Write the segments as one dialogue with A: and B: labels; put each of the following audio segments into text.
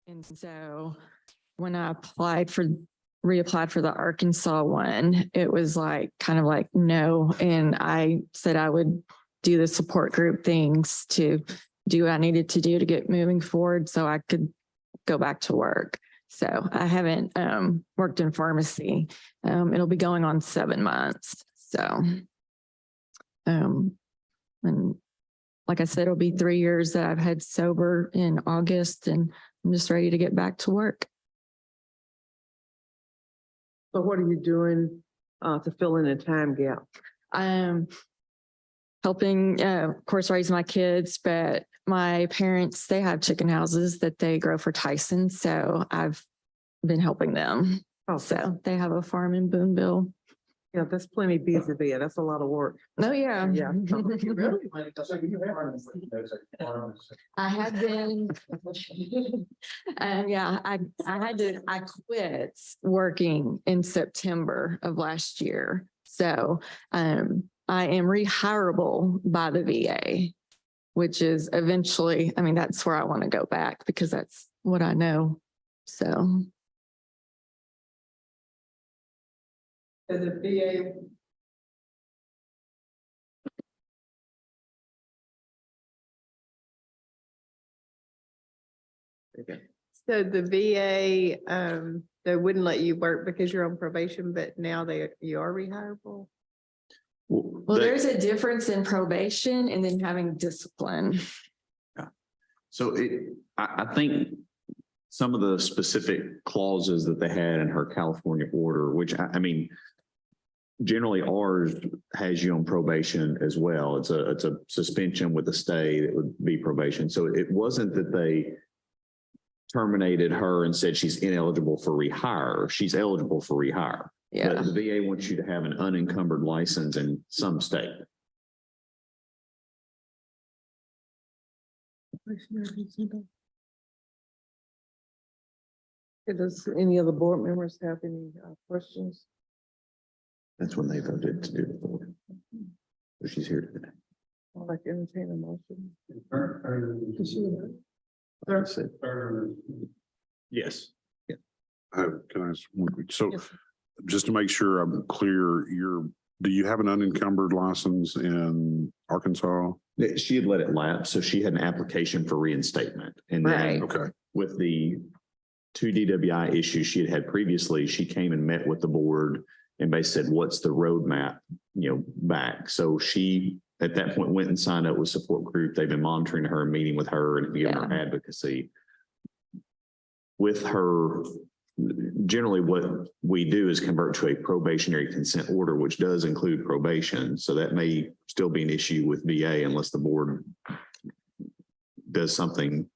A: And so when I reapplied for the Arkansas one, it was like, kind of like, no. And I said I would do the support group things to do what I needed to do to get moving forward so I could go back to work. So I haven't worked in pharmacy. It'll be going on 7 months. So, and like I said, it'll be 3 years that I've had sober in August, and I'm just ready to get back to work.
B: So what are you doing to fill in a time gap?
A: I'm helping, of course, raise my kids, but my parents, they have chicken houses that they grow for Tyson. So I've been helping them.
B: Oh,
A: So they have a farm in Boonville.
B: yeah, that's plenty busy there. That's a lot of work.
A: Oh, yeah.
B: Yeah.
A: I have been, yeah, I quit working in September of last year. So I am rehirable by the VA, which is eventually, I mean, that's where I want to go back because that's what I know. So.
B: As a VA.
C: So the VA, they wouldn't let you work because you're on probation, but now you are rehirable?
A: Well, there's a difference in probation and then having discipline.
D: Yeah. So I think some of the specific clauses that they had in her California order, which I mean, generally ours has you on probation as well. It's a suspension with a stay that would be probation. So it wasn't that they terminated her and said she's ineligible for rehire. She's eligible for rehire.
A: Yeah.
D: But the VA wants you to have an unencumbered license in some state.
B: Does any other board members have any questions?
D: That's when they voted to do the board. So she's here today.
B: I'd like to entertain a motion.
D: Yes.
E: Can I ask one quick? So
B: Yes.
E: just to make sure I'm clear, do you have an unencumbered license in Arkansas?
D: She had let it lapse, so she had an application for reinstatement. And then
E: Okay.
D: with the 2 DWI issues she had previously, she came and met with the board and basically said, what's the roadmap, back? So she, at that point, went and signed up with support group. They've been monitoring her and meeting with her and giving her advocacy. With her, generally what we do is convert to a probationary consent order, which does include probation. So that may still be an issue with VA unless the board does something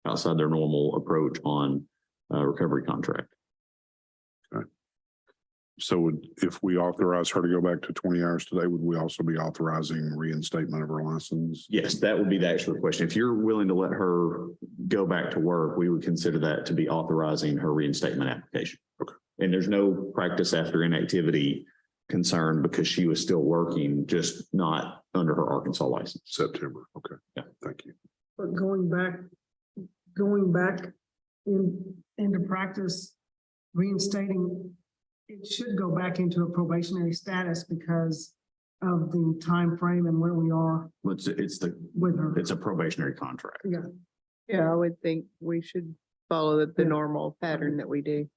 D: outside their normal approach on a recovery contract.
E: So if we authorize her to go back to 20 hours today, would we also be authorizing reinstatement of her license?
D: Yes, that would be the actual question. If you're willing to let her go back to work, we would consider that to be authorizing her reinstatement application.
E: Okay.
D: And there's no practice after inactivity concern because she was still working, just not under her Arkansas license.
E: September. Okay.
D: Yeah.
E: Thank you.
F: But going back into practice, reinstating, it should go back into a probationary status because of the time frame and where we are with her.
D: It's a probationary contract.
F: Yeah.
C: Yeah, I would think we should follow the normal pattern that we do.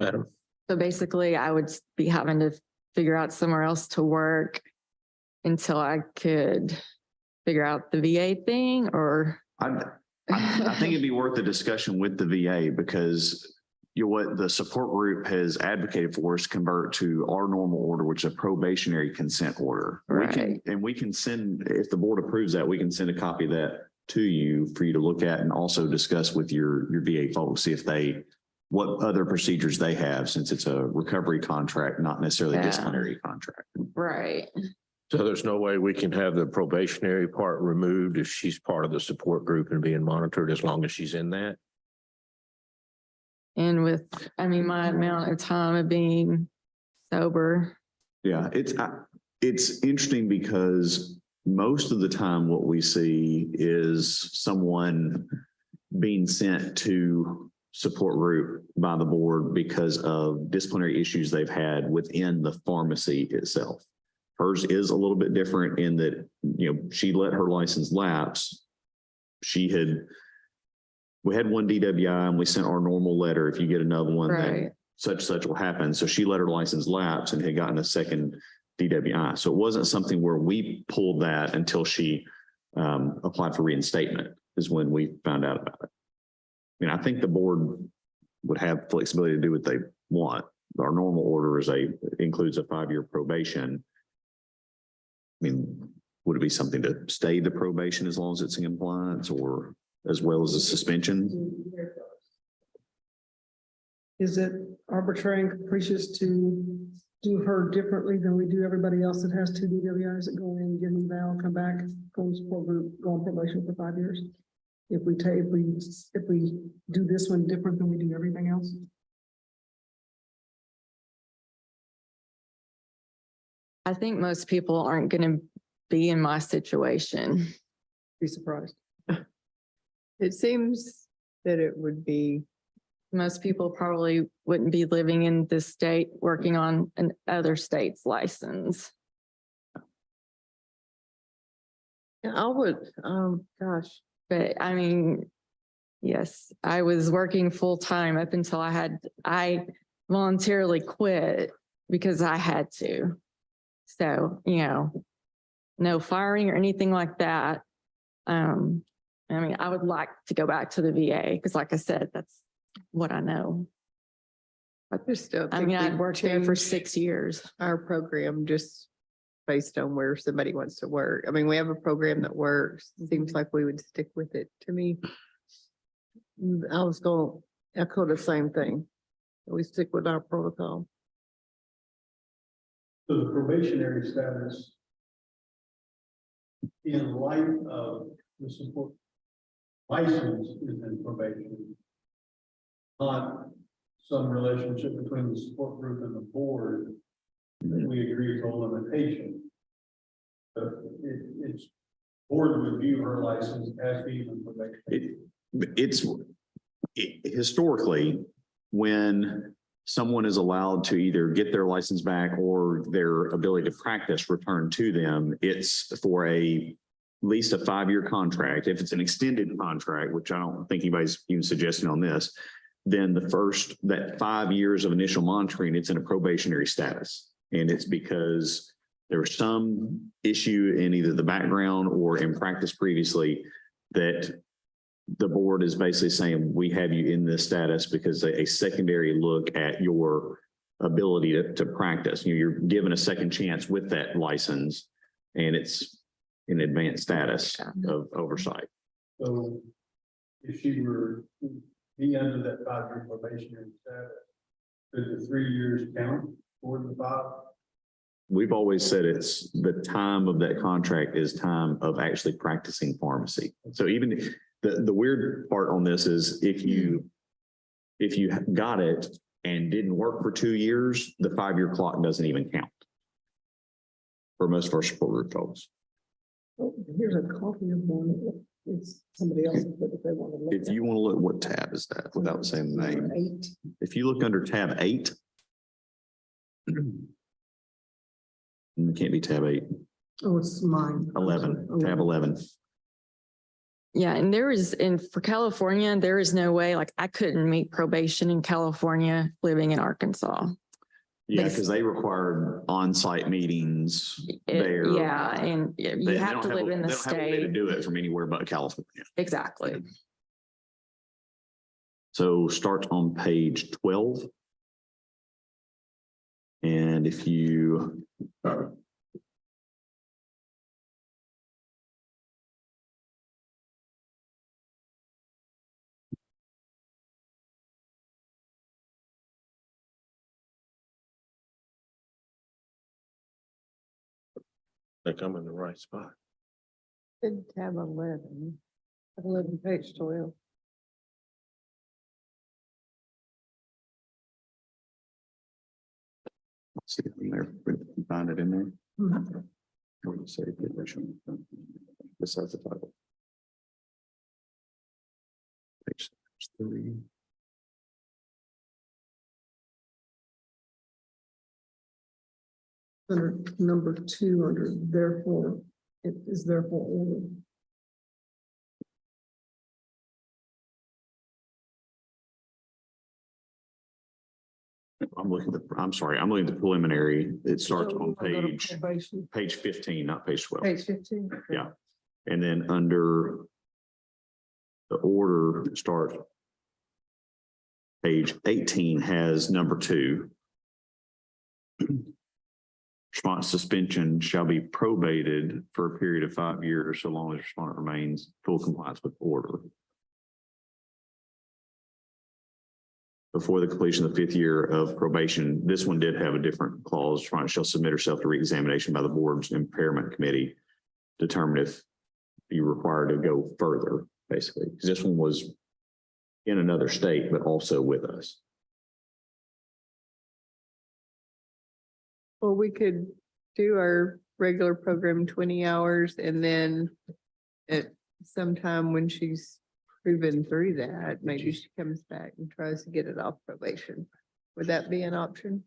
D: Madam.
A: So basically I would be having to figure out somewhere else to work until I could figure out the VA thing, or
D: I think it'd be worth a discussion with the VA because what the support group has advocated for is convert to our normal order, which is a probationary consent order.
A: Right.
D: We can send, if the board approves that, we can send a copy of that to you for you to look at and also discuss with your VA folks, see if what other procedures they have, since it's a recovery contract, not necessarily a disciplinary contract.
A: right.
G: So there's no way we can have the probationary part removed if she's part of the support group and being monitored as long as she's in that?
A: And with, my amount of time of being sober.
D: Yeah, it's interesting because most of the time what we see is someone being sent to support group by the board because of disciplinary issues they've had within the pharmacy itself. Hers is a little bit different in that, she let her license lapse. We had one DWI and we sent our normal letter. If you get another one, then
A: Right.
D: such will happen. So she let her license lapse and had gotten a second DWI. So it wasn't something where we pulled that until she applied for reinstatement is when we found out about it. I think the board would have flexibility to do what they want. Our normal order includes a 5-year probation. Would it be something to stay the probation as long as it's in compliance or as well as a suspension?
F: Is it arbitrary and capricious to do her differently than we do everybody else that has 2 DWIs that go in, give them bail, come back, go in support group, go on probation for 5 years? If we do this one different than we do everything else?
A: I think most people aren't going to be in my situation.
F: Be surprised.
C: It seems that it would be,
A: Most people probably wouldn't be living in this state, working on an other state's license.
B: I would, gosh,
A: But yes, I was working full time up until I voluntarily quit because I had to. So, no firing or anything like that. I would like to go back to the VA because like I said, that's what I know.
C: I just still think
A: I'd
C: we
A: worked there for
C: change
A: 6 years.
C: our program just based on where somebody wants to work. We have a program that works. Seems like we would stick with it. To me, I was going to echo the same thing. We stick with our protocol.
H: So the probationary status in light of the support license is in probation, not some relationship between the support group and the board that we agree to a limitation. But it's board would view her license as being in probation.
D: Historically, when someone is allowed to either get their license back or their ability to practice returned to them, it's for at least a 5-year contract. If it's an extended contract, which I don't think anybody's even suggesting on this, then that 5 years of initial monitoring, it's in a probationary status. And it's because there was some issue in either the background or in practice previously that the board is basically saying, we have you in this status because a secondary look at your ability to practice. You're given a second chance with that license and it's in advanced status of oversight.
H: So if she were to be under that 5-year probationary status, could the 3 years count toward the 5?
D: We've always said it's the time of that contract is time of actually practicing pharmacy. So even the weird part on this is if you got it and didn't work for 2 years, the 5-year clock doesn't even count for most of our support group folks.
F: Oh, here's a copy of one. It's somebody else's, but if they want to look.
D: If you want to look, what tab is that without saying the name?
F: 8.
D: If you look under tab 8, it can't be tab 8,
F: Oh, it's mine.
D: 11, tab 11.
A: Yeah, and for California, there is no way, I couldn't meet probation in California living in Arkansas.
D: Yeah, because they required on-site meetings there.
A: Yeah, and you have to live in the
D: They don't have a way to
A: state.
D: do it from anywhere but California.
A: Exactly.
D: So start on page 12. And if you
G: I think I'm in the right spot.
C: Did tab 11, 11 page 12.
D: see it in there, find it in there.
F: Mhm.
D: What do you say, probation? Besides the title. Page 3.
B: Under number 2, under therefore, it is therefore ordered.
D: I'm sorry, I'm looking at the preliminary. It starts
B: So
D: on
B: we'll go to
D: page
B: probation.
D: 15, not page 12.
B: Page 15.
D: Yeah. And then under the order starts. Page 18 has number 2. Response suspension shall be probated for a period of 5 years, so long as respondent remains full compliance with order. Before the completion of the 5th year of probation, this one did have a different clause. Respondent shall submit herself to reexamination by the board's impairment committee, determine if you're required to go further, basically, because this one was in another state, but also with us.
C: Well, we could do our regular program 20 hours and then at sometime when she's proven through that, maybe she comes back and tries to get it off probation. Would that be an option?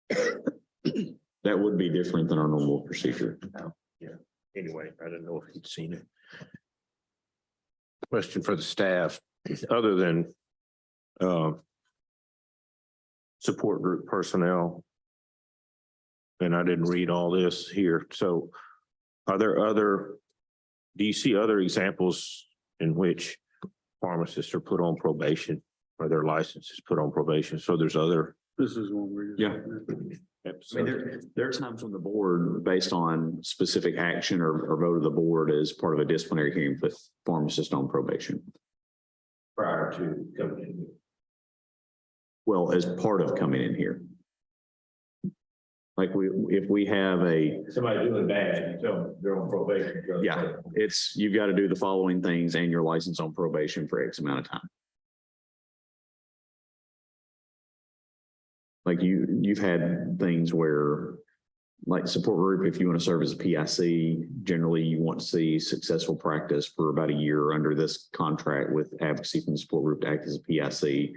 D: That would be different than our normal procedure.
G: Anyway, I didn't know if you'd seen it. Question for the staff, other than support group personnel. And I didn't read all this here. So are there do you see other examples in which pharmacists are put on probation or their licenses put on probation? So there's other.
E: This is one where.
D: Yeah. I mean, there are times when the board, based on specific action or vote of the board as part of a disciplinary hearing, put pharmacists on probation.
G: Prior to coming in.
D: Well, as part of coming in here. Like if we have
G: Somebody doing bad, so they're on probation.
D: yeah, you've got to do the following things and your license on probation for X amount of time. Like you've had things where, like support group, if you want to serve as a PIC, generally you want to see successful practice for about a year under this contract with advocacy from the support group to act as a PIC.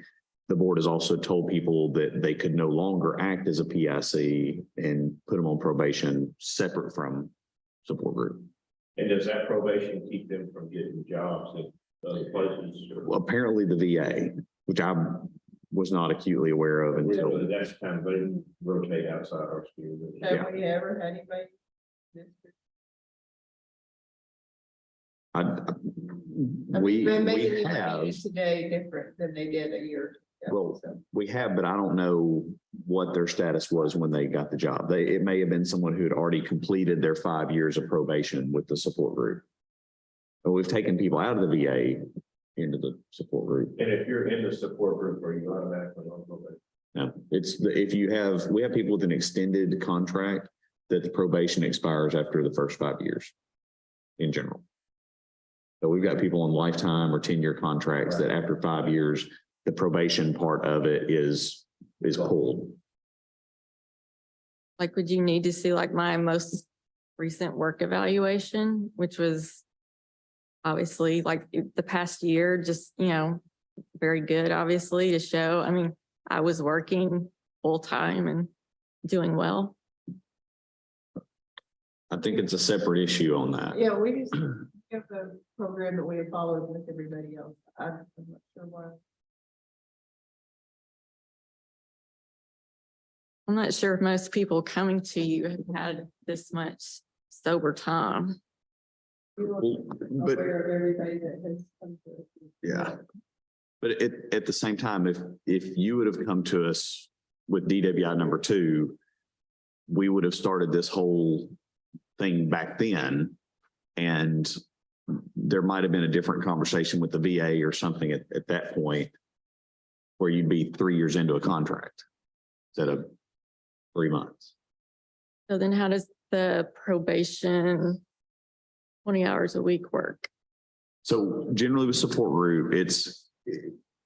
D: The board has also told people that they could no longer act as a PIC and put them on probation separate from support group.
G: And does that probation keep them from getting jobs at other places?
D: Well, apparently the VA, which I was not acutely aware of until.
G: Really, that's kind of, they rotate outside our school.
D: Yeah.
C: Have we ever had anybody? They
D: We have.
C: Today different than they did a year ago.
D: Well,
C: so.
D: we have, but I don't know what their status was when they got the job. It may have been someone who had already completed their 5 years of probation with the support group. But we've taken people out of the VA into the support group.
G: And if you're in the support group, are you automatically on probation?
D: No, we have people with an extended contract that the probation expires after the first 5 years in general. So we've got people on lifetime or 10-year contracts that after 5 years, the probation part of it is pulled.
A: Like, would you need to see like my most recent work evaluation, which was obviously like the past year, just, very good, obviously, to show, I mean, I was working full time and doing well.
D: I think it's a separate issue on that.
C: Yeah, we just have the program that we have followed with everybody else. I'm not sure why.
A: I'm not sure if most people coming to you have had this much sober time.
C: We were
D: But
C: aware of everybody that has come to us.
D: yeah, but at the same time, if you would have come to us with DWI number 2, we would have started this whole thing back then, and there might have been a different conversation with the VA or something at that point, where you'd be 3 years into a contract instead of 3 months.
A: So then how does the probation 20 hours a week work?
D: So generally with support group,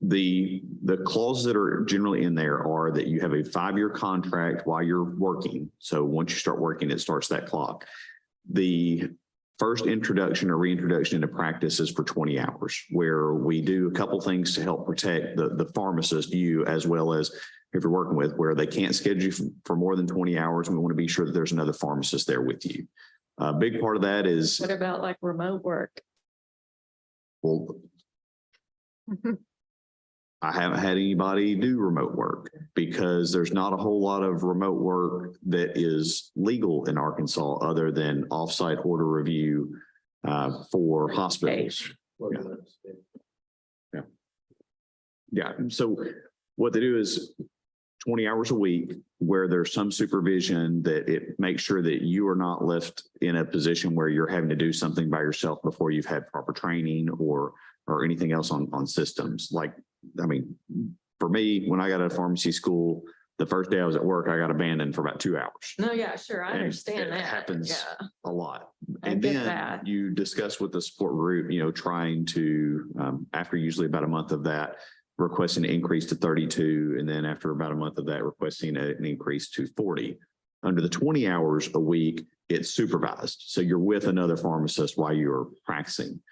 D: the clauses that are generally in there are that you have a 5-year contract while you're working. So once you start working, it starts that clock. The first introduction or reintroduction into practice is for 20 hours, where we do a couple things to help protect the pharmacist, you, as well as if you're working with, where they can't schedule you for more than 20 hours. And we want to be sure that there's another pharmacist there with you. A big part of that is,
A: What about like remote work?
D: well, I haven't had anybody do remote work because there's not a whole lot of remote work that is legal in Arkansas other than offsite order review for hospitals. Yeah. So what they do is 20 hours a week where there's some supervision that it makes sure that you are not left in a position where you're having to do something by yourself before you've had proper training or anything else on systems. Like, I mean, for me, when I got out of pharmacy school, the first day I was at work, I got abandoned for about 2 hours.
A: No, yeah, sure. I
D: And
A: understand
D: it
A: that.
D: happens
A: Yeah.
D: a lot.
A: I
D: And
A: get
D: then
A: that.
D: you discuss with the support group, trying to, after usually about a month of that, requesting an increase to 32. And then after about a month of that, requesting an increase to 40. Under the 20 hours a week, it's supervised. So you're with another pharmacist while you're practicing.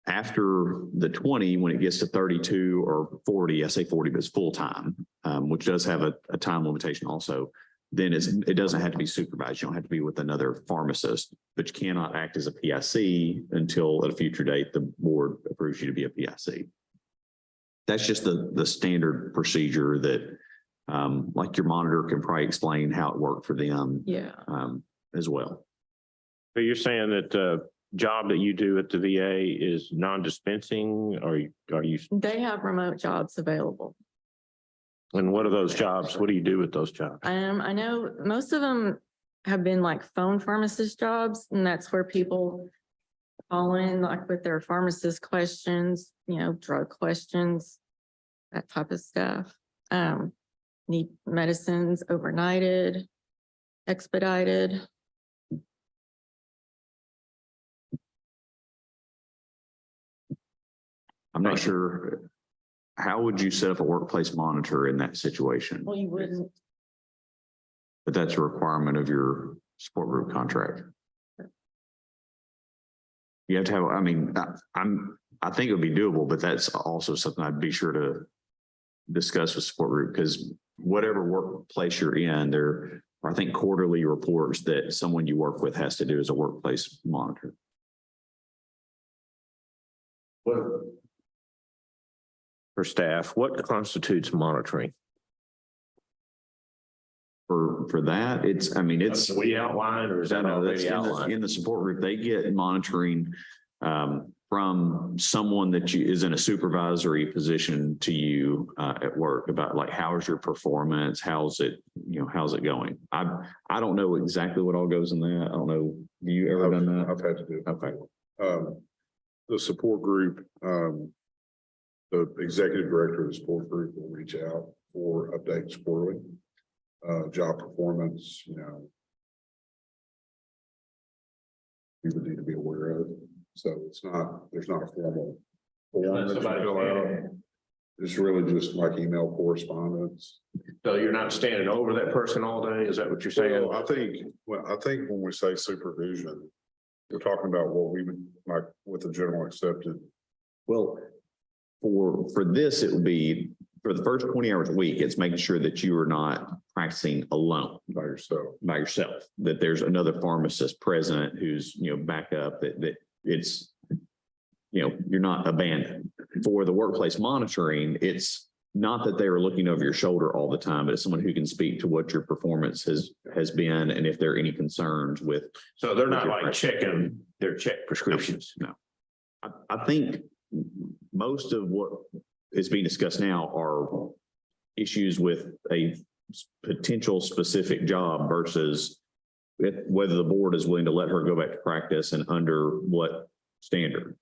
D: After the 20, when it gets to 32 or 40, I say 40, but it's full time, which does have a time limitation also, then it doesn't have to be supervised. You don't have to be with another pharmacist, but you cannot act as a PIC until at a future date, the board approves you to be a PIC. That's just the standard procedure that, like your monitor can probably explain how it worked for them
A: Yeah.
D: as well.
G: So you're saying that job that you do at the VA is non-dispensing, or are you,
A: They have remote jobs available.
G: and what are those jobs? What do you do with those jobs?
A: I know most of them have been like phone pharmacist jobs, and that's where people call in like with their pharmacist questions, drug questions, that type of stuff. Need medicines overnighted, expedited.
D: I'm not sure. How would you set up a workplace monitor in that situation?
A: Well, you wouldn't.
D: But that's a requirement of your support group contract. You have to have, I think it would be doable, but that's also something I'd be sure to discuss with support group, because whatever workplace you're in, there are, I think, quarterly reports that someone you work with has to do as a workplace monitor.
G: For staff, what constitutes monitoring?
D: For that, it's
G: We outlined, or is that already outlined?
D: in the support group, they get monitoring from someone that is in a supervisory position to you at work about like, how's your performance? How's it going? I don't know exactly what all goes in that. I don't know. Do you ever done that?
E: I've had to do.
D: Okay.
E: The support group, the executive director of the support group will reach out for updates quarterly, job performance, you would need to be aware of. So there's not a formal form that you fill out. It's really just like email correspondence.
G: So you're not standing over that person all day? Is that what you're saying?
E: Well, I think when we say supervision, we're talking about what we would like with the general accepted.
D: Well, for this, it would be for the first 20 hours a week, it's making sure that you are not practicing alone
E: By yourself.
D: that there's another pharmacist present who's, back up, that it's, you're not abandoned. For the workplace monitoring, it's not that they are looking over your shoulder all the time, but it's someone who can speak to what your performance has been and if there are any concerns with.
G: So they're not
D: your
G: like
D: practice.
G: checking their check prescriptions.
D: No. I think most of what is being discussed now are issues with a potential specific job versus whether the board is willing to let her go back to practice and under what standard.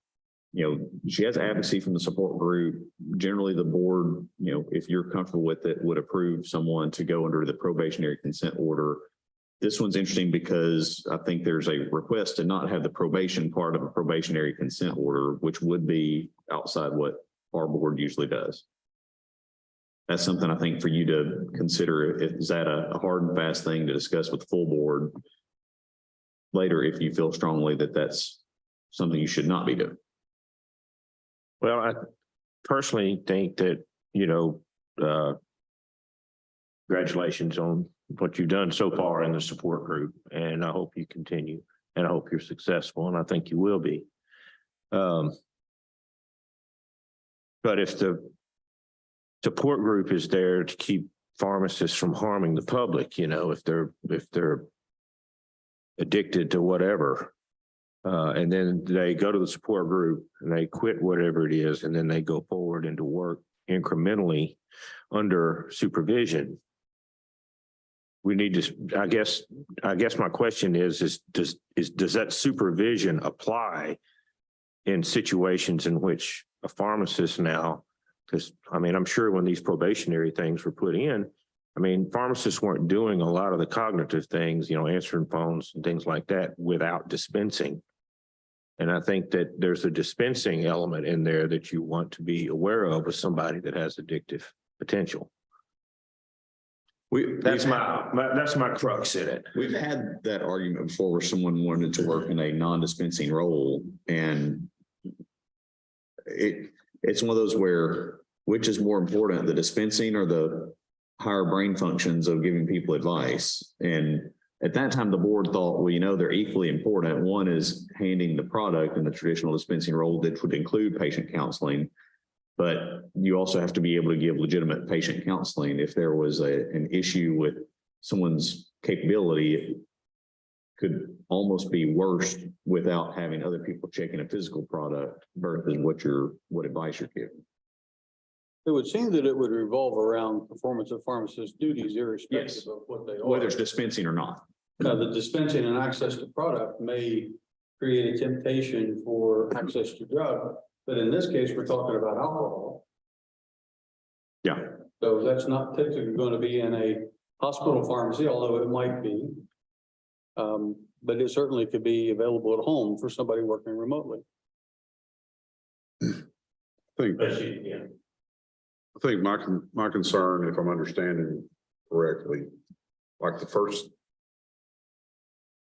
D: She has advocacy from the support group. Generally, the board, if you're comfortable with it, would approve someone to go under the probationary consent order. This one's interesting because I think there's a request to not have the probation part of a probationary consent order, which would be outside what our board usually does. That's something I think for you to consider. Is that a hard and fast thing to discuss with the full board later if you feel strongly that that's something you should not be doing?
G: Well, I personally think that, congratulations on what you've done so far in the support group, and I hope you continue, and I hope you're successful, and I think you will be. But if the support group is there to keep pharmacists from harming the public, if they're addicted to whatever, and then they go to the support group and they quit whatever it is, and then they go forward into work incrementally under supervision. We need to, I guess my question is does that supervision apply in situations in which a pharmacist now, because I'm sure when these probationary things were put in, pharmacists weren't doing a lot of the cognitive things, answering phones and things like that without dispensing. And I think that there's a dispensing element in there that you want to be aware of with somebody that has addictive potential. That's my crux in it.
D: We've had that argument before where someone wanted to work in a non-dispensing role, and it's one of those where which is more important, the dispensing or the higher brain functions of giving people advice? And at that time, the board thought, well, they're equally important. One is handing the product in the traditional dispensing role that would include patient counseling. But you also have to be able to give legitimate patient counseling. If there was an issue with someone's capability, it could almost be worse without having other people checking a physical product versus what advice you're giving.
I: It would seem that it would revolve around performance of pharmacist duties irrespective of what they are.
D: Whether it's dispensing or not.
I: Now, the dispensing and access to product may create a temptation for access to drug, but in this case, we're talking about alcohol.
D: Yeah.
I: So that's not typically going to be in a hospital pharmacy, although it might be. But it certainly could be available at home for somebody working remotely.
E: I think my concern, if I'm understanding correctly, like the first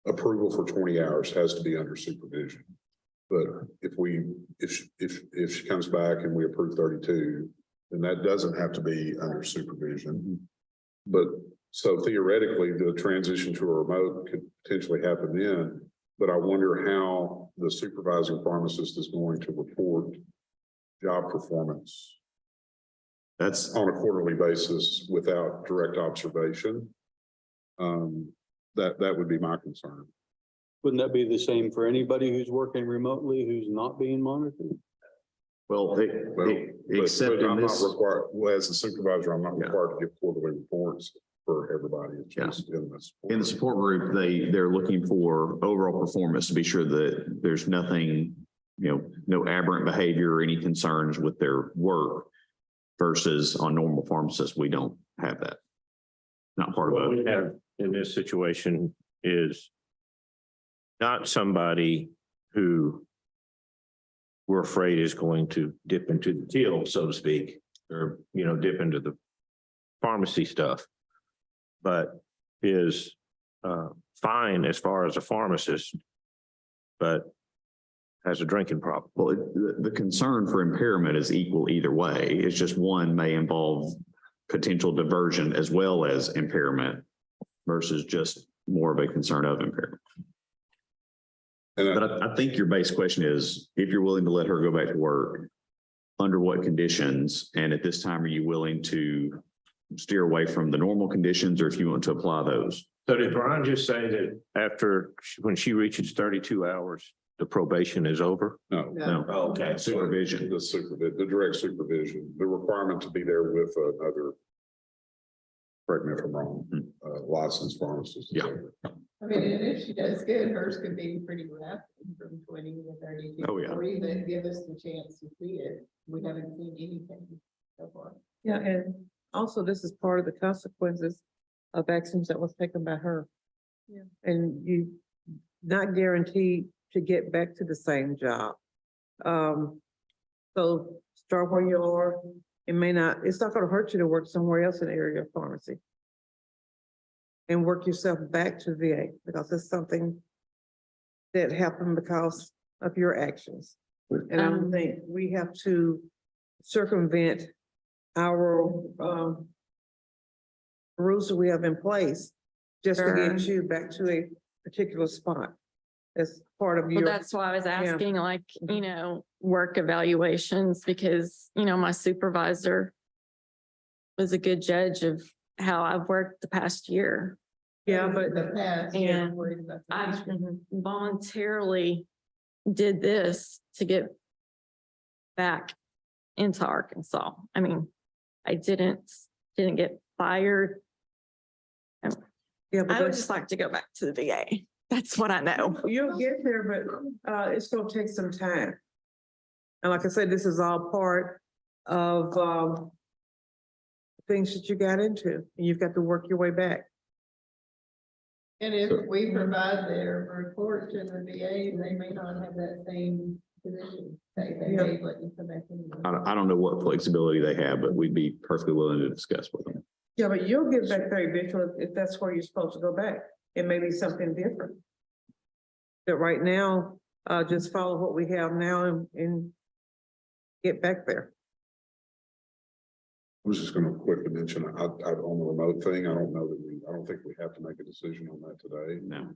E: approval for 20 hours has to be under supervision. But if she comes back and we approve 32, then that doesn't have to be under supervision. But so theoretically, the transition to a remote could potentially happen then. But I wonder how the supervising pharmacist is going to report job performance. That's on a quarterly basis without direct observation. That would be my concern.
I: Wouldn't that be the same for anybody who's working remotely who's not being monitored?
D: Well, except
E: but
D: in
E: I'm
D: this,
E: not required, well, as a supervisor, I'm not required to give quarterly reports for everybody. It's just
D: in the support group, they're looking for overall performance to be sure that there's nothing, no aberrant behavior or any concerns with their work versus on normal pharmacists, we don't have that. Not part
G: What
D: of
G: we
D: it.
G: have in this situation is not somebody who we're afraid is going to dip into the till, so to speak, or, dip into the pharmacy stuff, but is fine as far as a pharmacist, but has a drinking problem.
D: Well, the concern for impairment is equal either way. It's just one may involve potential diversion as well as impairment versus just more of a concern of impairment. But I think your base question is, if you're willing to let her go back to work, under what conditions? And at this time, are you willing to steer away from the normal conditions, or if you want to apply those?
G: So did Brian just say that when she reaches 32 hours, the probation is over?
D: No.
G: Oh, okay.
D: Supervision.
E: The direct supervision, the requirement to be there with another, correct me if I'm wrong, licensed pharmacist.
D: Yeah.
C: I mean, and if she does good, hers could be pretty rapid from 20 to 32.
D: Oh, yeah.
C: Or even give us the chance to see it. We haven't seen anything so far.
J: Yeah, and also this is part of the consequences of actions that was taken by her.
C: Yeah.
J: And you not guaranteed to get back to the same job. So start where you are. It may not, it's not gonna hurt you to work somewhere else in the area of pharmacy. And work yourself back to VA because it's something that happened because of your actions. And I don't think we have to circumvent our rules that we have in place just to get
A: Sure.
J: you back to a particular spot. As part of
A: Well,
J: your,
A: that's why I was asking, like, work evaluations, because, my supervisor was a good judge of how I've worked the past year.
J: yeah, but
C: The past, yeah,
A: And
C: worried about the
A: I
C: future.
A: voluntarily did this to get back into Arkansas. I mean, I didn't get fired.
J: yeah, but
A: I would
J: that's,
A: just like to go back to the VA. That's what I know.
J: you'll get there, but it's gonna take some time. And like I said, this is all part of things that you got into, and you've got to work your way back.
C: And if we provide their report to the VA, they may not have that same position. They
J: Yeah.
C: may let you come back in.
D: I don't know what flexibility they have, but we'd be perfectly willing to discuss with them.
J: Yeah, but you'll get back there eventually if that's where you're supposed to go back. It may be something different. But right now, just follow what we have now and get back there.
E: I was just gonna quickly mention, on the remote thing, I don't think we have to make a decision on that today.
D: No.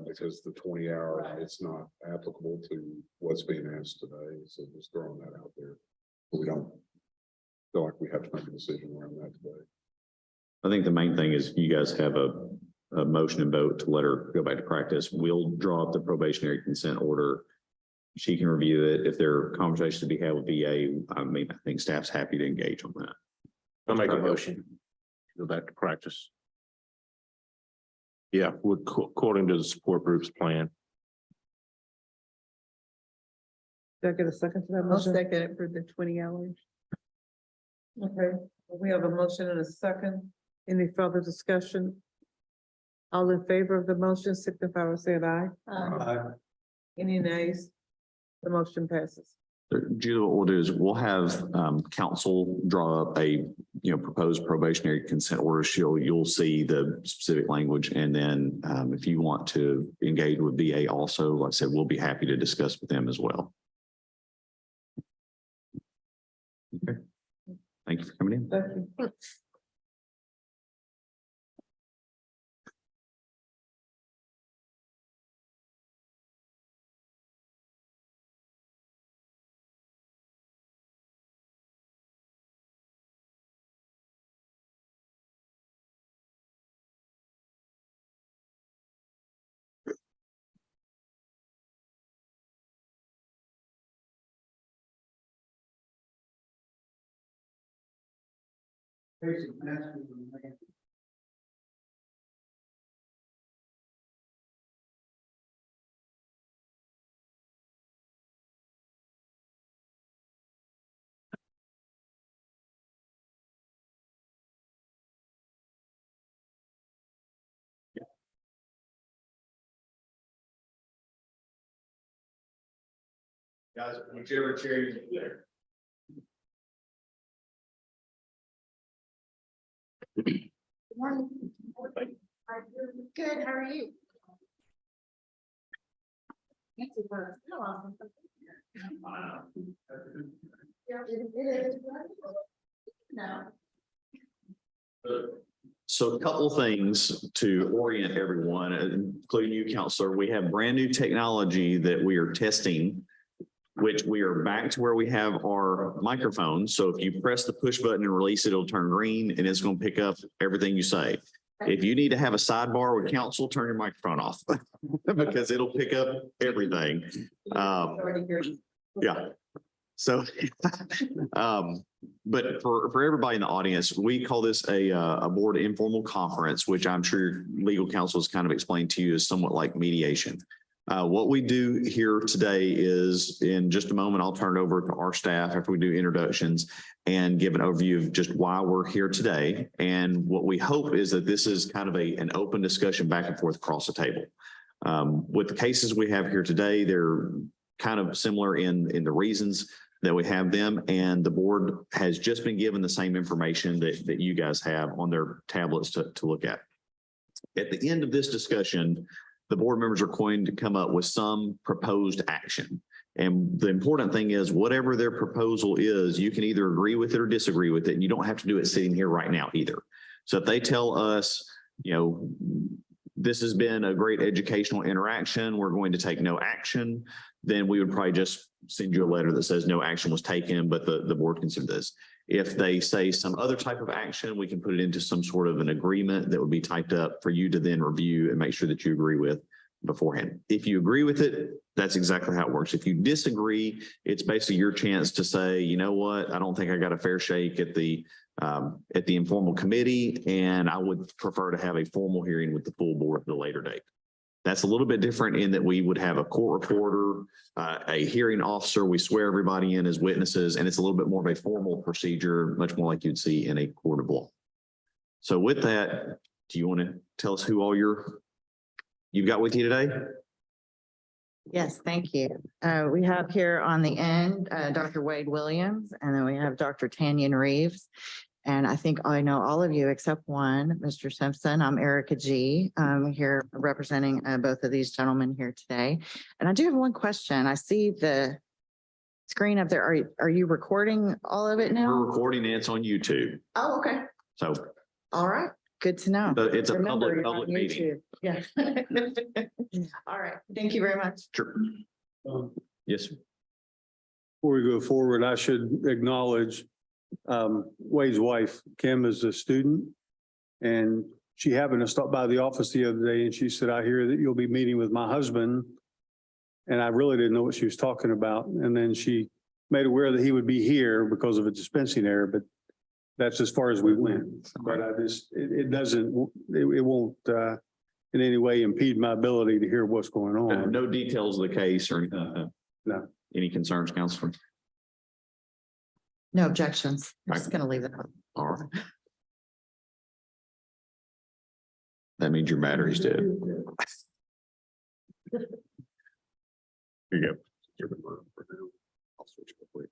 E: Because the 20-hour, it's not applicable to what's being asked today, so just throwing that out there. But we don't feel like we have to make a decision around that today.
D: I think the main thing is you guys have a motion and vote to let her go back to practice. We'll draw up the probationary consent order. She can review it. If there are conversations to be had with VA, I think staff's happy to engage on that.
G: I'll make a motion. Go back to practice. Yeah, according to the support group's plan.
J: Did I get a second to that
C: I'll
J: motion?
C: second it for the 20 hours.
J: Okay, we have a motion and a second. Any further discussion? All in favor of the motion, signify by saying aye. Any nays? The motion passes.
D: Julie, what we'll do is we'll have council draw up a, proposed probationary consent order. You'll see the specific language. And then if you want to engage with VA also, like I said, we'll be happy to discuss with them as well. Okay. Thank you for coming in.
J: Thank you.
D: Guys, whichever chair you there.
K: Morning. Good, how are you? Nancy, but it's still awesome. Yeah, it is. No.
D: So a couple of things to orient everyone, including you, Counselor. We have brand new technology that we are testing, which we are back to where we have our microphones. So if you press the push button and release it, it'll turn green and it's going to pick up everything you say. If you need to have a sidebar with counsel, turn your microphone off because it'll pick up everything. Yeah. So, but for everybody in the audience, we call this a board informal conference, which I'm sure legal counsel has kind of explained to you is somewhat like mediation. What we do here today is, in just a moment, I'll turn it over to our staff after we do introductions and give an overview of just why we're here today. And what we hope is that this is kind of an open discussion back and forth across the table. With the cases we have here today, they're kind of similar in the reasons. that we have them, and the board has just been given the same information that you guys have on their tablets to look at. At the end of this discussion, the board members are going to come up with some proposed action. And the important thing is whatever their proposal is, you can either agree with it or disagree with it, and you don't have to do it sitting here right now either. So if they tell us, you know, this has been a great educational interaction, we're going to take no action, then we would probably just send you a letter that says no action was taken, but the board considered this. If they say some other type of action, we can put it into some sort of an agreement that would be typed up for you to then review and make sure that you agree with beforehand. If you agree with it, that's exactly how it works. If you disagree, it's basically your chance to say, you know what, I don't think I got a fair shake at the informal committee, and I would prefer to have a formal hearing with the full board at a later date. That's a little bit different in that we would have a court reporter, a hearing officer. We swear everybody in as witnesses, and it's a little bit more of a formal procedure, much more like you'd see in a court of law. So with that, do you want to tell us who all you've got with you today?
L: Yes, thank you. We have here on the end, Dr. Wade Williams, and then we have Dr. Tanyan Reeves. And I think I know all of you except one, Mr. Simpson. I'm Erica G. I'm here representing both of these gentlemen here today. And I do have one question. I see the screen up there. Are you recording all of it now?
D: We're recording and it's on YouTube.
L: Oh, okay.
D: So
L: All right. Good to know.
D: it's a
L: Remember, you're
D: public
L: on
D: meeting.
L: YouTube. Yeah. All right. Thank you very much.
D: Sure. Yes, sir.
H: Before we go forward, I should acknowledge Wade's wife, Kim, is a student. And she happened to stop by the office the other day and she said, I hear that you'll be meeting with my husband. And I really didn't know what she was talking about. And then she made aware that he would be here because of a dispensing error, but that's as far as we went. But I just, it won't in any way impede my ability to hear what's going on.
D: No details of the case or anything.
H: No.
D: Any concerns, Counselor?
L: No objections. I'm just going to leave it up.
D: All right. That means your battery's dead. Here you go. I'll switch quickly.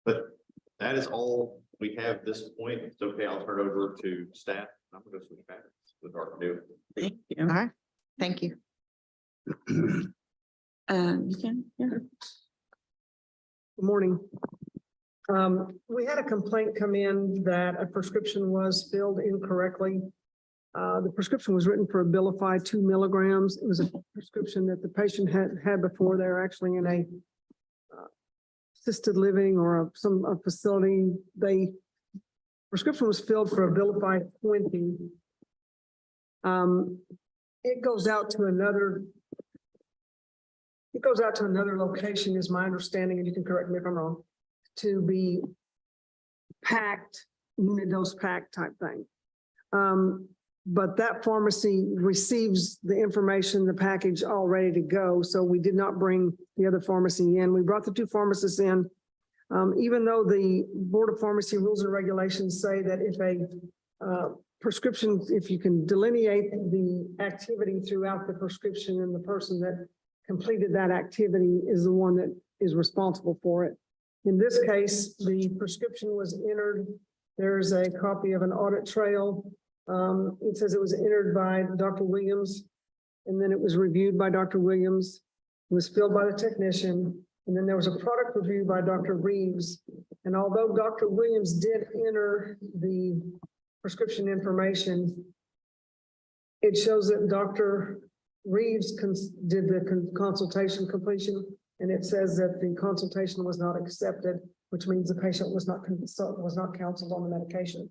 D: But that is all we have at this point. It's okay. I'll turn it over to staff. I'm going to switch back with our new.
L: All right. Thank you.
A: You can, yeah.
B: Good morning. We had a complaint come in that a prescription was filled incorrectly. The prescription was written for Abilify 2 milligrams. It was a prescription that the patient had before. They're actually in a assisted living or some facility. Prescription was filled for Abilify 20. It goes out to another location, is my understanding, and you can correct me if I'm wrong, to be packed, unit dose pack type thing. But that pharmacy receives the information, the package all ready to go. So we did not bring the other pharmacy in. We brought the two pharmacists in. Even though the Board of Pharmacy rules and regulations say that if a prescription, if you can delineate the activity throughout the prescription and the person that completed that activity is the one that is responsible for it. In this case, the prescription was entered. There's a copy of an audit trail. It says it was entered by Dr. Williams, and then it was reviewed by Dr. Williams, it was filled by the technician, and then there was a product review by Dr. Reeves. And although Dr. Williams did enter the prescription information, it shows that Dr. Reeves did the consultation completion, and it says that the consultation was not accepted, which means the patient was not counseled on the medication.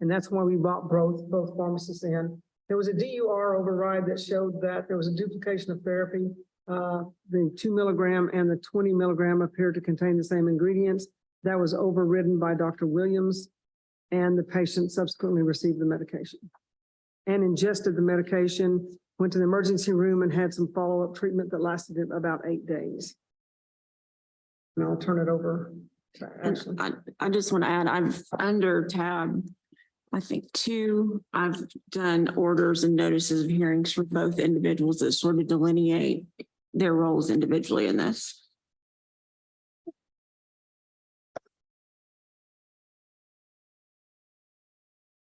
B: And that's why we brought both pharmacists in. There was a DUR override that showed that there was a duplication of therapy. The 2 milligram and the 20 milligram appeared to contain the same ingredients. That was overridden by Dr. Williams, and the patient subsequently received the medication and ingested the medication, went to the emergency room and had some follow-up treatment that lasted about 8 days. And I'll turn it over to Ashley.
M: I just want to add, I've under tab, I think 2, I've done orders and notices of hearings for both individuals that sort of delineate their roles individually in this.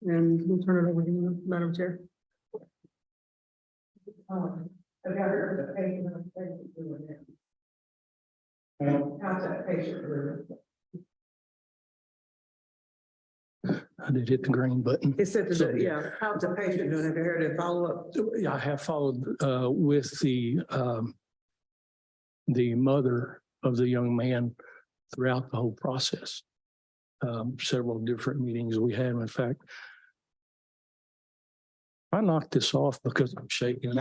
B: And we'll turn it over to you, Madam Chair.
F: I did hit the green button.
J: It said, yeah, how's the patient doing? Have you heard it follow up?
F: I have followed with the mother of the young man throughout the whole process. Several different meetings we had. In fact, I knocked this off because I'm shaking.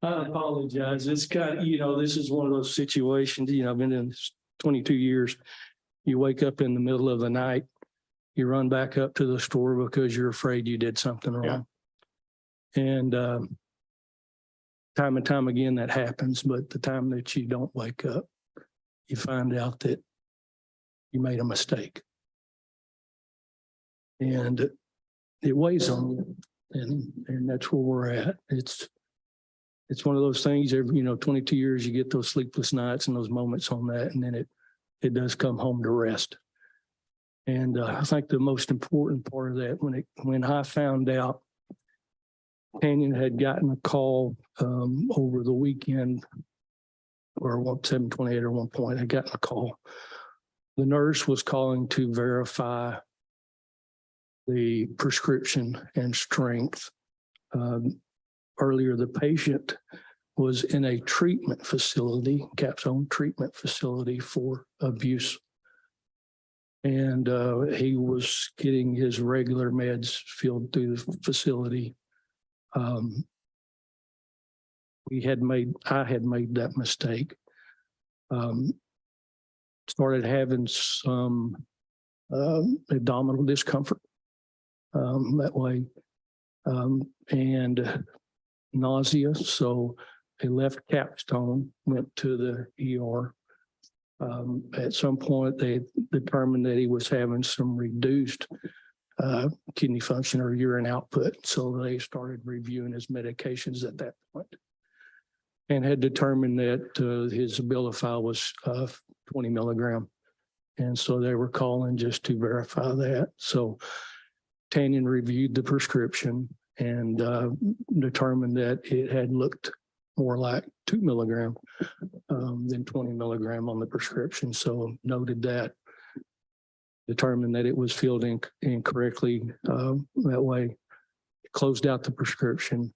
F: I apologize. It's kind of, this is one of those situations, I've been in this 22 years. You wake up in the middle of the night, you run back up to the store because you're afraid you did something wrong. And time and time again, that happens. But the time that you don't wake up, you find out that you made a mistake. And it weighs on you. And that's where we're at. It's one of those things, 22 years, you get those sleepless nights and those moments on that. And then it does come home to rest. And I think the most important part of that, when I found out Tanya had gotten a call over the weekend, or 7:28 at one point, I got a call. The nurse was calling to verify the prescription and strength. Earlier, the patient was in a treatment facility, capstone treatment facility for abuse. And he was getting his regular meds filled through the facility. I had made that mistake. Started having some abdominal discomfort that way, and nausea. So they left Capstone, went to the ER. At some point, they determined that he was having some reduced kidney function or urine output. So they started reviewing his medications at that point and had determined that his Abilify was 20 milligram. And so they were calling just to verify that. So Tanya reviewed the prescription and determined that it had looked more like 2 milligram than 20 milligram on the prescription. So noted that, determined that it was filled incorrectly that way, closed out the prescription,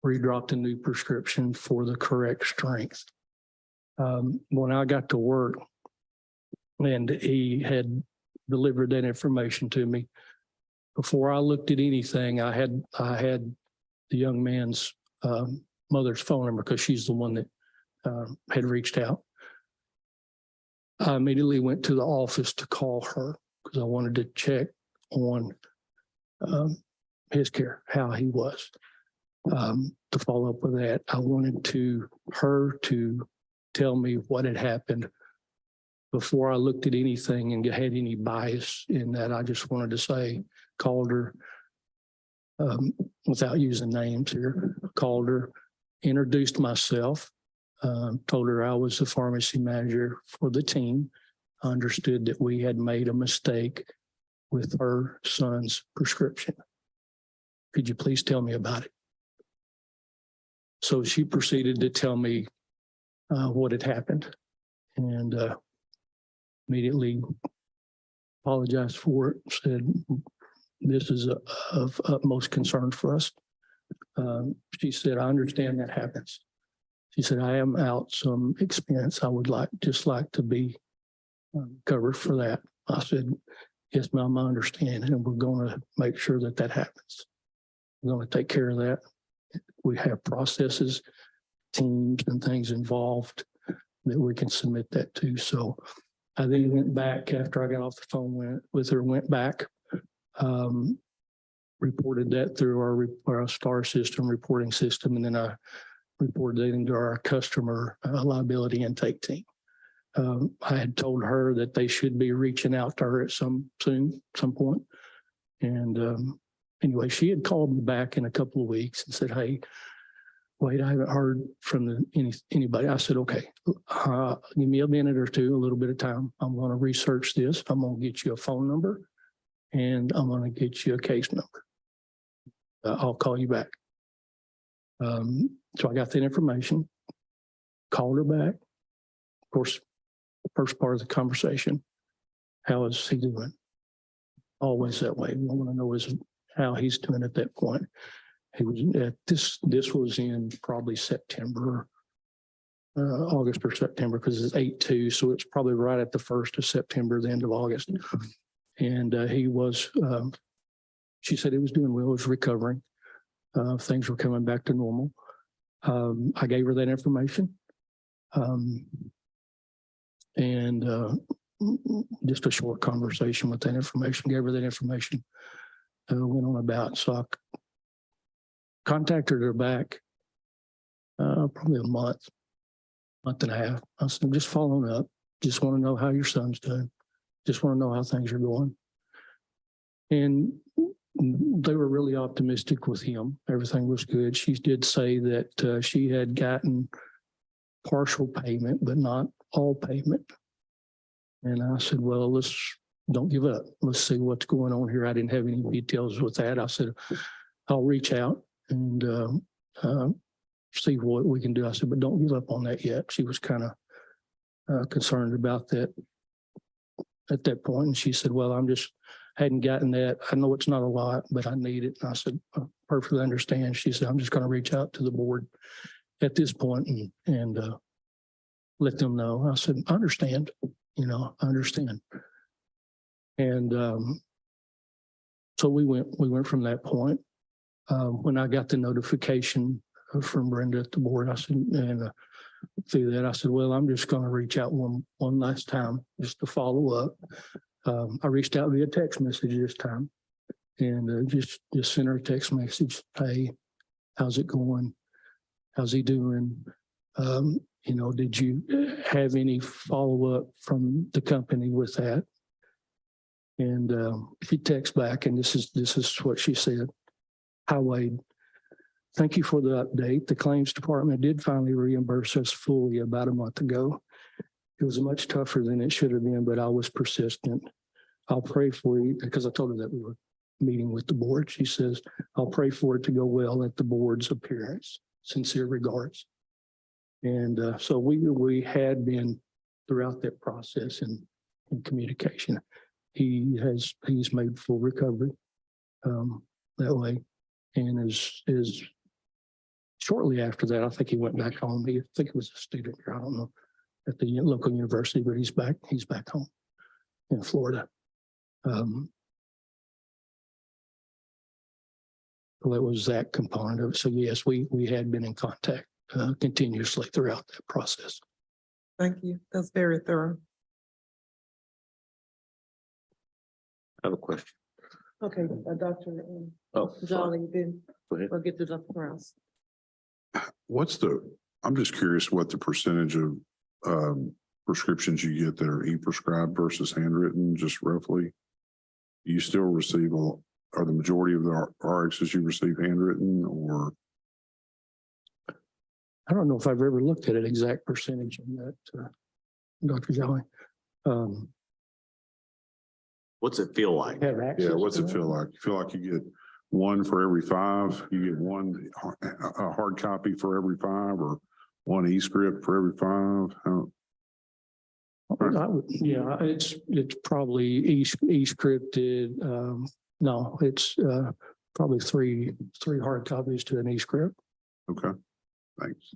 F: redropped a new prescription for the correct strength. When I got to work and he had delivered that information to me, before I looked at anything, I had the young man's mother's phone number because she's the one that had reached out. I immediately went to the office to call her because I wanted to check on his care, how he was. To follow up with that, I wanted her to tell me what had happened before I looked at anything and had any bias in that. I just wanted to say, called her without using names here, called her, introduced myself, told her I was the pharmacy manager for the team. I understood that we had made a mistake with her son's prescription. Could you please tell me about it? So she proceeded to tell me what had happened and immediately apologized for it, said, this is of utmost concern for us. She said, I understand that happens. She said, I am out some expense. I would just like to be covered for that. I said, yes, ma'am, I understand. And we're going to make sure that happens. We're going to take care of that. We have processes, teams and things involved that we can submit that to. So I then went back after I got off the phone with her, went back, reported that through our STAR system, reporting system, and then I reported that into our customer liability intake team. I had told her that they should be reaching out to her at some point. And anyway, she had called me back in a couple of weeks and said, hey, Wait, I haven't heard from anybody. I said, okay, give me a minute or two, a little bit of time. I'm going to research this. I'm going to get you a phone number and I'm going to get you a case number. I'll call you back. So I got that information, called her back. Of course, the first part of the conversation, how is he doing? Always that way. We want to know is how he's doing at that point. He was at this was in probably September, August or September, because it's 8/2. So it's probably right at the 1st of September, the end of August. And he was, she said he was doing well, he was recovering. Things were coming back to normal. I gave her that information. And just a short conversation with that information, gave her that information, went on about. So I contacted her back probably a month and a half. I said, I'm just following up. Just want to know how your son's doing. Just want to know how things are going. And they were really optimistic with him. Everything was good. She did say that she had gotten partial payment, but not all payment. And I said, well, don't give up. Let's see what's going on here. I didn't have any details with that. I said, I'll reach out and see what we can do. I said, but don't give up on that yet. She was kind of concerned about that at that point. And she said, well, hadn't gotten that. I know it's not a lot, but I need it. And I said, I perfectly understand. She said, I'm just going to reach out to the board at this point and let them know. I said, I understand, I understand. And so we went from that point. When I got the notification from Brenda at the board, I said, and through that, I said, well, I'm just going to reach out one last time just to follow up. I reached out via text message this time and just sent her a text message. Hey, how's it going? How's he doing? Did you have any follow-up from the company with that? And she texts back, and this is what she said. Hi, Wade. Thank you for the update. The claims department did finally reimburse us fully about a month ago. It was much tougher than it should have been, but I was persistent. I'll pray for you, because I told her that we were meeting with the board. She says, I'll pray for it to go well at the board's appearance. Sincere regards. And so we had been throughout that process in communication. He's made full recovery that way. And is shortly after that, I think he went back home. I think he was a student here. I don't know, at the local university, but he's back home in Florida. So that was that component of it. So yes, we had been in contact continuously throughout that process.
J: Thank you. That's very thorough.
G: I have a question.
J: Okay, Dr.
G: Oh,
J: Jolly, then
G: go ahead.
J: we'll get to Dr. Krause.
E: I'm just curious what the percentage of prescriptions you get that are e-prescribed versus handwritten, just roughly. Do you still receive, are the majority of the RXs you receive handwritten, or?
F: I don't know if I've ever looked at an exact percentage in that, Dr. Jolly.
D: What's it feel like?
F: Have access
E: Yeah, what's
F: to
E: it
F: that?
E: feel like? You feel like you get one for every 5? You get one a hard copy for every 5, or one e-script for every 5?
F: Yeah, it's probably e-scripted. No, it's probably three hard copies to an e-script.
E: Okay, thanks.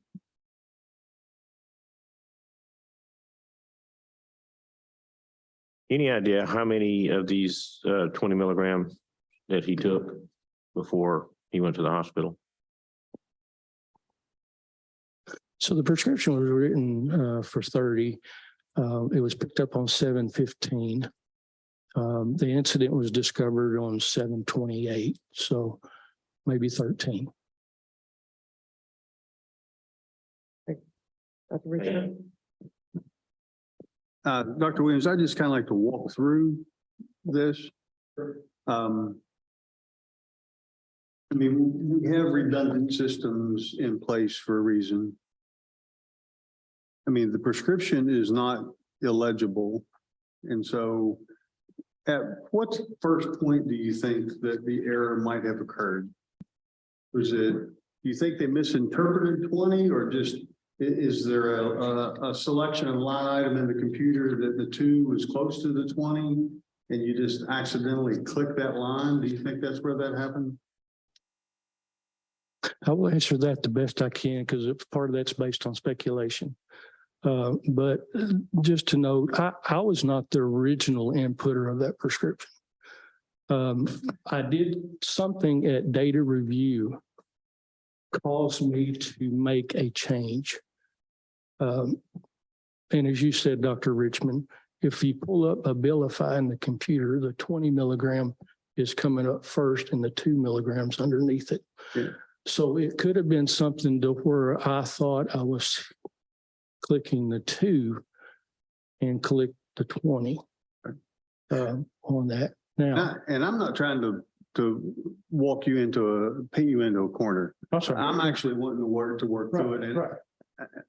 G: Any idea how many of these 20 milligram that he took before he went to the hospital?
F: So the prescription was written for 30. It was picked up on 7/15. The incident was discovered on 7/28, so maybe 13.
J: Dr. Richard?
I: Dr. Williams, I just kind of like to walk through this. And
H: I mean, we have redundant systems in place for a reason. I mean, the prescription is not illegible. And so at what first point do you think that the error might have occurred? Was it, do you think they misinterpreted 20 or just, is there a selection of line item in the computer that the 2 was close to the 20 and you just accidentally click that line? Do you think that's where that happened?
N: I will answer that the best I can because part of that's based on speculation. But just to note, I was not the original inputter of that prescription. I did something at data review caused me to make a change. And as you said, Dr. Richmond, if you pull up Abilify in the computer, the 20 milligram is coming up first and the 2 milligrams underneath it.
H: Yeah.
N: So it could have been something to where I thought I was clicking the 2 and click the 20 on that. Now,
H: And I'm not trying to walk you paint you into a corner. I'm actually wanting to work through it. And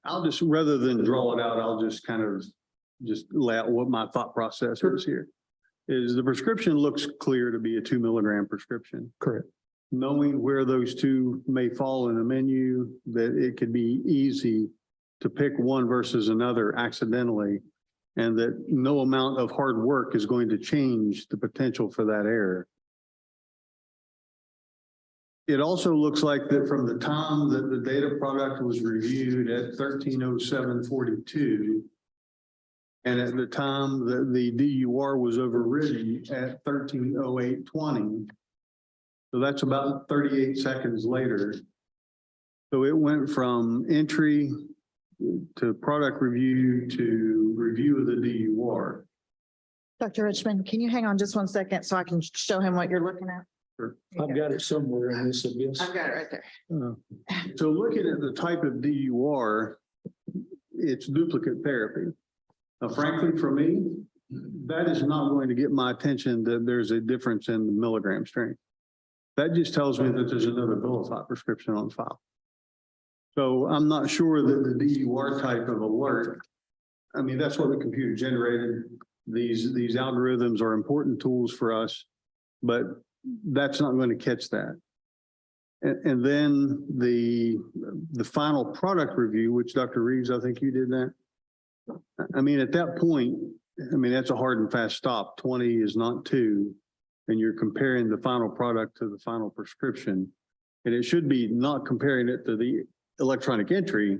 H: I'll just, rather than draw it out, I'll just kind of just lay out what my thought process is here. Is the prescription looks clear to be a 2 milligram prescription.
N: correct.
H: Knowing where those 2 may fall in the menu, that it could be easy to pick one versus another accidentally, and that no amount of hard work is going to change the potential for that error. It also looks like that from the time that the data product was reviewed at 130742, and at the time that the DUR was overridden at 130820, so that's about 38 seconds later. So it went from entry to product review to review of the DUR.
L: Dr. Richmond, can you hang on just one second so I can show him what you're looking at?
N: I've got it somewhere in this, I guess.
L: I've got it right there.
H: So looking at the type of DUR, it's duplicate therapy. Now, frankly, for me, that is not going to get my attention that there's a difference in the milligram strength. That just tells me that there's another Abilify prescription on file. So I'm not sure that the DUR type of alert, I mean, that's what the computer generated. These algorithms are important tools for us, but that's not going to catch that. And then the final product review, which Dr. Reeves, I think you did that. I mean, at that point, I mean, that's a hard and fast stop. 20 is not 2, and you're comparing the final product to the final prescription. And it should be not comparing it to the electronic entry,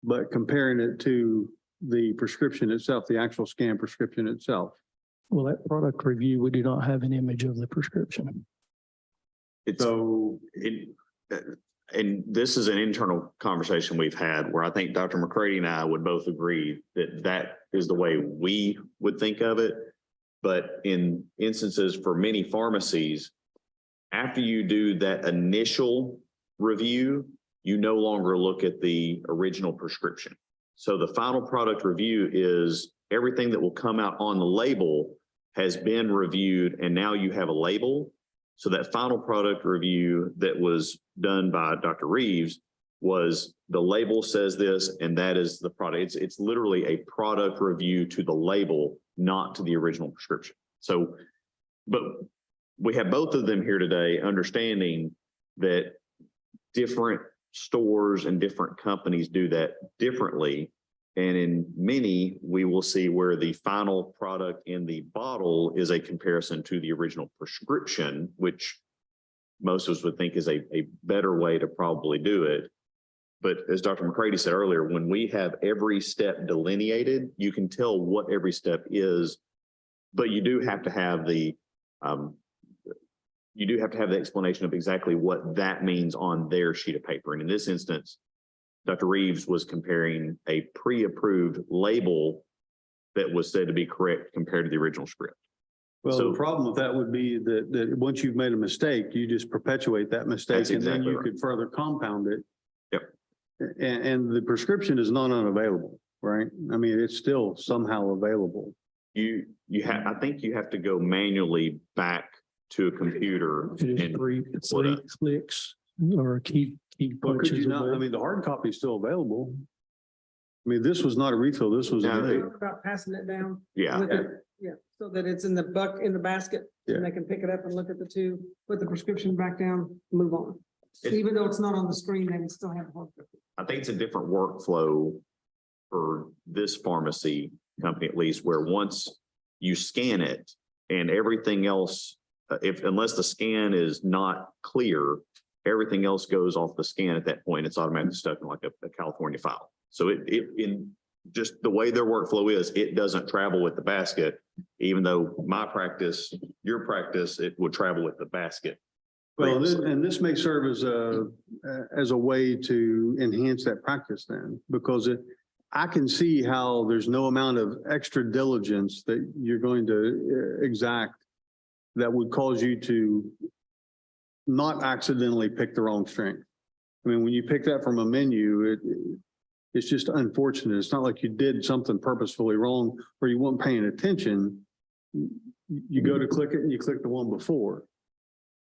H: but comparing it to the prescription itself, the actual scan prescription itself.
N: Well, that product review, we do not have an image of the prescription.
H: So
D: and this is an internal conversation we've had where I think Dr. McCready and I would both agree that that is the way we would think of it. But in instances for many pharmacies, after you do that initial review, you no longer look at the original prescription. So the final product review is everything that will come out on the label has been reviewed, and now you have a label. So that final product review that was done by Dr. Reeves was the label says this, and that is the product. It's literally a product review to the label, not to the original prescription. So, but we have both of them here today understanding that different stores and different companies do that differently. And in many, we will see where the final product in the bottle is a comparison to the original prescription, which most of us would think is a better way to probably do it. But as Dr. McCready said earlier, when we have every step delineated, you can tell what every step is, but you do have to have the explanation of exactly what that means on their sheet of paper. And in this instance, Dr. Reeves was comparing a pre-approved label that was said to be correct compared to the original script.
H: well,
D: So-
H: the problem with that would be that once you've made a mistake, you just perpetuate that mistake.
D: That's
H: and then
D: exactly
H: you
D: right.
H: could further compound it.
D: Yep.
H: And the prescription is not unavailable, right? I mean, it's still somehow available.
D: I think you have to go manually back to a computer.
N: It is
D: and
N: three
D: what a-
N: clicks or key
H: Well, could
N: punches.
H: you not, I
N: away.
H: mean, the hard copy is still available. I mean, this was not a refill, this was.
D: No,
H: a
B: About passing it down.
D: Yeah,
B: With it, yeah, so that it's in the basket, and they can pick it up and look at the two, put the prescription back down, move on.
D: It's-
B: Even though it's not on the screen, they can still have a hard copy.
D: I think it's a different workflow for this pharmacy company, at least, where once you scan it and everything else, unless the scan is not clear, everything else goes off the scan at that point. It's automatically stuck in like a California file. So in just the way their workflow is, it doesn't travel with the basket, even though my practice, your practice, it would travel with the basket.
H: Well, this may serve as a way to enhance that practice then, because I can see how there's no amount of extra diligence that you're going to exact that would cause you to not accidentally pick the wrong string. I mean, when you pick that from a menu, it's just unfortunate. It's not like you did something purposefully wrong or you weren't paying attention. You go to click it and you click the one before.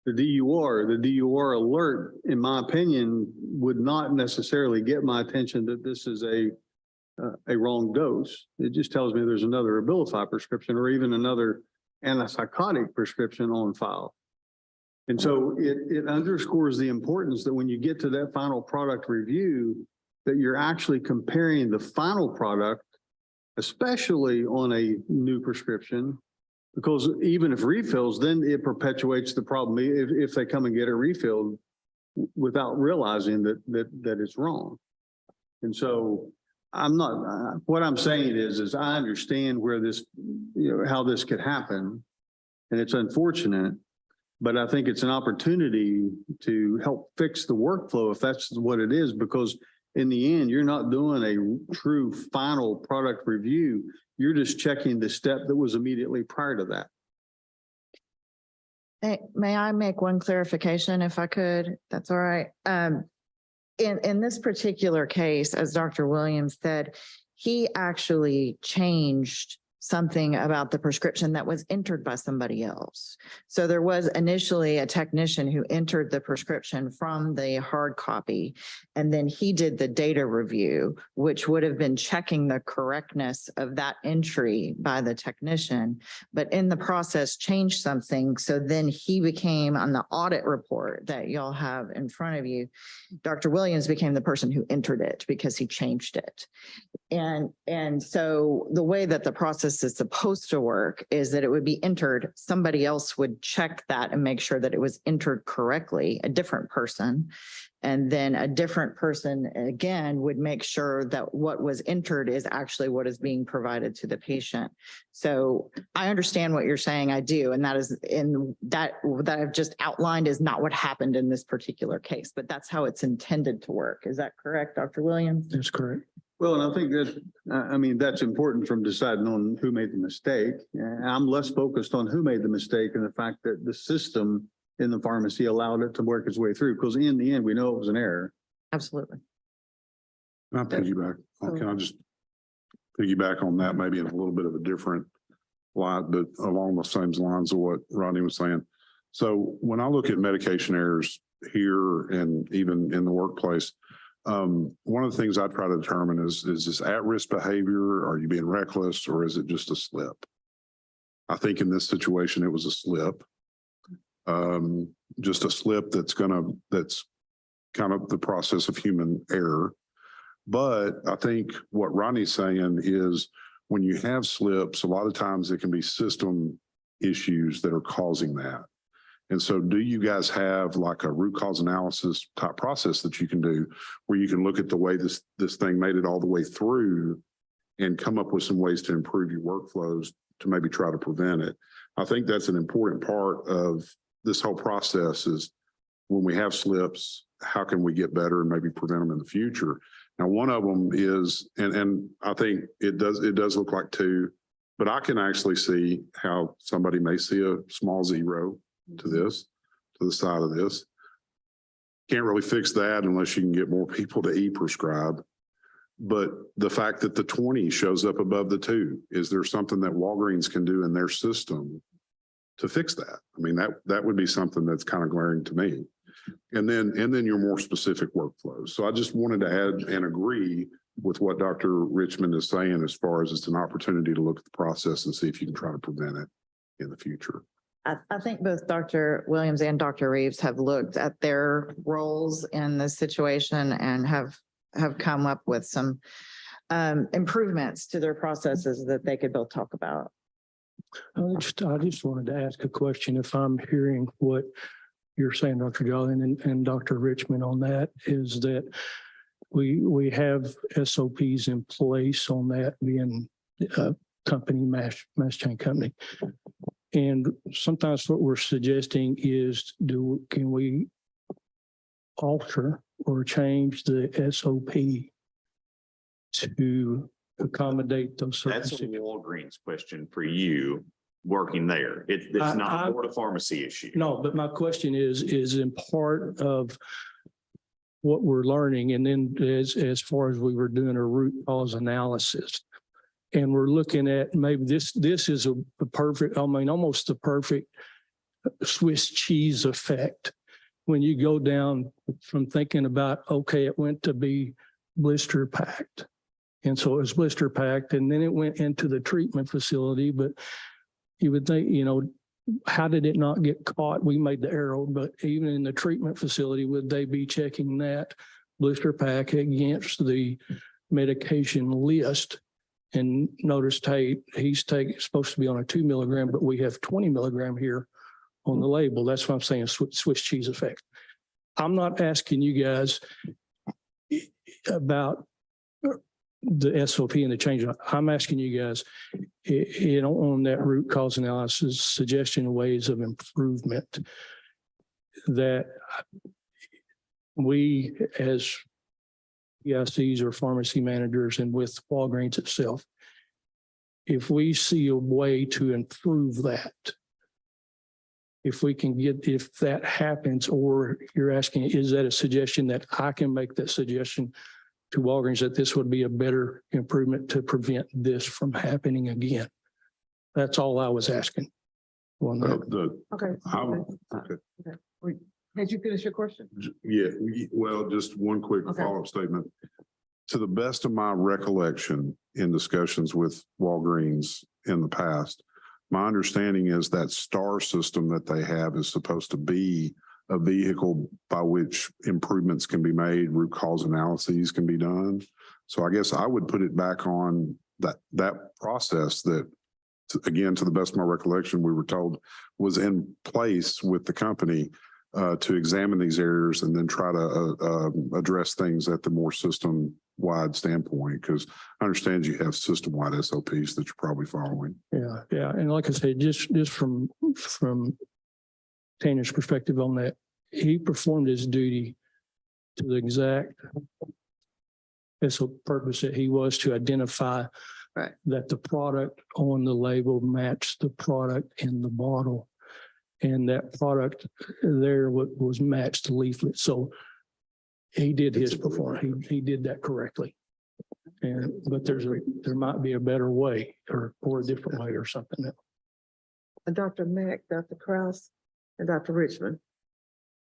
H: The DUR alert, in my opinion, would not necessarily get my attention that this is a wrong dose. It just tells me there's another Abilify prescription or even another antipsychotic prescription on file. And so it underscores the importance that when you get to that final product review, that you're actually comparing the final product, especially on a new prescription, because even if refills, then it perpetuates the problem if they come and get it refilled without realizing that it's wrong. And so what I'm saying is I understand where this, how this could happen, and it's unfortunate, but I think it's an opportunity to help fix the workflow if that's what it is, because in the end, you're not doing a true final product review. You're just checking the step that was immediately prior to that.
L: May I make one clarification if I could? That's all right. In this particular case, as Dr. Williams said, he actually changed something about the prescription that was entered by somebody else. So there was initially a technician who entered the prescription from the hard copy, and then he did the data review, which would have been checking the correctness of that entry by the technician, but in the process changed something. So then he became, on the audit report that y'all have in front of you, Dr. Williams became the person who entered it because he changed it. And so the way that the process is supposed to work is that it would be entered, somebody else would check that and make sure that it was entered correctly, a different person. And then a different person again would make sure that what was entered is actually what is being provided to the patient. So I understand what you're saying, I do, and that is that I've just outlined is not what happened in this particular case, but that's how it's intended to work. Is that correct, Dr. Williams?
N: That's correct.
H: Well, and I think that, I mean, that's important from deciding on who made the mistake. I'm less focused on who made the mistake and the fact that the system in the pharmacy allowed it to work its way through, because in the end, we know it was an error.
L: Absolutely.
E: Can I just piggyback on that, maybe in a little bit of a different light, but along the same lines of what Rodney was saying. So when I look at medication errors here and even in the workplace, one of the things I try to determine is this at-risk behavior? Are you being reckless, or is it just a slip? I think in this situation, it was a slip. Just a slip that's kind of the process of human error. But I think what Rodney's saying is when you have slips, a lot of times it can be system issues that are causing that. And so do you guys have like a root cause analysis type process that you can do where you can look at the way this thing made it all the way through and come up with some ways to improve your workflows to maybe try to prevent it? I think that's an important part of this whole process is when we have slips, how can we get better and maybe prevent them in the future? Now, one of them is, and I think it does look like two, but I can actually see how somebody may see a small zero to the side of this. Can't really fix that unless you can get more people to e-prescribe. But the fact that the 20 shows up above the 2, is there something that Walgreens can do in their system to fix that. I mean, that would be something that's kind of glaring to me. And then your more specific workflows. So I just wanted to add and agree with what Dr. Richmond is saying as far as it's an opportunity to look at the process and see if you can try to prevent it in the future.
L: I think both Dr. Williams and Dr. Reeves have looked at their roles in this situation and have come up with some improvements to their processes that they could both talk about.
N: I just wanted to ask a question. If I'm hearing what you're saying, Dr. Jolly and Dr. Richmond on that, is that we have SOPs in place on that being a company, mass chain company. And sometimes what we're suggesting is can we alter or change the SOP to accommodate those
D: That's a
N: circumstances?
D: Walgreens question for you working there. It's not a Board of Pharmacy issue.
N: No, but my question is in part of what we're learning, and then as far as we were doing a root cause analysis, and we're looking at maybe this is a perfect, I mean, almost the perfect Swiss cheese effect. When you go down from thinking about, okay, it went to be blister packed. And so it was blister packed, and then it went into the treatment facility, but you would think, how did it not get caught? We made the arrow, but even in the treatment facility, would they be checking that blister pack against the medication list? And noticed, hey, he's supposed to be on a 2 milligram, but we have 20 milligram here on the label. That's what I'm saying, Swiss cheese effect. I'm not asking you guys about the SOP and the change. I'm asking you guys, on that root cause analysis, suggestion of ways of improvement that we as PICs or pharmacy managers and with Walgreens itself, if we see a way to improve that, if that happens, or you're asking, is that a suggestion that I can make that suggestion to Walgreens that this would be a better improvement to prevent this from happening again? That's all I was asking.
J: Okay.
E: Okay.
J: Did you finish your question?
E: Yeah, well, just one quick
J: Okay.
E: follow-up statement. To the best of my recollection in discussions with Walgreens in the past, my understanding is that STAR system that they have is supposed to be a vehicle by which improvements can be made, root cause analyses can be done. So I guess I would put it back on that process that, again, to the best of my recollection, we were told was in place with the company to examine these areas and then try to address things at the more system-wide standpoint, because I understand you have system-wide SOPs that you're probably following.
N: Yeah. And like I said, just from Tanner's perspective on that, he performed his duty to the exact purpose that he was to identify that the product on the label matched the product in the bottle. And that product there was matched the leaflet. So he did his performance. He did that correctly. But there might be a better way or a different way or something else.
J: Dr. Mack, Dr. Kraus, and Dr. Richmond.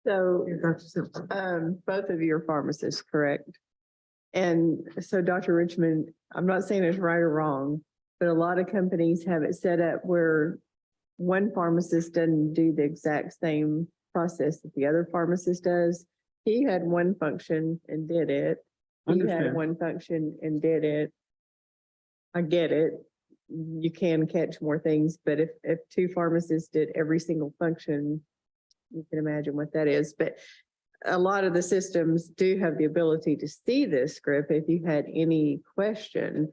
C: So,
J: And Dr. Simpson.
C: both of you are pharmacists, correct? And so Dr. Richmond, I'm not saying it's right or wrong, but a lot of companies have it set up where one pharmacist doesn't do the exact same process that the other pharmacist does. He had one function and did it. You had
J: Understand.
C: one function and did it. I get it. You can catch more things, but if two pharmacists did every single function, you can imagine what that is. But a lot of the systems do have the ability to see this script. If you had any question,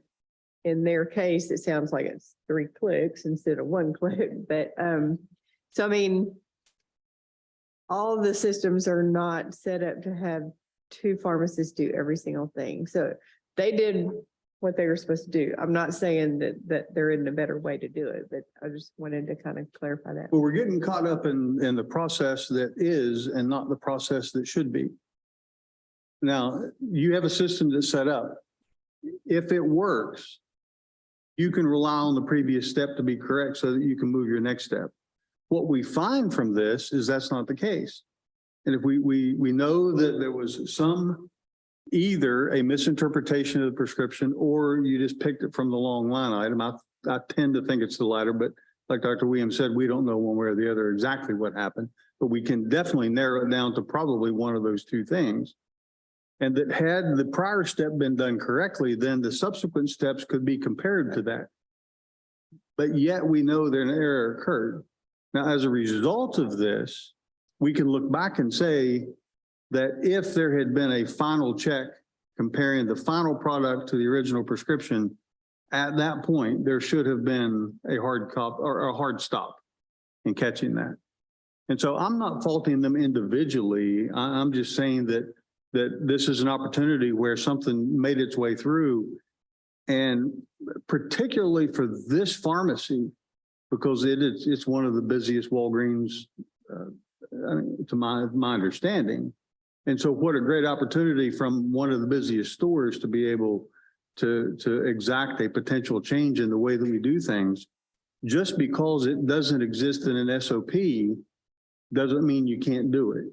C: in their case, it sounds like it's 3 clicks instead of 1 click. But so I mean, all the systems are not set up to have two pharmacists do every single thing. So they did what they were supposed to do. I'm not saying that there isn't a better way to do it, but I just wanted to kind of clarify that.
H: Well, we're getting caught up in the process that is and not the process that should be. Now, you have a system that's set up. If it works, you can rely on the previous step to be correct so that you can move your next step.
O: What we find from this is that's not the case. And if we know that there was either a misinterpretation of the prescription or you just picked it from the long line item. I tend to think it's the latter, but like Dr. Williams said, we don't know one way or the other exactly what happened, but we can definitely narrow it down to probably one of those two things. And that had the prior step been done correctly, then the subsequent steps could be compared to that. But yet we know that an error occurred. Now, as a result of this, we can look back and say that if there had been a final check comparing the final product to the original prescription, at that point, there should have been a hard cop or a hard stop in catching that. And so I'm not faulting them individually. I'm just saying that this is an opportunity where something made its way through. And particularly for this pharmacy, because it's one of the busiest Walgreens, to my understanding. And so what a great opportunity from one of the busiest stores to be able to exact a potential change in the way that we do things. Just because it doesn't exist in an SOP doesn't mean you can't do it.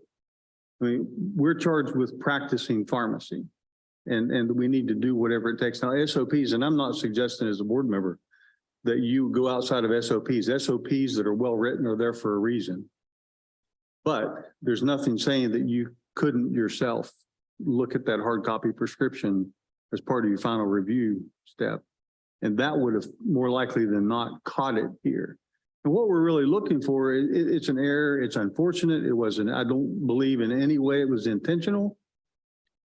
O: I mean, we're charged with practicing pharmacy and we need to do whatever it takes. Now SOPs, and I'm not suggesting as a board member that you go outside of SOPs. SOPs that are well-written are there for a reason. But there's nothing saying that you couldn't yourself look at that hard copy prescription as part of your final review step. And that would have more likely than not caught it here. And what we're really looking for, it's an error. It's unfortunate. It wasn't, I don't believe in any way it was intentional,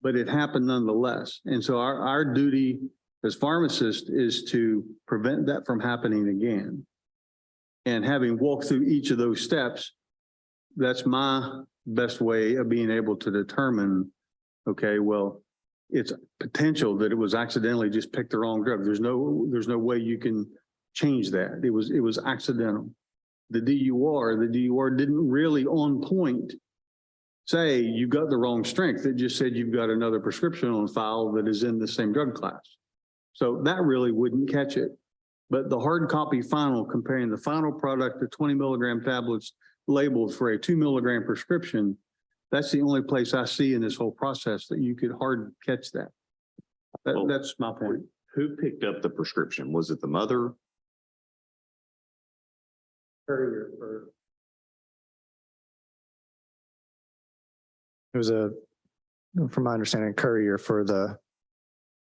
O: but it happened nonetheless. And so our duty as pharmacists is to prevent that from happening again. And having walked through each of those steps, that's my best way of being able to determine, okay, well, it's potential that it was accidentally just picked the wrong drug. There's no way you can change that. It was accidental. The DUR didn't really on point say you got the wrong strength. It just said you've got another prescription on file that is in the same drug class. So that really wouldn't catch it. But the hard copy final, comparing the final product to 20 milligram tablets labeled for a 2 milligram prescription, that's the only place I see in this whole process that you could hard catch that. That's my point.
D: Who picked up the prescription? Was it the mother?
P: It was from my understanding, courier for the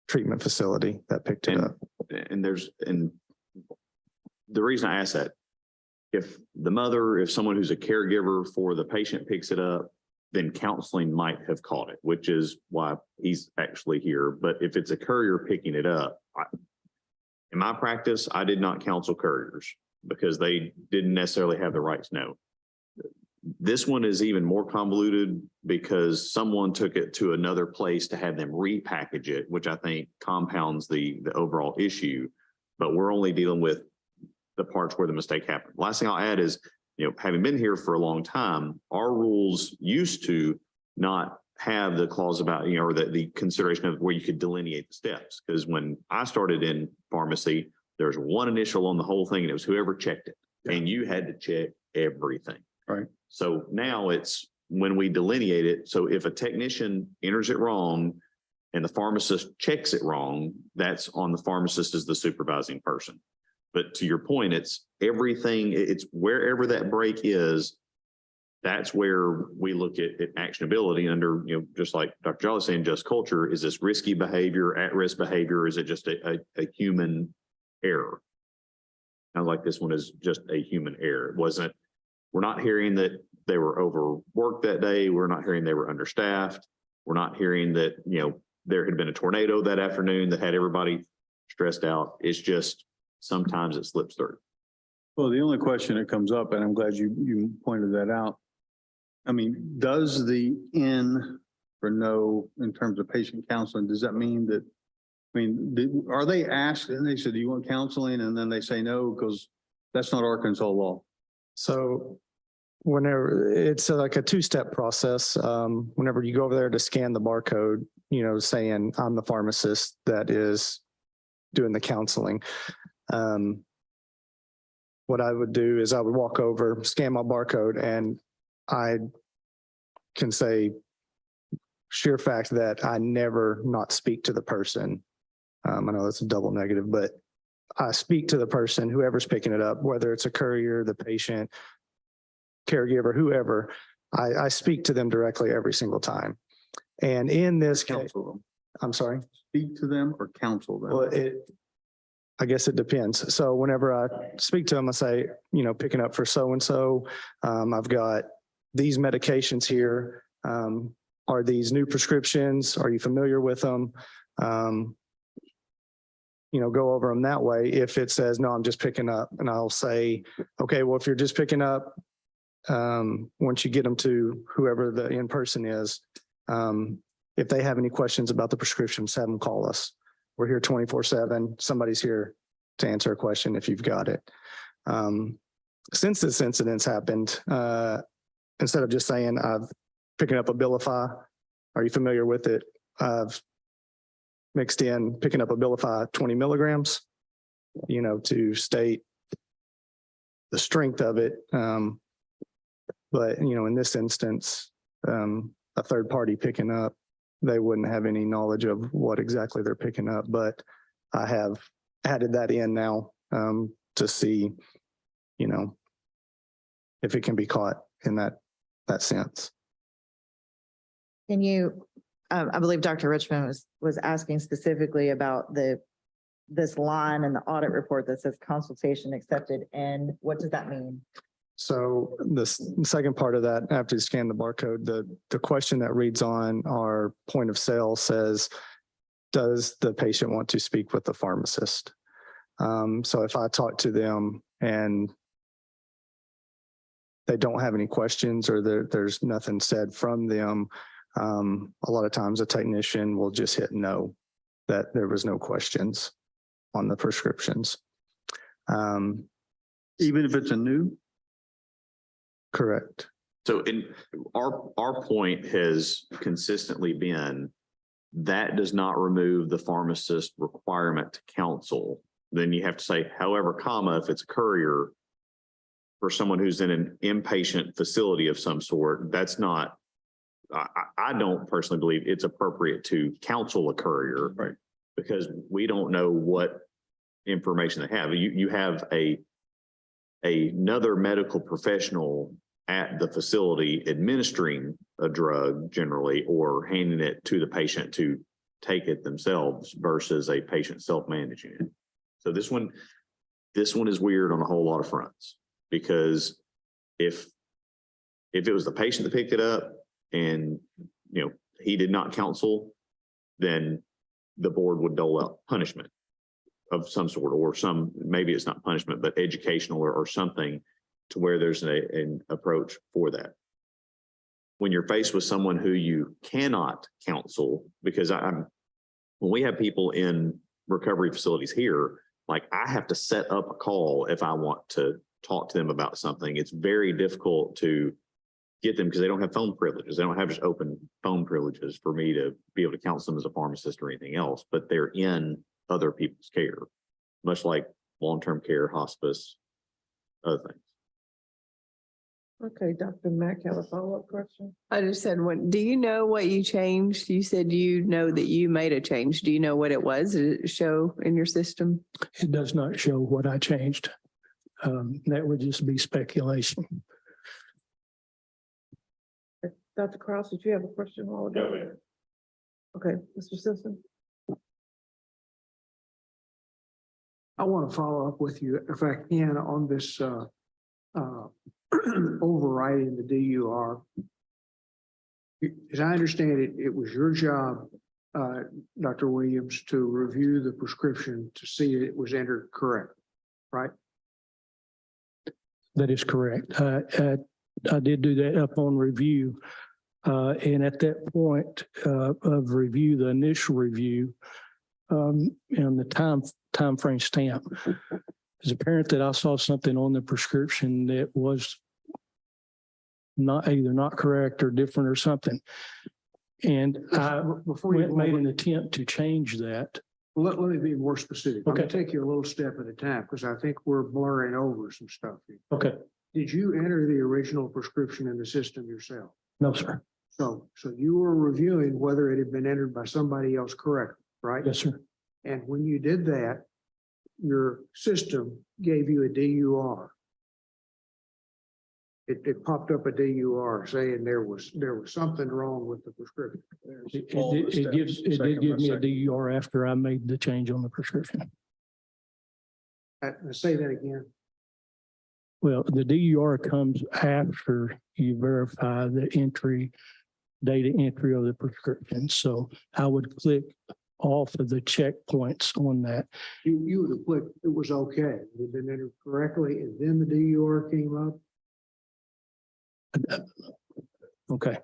P: treatment facility that picked it up.
D: And the reason I ask that, if someone who's a caregiver for the patient picks it up, then counseling might have caught it, which is why he's actually here. But if it's a courier picking it up, in my practice, I did not counsel couriers because they didn't necessarily have the right to know. This one is even more convoluted because someone took it to another place to have them repackage it, which I think compounds the overall issue. But we're only dealing with the parts where the mistake happened. Last thing I'll add is, having been here for a long time, our rules used to not have the clause about, or the consideration of where you could delineate the steps. Because when I started in pharmacy, there's one initial on the whole thing and it was whoever checked it. Yeah. And you had to check everything.
O: Right.
D: So now it's when we delineate it. So if a technician enters it wrong and the pharmacist checks it wrong, that's on the pharmacist as the supervising person. But to your point, it's everything, it's wherever that break is, that's where we look at actionability under, just like Dr. Jolly saying, just culture. Is this risky behavior, at-risk behavior? Is it just a human error? Sounds like this one is just a human error. We're not hearing that they were overworked that day. We're not hearing they were understaffed. We're not hearing that, there had been a tornado that afternoon that had everybody stressed out. It's just, sometimes it slips through.
O: Well, the only question that comes up, and I'm glad you pointed that out. I mean, does the N for no in terms of patient counseling, does that mean that, are they asked and they said, do you want counseling? And then they say no, because that's not Arkansas law.
P: So whenever it's like a two-step process, whenever you go over there to scan the barcode, saying I'm the pharmacist that is doing the counseling. what I would do is I would walk over, scan my barcode, and I can say sheer fact that I never not speak to the person. I know that's a double negative, but I speak to the person, whoever's picking it up, whether it's a courier, the patient, caregiver, whoever, I speak to them directly every single time. And in this case,
O: Counsel them.
P: I'm sorry.
O: Speak to them or counsel them.
P: Well, I guess it depends. So whenever I speak to them, I say, picking up for so-and-so, I've got these medications here. Are these new prescriptions? Are you familiar with them? Go over them that way. If it says, no, I'm just picking up, and I'll say, okay, well, if you're just picking up, once you get them to whoever the in-person is, if they have any questions about the prescriptions, have them call us. We're here 24/7. Somebody's here to answer a question if you've got it. Since this incident's happened, instead of just saying, I've picking up Abilify, are you familiar with it? I've mixed in picking up Abilify 20 milligrams, to state the strength of it. But, in this instance, a third party picking up, they wouldn't have any knowledge of what exactly they're picking up, but I have added that in now to see, if it can be caught in that sense.
L: Can you, I believe Dr. Richmond was asking specifically about this line in the audit report that says consultation accepted, and what does that mean?
P: So the second part of that, after you scan the barcode, the question that reads on our point of sale says, does the patient want to speak with the pharmacist? So if I talk to them and they don't have any questions or there's nothing said from them, a lot of times a technician will just hit no, that there was no questions on the prescriptions.
O: Even if it's a new?
P: Correct.
D: So in our point has consistently been that does not remove the pharmacist requirement to counsel. Then you have to say, however, comma, if it's a courier for someone who's in an inpatient facility of some sort, that's not, I don't personally believe it's appropriate to counsel a courier, right? Because we don't know what information they have. You have another medical professional at the facility administering a drug generally, or handing it to the patient to take it themselves versus a patient self-managing it. So this one is weird on a whole lot of fronts, because if it was the patient that picked it up and, he did not counsel, then the board would dole out punishment of some sort, or maybe it's not punishment, but educational or something to where there's an approach for that. When you're faced with someone who you cannot counsel, because when we have people in recovery facilities here, like I have to set up a call if I want to talk to them about something. It's very difficult to get them because they don't have phone privileges. They don't have just open phone privileges for me to be able to counsel them as a pharmacist or anything else, but they're in other people's care, much like long-term care, hospice, other things.
J: Okay, Dr. Mack, have a follow-up question?
C: I just had one. Do you know what you changed? You said that you made a change. Do you know what it was? Did it show in your system?
N: It does not show what I changed. That would just be speculation.
J: Dr. Kraus, did you have a question a while ago?
H: No,
J: Okay, Mr. Simpson?
F: I want to follow up with you if I can on this overriding the DUR. As I understand it, it was your job, Dr. Williams, to review the prescription to see it was entered correct, right?
N: That is correct. I did do that upon review. And at that point of review, the initial review, and the time frame stamp, it's apparent that I saw something on the prescription that was either not correct or different or something. And I made an attempt to change that
F: Let me be more specific. I'm gonna
N: Okay.
F: take you a little step at a time, because I think we're blurring over some stuff here.
N: Okay,
F: Did you enter the original prescription in the system yourself?
N: no, sir.
F: So you were reviewing whether it had been entered by somebody else correctly, right?
N: Yes, sir.
F: And when you did that, your system gave you a DUR. It popped up a DUR saying there was something wrong with the prescription.
N: It did give me a DUR after I made the change on the prescription.
F: Say that again.
N: Well, the DUR comes after you verify the data entry of the prescription. So I would click off of the checkpoints on that.
F: You would have clicked, it was okay. It had been entered correctly, and then the DUR came up.
N: Okay.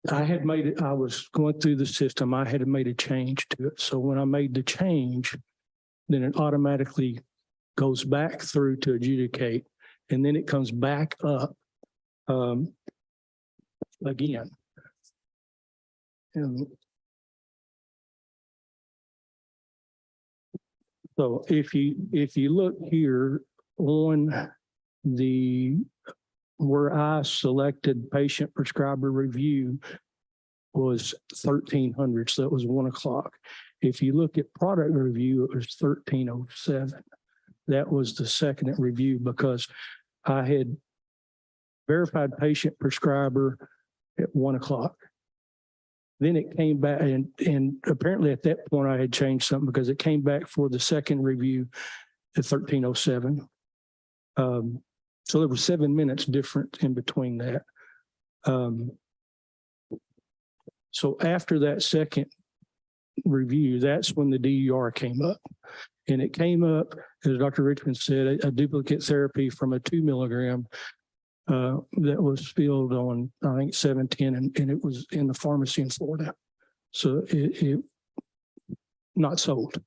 N: I was going through the system. I had made a change to it. So when I made the change, then it automatically goes back through to adjudicate, and then it comes back up again. And so if you look here on where I selected patient prescriber review was 1300, so it was 1 o'clock. If you look at product review, it was 1307. That was the second review because I had verified patient prescriber at 1 o'clock. Then it came back and apparently at that point I had changed something because it came back for the second review at 1307. So there was 7 minutes different in between that. So after that second review, that's when the DUR came up. And it came up, as Dr. Richmond said, a duplicate therapy from a 2 milligram that was filled on, I think, 7/10, and it was in the pharmacy in Florida. So it not sold.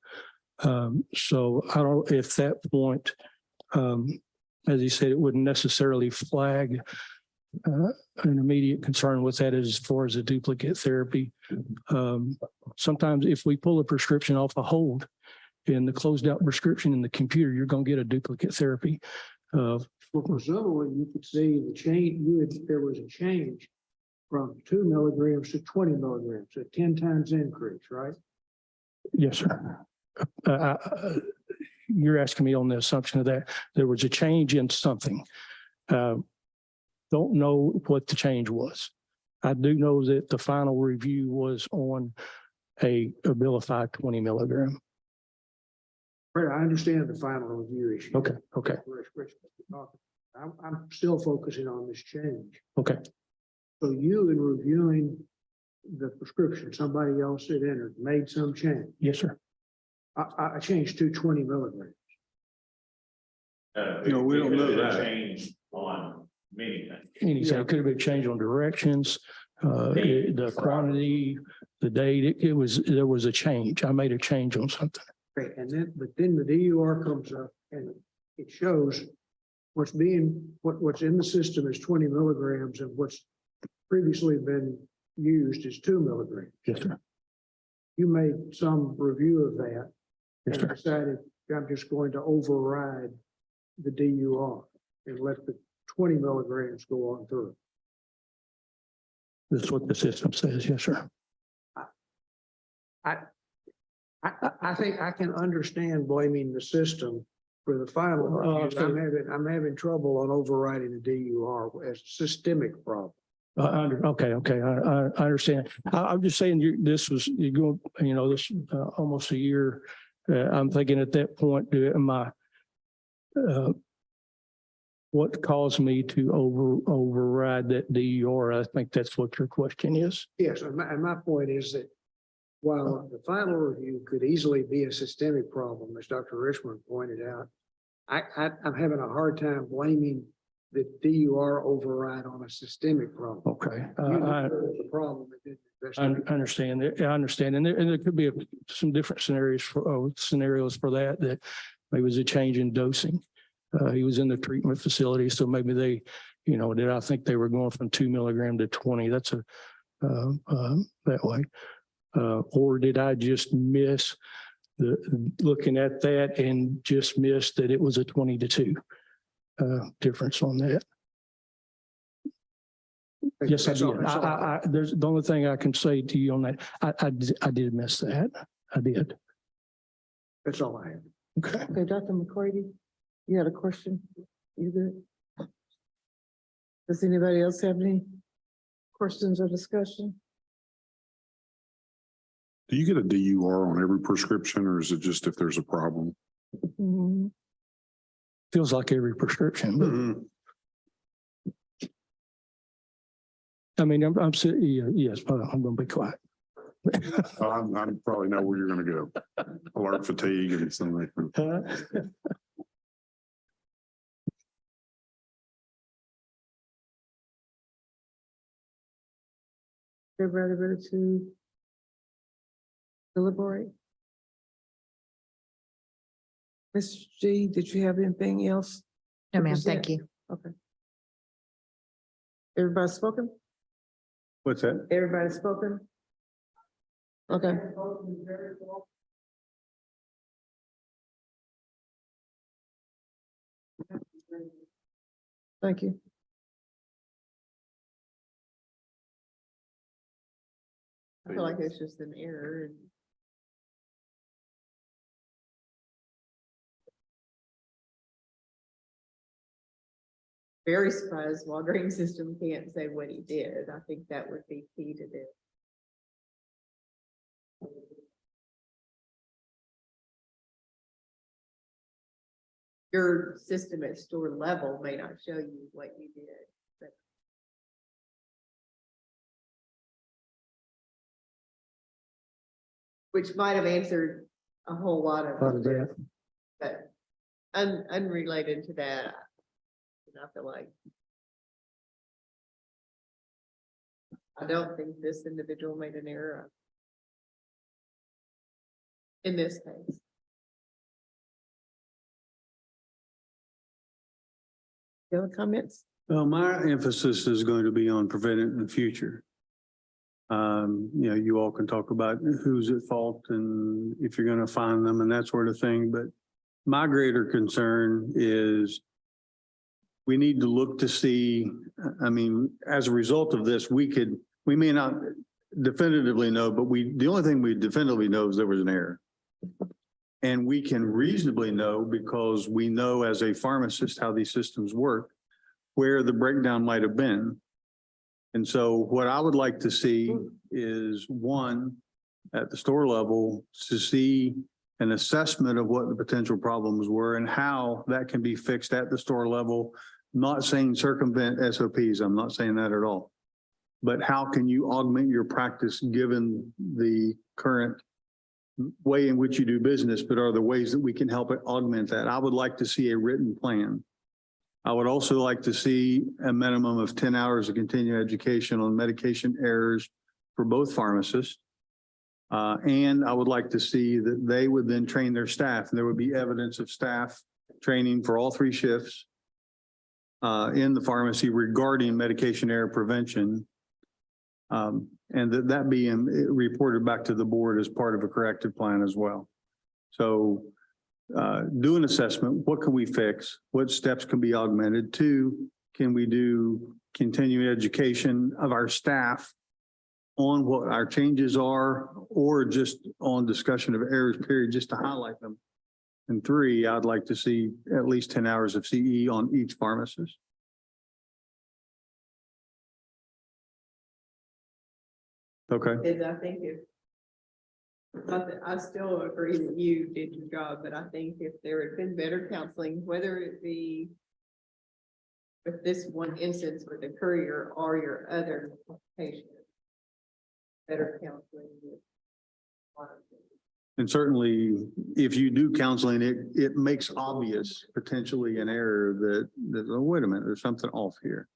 N: So I don't, if that point, as he said, it wouldn't necessarily flag an immediate concern with that as far as a duplicate therapy. Sometimes if we pull a prescription off a hold in the closed out prescription in the computer, you're going to get a duplicate therapy.
F: Well, presumably you could see the change, there was a change from 2 milligrams to 20 milligrams, a 10 times increase, right?
N: Yes, sir. You're asking me on the assumption of that there was a change in something. Don't know what the change was. I do know that the final review was on a Abilify 20 milligram.
F: Right, I understand the final review issue.
N: Okay.
F: I'm still focusing on this change.
N: Okay.
F: So you, in reviewing the prescription, somebody else had entered, made some change.
N: Yes, sir.
F: I changed to 20 milligrams.
O: No, we don't know that.
D: Change on many things.
N: Anything. It could have been changed on directions, the quantity, the date. There was a change. I made a change on something.
F: Great, but then the DUR comes up and it shows what's in the system is 20 milligrams and what's previously been used is 2 milligrams.
N: Yes, sir.
F: You made some review of that.
N: Yes,
F: And
N: sir.
F: decided I'm just going to override the DUR and let the 20 milligrams go on through.
N: That's what the system says. Yes, sir.
F: I think I can understand blaming the system for the final. review. I'm having trouble on overriding the DUR as a systemic problem.
N: Okay. I understand. I'm just saying this was almost a year. I'm thinking at that point, what caused me to override that DUR? I think that's what your question is.
F: Yes, and my point is that while the final review could easily be a systemic problem, as Dr. Richmond pointed out, I'm having a hard time blaming the DUR override on a systemic problem.
N: Okay.
F: The problem.
N: I understand. I understand. And there could be some different scenarios for that maybe was a change in dosing. He was in the treatment facility, so maybe they, I think they were going from 2 milligram to 20. That's that way. Or did I just miss looking at that and just miss that it was a 20-2 difference on that? Yes, I did. There's the only thing I can say to you on that. I did miss that. I did.
F: That's all I have.
N: Okay.
J: Okay, Dr. McCarty, you had a question? You good? Does anybody else have any questions or discussion?
E: Do you get a DUR on every prescription or is it just if there's a problem?
N: Feels like every prescription. But I mean, yes, I'm going to be quiet.
E: I probably know where you're gonna go. Alert fatigue and something.
J: Everybody ready to deliberate? Ms. G, did you have anything else?
L: No,
J: to
L: ma'am.
J: present?
L: Thank you.
J: Okay. Everybody spoken?
O: What's that?
J: Everybody spoken? Okay. Thank you.
C: I feel like it's just an error and very surprised Walgreens system can't say what he did. I think that would be key to this. Your system at store level may not show you what you did, but which might have answered a whole lot of this, but unrelated to that, I feel like I don't think this individual made an error in this case. Any other comments?
O: Well, my emphasis is going to be on preventing in the future. You all can talk about who's at fault and if you're going to find them and that sort of thing, but my greater concern is we need to look to see, I mean, as a result of this, we may not definitively know, but the only thing we definitively know is there was an error. And we can reasonably know because we know as a pharmacist how these systems work, where the breakdown might have been. And so what I would like to see is one, at the store level, to see an assessment of what the potential problems were and how that can be fixed at the store level. Not saying circumvent SOPs, I'm not saying that at all. But how can you augment your practice given the current way in which you do business, but are there ways that we can help it augment that? I would like to see a written plan. I would also like to see a minimum of 10 hours of continuing education on medication errors for both pharmacists. And I would like to see that they would then train their staff. And there would be evidence of staff training for all 3 shifts in the pharmacy regarding medication error prevention. And that being reported back to the board as part of a corrective plan as well. So do an assessment. What can we fix? What steps can be augmented? 2, can we do continuing education of our staff on what our changes are, or just on discussion of errors period, just to highlight them? And 3, I'd like to see at least 10 hours of CE on each pharmacist. Okay.
C: And I think I still agree that you did your job, but I think if there had been better counseling, whether it be with this one instance with the courier or your other patient, better counseling.
O: And certainly, if you do counseling, it makes obvious potentially an error that, oh, wait a minute, there's something off here.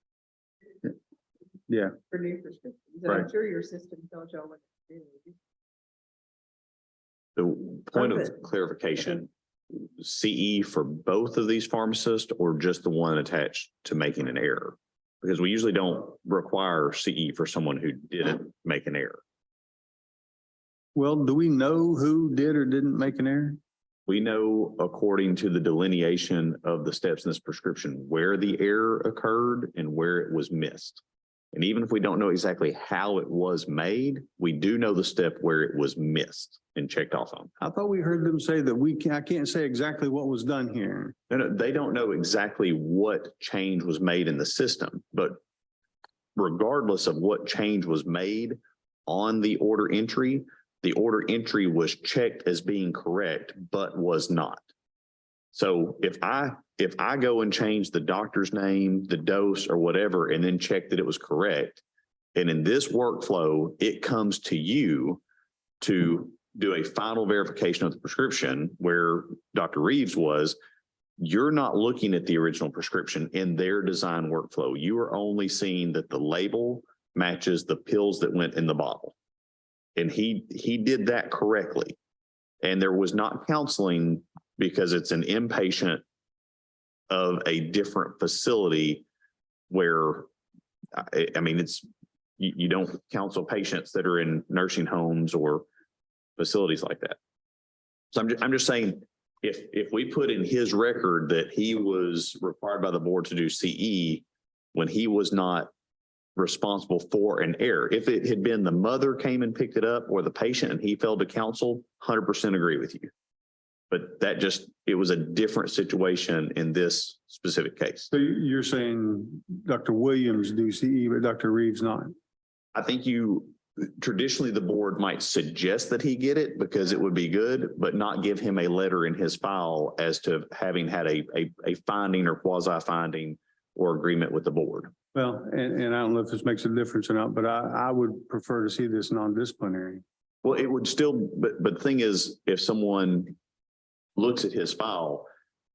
O: Yeah.
C: For new prescriptions, and I'm sure your system tells y'all what to do.
D: The point of clarification, CE for both of these pharmacists or just the one attached to making an error? Because we usually don't require CE for someone who didn't make an error.
O: Well, do we know who did or didn't make an error?
D: We know according to the delineation of the steps in this prescription, where the error occurred and where it was missed. And even if we don't know exactly how it was made, we do know the step where it was missed and checked off on.
O: I thought we heard them say that I can't say exactly what was done here.
D: No, they don't know exactly what change was made in the system, but regardless of what change was made on the order entry was checked as being correct, but was not. So if I go and change the doctor's name, the dose or whatever, and then check that it was correct, and in this workflow, it comes to you to do a final verification of the prescription where Dr. Reeves was, you're not looking at the original prescription in their design workflow. You are only seeing that the label matches the pills that went in the bottle. And he did that correctly. And there was not counseling because it's an inpatient of a different facility where, I mean, you don't counsel patients that are in nursing homes or facilities like that. So I'm just saying, if we put in his record that he was required by the board to do CE when he was not responsible for an error, if it had been the mother came and picked it up or the patient and he failed to counsel, 100% agree with you. But it was a different situation in this specific case.
O: So you're saying Dr. Williams do CE, but Dr. Reeves not?
D: I think traditionally the board might suggest that he get it because it would be good, but not give him a letter in his file as to having had a finding or quasi finding or agreement with the board.
O: Well, and I don't know if this makes a difference or not, but I would prefer to see this non-disciplinary.
D: Well, it would still, but the thing is, if someone looks at his file,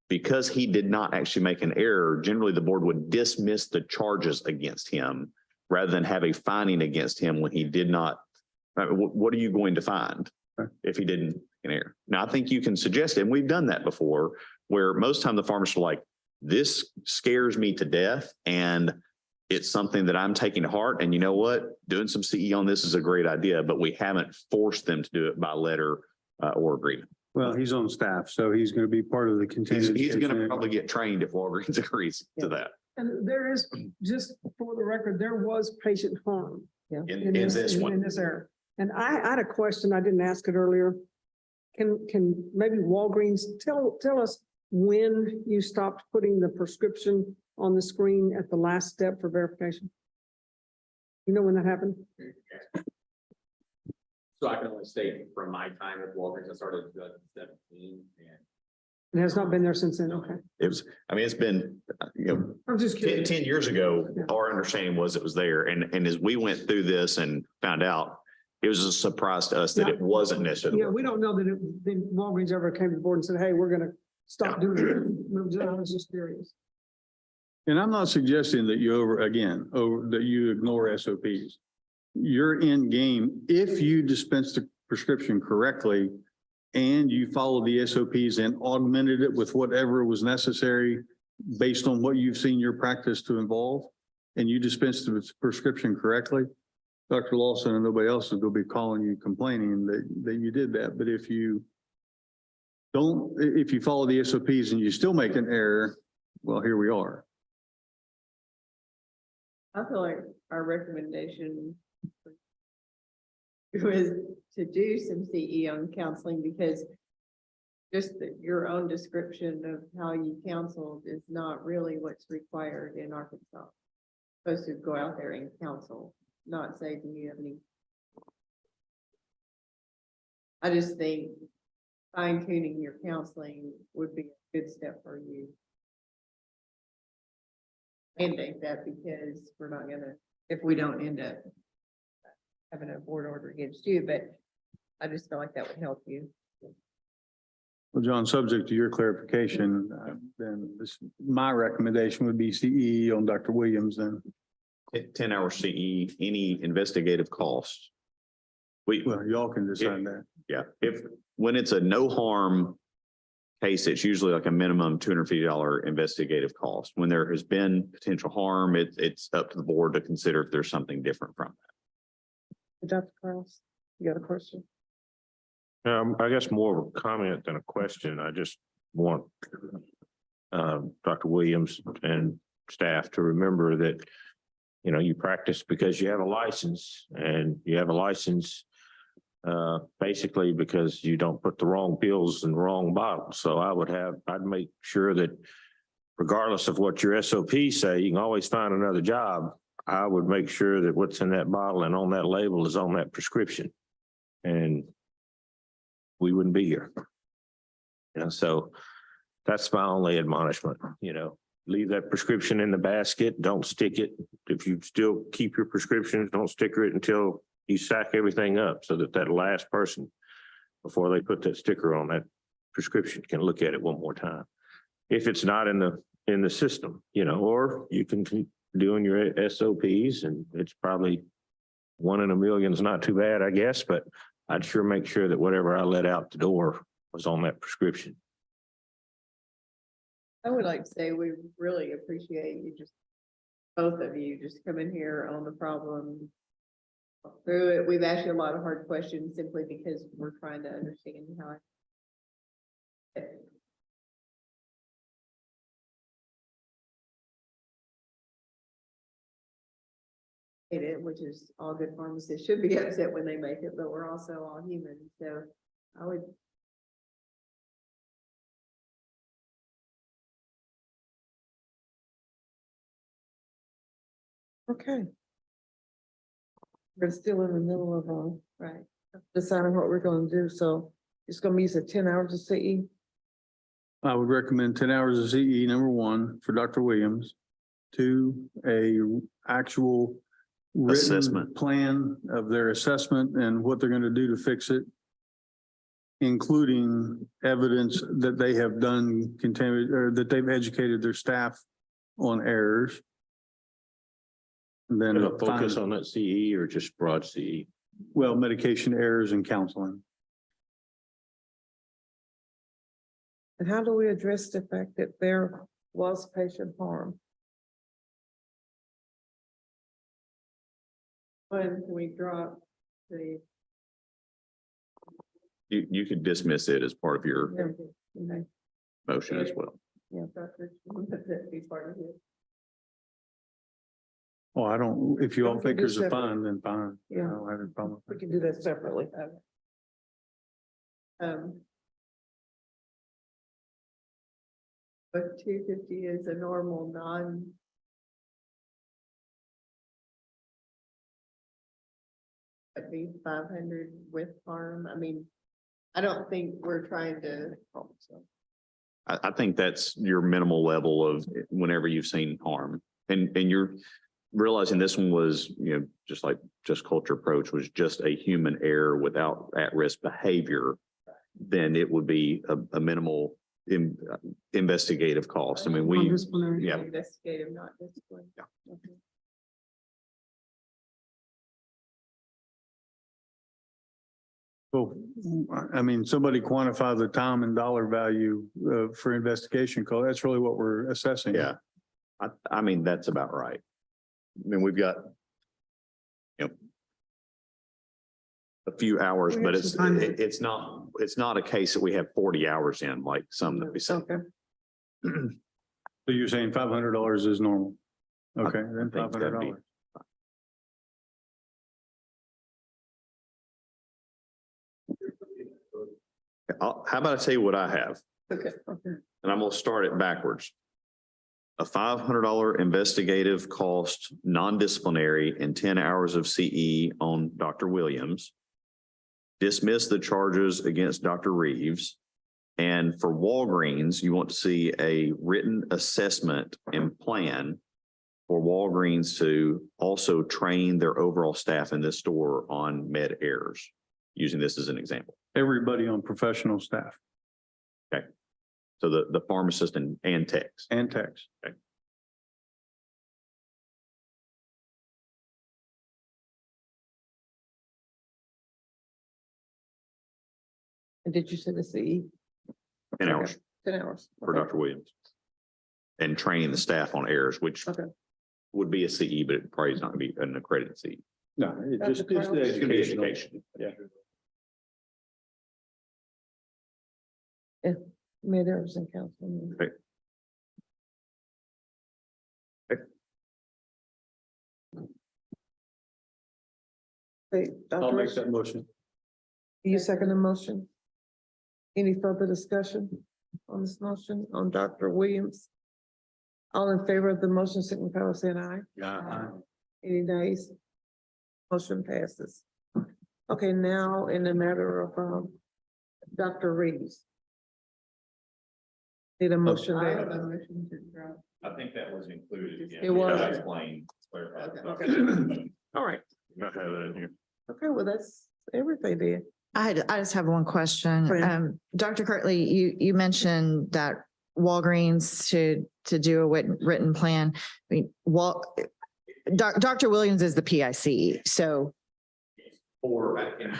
D: because he did not actually make an error, generally the board would dismiss the charges against him rather than have a finding against him when he did not. What are you going to find if he didn't make an error? Now, I think you can suggest it, and we've done that before, where most time the pharmacists are like, this scares me to death, and it's something that I'm taking to heart. And you know what? Doing some CE on this is a great idea, but we haven't forced them to do it by letter or agreement.
O: Well, he's on staff, so he's going to be part of the contingency.
D: He's going to probably get trained if Walgreens agrees to that.
B: And there is, just for the record, there was patient harm.
D: In this one.
B: In this area. And I had a question, I didn't ask it earlier. Can maybe Walgreens tell us when you stopped putting the prescription on the screen at the last step for verification? You know when that happened?
Q: So I can only state from my time at Walgreens, I started in 2017 and
B: It has not been there since then, okay.
D: It's been,
B: I'm just curious.
D: 10 years ago,
B: Yeah.
D: our understanding was it was there. And as we went through this and found out, it was a surprise to us that it wasn't necessarily.
B: Yeah, we don't know that Walgreens ever came to the board and said, hey, we're gonna stop doing it. I was just curious.
O: And I'm not suggesting that that you ignore SOPs. You're in game if you dispense the prescription correctly and you follow the SOPs and augmented it with whatever was necessary based on what you've seen your practice to involve, and you dispense the prescription correctly, Dr. Lawson and nobody else is going to be calling you complaining that you did that. But if you follow the SOPs and you still make an error, well, here we are.
C: I feel like our recommendation was to do some CE on counseling because just your own description of how you counseled is not really what's required in Arkansas. Supposed to go out there and counsel, not say, do you have any? I just think fine tuning your counseling would be a good step for you. Mandate that because we're not gonna, if we don't end up having a board order against you, but I just feel like that would help you.
O: Well, John, subject to your clarification, then my recommendation would be CE on Dr. Williams then.
D: 10-hour CE, any investigative cost.
O: Well, y'all can decide that.
D: Yeah, when it's a no harm case, it's usually like a minimum $250 investigative cost. When there has been potential harm, it's up to the board to consider if there's something different from that.
J: Dr. Carlos, you got a question?
G: I guess more of a comment than a question. I just want Dr. Williams and staff to remember that, you know, you practice because you have a license, and you have a license basically because you don't put the wrong pills in the wrong bottle. So I'd make sure that regardless of what your SOPs say, you can always find another job. I would make sure that what's in that bottle and on that label is on that prescription. And we wouldn't be here. You know, so that's my only admonishment, you know, leave that prescription in the basket, don't stick it. If you still keep your prescriptions, don't sticker it until you sack everything up so that that last person, before they put that sticker on that prescription, can look at it one more time. If it's not in the system, you know, or you can keep doing your SOPs, and it's probably 1 in a million is not too bad, I guess, but I'd sure make sure that whatever I let out the door was on that prescription.
C: I would like to say we really appreciate you both of you just coming here on the problem. Through it, we've asked you a lot of hard questions simply because we're trying to understand how it, which is all good pharmacists should be upset when they make it, but we're also all human. So I would.
J: Okay. We're still in the middle of,
C: Right.
J: deciding what we're gonna do, so it's gonna be 10 hours of CE.
O: I would recommend 10 hours of CE, number one, for Dr. Williams. 2, a actual written
D: Assessment.
O: plan of their assessment and what they're gonna do to fix it, including evidence that they have done or that they've educated their staff on errors. And then
G: Focus on that CE or just broad CE?
O: well, medication errors and counseling.
J: And how do we address the fact that there was patient harm?
C: When can we drop the?
D: You could dismiss it as part of your
C: Okay.
D: motion as well.
C: Yeah. That'd be part of it.
O: Oh, I don't, if you all
J: We can
O: think
J: do
O: there's a
J: separate.
O: fine, then fine. I
J: Yeah.
O: don't have a problem.
J: We can do that separately.
C: But 250 is a normal That'd be 500 with harm. I mean, I don't think we're trying to.
D: I think that's your minimal level of whenever you've seen harm. And you're realizing this one was, you know, just like just culture approach was just a human error without at-risk behavior, then it would be a minimal investigative cost. I mean, we,
B: Non-disciplinary.
D: yeah.
C: Investigative, not discipline.
D: Yeah.
C: Okay.
O: Well, I mean, somebody quantify the time and dollar value for investigation call. That's really what we're assessing.
D: Yeah. I mean, that's about right. I mean, we've got, you know, a few hours, but it's not a case that we have 40 hours in like some that we say.
J: Okay.
O: So you're saying $500 is normal? Okay, then
D: think that'd be-
O: $500.
D: How about I tell you what I have?
C: Okay.
D: And I'm gonna start it backwards. A $500 investigative cost, non-disciplinary, and 10 hours of CE on Dr. Williams. Dismiss the charges against Dr. Reeves. And for Walgreens, you want to see a written assessment and plan for Walgreens to also train their overall staff in this store on med errors, using this as an example.
O: Everybody on professional staff
D: Okay. So the pharmacist and techs.
O: and techs.
D: Okay.
J: And did you say the CE?
D: 10 hours
J: 10 hours.
D: for
J: Okay.
D: Dr. Williams. And training the staff on errors, which
J: Okay.
D: would be a CE, but it probably is not gonna be an accredited CE.
O: No,
J: Dr.
O: just
J: Crowe?
O: the
D: It's gonna be
O: educational.
D: education.
O: Yeah.
J: Mayors and councilmen.
D: Okay.
J: Wait,
I: I'll
J: Dr.
I: make
J: Rush,
I: that motion.
J: you second the motion? Any further discussion on this motion on Dr. Williams? All in favor of the motion, signify by saying aye.
G: Yeah.
J: Any nays? Motion passes. Okay, now in the matter of, Dr. Reeves. Need a motion there.
D: I think that was included.
J: It was.
D: I explained, clarified.
J: Okay. All right.
G: I have it in here.
J: Okay, well, that's everything then.
L: I just have one question.
J: Go ahead.
L: Dr. Kirtley, you mentioned that Walgreens to do a written plan. I mean, Dr. Williams is the PIC, so.
D: Or, and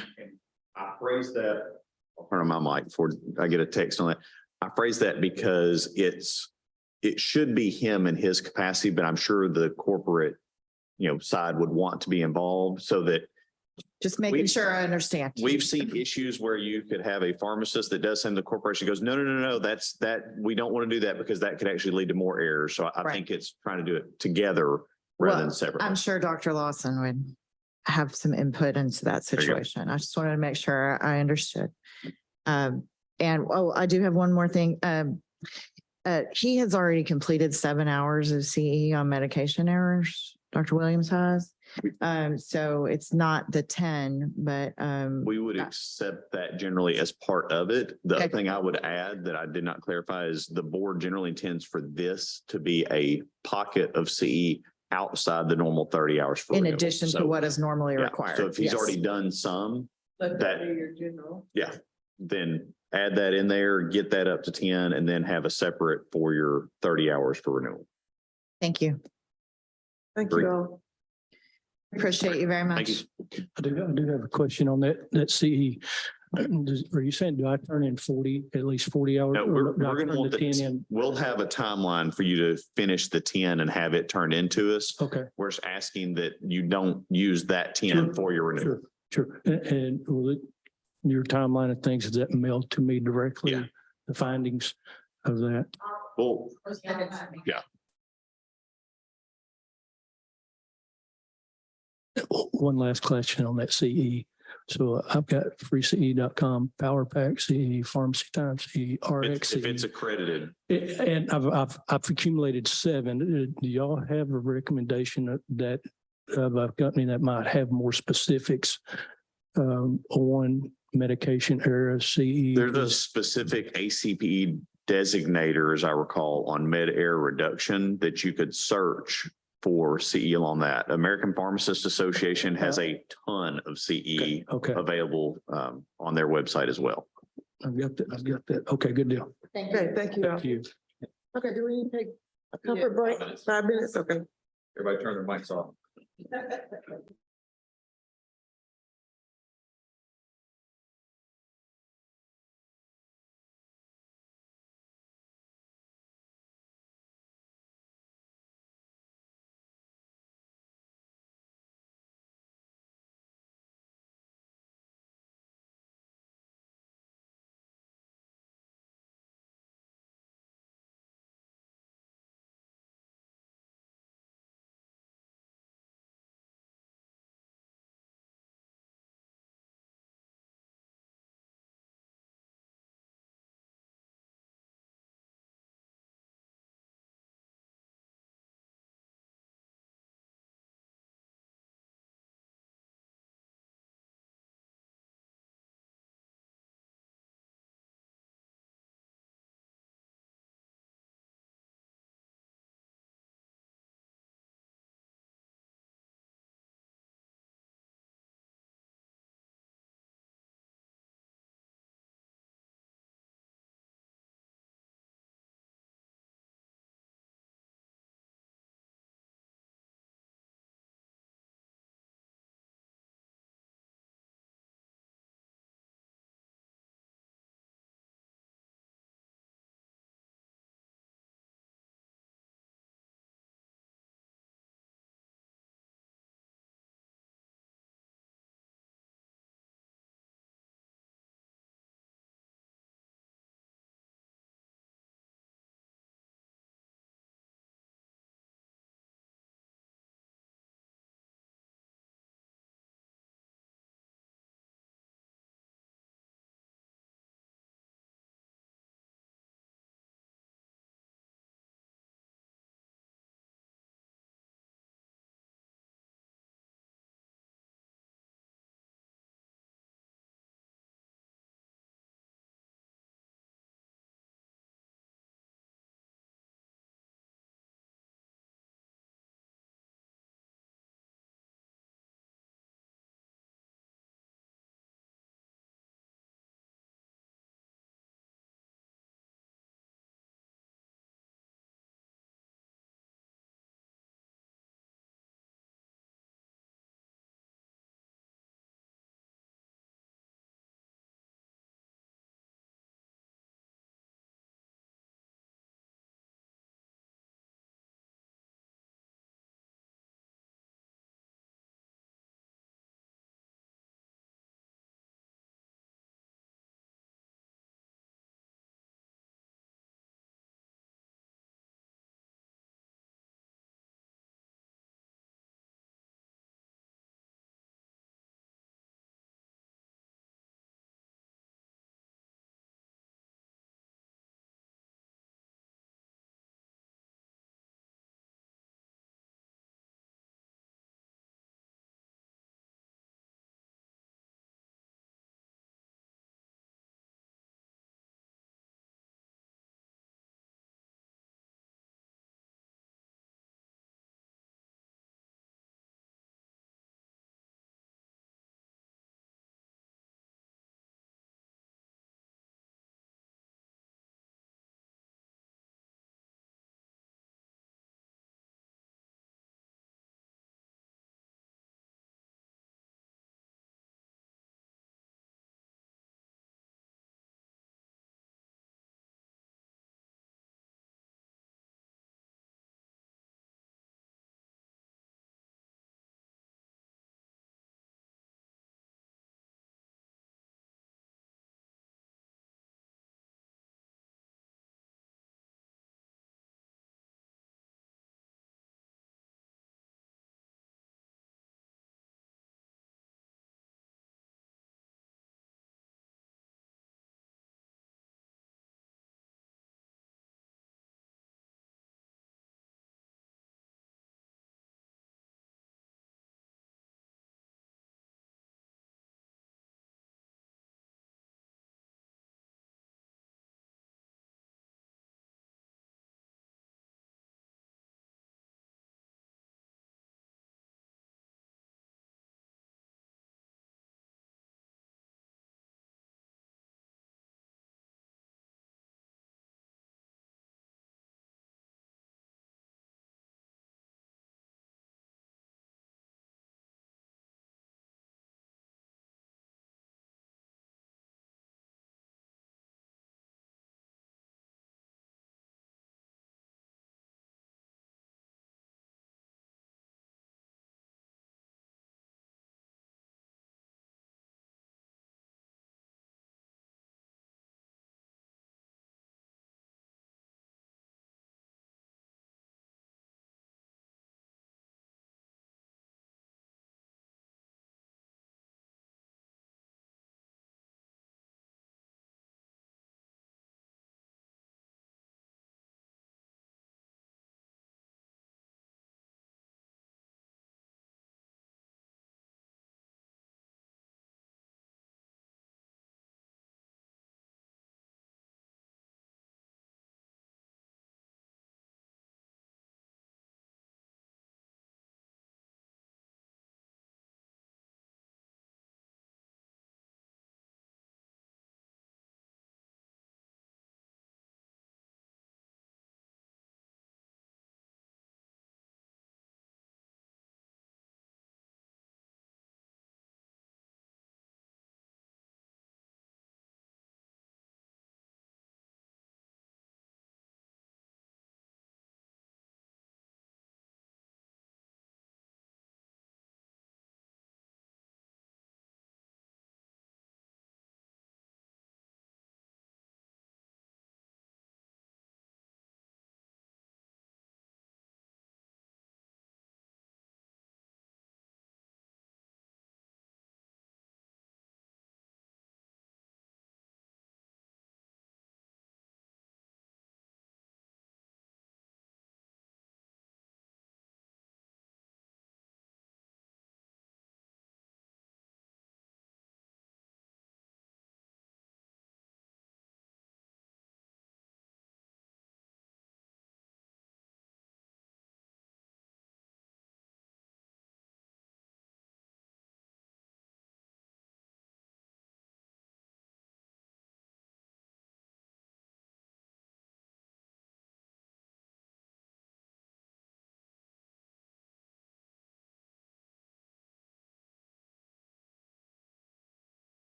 D: I phrase that, I'll turn on my mic before I get a text on that. I phrase that because it should be him in his capacity, but I'm sure the corporate, side would want to be involved so that
L: Just making sure I understand.
D: we've seen issues where you could have a pharmacist that does something, the corporation goes, no, we don't want to do that because that could actually lead to more errors. So I
L: Right.
D: think it's trying to do it together rather than
L: Well,
D: separately.
L: I'm sure Dr. Lawson would have some input into that
D: you go.
L: situation. I just wanted to make sure I understood. I do have one more thing. He has already completed 7 hours of CE on medication errors. Dr. Williams has. So it's not the 10, but,
D: We would accept that generally as part of it. The other
L: Okay.
D: thing I would add that I did not clarify is the board generally intends for this to be a pocket of CE outside the normal 30 hours. For
L: in
D: renewal.
L: addition to
D: So,
L: what is normally
D: yeah,
L: required.
D: So if he's
L: Yes.
D: already done some,
J: Let
D: that-
J: that be your general.
D: yeah, then add that in there, get that up to 10, and then have a separate for your 30 hours for renewal.
L: Thank you.
J: Thank
D: Agree.
J: you all.
L: Appreciate you very
D: Thank
L: much.
D: you.
N: I do have a question on that CE. Are you saying, do I turn in at least 40 hours?
D: No,
N: or
D: we're
N: do I
D: going to
N: turn
D: want
N: the 10
D: the,
N: in?
D: we'll have a timeline for you to finish the 10 and have it turned into us.
N: Okay,
D: We're just asking that you don't use that 10
N: Sure.
D: for your renewal.
N: sure. And will your timeline of things, is that mailed to me directly?
D: Yeah.
N: The findings of that?
D: Well, yeah.
N: One last question on that CE. So I've got freece.com, Power Pack CE, Pharmacy Time CE, RX
D: If it's
N: CE.
D: accredited,
N: And I've accumulated 7. Do y'all have a recommendation that of a company that might have more specifics on medication error CE?
D: there's a specific ACPE designator, as I recall, on med error reduction that you could search for CE on that. American Pharmacists Association has a ton of CE
N: Okay,
D: available on their website as well.
N: I've got that. Okay, good deal.
J: Okay, thank you all.
N: Thank you.
J: Okay, do we need to take a comfort break? 5 minutes? Okay.
Q: Everybody turn their mics off.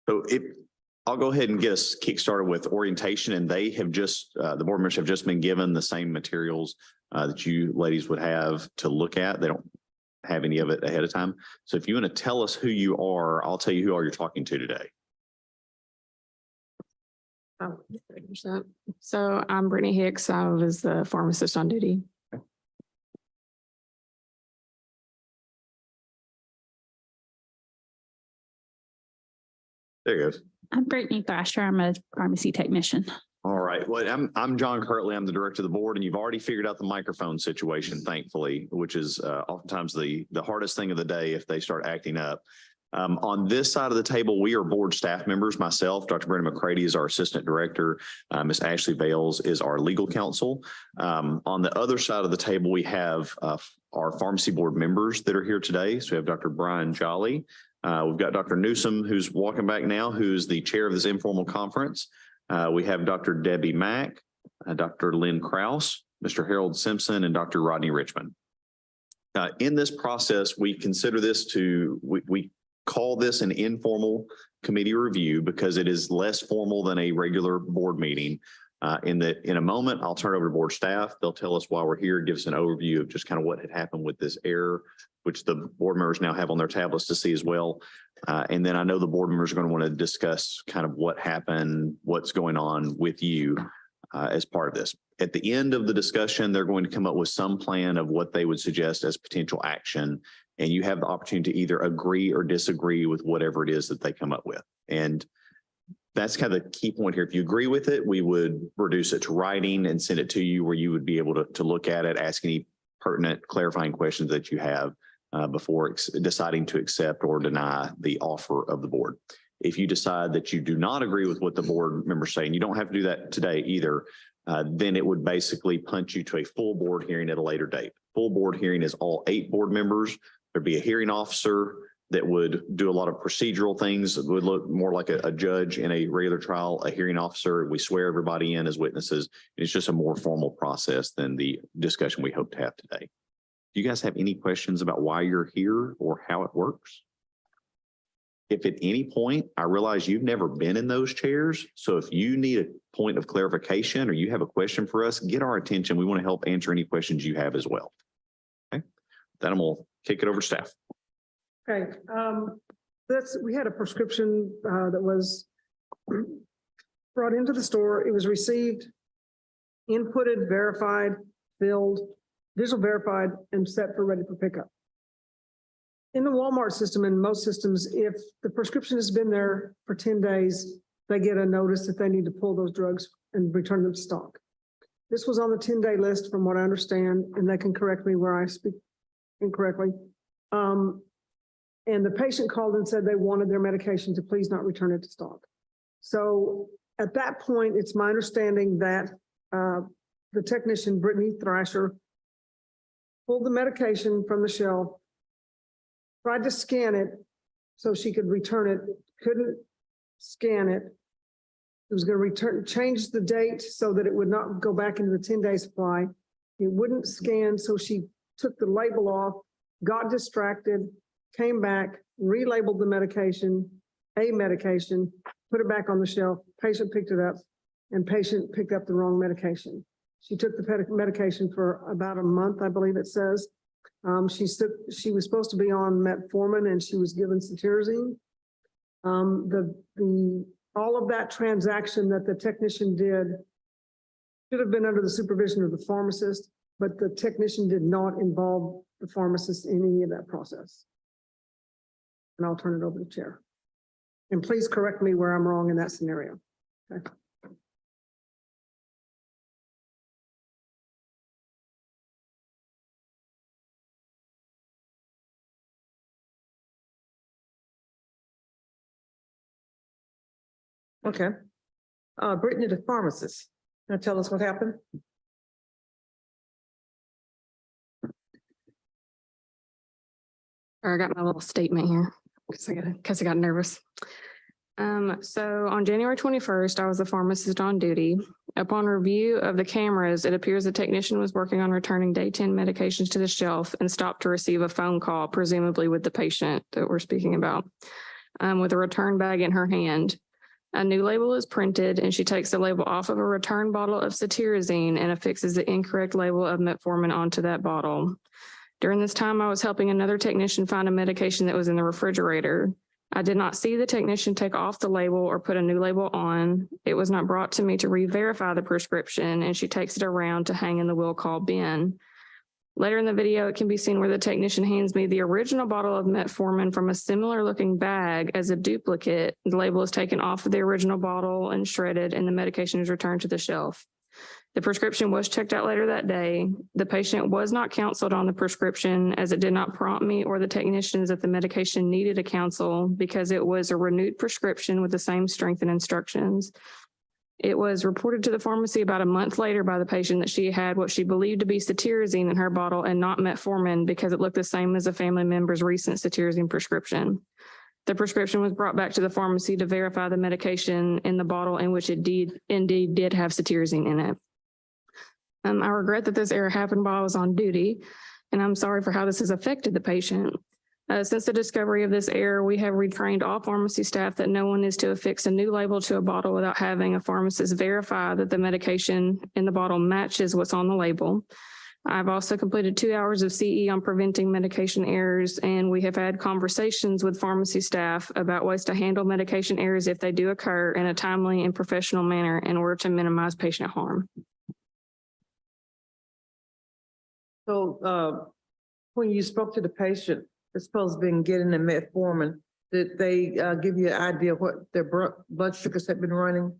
D: So I'll go ahead and get us kickstarted with orientation, and they have just, the board members have just been given the same materials that you ladies would have to look at. They don't have any of it ahead of time. So if you want to tell us who you are, I'll tell you who all you're talking to today.
M: So I'm Brittany Hicks. I was the pharmacist on duty.
D: There it goes.
R: I'm Brittany Thrasher. I'm a pharmacy technician.
D: All right. Well, I'm John Kirtley. I'm the director of the board, and you've already figured out the microphone situation, thankfully, which is oftentimes the hardest thing of the day if they start acting up. On this side of the table, we are board staff members. Myself, Dr. Brenda McCready is our assistant director. Ms. Ashley Bales is our legal counsel. On the other side of the table, we have our pharmacy board members that are here today. So we have Dr. Brian Jolly. We've got Dr. Newsom, who's walking back now, who's the chair of this informal conference. We have Dr. Debbie Mack, Dr. Lynn Krause, Mr. Harold Simpson, and Dr. Rodney Richmond. In this process, we consider this we call this an informal committee review because it is less formal than a regular board meeting. In a moment, I'll turn it over to board staff. They'll tell us why we're here, give us an overview of just kind of what had happened with this error, which the board members now have on their tablets to see as well. And then I know the board members are going to want to discuss kind of what happened, what's going on with you as part of this. At the end of the discussion, they're going to come up with some plan of what they would suggest as potential action. And you have the opportunity to either agree or disagree with whatever it is that they come up with. And that's kind of the key point here. If you agree with it, we would reduce it to writing and send it to you where you would be able to look at it, ask any pertinent clarifying questions that you have before deciding to accept or deny the offer of the board. If you decide that you do not agree with what the board members say, and you don't have to do that today either, then it would basically punch you to a full board hearing at a later date. Full board hearing is all 8 board members. There'd be a hearing officer that would do a lot of procedural things. It would look more like a judge in a regular trial, a hearing officer. We swear everybody in as witnesses. It's just a more formal process than the discussion we hope to have today. Do you guys have any questions about why you're here or how it works? If at any point, I realize you've never been in those chairs. So if you need a point of clarification or you have a question for us, get our attention. We want to help answer any questions you have as well. Okay, then I'm going to kick it over to staff.
B: Okay, we had a prescription that was brought into the store. It was received, inputted, verified, filled, visual verified, and set for ready for pickup. In the Walmart system and most systems, if the prescription has been there for 10 days, they get a notice that they need to pull those drugs and return them to stock. This was on the 10-day list from what I understand, and they can correct me where I speak incorrectly. And the patient called and said they wanted their medication to please not return it to stock. So at that point, it's my understanding that the technician, Brittany Thrasher, pulled the medication from the shelf, tried to scan it so she could return it, couldn't scan it. It was going to change the date so that it would not go back into the 10-day supply. It wouldn't scan, so she took the label off, got distracted, came back, relabeled the medication, put it back on the shelf, patient picked it up, and patient picked up the wrong medication. She took the medication for about a month, I believe it says. She was supposed to be on metformin and she was given cetirizine. All of that transaction that the technician did should have been under the supervision of the pharmacist, but the technician did not involve the pharmacist in any of that process. And I'll turn it over to the chair. And please correct me where I'm wrong in that scenario. Okay.
J: Okay. Brittany, the pharmacist, now tell us what happened.
M: I got my little statement here because I got nervous. So on January 21st, I was the pharmacist on duty. Upon review of the cameras, it appears the technician was working on returning day 10 medications to the shelf and stopped to receive a phone call, presumably with the patient that we're speaking about. with a return bag in her hand. A new label is printed and she takes the label off of a return bottle of cetirizine and affixes the incorrect label of metformin onto that bottle. During this time, I was helping another technician find a medication that was in the refrigerator. I did not see the technician take off the label or put a new label on. It was not brought to me to re-verify the prescription, and she takes it around to hang in the will call bin. Later in the video, it can be seen where the technician hands me the original bottle of metformin from a similar looking bag as a duplicate. The label is taken off of the original bottle and shredded, and the medication is returned to the shelf. The prescription was checked out later that day. The patient was not counseled on the prescription as it did not prompt me or the technicians that the medication needed a counsel because it was a renewed prescription with the same strength and instructions. It was reported to the pharmacy about a month later by the patient that she had what she believed to be cetirizine in her bottle and not metformin because it looked the same as a family member's recent cetirizine prescription. The prescription was brought back to the pharmacy to verify the medication in the bottle in which it indeed did have cetirizine in it. I regret that this error happened while I was on duty, and I'm sorry for how this has affected the patient. Since the discovery of this error, we have retrained all pharmacy staff that no one is to affix a new label to a bottle without having a pharmacist verify that the medication in the bottle matches what's on the label. I've also completed 2 hours of CE on preventing medication errors, and we have had conversations with pharmacy staff about ways to handle medication errors if they do occur in a timely and professional manner in order to minimize patient harm.
J: So, when you spoke to the patient, it's supposed to be getting the metformin, did they, give you an idea what their blood sugars have been running?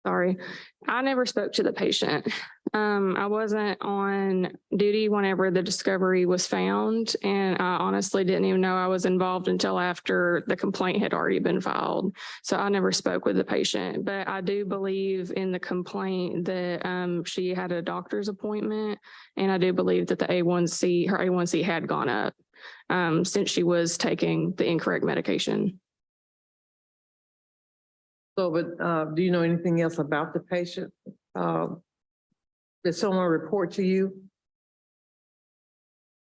M: Sorry, I never spoke to the patient. I wasn't on duty whenever the discovery was found, and I honestly didn't even know I was involved until after the complaint had already been filed. So I never spoke with the patient, but I do believe in the complaint that she had a doctor's appointment, and I do believe that the A1C, her A1C had gone up since she was taking the incorrect medication.
J: So, but, do you know anything else about the patient? Did someone report to you?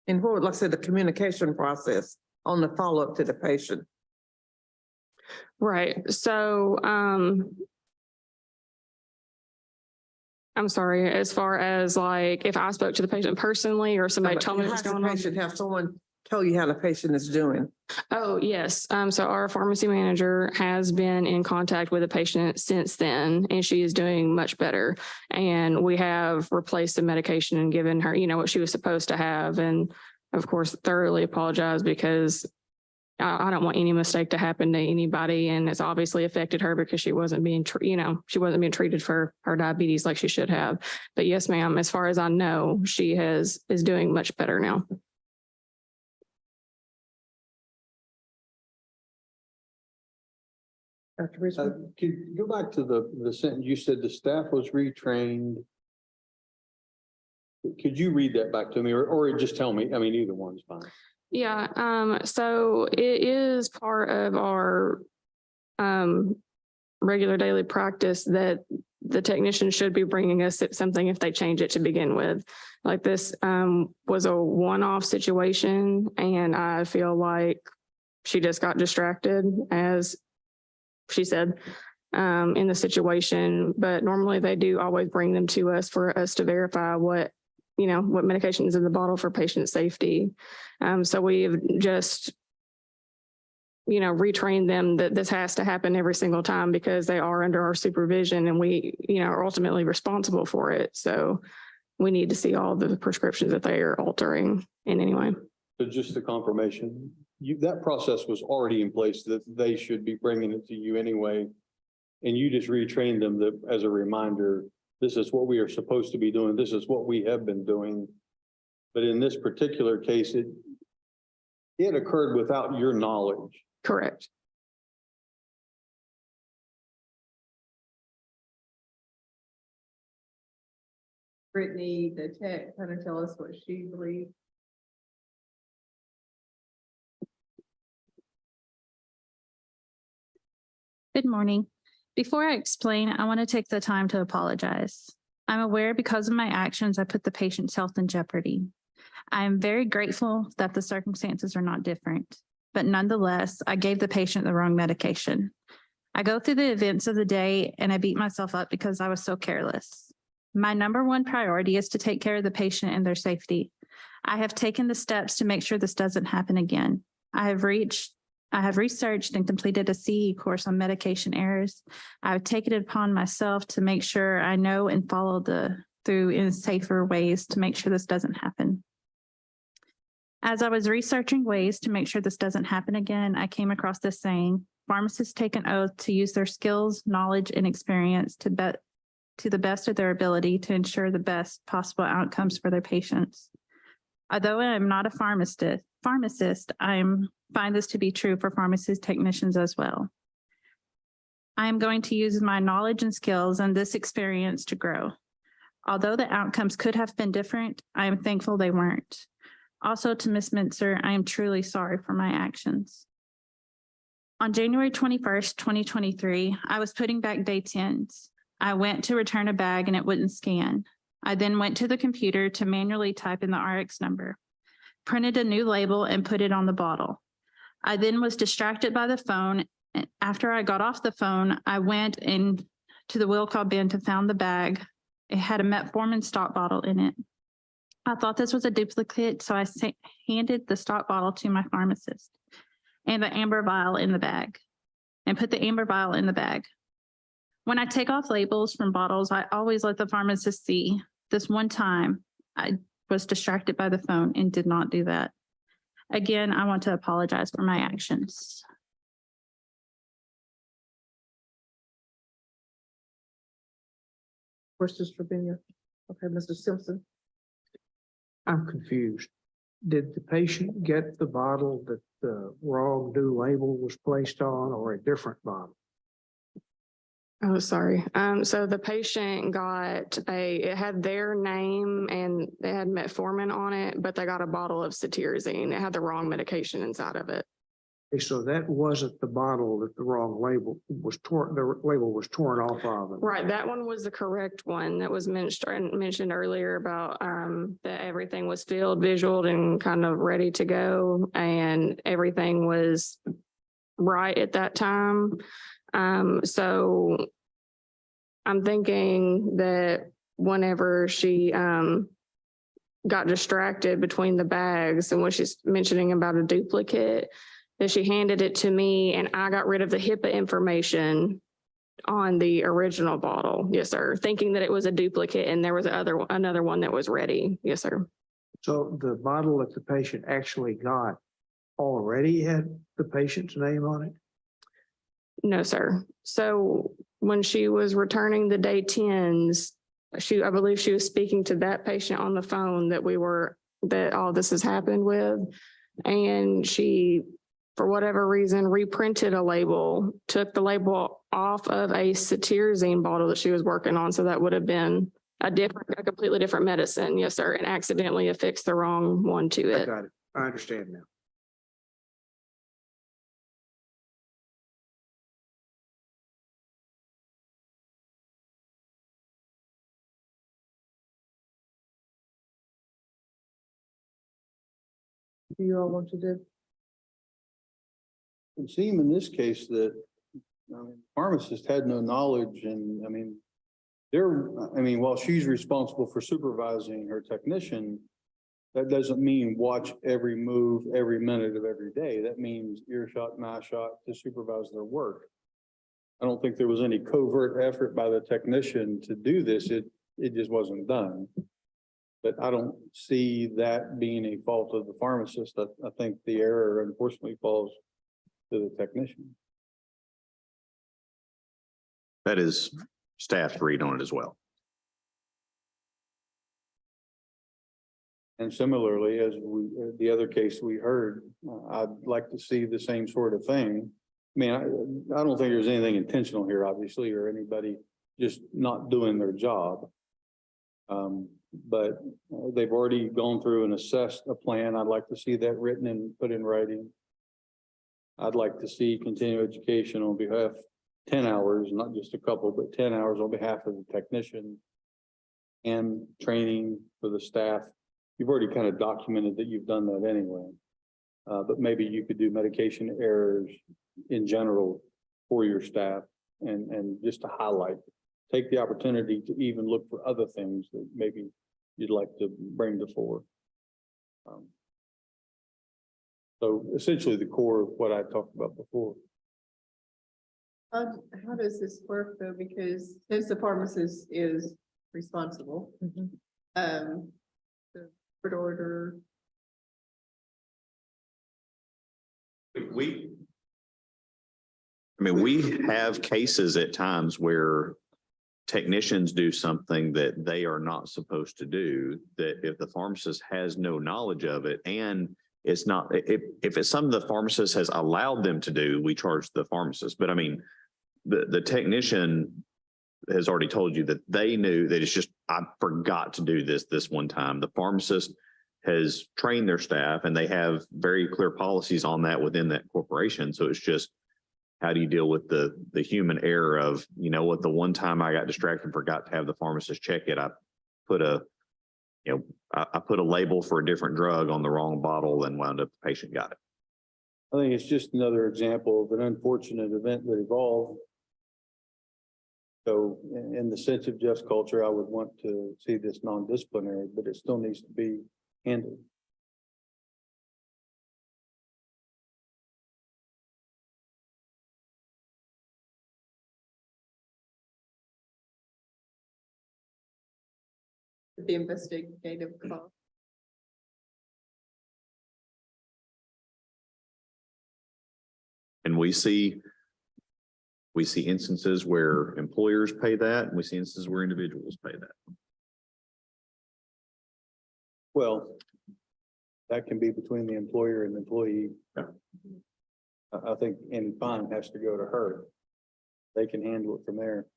J: And what would, like I said, the communication process on the follow-up to the patient?
M: Right. So, I'm sorry, as far as like, if I spoke to the patient personally or somebody told me what's going on.
J: Have someone tell you how the patient is doing?
M: Oh, yes. So our pharmacy manager has been in contact with the patient since then, and she is doing much better. And we have replaced the medication and given her, you know, what she was supposed to have. And of course, thoroughly apologize because I don't want any mistake to happen to anybody. And it's obviously affected her because she wasn't being, she wasn't being treated for her diabetes like she should have. But yes, ma'am, as far as I know, she is doing much better now.
H: Could you go back to the sentence, you said the staff was retrained. Could you read that back to me or just tell me? I mean, either one's fine.
M: Yeah, so it is part of our regular daily practice that the technician should be bringing us something if they change it to begin with. Like this was a one-off situation, and I feel like she just got distracted, as she said, in the situation. But normally they do always bring them to us for us to verify what medication is in the bottle for patient safety. So we've just, retrained them that this has to happen every single time because they are under our supervision and we, are ultimately responsible for it. So we need to see all the prescriptions that they are altering in any way.
H: So just the confirmation, that process was already in place that they should be bringing it to you anyway. And you just retrained them as a reminder, this is what we are supposed to be doing. This is what we have been doing. But in this particular case, it occurred without your knowledge.
M: Correct.
C: Brittany, the tech, kind of tell us what she believes.
R: Good morning. Before I explain, I want to take the time to apologize. I'm aware because of my actions, I put the patient's health in jeopardy. I am very grateful that the circumstances are not different. but nonetheless, I gave the patient the wrong medication. I go through the events of the day and I beat myself up because I was so careless. My number one priority is to take care of the patient and their safety. I have taken the steps to make sure this doesn't happen again. I have researched and completed a CE course on medication errors. I have taken it upon myself to make sure I know and follow through in safer ways to make sure this doesn't happen. As I was researching ways to make sure this doesn't happen again, I came across this saying, pharmacists take an oath to use their skills, knowledge, and experience to the best of their ability to ensure the best possible outcomes for their patients. Although I am not a pharmacist, I find this to be true for pharmacy technicians as well. I am going to use my knowledge and skills and this experience to grow. Although the outcomes could have been different, I am thankful they weren't. Also to Ms. Mintzer, I am truly sorry for my actions. On January 21st, 2023, I was putting back day 10s. I went to return a bag and it wouldn't scan. I then went to the computer to manually type in the RX number, printed a new label and put it on the bottle. I then was distracted by the phone. And after I got off the phone, I went into the will call bin to find the bag. It had a metformin stock bottle in it. I thought this was a duplicate, so I handed the stock bottle to my pharmacist and the amber vial in the bag and put the amber vial in the bag. When I take off labels from bottles, I always let the pharmacist see. This one time, I was distracted by the phone and did not do that. Again, I want to apologize for my actions.
J: Questions for Benya? Okay, Mr. Simpson.
F: I'm confused. Did the patient get the bottle that the wrong new label was placed on or a different bottle?
M: Oh, sorry. So the patient got it had their name and they had metformin on it, but they got a bottle of cetirizine. It had the wrong medication inside of it.
F: Okay, so that wasn't the bottle that the wrong label was torn, the label was torn off of.
M: Right. That one was the correct one that was mentioned earlier about that everything was filled, visualed, and kind of ready to go. And everything was right at that time. So I'm thinking that whenever she got distracted between the bags and when she's mentioning about a duplicate, that she handed it to me and I got rid of the HIPAA information on the original bottle. Yes, sir. Thinking that it was a duplicate and there was another one that was ready. Yes, sir.
F: So the bottle that the patient actually got already had the patient's name on it?
M: No, sir. So when she was returning the day 10s, I believe she was speaking to that patient on the phone that all this has happened with. And she, for whatever reason, reprinted a label, took the label off of a cetirizine bottle that she was working on. So that would have been a completely different medicine. Yes, sir. And accidentally affixed the wrong one to
F: I
M: it.
F: got it. I understand now.
J: Do you all want to do?
O: It seemed in this case that, pharmacist had no knowledge and, while she's responsible for supervising her technician, that doesn't mean watch every move, every minute of every day. That means earshot, mouth shot to supervise their work. I don't think there was any covert effort by the technician to do this. It just wasn't done. But I don't see that being a fault of the pharmacist. I think the error unfortunately falls to the technician.
D: That is staff's read on it as well.
O: And similarly, as the other case we heard, I'd like to see the same sort of thing. I mean, I don't think there's anything intentional here, obviously, or anybody just not doing their job. But they've already gone through and assessed a plan. I'd like to see that written and put in writing. I'd like to see continuing education on behalf 10 hours, not just a couple, but 10 hours on behalf of the technician and training for the staff. You've already kind of documented that you've done that anyway.
I: But maybe you could do medication errors in general for your staff and just to highlight, take the opportunity to even look for other things that maybe you'd like to bring to fore. So essentially the core of what I talked about before.
C: How does this work though? Because since the pharmacist is responsible, the court order.
D: We have cases at times where technicians do something that they are not supposed to do, that if the pharmacist has no knowledge of it and it's not, if it's something the pharmacist has allowed them to do, we charge the pharmacist. But I mean, the technician has already told you that they knew that it's just, I forgot to do this one time. The pharmacist has trained their staff and they have very clear policies on that within that corporation. So it's just, how do you deal with the human error of, you know what, the one time I got distracted and forgot to have the pharmacist check it, I put a label for a different drug on the wrong bottle and wound up the patient got it.
I: I think it's just another example of an unfortunate event that evolved. So in the sense of just culture, I would want to see this non-disciplinary, but it still needs to be handled.
C: The investigative call.
D: And we see instances where employers pay that, and we see instances where individuals pay that.
I: Well, that can be between the employer and the employee.
D: Yeah.
I: I think any fine has to go to her. They can handle it from there.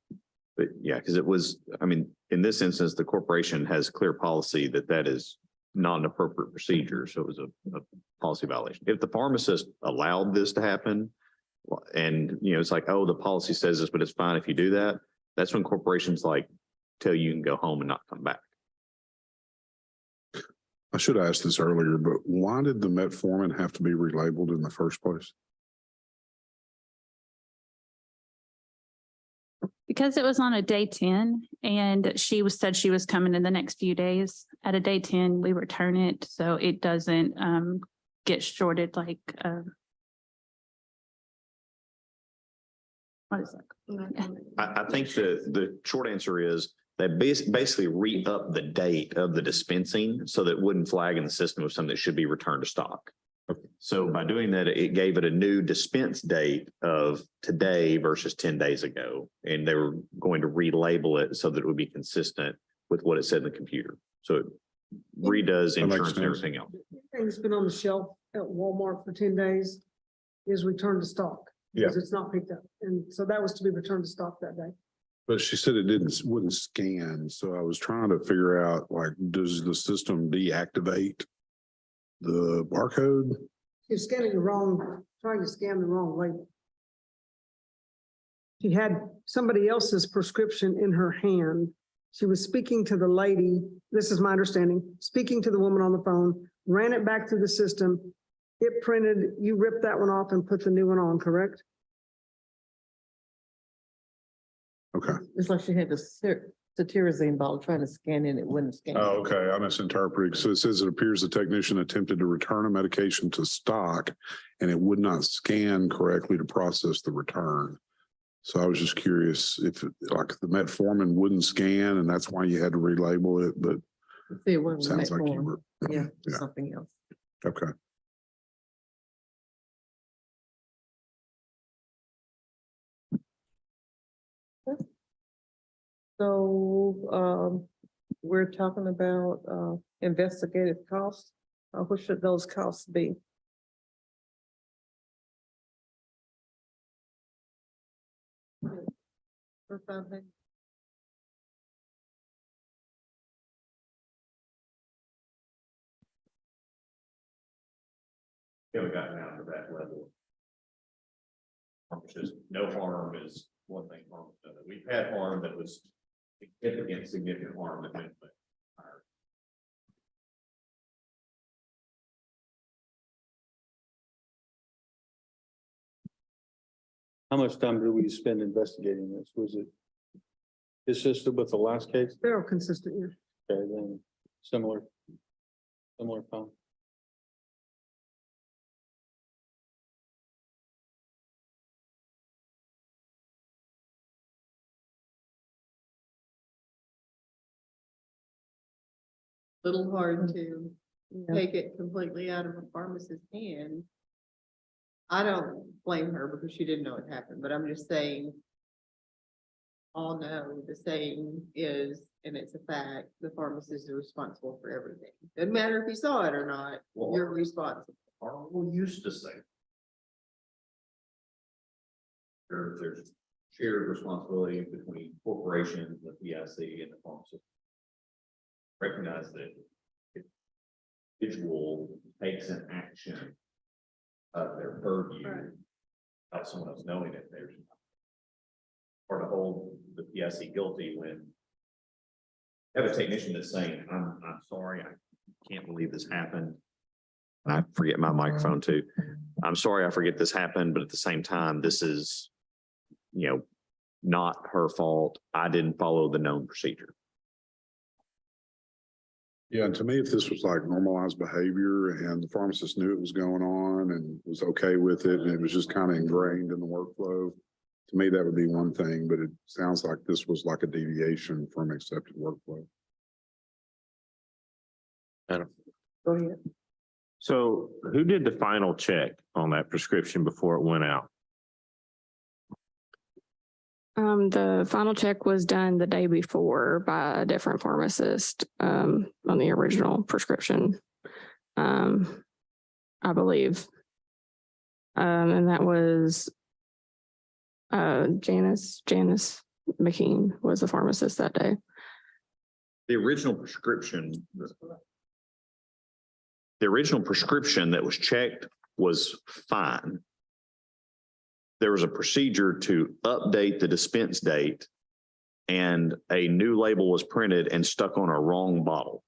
D: But yeah, because it was, I mean, in this instance, the corporation has clear policy that is not an appropriate procedure. So it was a policy violation. If the pharmacist allowed this to happen, and it's like, oh, the policy says this, but it's fine if you do that. That's when corporations like tell you can go home and not come back.
E: I should have asked this earlier, but why did the metformin have to be relabeled in the first place?
R: Because it was on a day 10 and said she was coming in the next few days. At a day 10, we return it so it doesn't get shorted like what is that?
D: I think the short answer is they basically re-up the date of the dispensing so that it wouldn't flag in the system of something that should be returned to stock. So by doing that, it gave it a new dispense date of today versus 10 days ago. And they were going to relabel it so that it would be consistent with what it said in the computer. So it redoes insurance and everything else.
B: It's been on the shelf at Walmart for 10 days is returned to stock. Because it's not picked up. And so that was to be returned to stock that day.
E: But she said it wouldn't scan. So I was trying to figure out, like, does the system deactivate the barcode?
B: You're scanning trying to scan the wrong label. She had somebody else's prescription in her hand. She was speaking to the lady, this is my understanding, speaking to the woman on the phone, ran it back through the system. It printed, you ripped that one off and put the new one on, correct?
E: Okay.
J: It's like she had the cetirizine bottle trying to scan in, it wouldn't scan.
E: Oh, okay. I misinterpreted. So it says it appears the technician attempted to return a medication to stock and it would not scan correctly to process the return. So I was just curious if like the metformin wouldn't scan and that's why you had to relabel it, but
J: It wasn't
E: sounds like you
J: metformin.
E: were.
J: Yeah,
E: Yeah.
J: something else.
E: Okay.
J: So, we're talking about, investigative costs. What should those costs be? For something?
D: Haven't gotten down to that level. It's just no harm is one thing. Harm is another. We've had harm that was significant harm that went.
I: How much time did we spend investigating this? Was it consistent with the last case?
B: They're consistent, yeah.
I: Okay, then similar time.
C: Little hard to take it completely out of a pharmacist's hand. I don't blame her because she didn't know it happened, but I'm just saying. All know the saying is, and it's a fact, the pharmacist is responsible for everything. Doesn't matter if you saw it or not, you're responsible.
D: Our rule used to say. There's shared responsibility between corporations, the PIC and the pharmacist. Recognize that if individual takes an action of their purview, without someone else knowing it, there's or to hold the PIC guilty when you have a technician that's saying, I'm sorry, I can't believe this happened. And I forget my microphone too. I'm sorry, I forget this happened, but at the same time, this is, not her fault. I didn't follow the known procedure.
E: Yeah, and to me, if this was like normalized behavior and the pharmacist knew it was going on and was okay with it, and it was just kind of ingrained in the workflow, to me, that would be one thing, but it sounds like this was like a deviation from accepted workflow.
G: Adam.
C: Go ahead.
G: So who did the final check on that prescription before it went out?
M: The final check was done the day before by a different pharmacist, on the original prescription. I believe. And that was, Janice McKean was the pharmacist that day.
D: The original prescription that was checked was fine. There was a procedure to update the dispense date and a new label was printed and stuck on a wrong bottle.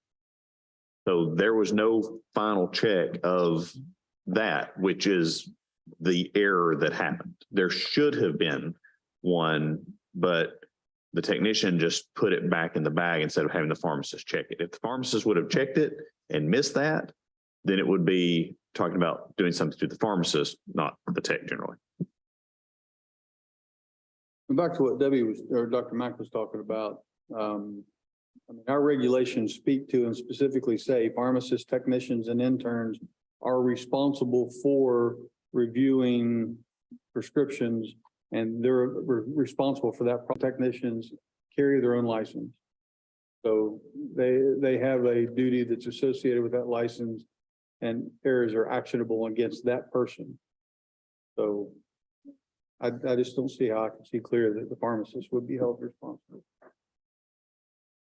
D: So there was no final check of that, which is the error that happened. There should have been one, but the technician just put it back in the bag instead of having the pharmacist check it. If the pharmacist would have checked it and missed that, then it would be talking about doing something to the pharmacist, not the tech generally.
I: Back to what Debbie was, or Dr. Mack was talking about. Our regulations speak to and specifically say pharmacists, technicians, and interns are responsible for reviewing prescriptions, and they're responsible for that. Technicians carry their own license. So they have a duty that's associated with that license, and errors are actionable against that person. So I just don't see how I can see clear that the pharmacist would be held responsible.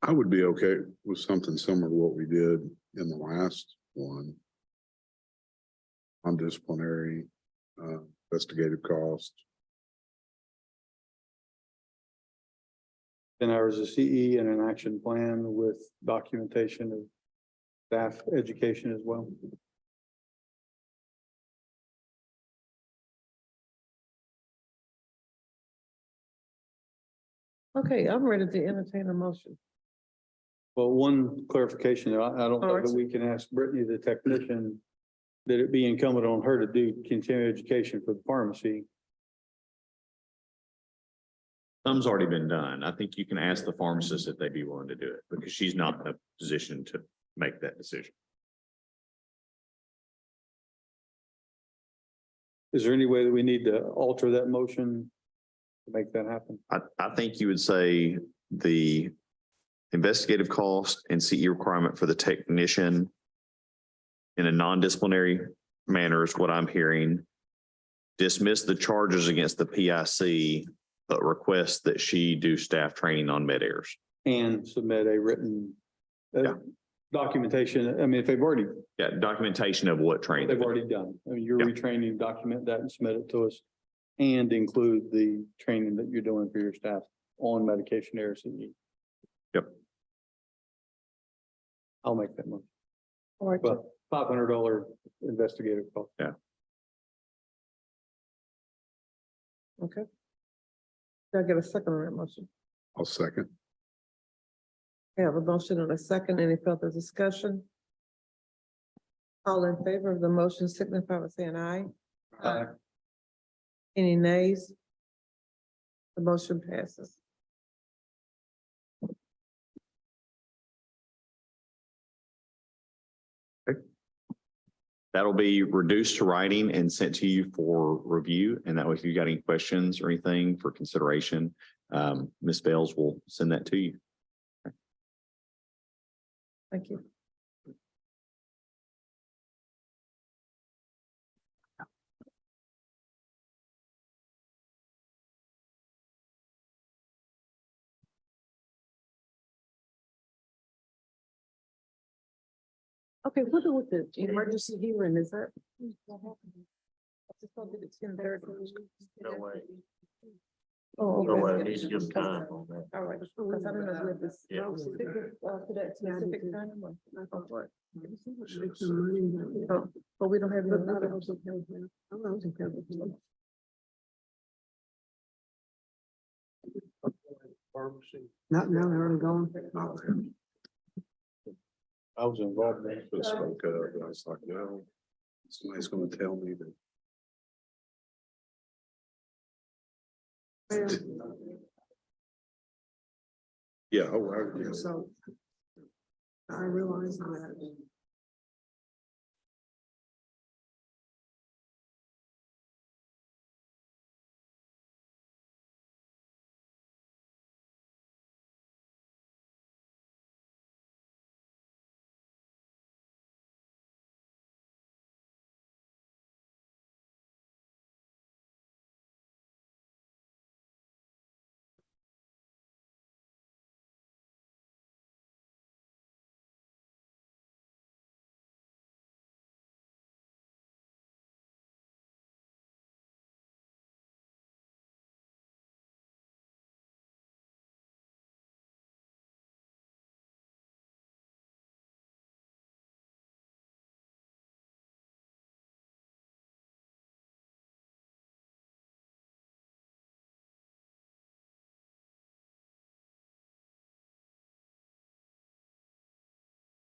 E: I would be okay with something similar to what we did in the last one. On disciplinary, investigative cost.
I: 10 hours of CE and an action plan with documentation of staff education as well.
J: Okay, I'm ready to entertain a motion.
I: Well, one clarification, I don't know that we can ask Brittany, the technician, that it be incumbent on her to do continuing education for the pharmacy.
D: Some's already been done. I think you can ask the pharmacist if they'd be willing to do it because she's not in a position to make that decision.
I: Is there any way that we need to alter that motion to make that happen?
D: I think you would say the investigative cost and CE requirement for the technician in a non-disciplinary manner is what I'm hearing. Dismiss the charges against the PIC, but request that she do staff training on med errors.
I: And submit a written documentation. I mean, if they've already,
D: Yeah, documentation of what training.
I: they've already done. I mean, you're retraining, document that and submit it to us. And include the training that you're doing for your staff on medication errors.
D: Yep.
I: I'll make that motion.
J: All right,
I: But $500 investigative cost.
D: Yeah.
J: Okay. Can I get a second on that motion?
E: I'll second.
J: I have a motion and a second. Any further discussion? All in favor of the motion signify by saying aye.
H: Aye.
J: Any nays? The motion passes.
D: That'll be reduced to writing and sent to you for review. And that way, if you've got any questions or anything for consideration, Ms. Bales will send that to you.
J: Thank you. Okay, what do with the emergency hearing, is that? It's gonna be the 10:30.
G: No way.
J: Oh,
G: No way,
J: okay.
G: it needs to give time on that.
J: All right, because I don't know if it's
G: Yeah.
J: specific, to that specific time or what.
B: But
J: But we don't have.
B: not in Not now, they're already gone.
H: I was involved in
E: But spoke up, and I was like, no, somebody's gonna tell me that. Yeah, oh, I,
B: So I realize that.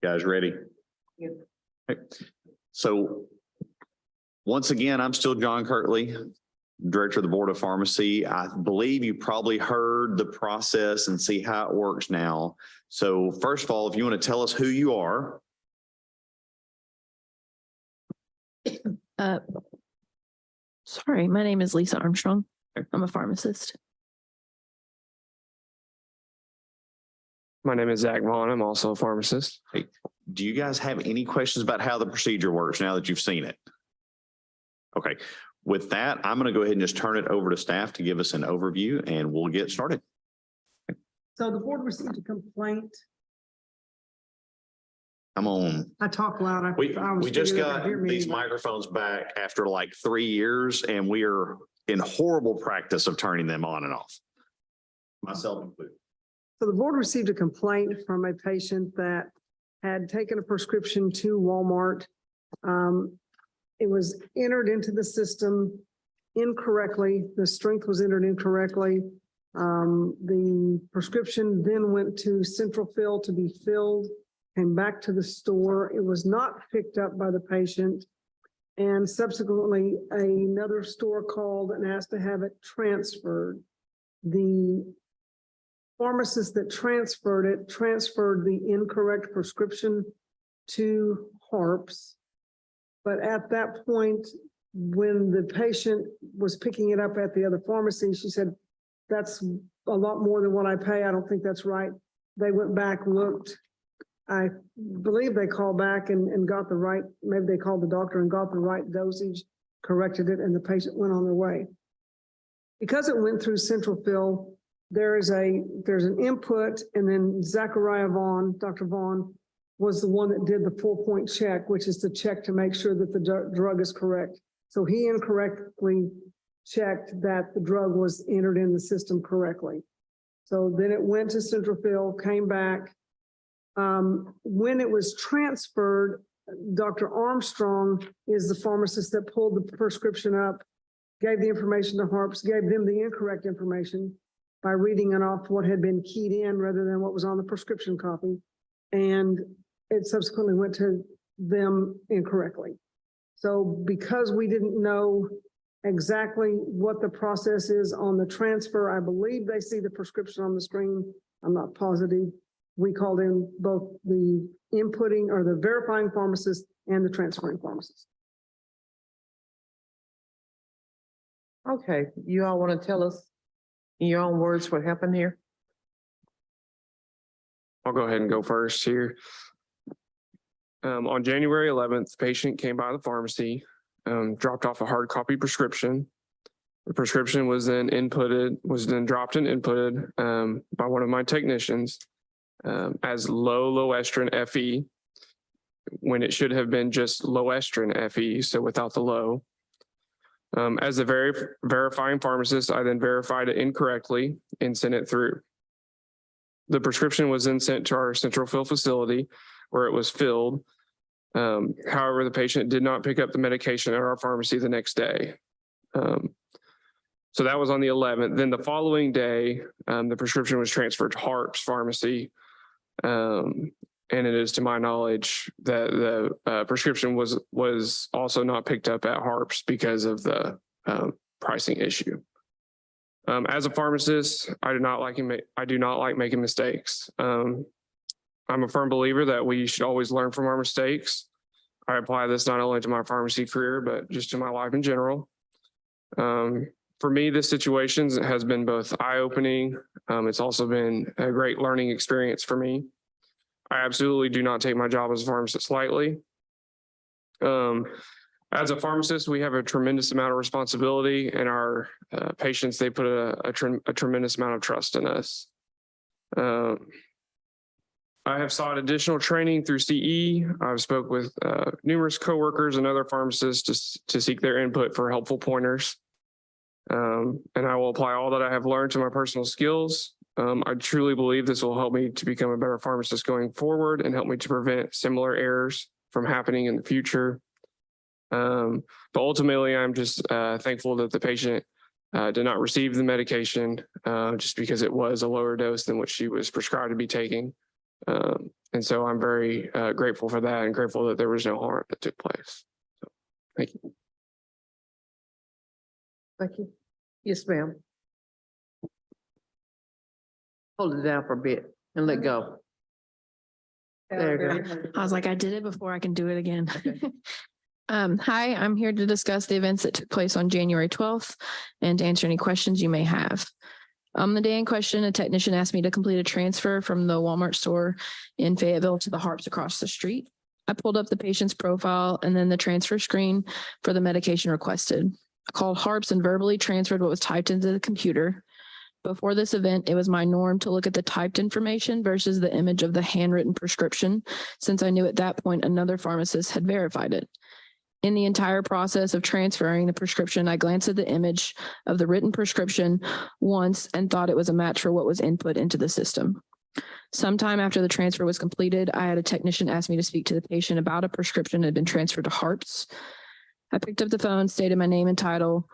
D: Guys ready? Okay. So once again, I'm still John Kirtley, Director of the Board of Pharmacy. I believe you probably heard the process and see how it works now. So first of all, if you want to tell us who you are.
A: Sorry, my name is Lisa Armstrong. I'm a pharmacist.
S: My name is Zach Vaughn. I'm also a pharmacist.
D: Hey, do you guys have any questions about how the procedure works now that you've seen it? Okay, with that, I'm going to go ahead and just turn it over to staff to give us an overview and we'll get started.
B: So the board received a complaint.
D: Come on.
B: I talk loud.
D: We just
B: figuring
D: got
B: out hear me,
D: these
B: but-
D: microphones back after like 3 years and we are in horrible practice of turning them on and off. Myself included.
B: So the board received a complaint from a patient that had taken a prescription to Walmart. It was entered into the system incorrectly. The strength was entered incorrectly. The prescription then went to central fill to be filled, came back to the store. It was not picked up by the patient. And subsequently, another store called and asked to have it transferred. The pharmacist that transferred the incorrect prescription to HARPS. But at that point, when the patient was picking it up at the other pharmacy, she said, that's a lot more than what I pay. I don't think that's right. They went back, looked. I believe they called back and got the right, maybe they called the doctor and got the right dosage, corrected it, and the patient went on their way. Because it went through central fill, there's an input, and then Zachariah Vaughn, Dr. Vaughn, was the one that did the 4-point check, which is the check to make sure that the drug is correct. So he incorrectly checked that the drug was entered in the system correctly. So then it went to central fill, came back. When it was transferred, Dr. Armstrong is the pharmacist that pulled the prescription up gave the information to Harps, gave them the incorrect information by reading it off what had been keyed in rather than what was on the prescription copy. And it subsequently went to them incorrectly. So because we didn't know exactly what the process is on the transfer, I believe they see the prescription on the screen. I'm not positive. We called in both the inputting or the verifying pharmacist and the transferring pharmacist.
J: Okay, you all want to tell us in your own words what happened here?
S: I'll go ahead and go first here. On January 11th, the patient came by the pharmacy, dropped off a hard copy prescription. The prescription was then dropped and inputted by one of my technicians as low estrin FE, when it should have been just low estrin FE, so without the low. As the verifying pharmacist, I then verified it incorrectly and sent it through. The prescription was then sent to our central fill facility where it was filled. However, the patient did not pick up the medication at our pharmacy the next day. So that was on the 11th. Then the following day, the prescription was transferred to Harps Pharmacy. And it is to my knowledge that the prescription was also not picked up at Harps because of the pricing issue. As a pharmacist, I do not like making mistakes. I'm a firm believer that we should always learn from our mistakes. I apply this not only to my pharmacy career, but just to my life in general. For me, this situation has been both eye-opening. It's also been a great learning experience for me. I absolutely do not take my job as a pharmacist lightly. As a pharmacist, we have a tremendous amount of responsibility, and our patients, they put a tremendous amount of trust in us. I have sought additional training through CE. I've spoke with numerous coworkers and other pharmacists to seek their input for helpful pointers. And I will apply all that I have learned to my personal skills. I truly believe this will help me to become a better pharmacist going forward and help me to prevent similar errors from happening in the future. But ultimately, I'm just thankful that the patient did not receive the medication just because it was a lower dose than what she was prescribed to be taking. And so I'm very grateful for that and grateful that there was no harm that took place. So, thank you.
J: Thank you. Yes, ma'am. Hold it down for a bit and let go. There you go.
A: I was like, I did it before, I can do it again. Hi, I'm here to discuss the events that took place on January 12th and to answer any questions you may have. The day in question, a technician asked me to complete a transfer from the Walmart store in Fayetteville to the Harps across the street. I pulled up the patient's profile and then the transfer screen for the medication requested. I called Harps and verbally transferred what was typed into the computer. Before this event, it was my norm to look at the typed information versus the image of the handwritten prescription, since I knew at that point another pharmacist had verified it. In the entire process of transferring the prescription, I glanced at the image of the written prescription once and thought it was a match for what was input into the system. Sometime after the transfer was completed, I had a technician ask me to speak to the patient about a prescription that had been transferred to Harps. I picked up the phone, stated my name and title.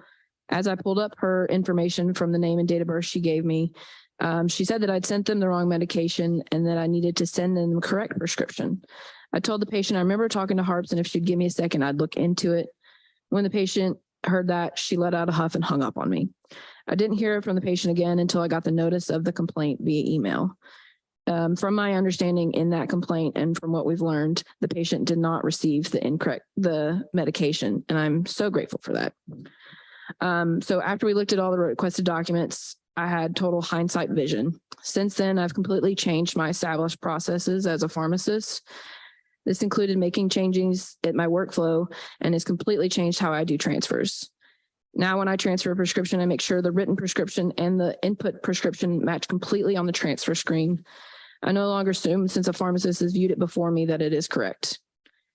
A: As I pulled up her information from the name and date of birth she gave me, she said that I'd sent them the wrong medication and that I needed to send them the correct prescription. I told the patient I remember talking to Harps and if she'd give me a second, I'd look into it. When the patient heard that, she let out a huff and hung up on me. I didn't hear from the patient again until I got the notice of the complaint via email. From my understanding in that complaint and from what we've learned, the patient did not receive the medication, and I'm so grateful for that. So after we looked at all the requested documents, I had total hindsight vision. Since then, I've completely changed my established processes as a pharmacist. This included making changes in my workflow and has completely changed how I do transfers. Now, when I transfer a prescription, I make sure the written prescription and the input prescription match completely on the transfer screen. I no longer assume, since a pharmacist has viewed it before me, that it is correct.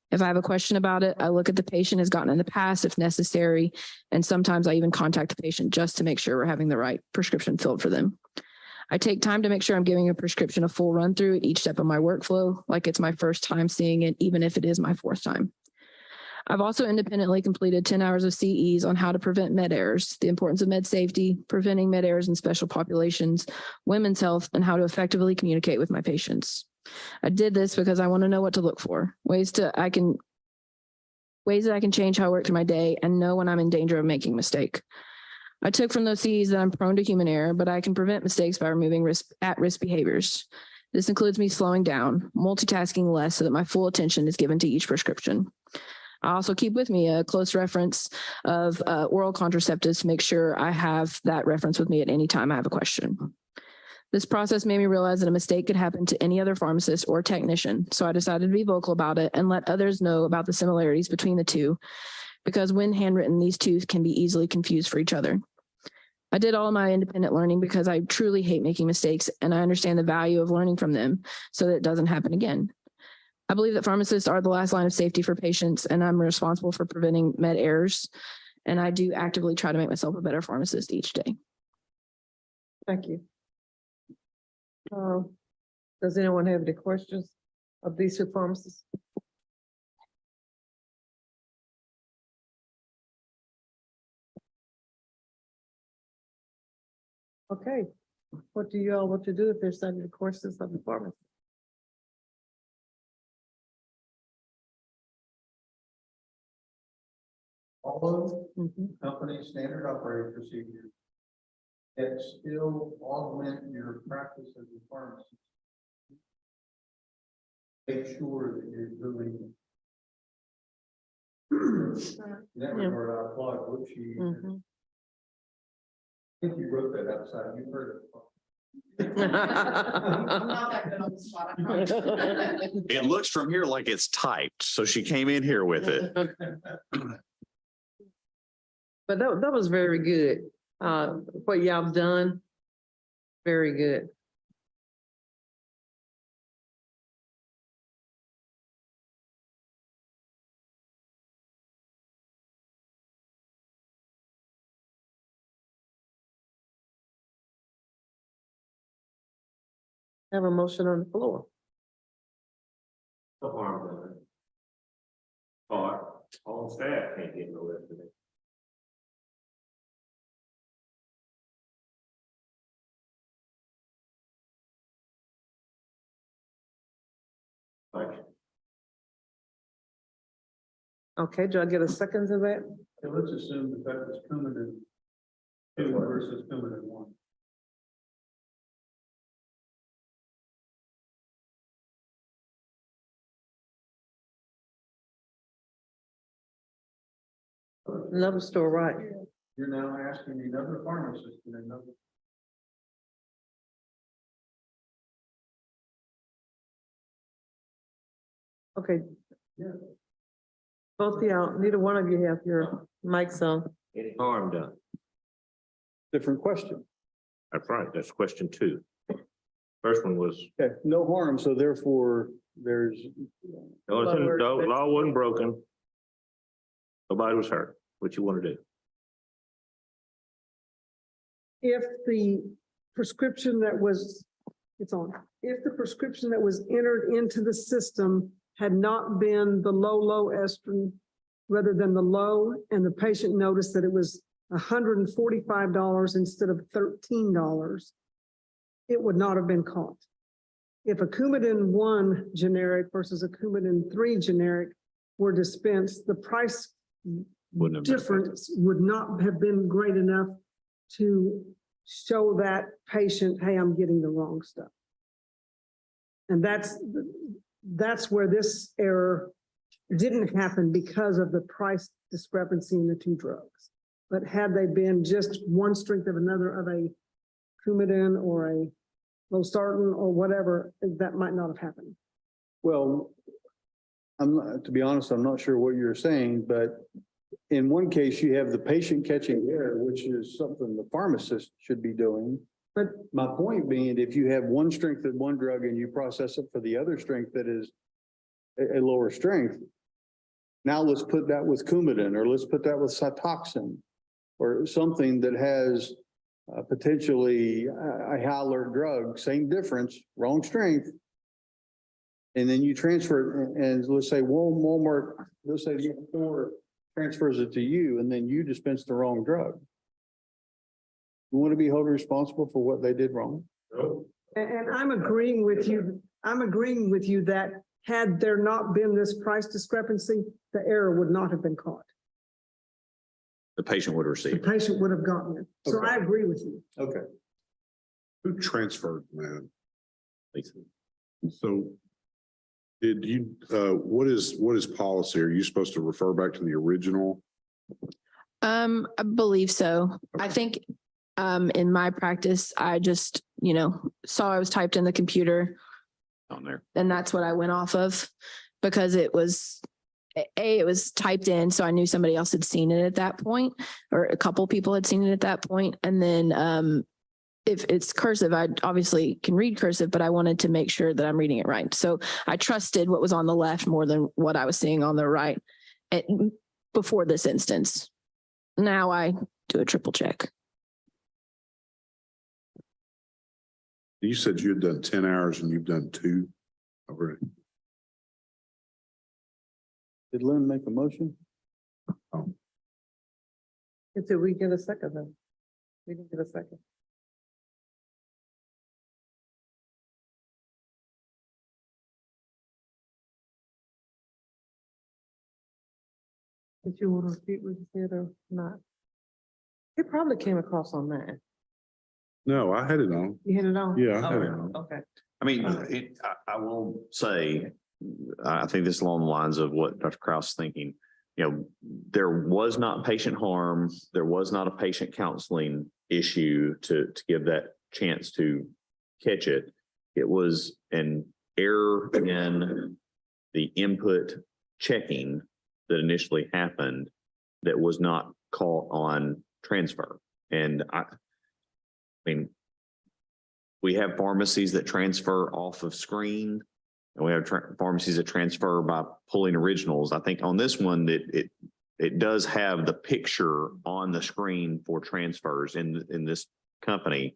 A: If I have a question about it, I look at the patient has gotten in the past if necessary, and sometimes I even contact the patient just to make sure we're having the right prescription filled for them. I take time to make sure I'm giving a prescription a full run through at each step of my workflow, like it's my first time seeing it, even if it is my fourth time.
M: I've also independently completed 10 hours of CEs on how to prevent med errors, the importance of med safety, preventing med errors in special populations, women's health, and how to effectively communicate with my patients. I did this because I want to know what to look for, ways that I can change how I work through my day and know when I'm in danger of making a mistake. I took from those CEs that I'm prone to human error, but I can prevent mistakes by removing at-risk behaviors. This includes me slowing down, multitasking less so that my full attention is given to each prescription. I also keep with me a close reference of oral contraceptives to make sure I have that reference with me at any time I have a question. This process made me realize that a mistake could happen to any other pharmacist or technician, so I decided to be vocal about it and let others know about the similarities between the two, because when handwritten, these two can be easily confused for each other. I did all of my independent learning because I truly hate making mistakes, and I understand the value of learning from them so that it doesn't happen again. I believe that pharmacists are the last line of safety for patients, and I'm responsible for preventing med errors. And I do actively try to make myself a better pharmacist each day.
J: Thank you. Does anyone have any questions of these two pharmacists? Okay, what do you all want to do if there's any questions of the pharmacist?
H: Follow company standard operating procedures, yet still augment your practice as a pharmacist. Make sure that you're doing. In that regard, I applaud what she. I think you wrote that outside, you heard it.
D: It looks from here like it's typed, so she came in here with it.
J: But that was very good. What y'all done, very good. Have a motion on the floor.
G: No harm done. All staff can't get no rest today.
J: Okay, do I get a second to that?
H: So let's assume that that was Coumadin 2 versus Coumadin 1.
J: Another store, right?
H: You're now asking another pharmacist in another.
J: Okay. Both of y'all, neither one of you have your mics on.
G: Any harm done?
O: Different question.
G: That's right. That's question 2. First one was,
O: Okay, no harm, so therefore there's.
G: law wasn't broken. Nobody was hurt. What you want to do?
B: If the prescription that was, it's on, if the prescription that was entered into the system had not been the low estrin rather than the low, and the patient noticed that it was $145 instead of $13, it would not have been caught. If a Coumadin 1 generic versus a Coumadin 3 generic were dispensed, the price difference would not have been great enough to show that patient, hey, I'm getting the wrong stuff. And that's where this error didn't happen, because of the price discrepancy in the two drugs. But had they been just one strength of another of a Coumadin or a losartan or whatever, that might not have happened.
O: Well, to be honest, I'm not sure what you're saying, but in one case, you have the patient catching error, which is something the pharmacist should be doing. But my point being, if you have one strength of one drug and you process it for the other strength that is a lower strength, now let's put that with Coumadin, or let's put that with Cytoxan, or something that has potentially a high alert drug, same difference, wrong strength. And then you transfer it, and let's say Walmart, let's say the store transfers it to you and then you dispense the wrong drug. You want to be held responsible for what they did wrong?
B: And I'm agreeing with you. I'm agreeing with you that had there not been this price discrepancy, the error would not have been caught.
D: The patient would
B: The
D: receive.
B: patient would have gotten it. So
O: Okay.
B: I agree with you.
O: Okay.
E: Who transferred, man?
D: Lisa.
E: So did you, what is policy? Are you supposed to refer back to the original?
T: I believe so. I think in my practice, I just, saw it was typed in the computer
D: On there.
T: and that's what I went off of because it was typed in, so I knew somebody else had seen it at that point, or a couple people had seen it at that point. And then if it's cursive, I obviously can read cursive, but I wanted to make sure that I'm reading it right. So I trusted what was on the left more than what I was seeing on the right before this instance. Now I do a triple check.
E: You said you had done 10 hours and you've done 2 already.
O: Did Lynn make a motion?
J: Until we get a second then. We didn't get a second. Did you want to repeat what you said or not? It probably came across on that.
E: No, I had it on.
J: You had it on?
E: Yeah, I had it on.
J: Okay.
D: I mean, I will say, I think this is along the lines of what Dr. Kraus is thinking. There was not patient harm. There was not a patient counseling issue to give that chance to catch it. It was an error in the input checking that initially happened that was not caught on transfer. And I mean, we have pharmacies that transfer off of screen, and we have pharmacies that transfer by pulling originals. I think on this one that it does have the picture on the screen for transfers in this company,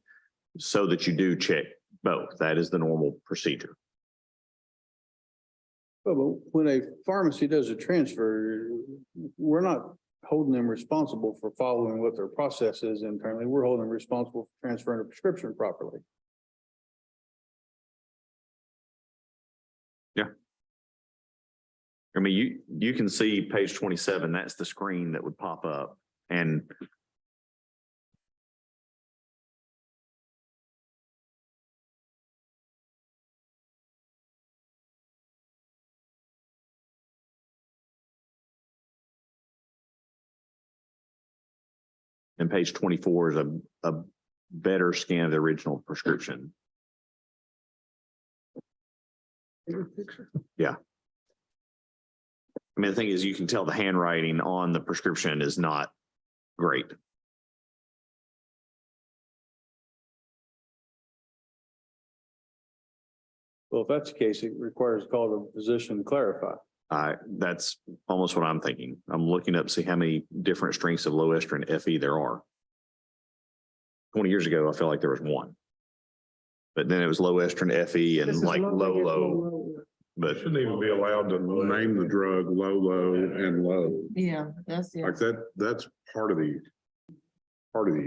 D: so that you do check both. That is the normal procedure.
O: Well, but when a pharmacy does a transfer, we're not holding them responsible for following what their process is internally. We're holding them responsible for transferring a prescription properly.
D: Yeah. I mean, you can see page 27, that's the screen that would pop up. And page 24 is a better scan of the original prescription. Yeah. I mean, the thing is, you can tell the handwriting on the prescription is not great.
O: Well, if that's the case, it requires a call to a physician to clarify.
D: That's almost what I'm thinking. I'm looking up, see how many different strengths of low estrin FE there are. 20 years ago, I felt like there was one. But then it was low estrin FE and like low. But
E: Shouldn't even be allowed to name the drug low, and low.
J: Yeah, that's it.
E: Like that's part of the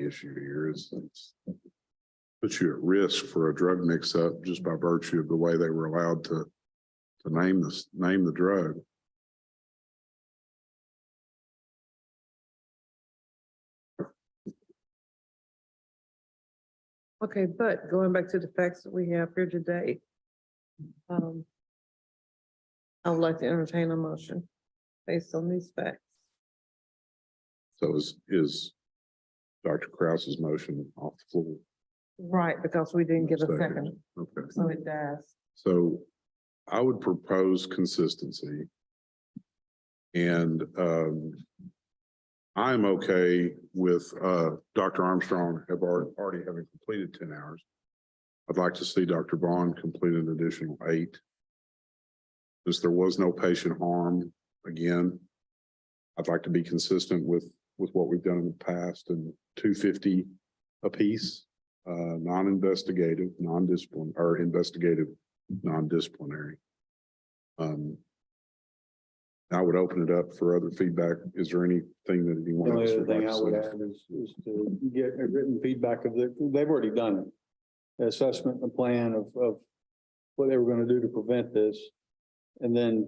E: issue here is it's puts you at risk for a drug mix-up just by virtue of the way they were allowed to name the drug.
J: Okay, but going back to the facts that we have here today. I would like to entertain a motion based on these facts.
E: So is Dr. Krause's motion off the floor?
J: Right, because we didn't get a second,
E: Okay.
J: so it dies.
E: So I would propose consistency. And I'm okay with Dr. Armstrong already having completed 10 hours. I'd like to see Dr. Vaughn complete an additional 8. Since there was no patient harm, again, I'd like to be consistent with what we've done in the past and 250 apiece, non-investigative, non-discipline, or investigative, non-disciplinary. I would open it up for other feedback. Is there anything that
I: The
E: anyone
I: only
E: else
I: other
E: would like
I: thing I would
E: to
I: add is to get a written feedback of they've already done it. The assessment and plan of what they were going to do to prevent this. And then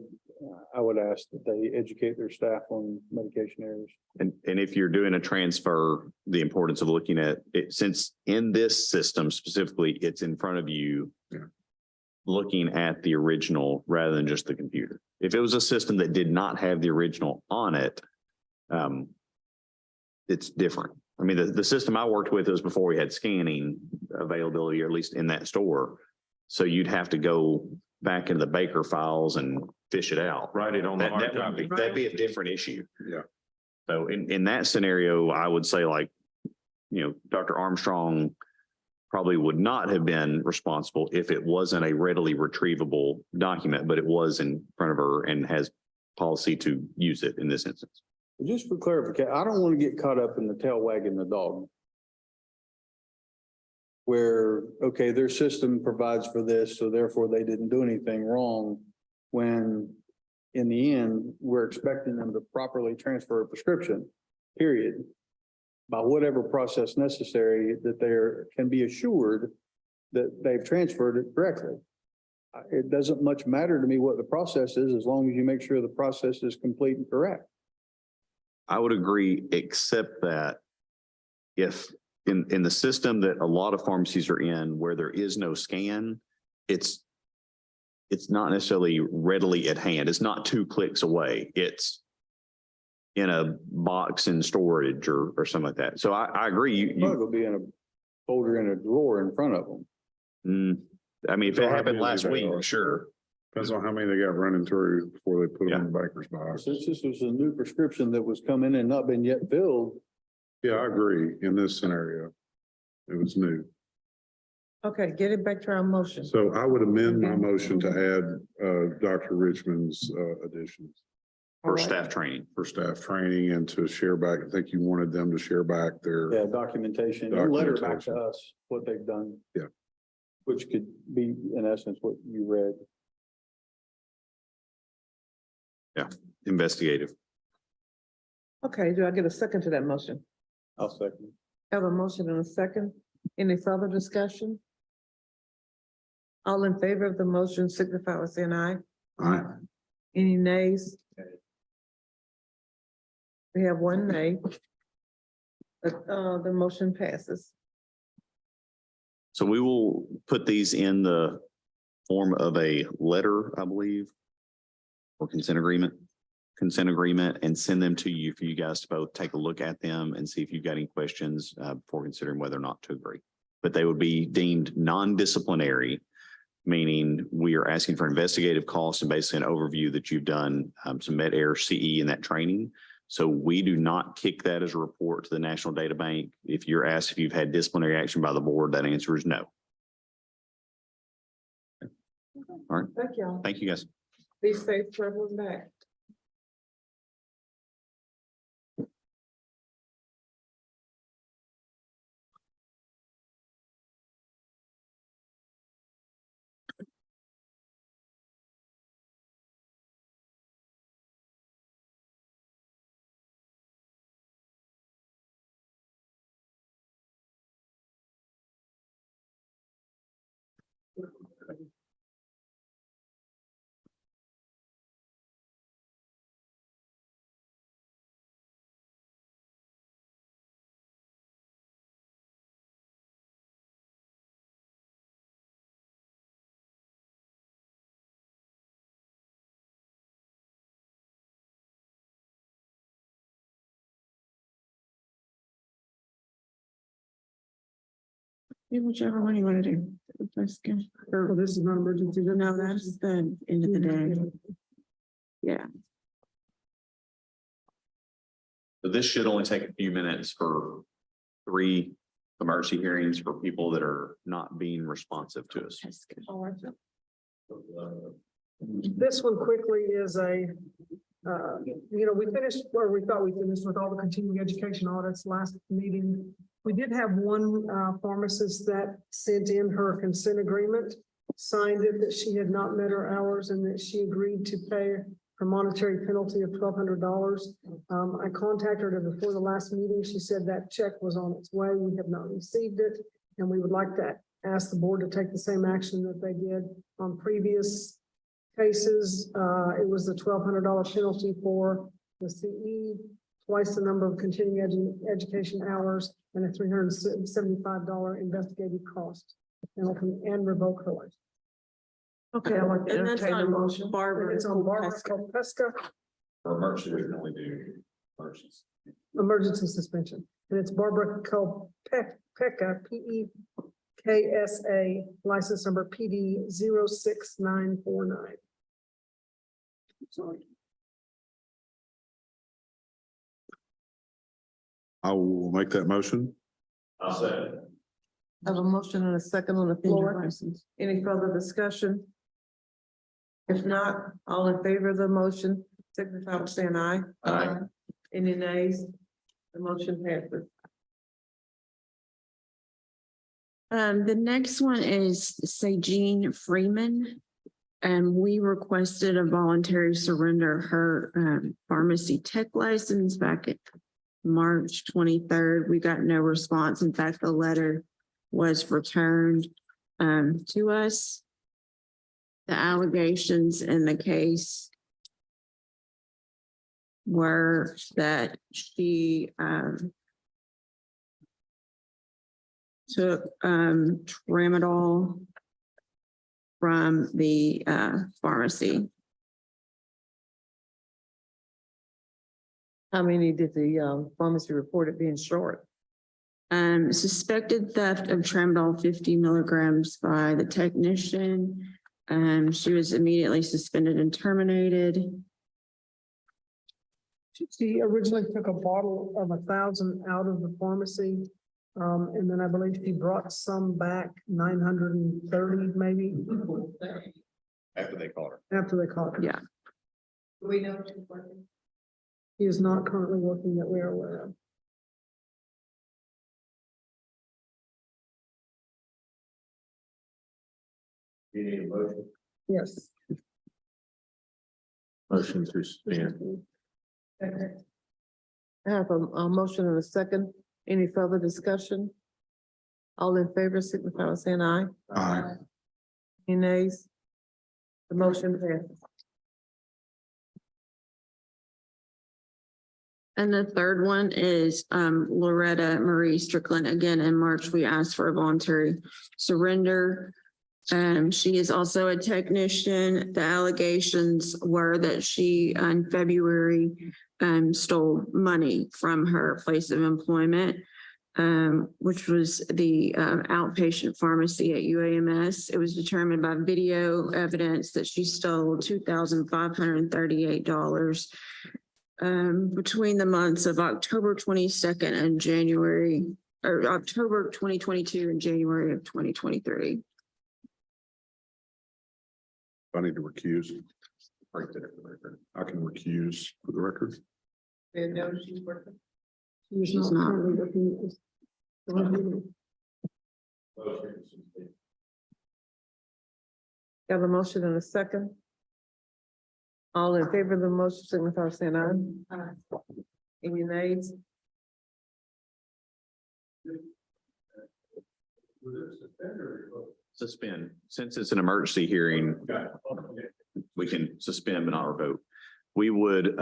I: I would ask that they educate their staff on medication errors.
D: And if you're doing a transfer, the importance of looking at it, since in this system specifically, it's in front of you.
E: Yeah.
D: Looking at the original rather than just the computer. If it was a system that did not have the original on it, it's different. I mean, the system I worked with was before we had scanning availability, or at least in that store. So you'd have to go back into the Baker files and fish it out.
G: Write it on the hard copy.
D: That'd be a different issue.
E: Yeah.
D: So in that scenario, I would say, like, Dr. Armstrong probably would not have been responsible if it wasn't a readily retrievable document, but it was in front of her and has policy to use it in this instance.
I: Just for clarification, I don't want to get caught up in the tail wagging the dog. Where, okay, their system provides for this, so therefore they didn't do anything wrong. When in the end, we're expecting them to properly transfer a prescription, period. By whatever process necessary, that there can be assured that they've transferred it correctly. It doesn't much matter to me what the process is, as long as you make sure the process is complete and correct.
D: I would agree, except that if in the system that a lot of pharmacies are in, where there is no scan, it's not necessarily readily at hand. It's not 2 clicks away. It's in a box in storage or something like that. So I agree.
I: Probably will be in a folder in a drawer in front of them.
D: I mean, if it happened last week, sure.
E: Depends on how many they got running through before they put them in the baker's box.
I: Since this was a new prescription that was coming in and not been yet filled.
E: Yeah, I agree. In this scenario, it was new.
J: Okay, get it back to our motion.
E: So I would amend my motion to add Dr. Richmond's additions.
J: All
D: For
J: right.
D: staff training.
E: For staff training and to share back, I think you wanted them to share back their.
I: Yeah, documentation, and letter back to us what they've done.
E: Yeah.
I: Which could be in essence what you read.
D: Yeah, investigative.
J: Okay, do I get a second to that motion?
I: I'll second.
J: Have a motion and a second. Any further discussion? All in favor of the motion signify by saying aye.
E: Aye.
J: Any nays? We have 1 nay. The motion passes.
D: So we will put these in the form of a letter, I believe, or consent agreement, and send them to you for you guys to both take a look at them and see if you've got any questions before considering whether or not to agree. But they would be deemed non-disciplinary, meaning we are asking for investigative costs and basically an overview that you've done some med air CE in that training. So we do not kick that as a report to the National Data Bank. If you're asked if you've had disciplinary action by the board, that answer is no. All right.
J: Thank y'all.
D: Thank you, guys.
J: Be safe traveling back.
K: Do whichever one you want to do. Let's go.
B: Well, this is not emergency.
K: No, that's the end of the day. Yeah.
D: So this should only take a few minutes for 3 emergency hearings for people that are not being responsive to us.
B: This one quickly is we finished, or we thought we finished with all the continuing education audits last meeting. We did have one pharmacist that sent in her consent agreement. signed it that she had not met her hours and that she agreed to pay her monetary penalty of $1,200. I contacted her before the last meeting. She said that check was on its way. We have not received it. And we would like to ask the board to take the same action that they did on previous cases. It was the $1,200 penalty for the CE, twice the number of continuing education hours, and a $375 investigative cost and revoke her license.
J: Okay, I want to
K: And that's
J: entertain a
K: on
J: motion. Barbara.
B: It's on Barbara Kopesca,
D: For emergency, we can only do emergency.
B: emergency suspension, and it's Barbara Kopeka, PEKSA, license number PD 06949. Sorry.
E: I will make that motion.
D: I'll say.
J: I have a motion and a second on the floor. Any further discussion? If not, all in favor of the motion, signify by saying aye.
D: Aye.
J: Any nays? The motion passes.
K: The next one is Jean Freeman. And we requested a voluntary surrender of her pharmacy tech license back at March 23rd. We got no response. In fact, the letter was returned to us. The allegations in the case were that she took tramadol from the pharmacy.
J: How many did the pharmacy report it being short?
K: Suspected theft of tramadol 50 milligrams by the technician. She was immediately suspended and terminated.
B: She originally took a bottle of 1,000 out of the pharmacy. And then I believe she brought some back, 930 maybe.
D: After they caught her.
B: After they caught her.
K: Yeah.
J: Do we know if she's working?
B: He is not currently working that we are aware of.
D: You need a motion?
B: Yes.
G: Motion to suspend.
J: I have a motion and a second. Any further discussion? All in favor, signify by saying aye.
E: Aye.
J: Any nays? The motion passes.
K: And the third one is Loretta Marie Strickland. Again, in March, we asked for a voluntary surrender. She is also a technician. The allegations were that she in February stole money from her place of employment, which was the outpatient pharmacy at UAMS. It was determined by video evidence that she stole $2,538 between the months of October 22nd and January, or October 2022 and January of 2023.
E: I need to recuse. I can recuse for the record.
J: They know she's working.
B: She's not currently working.
J: Got a motion and a second. All in favor of the motion, signify by saying aye. Any nays?
D: Suspend. Since it's an emergency hearing, we can suspend but not revoke. We would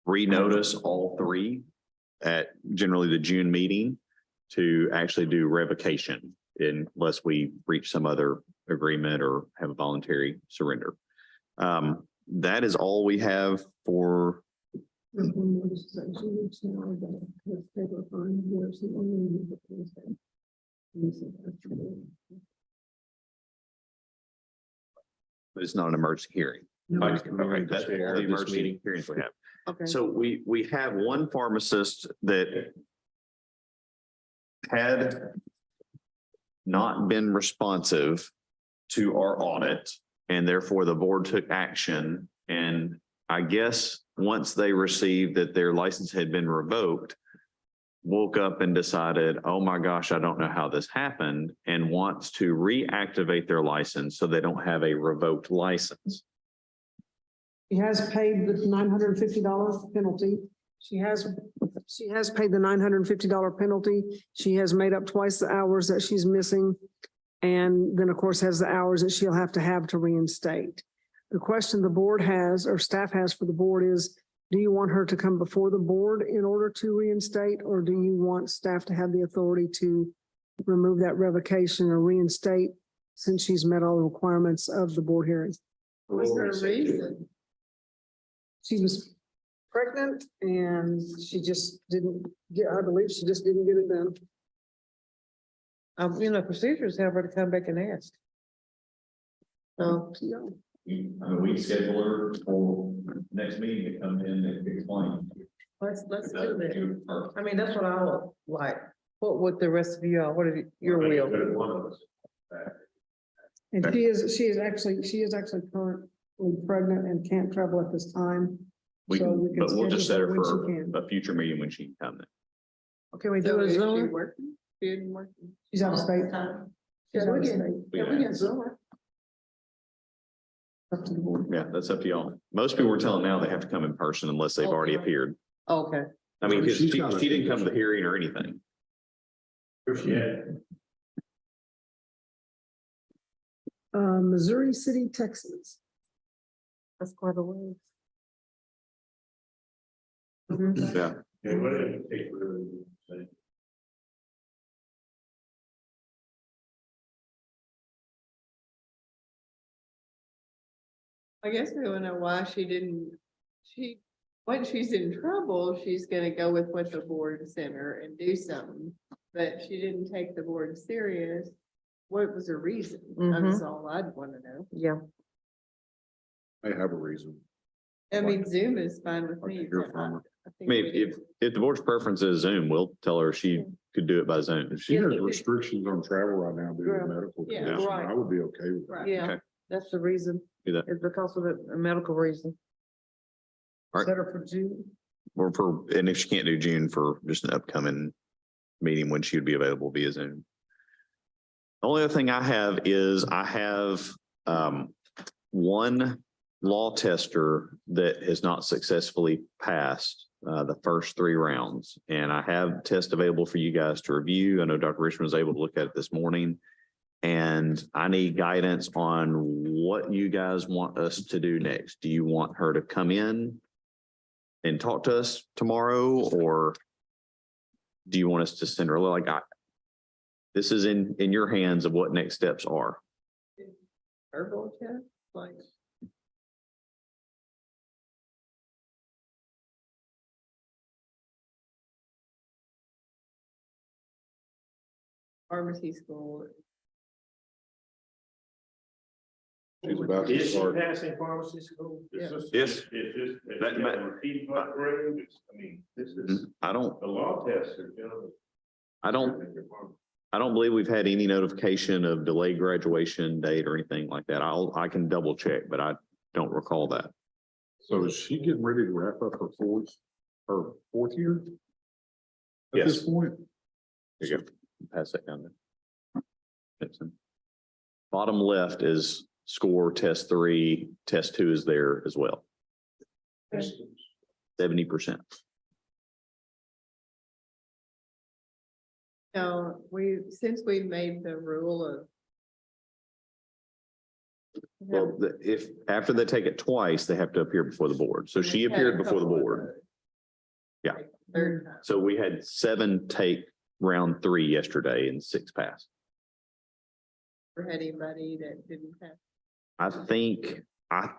D: renotice all three at generally the June meeting to actually do revocation unless we reach some other agreement or have a voluntary surrender. That is all we have for. But it's not an emergency hearing. Okay, that's all the emergency hearings we have.
J: Okay.
D: So we have one pharmacist that had not been responsive to our audit, and therefore the board took action. And I guess once they received that their license had been revoked, woke up and decided, oh my gosh, I don't know how this happened, and wants to reactivate their license so they don't have a revoked license.
B: She has paid the $950 penalty. She has paid the $950 penalty. She has made up twice the hours that she's missing. And then, of course, has the hours that she'll have to reinstate. The question the board has, or staff has for the board is, do you want her to come before the board in order to reinstate, or do you want staff to have the authority to remove that revocation or reinstate since she's met all the requirements of the board hearing?
C: Was there a reason?
B: She was pregnant and she just didn't get, I believe she just didn't get it done.
J: Procedures have her to come back and ask. So,
D: We schedule her for next meeting to come in and explain.
J: let's do that. I mean, that's what I would like. What would the rest of you all, what is your will?
B: And she is actually currently pregnant and can't travel at this time.
D: We
B: So
D: can,
B: we can
D: but we'll just set her
B: schedule her
D: for
B: when she can.
D: a future meeting when she can come then.
B: Okay, we
J: So
B: do a
J: is she
B: Zoom.
J: working? She isn't working?
B: She's out of state. She's out of state.
D: we can
J: Zoom her.
B: Up to the board.
D: Yeah, that's up to y'all. Most people were telling now they have to come in person unless they've already
J: Okay.
D: appeared.
J: Okay.
D: I mean, 'cause
E: She's
D: she
E: got a-
D: didn't come to the hearing or anything.
B: Missouri City, Texas.
J: That's quite a ways.
D: Yeah.
C: I guess we want to know why when she's in trouble, she's gonna go with what the board sent her and do something. But she didn't take the board serious. What was her reason? That's all I'd want to know.
J: Yeah.
E: They have a reason.
C: I mean, Zoom is fine with me.
E: You're
C: but
E: fine with-
C: I
D: I
C: think
D: mean,
C: we
D: if the board's preference is Zoom, we'll tell her she could do it by Zoom.
E: If she has restrictions on travel right now due
J: Yeah.
E: to medical
C: Yeah,
E: condition,
J: right.
E: I would be okay with that.
C: Right.
J: Yeah,
D: Okay.
J: that's the reason.
D: Do that.
J: It's because of a medical reason.
D: All right.
B: Set her for June.
D: Or and if she can't do June, for just an upcoming meeting when she would be available via Zoom. The only other thing I have is one law tester that has not successfully passed the first 3 rounds. And I have tests available for you guys to review. I know Dr. Richmond was able to look at it this morning. And I need guidance on what you guys want us to do next. Do you want her to come in and talk to us tomorrow, or do you want us to send her this is in your hands of what next steps are.
C: Verbal test, like. Pharmacy school.
E: She's about to start.
G: passing pharmacy school?
C: Yeah.
D: Yes.
G: Repeat my grade, this is,
D: I don't,
G: the law tests are generally.
D: I don't believe we've had any notification of delayed graduation date or anything like that. I can double check, but I don't recall that.
E: So is she getting ready to wrap up her fourth year? At
D: Yes.
E: this point?
D: Here you go. Pass that down there. Gibson. Bottom left is score test 3, test 2 is there as well. 70%.
C: No, since we made the rule of.
D: Well, if, after they take it twice, they have to appear before the board. So she appeared before the board. Yeah.
C: Third time.
D: So we had 7 take round 3 yesterday and 6 pass.
C: Or had anybody that didn't have.
D: I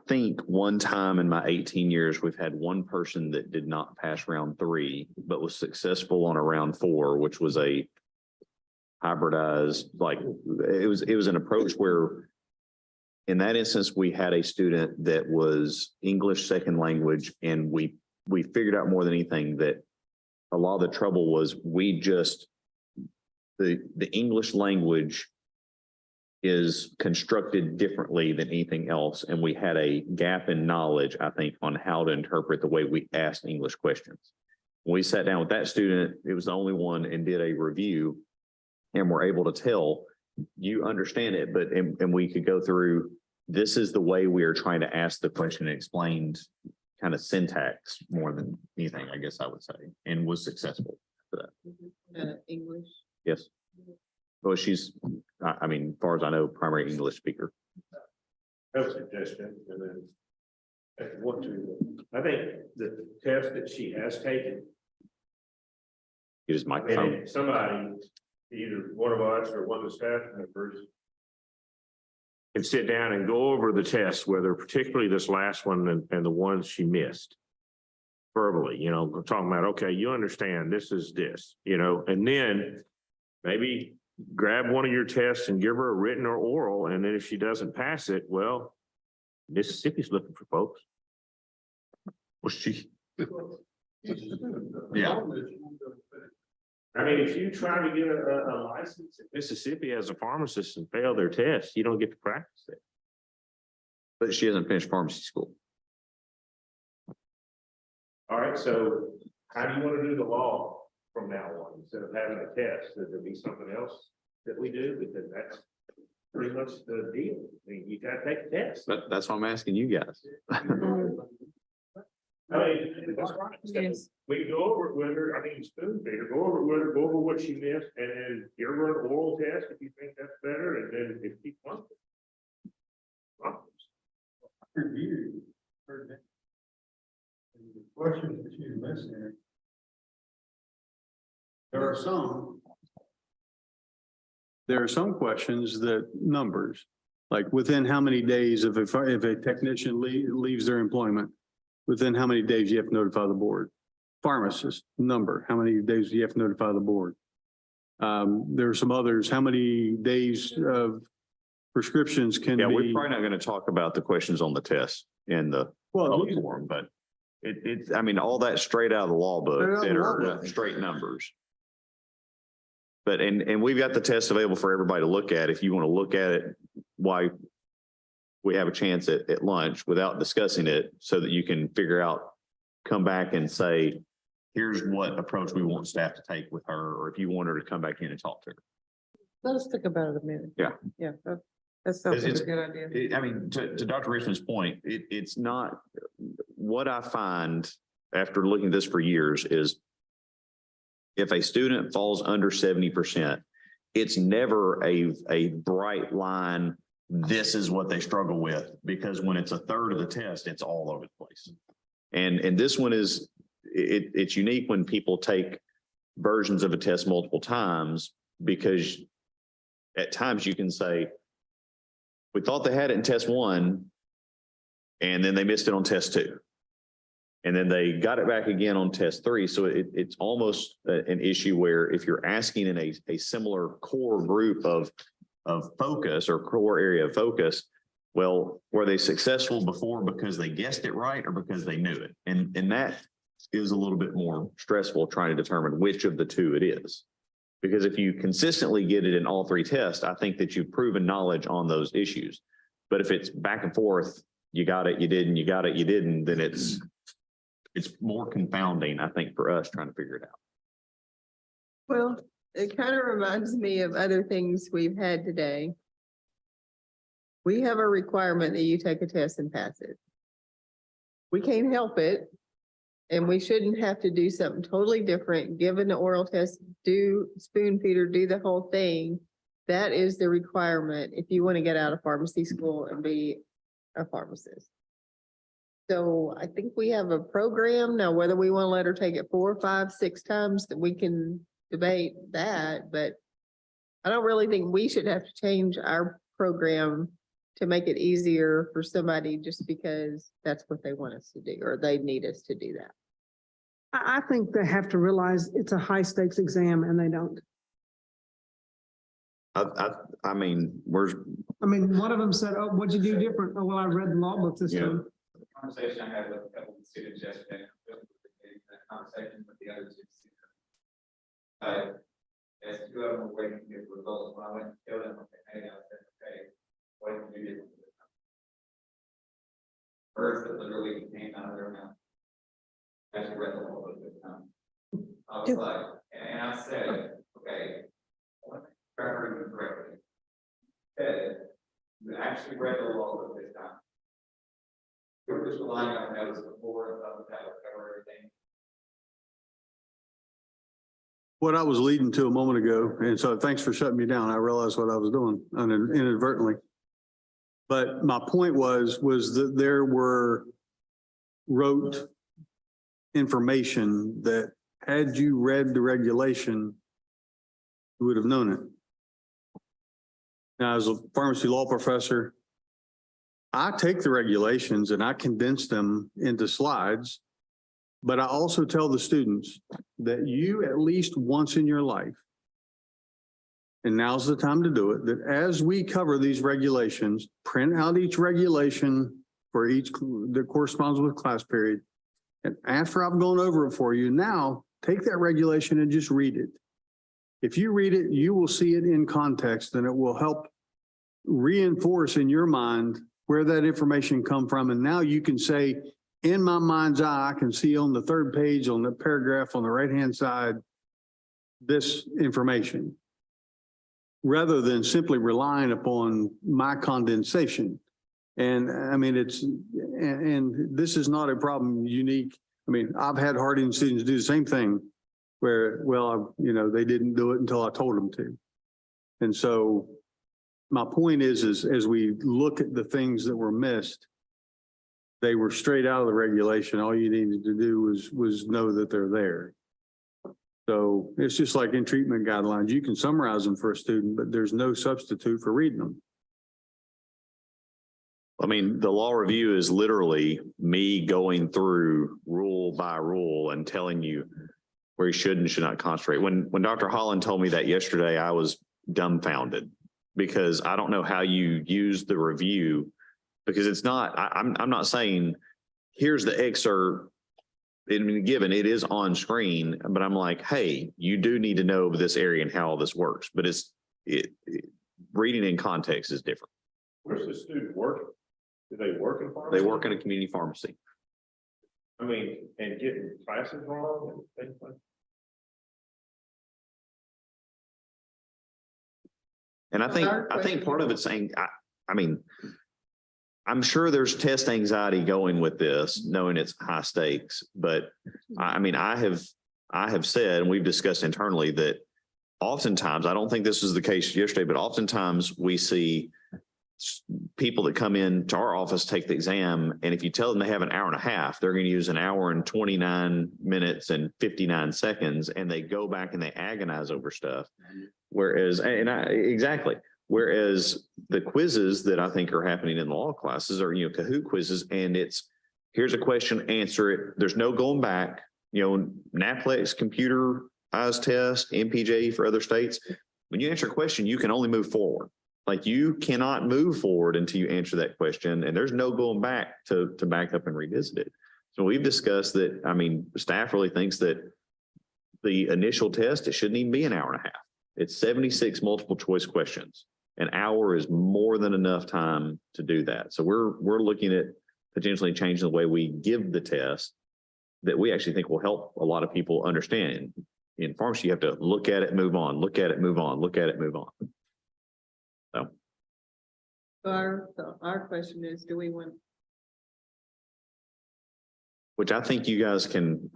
D: think one time in my 18 years, we've had one person that did not pass round 3, but was successful on a round 4, which was a hybridized, it was an approach where in that instance, we had a student that was English second language, and we figured out more than anything that a lot of the trouble was the English language is constructed differently than anything else. And we had a gap in knowledge, I think, on how to interpret the way we asked English questions. When we sat down with that student, it was the only one and did a review. And we're able to tell, you understand it, but, and we could go through, this is the way we are trying to ask the question and explained kind of syntax more than anything, I guess I would say, and was successful for that.
C: English.
D: Yes. Well, she's, I mean, as far as I know, primary English speaker.
G: Have a suggestion, and then if you want to, I think the test that she has taken,
D: It is microphone.
G: and somebody, either one of us or one of the staff members, can sit down and go over the test, whether particularly this last one and the ones she missed. Verbally, you know, we're talking about, okay, you understand this is this, you know, and then maybe grab one of your tests and give her a written or oral, and then if she doesn't pass it, well, Mississippi's looking for folks.
D: Was she?
G: Yeah. I mean, if you try to get a license in Mississippi as a pharmacist and fail their test, you don't get to practice it.
D: But she hasn't finished pharmacy school.
G: All right, so how do you want to do the law from now on? Instead of having a test, should there be something else that we do? Because that's pretty much the deal. I mean, you gotta take a test.
D: But that's why I'm asking you guys.
G: I mean, that's right.
A: Yes.
G: We can go over it with her, I mean, spoon feed her, go over it with her, go over what she missed, and then give her an oral test if you think that's better, and then if she wants it.
H: Review. Heard that. And the questions that you missed there. There are some
O: questions that numbers, like within how many days if a technician leaves their employment, within how many days you have to notify the board. Pharmacist number, how many days do you have to notify the board? There are some others, how many days of prescriptions can be.
D: Yeah, we're probably not going to talk about the questions on the test in the public forum, but it's, I mean, all that straight out of the law book that are straight numbers. But, and we've got the test available for everybody to look at. If you want to look at it, why we have a chance at lunch without discussing it so that you can figure out, come back and say, here's what approach we want staff to take with her, or if you want her to come back in and talk to her.
J: Let us think about it a minute.
D: Yeah.
J: Yeah, that sounds like a good idea.
D: I mean, to Dr. Richmond's point, it's not, what I find after looking at this for years is if a student falls under 70%, it's never a bright line, this is what they struggle with, because when it's a third of the test, it's all over the place. And this one is, it's unique when people take versions of a test multiple times, because at times you can say, we thought they had it in test 1, and then they missed it on test 2. And then they got it back again on test 3. So it's almost an issue where if you're asking in a similar core group of focus or core area of focus, well, were they successful before because they guessed it right or because they knew it? And that is a little bit more stressful, trying to determine which of the two it is. Because if you consistently get it in all 3 tests, I think that you've proven knowledge on those issues. But if it's back and forth, you got it, you didn't, you got it, you didn't, then it's more confounding, I think, for us trying to figure it out.
C: Well, it kind of reminds me of other things we've had today. We have a requirement that you take a test and pass it. We can't help it. And we shouldn't have to do something totally different, give an oral test, do spoon feeder, do the whole thing. That is the requirement if you want to get out of pharmacy school and be a pharmacist. So I think we have a program now, whether we want to let her take it 4, 5, 6 times, that we can debate that, but I don't really think we should have to change our program to make it easier for somebody just because that's what they want us to do, or they need us to do that.
B: I think they have to realize it's a high stakes exam and they don't.
D: I mean,
B: one of them said, oh, what'd you do different? Oh, well, I read the law book this time.
Q: Conversation I had with a couple of students yesterday, that conversation with the other 2 students. As 2 of them were waiting to get results, when I went to tell them what they made, I said, okay, what did you do? Words that literally came out of their mouth. Actually read the whole book this time. I was like, and I said, okay, remember you correctly. Said, you actually read the law of this time. You're just relying on notes before and stuff that would cover everything.
O: What I was leading to a moment ago, and so thanks for shutting me down. I realized what I was doing inadvertently. But my point was that there were rote information that had you read the regulation, you would have known it. Now, as a pharmacy law professor, I take the regulations and I condense them into slides, but I also tell the students that you at least once in your life, and now's the time to do it, that as we cover these regulations, print out each regulation for each that corresponds with class period. And after I've gone over it for you, now take that regulation and just read it. If you read it, you will see it in context and it will help reinforce in your mind where that information come from. And now you can say, in my mind's eye, I can see on the third page on the paragraph on the right-hand side, this information, rather than simply relying upon my condensation. And I mean, and this is not a problem unique. I mean, I've had Harding students do the same thing where, well, you know, they didn't do it until I told them to. And so my point is as we look at the things that were missed, they were straight out of the regulation. All you needed to do was know that they're there. So it's just like in treatment guidelines, you can summarize them for a student, but there's no substitute for reading them.
D: I mean, the law review is literally me going through rule by rule and telling you where you should and should not concentrate. When Dr. Holland told me that yesterday, I was dumbfounded because I don't know how you use the review, because it's not, I'm not saying here's the excerpt given, it is on screen, but I'm like, hey, you do need to know this area and how all this works, but reading in context is different.
G: Where's the student working? Do they work in pharmacy?
D: They work in a community pharmacy.
G: I mean, and getting classes wrong and things like that.
D: And I think part of it's saying, I mean, I'm sure there's test anxiety going with this, knowing it's high stakes, but I mean, I have said, and we've discussed internally that oftentimes, I don't think this was the case yesterday, but oftentimes we see people that come in to our office take the exam, and if you tell them they have an hour and a half, they're going to use an hour and 29 minutes and 59 seconds, and they go back and they agonize over stuff. Whereas, whereas the quizzes that I think are happening in the law classes are, you know, Kahoot quizzes, and it's, here's a question, answer it. There's no going back, you know, NAPLEX computerized test, MPJ for other states. When you answer a question, you can only move forward. Like you cannot move forward until you answer that question, and there's no going back to back up and revisit it. So we've discussed that, I mean, staff really thinks that the initial test, it shouldn't even be an hour and a half. It's 76 multiple choice questions. An hour is more than enough time to do that. So we're looking at potentially changing the way we give the test that we actually think will help a lot of people understand. In pharmacy, you have to look at it, move on, look at it, move on, look at it, move on.
C: So our question is, do we want?
D: Which I think you guys can,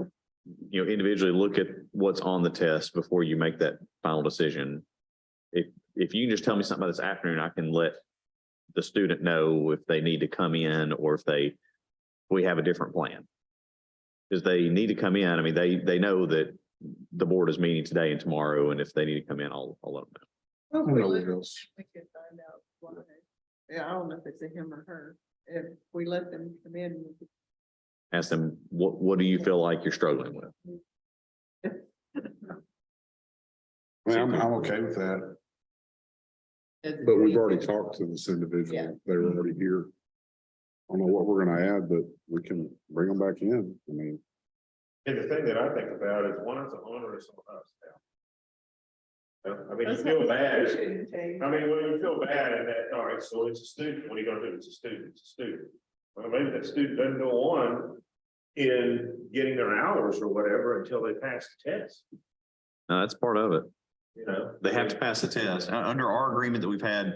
D: you know, individually look at what's on the test before you make that final decision. If you can just tell me something about this afternoon, I can let the student know if they need to come in or if we have a different plan. Because they need to come in. I mean, they know that the board is meeting today and tomorrow, and if they need to come in, I'll let them know.
C: We can find out why. Yeah, I don't know if it's a him or her. If we let them come in.
D: Ask them, what do you feel like you're struggling with?
E: I mean, I'm okay with that. But we've already talked to this individual.
C: Yeah.
E: They're already here. I don't know what we're gonna add, but we can bring them back in. I mean.
G: And the thing that I think about is one is an onerous on us now. I mean, you feel bad. I mean, when you feel bad and that, all right, so it's a student. What are you gonna do? It's a student. It's a student. Well, maybe that student doesn't go on in getting their hours or whatever until they pass the test,
D: No, that's part of it.
G: you know?
D: They have to pass the test. Under our agreement that we've had,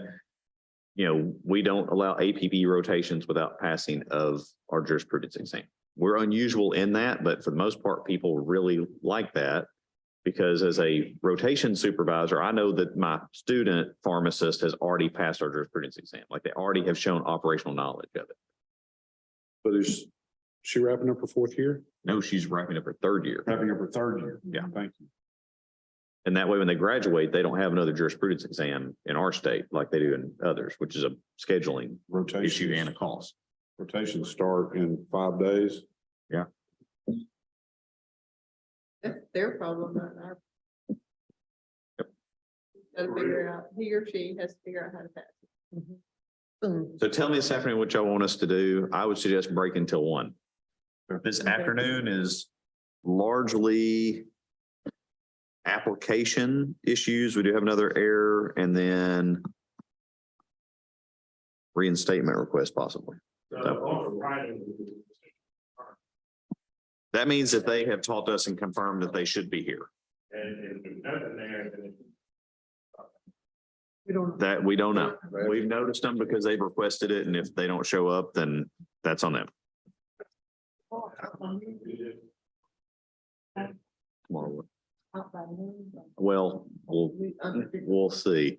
D: we don't allow APP rotations without passing of our jurisprudence exam. We're unusual in that, but for the most part, people really like that. Because as a rotation supervisor, I know that my student pharmacist has already passed our jurisprudence exam. Like they already have shown operational knowledge of it.
E: But is she wrapping up her fourth year?
D: No, she's wrapping up her third year.
E: Wrapping up her third year?
D: Yeah.
E: Thank you.
D: And that way, when they graduate, they don't have another jurisprudence exam in our state like they do in others, which is a scheduling issue and a cost.
E: Rotations start in 5 days.
D: Yeah.
C: That's their problem, not our. Gotta figure out, he or she has to figure out how to pass it.
D: So tell me this afternoon what y'all want us to do. I would suggest break until 1. This afternoon is largely application issues. We do have another error and then reinstatement request possibly. That means that they have talked to us and confirmed that they should be here.
G: And there's nothing there.
D: That we don't know. We've noticed them because they've requested it, and if they don't show up, then that's on them. Tomorrow. Well, we'll see.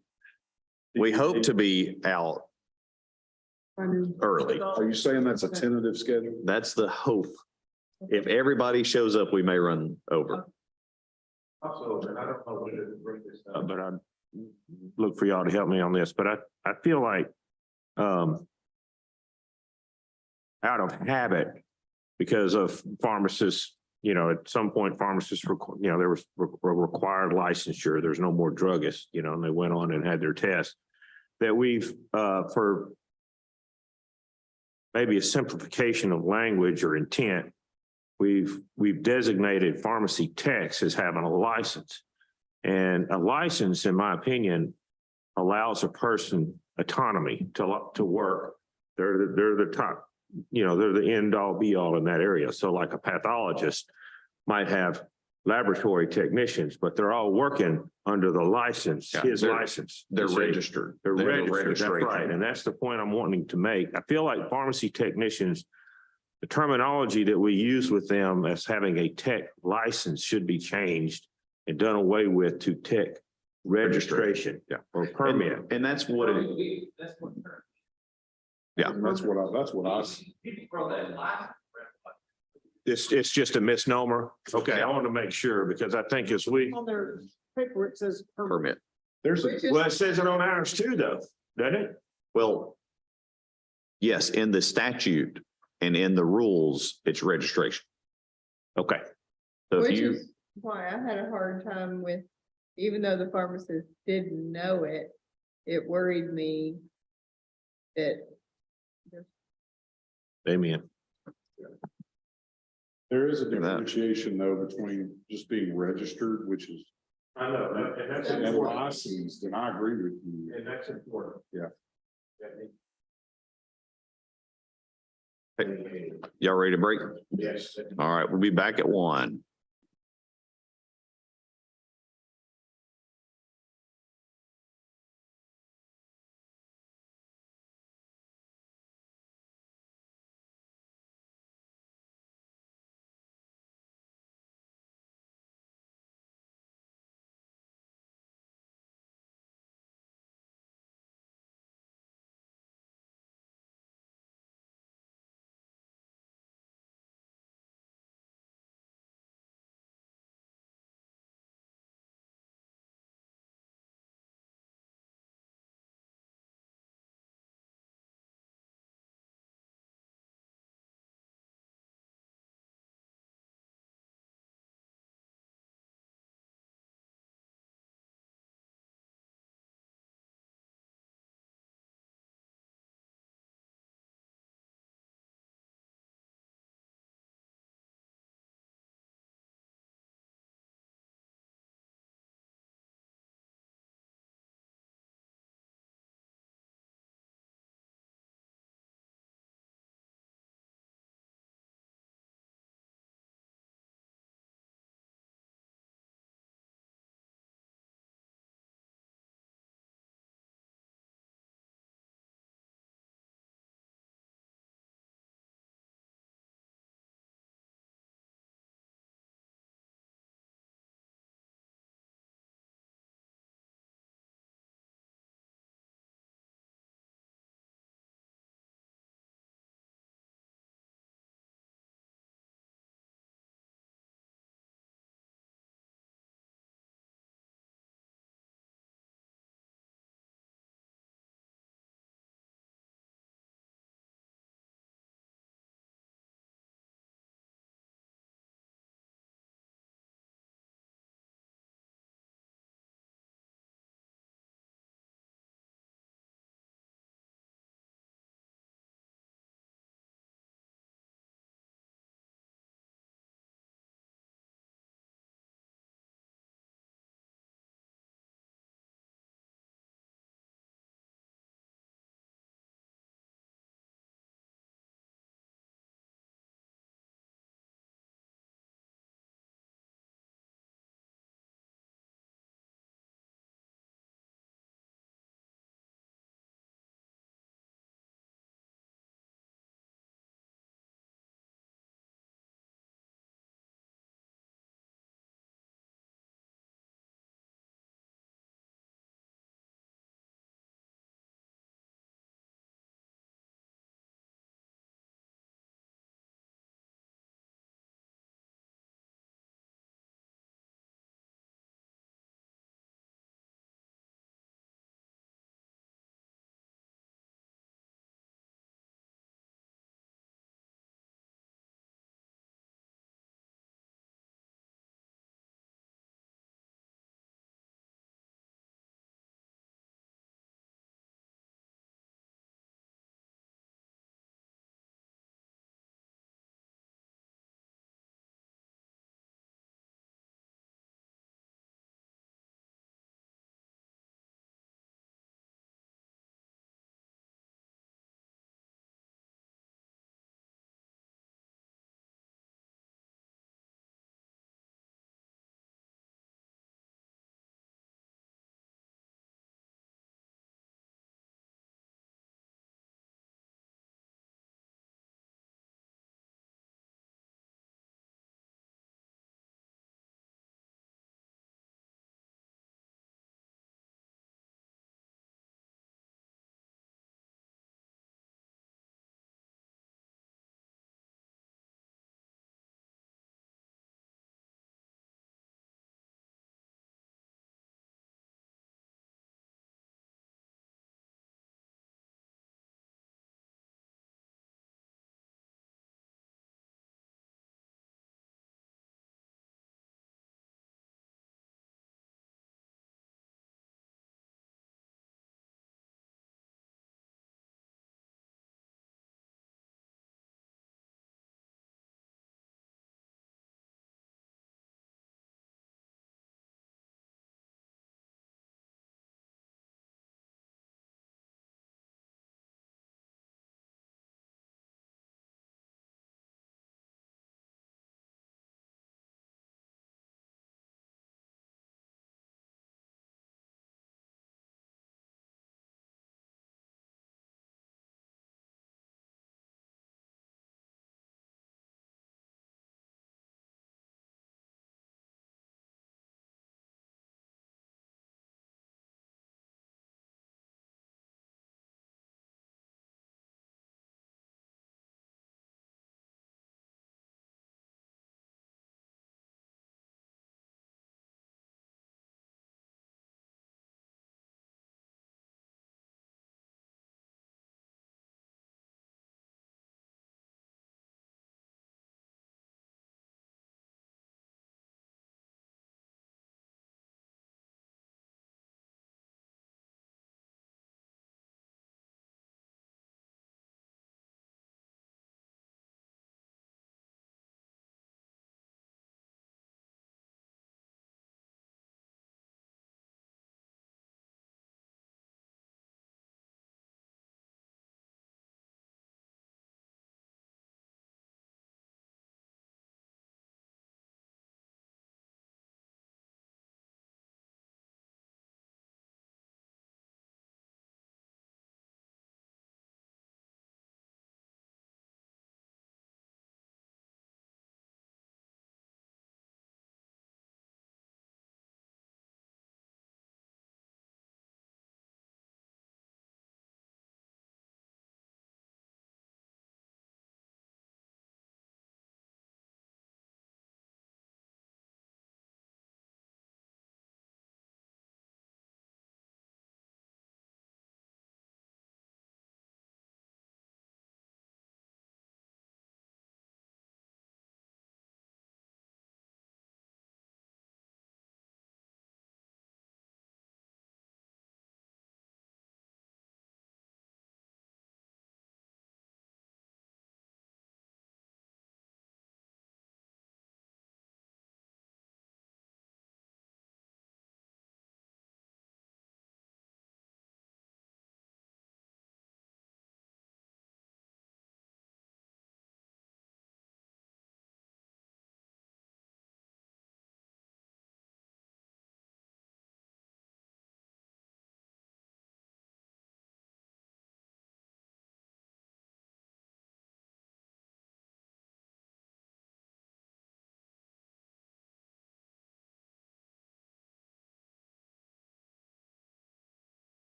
D: We hope to be out early.
E: Are you saying that's a tentative schedule?
D: That's the hope. If everybody shows up, we may run over.
G: Also, and I don't know when to bring this up, but I look for y'all to help me on this, but I feel like, out of habit, because of pharmacists, at some point pharmacists, there was required licensure. There's no more druggists, and they went on and had their test that we've, for maybe a simplification of language or intent, we've designated pharmacy techs as having a license. And a license, in my opinion, allows a person autonomy to work. They're the top, they're the end all be all in that area. So like a pathologist might have laboratory technicians, but they're all working under the license, his license.
D: They're registered.
G: They're
D: They have a
G: registered, that's
D: registration.
G: right. And that's the point I'm wanting to make. I feel like pharmacy technicians, the terminology that we use with them as having a tech license should be changed and done away with to tech registration.
D: Yeah.
G: Or permit.
D: And that's what it, yeah.
E: That's what I see.
G: It's just a misnomer. Okay, I want to make sure because I think as we,
B: On their paper, it says
D: permit.
E: There's a,
G: well, it says it on ours too, though, doesn't it?
D: Well, yes, in the statute and in the rules, it's registration.
G: Okay.
D: So if
C: Which
D: you,
C: is why I had a hard time with, even though the pharmacist didn't know it, it worried me that.
G: Amen.
E: there is a differentiation though between just being registered, which is,
G: I know, and that's
E: and
G: important.
E: licensed, and I agree with you.
G: And that's important.
E: Yeah.
D: y'all ready to break?
G: Yes.
D: All right, we'll be back at 1.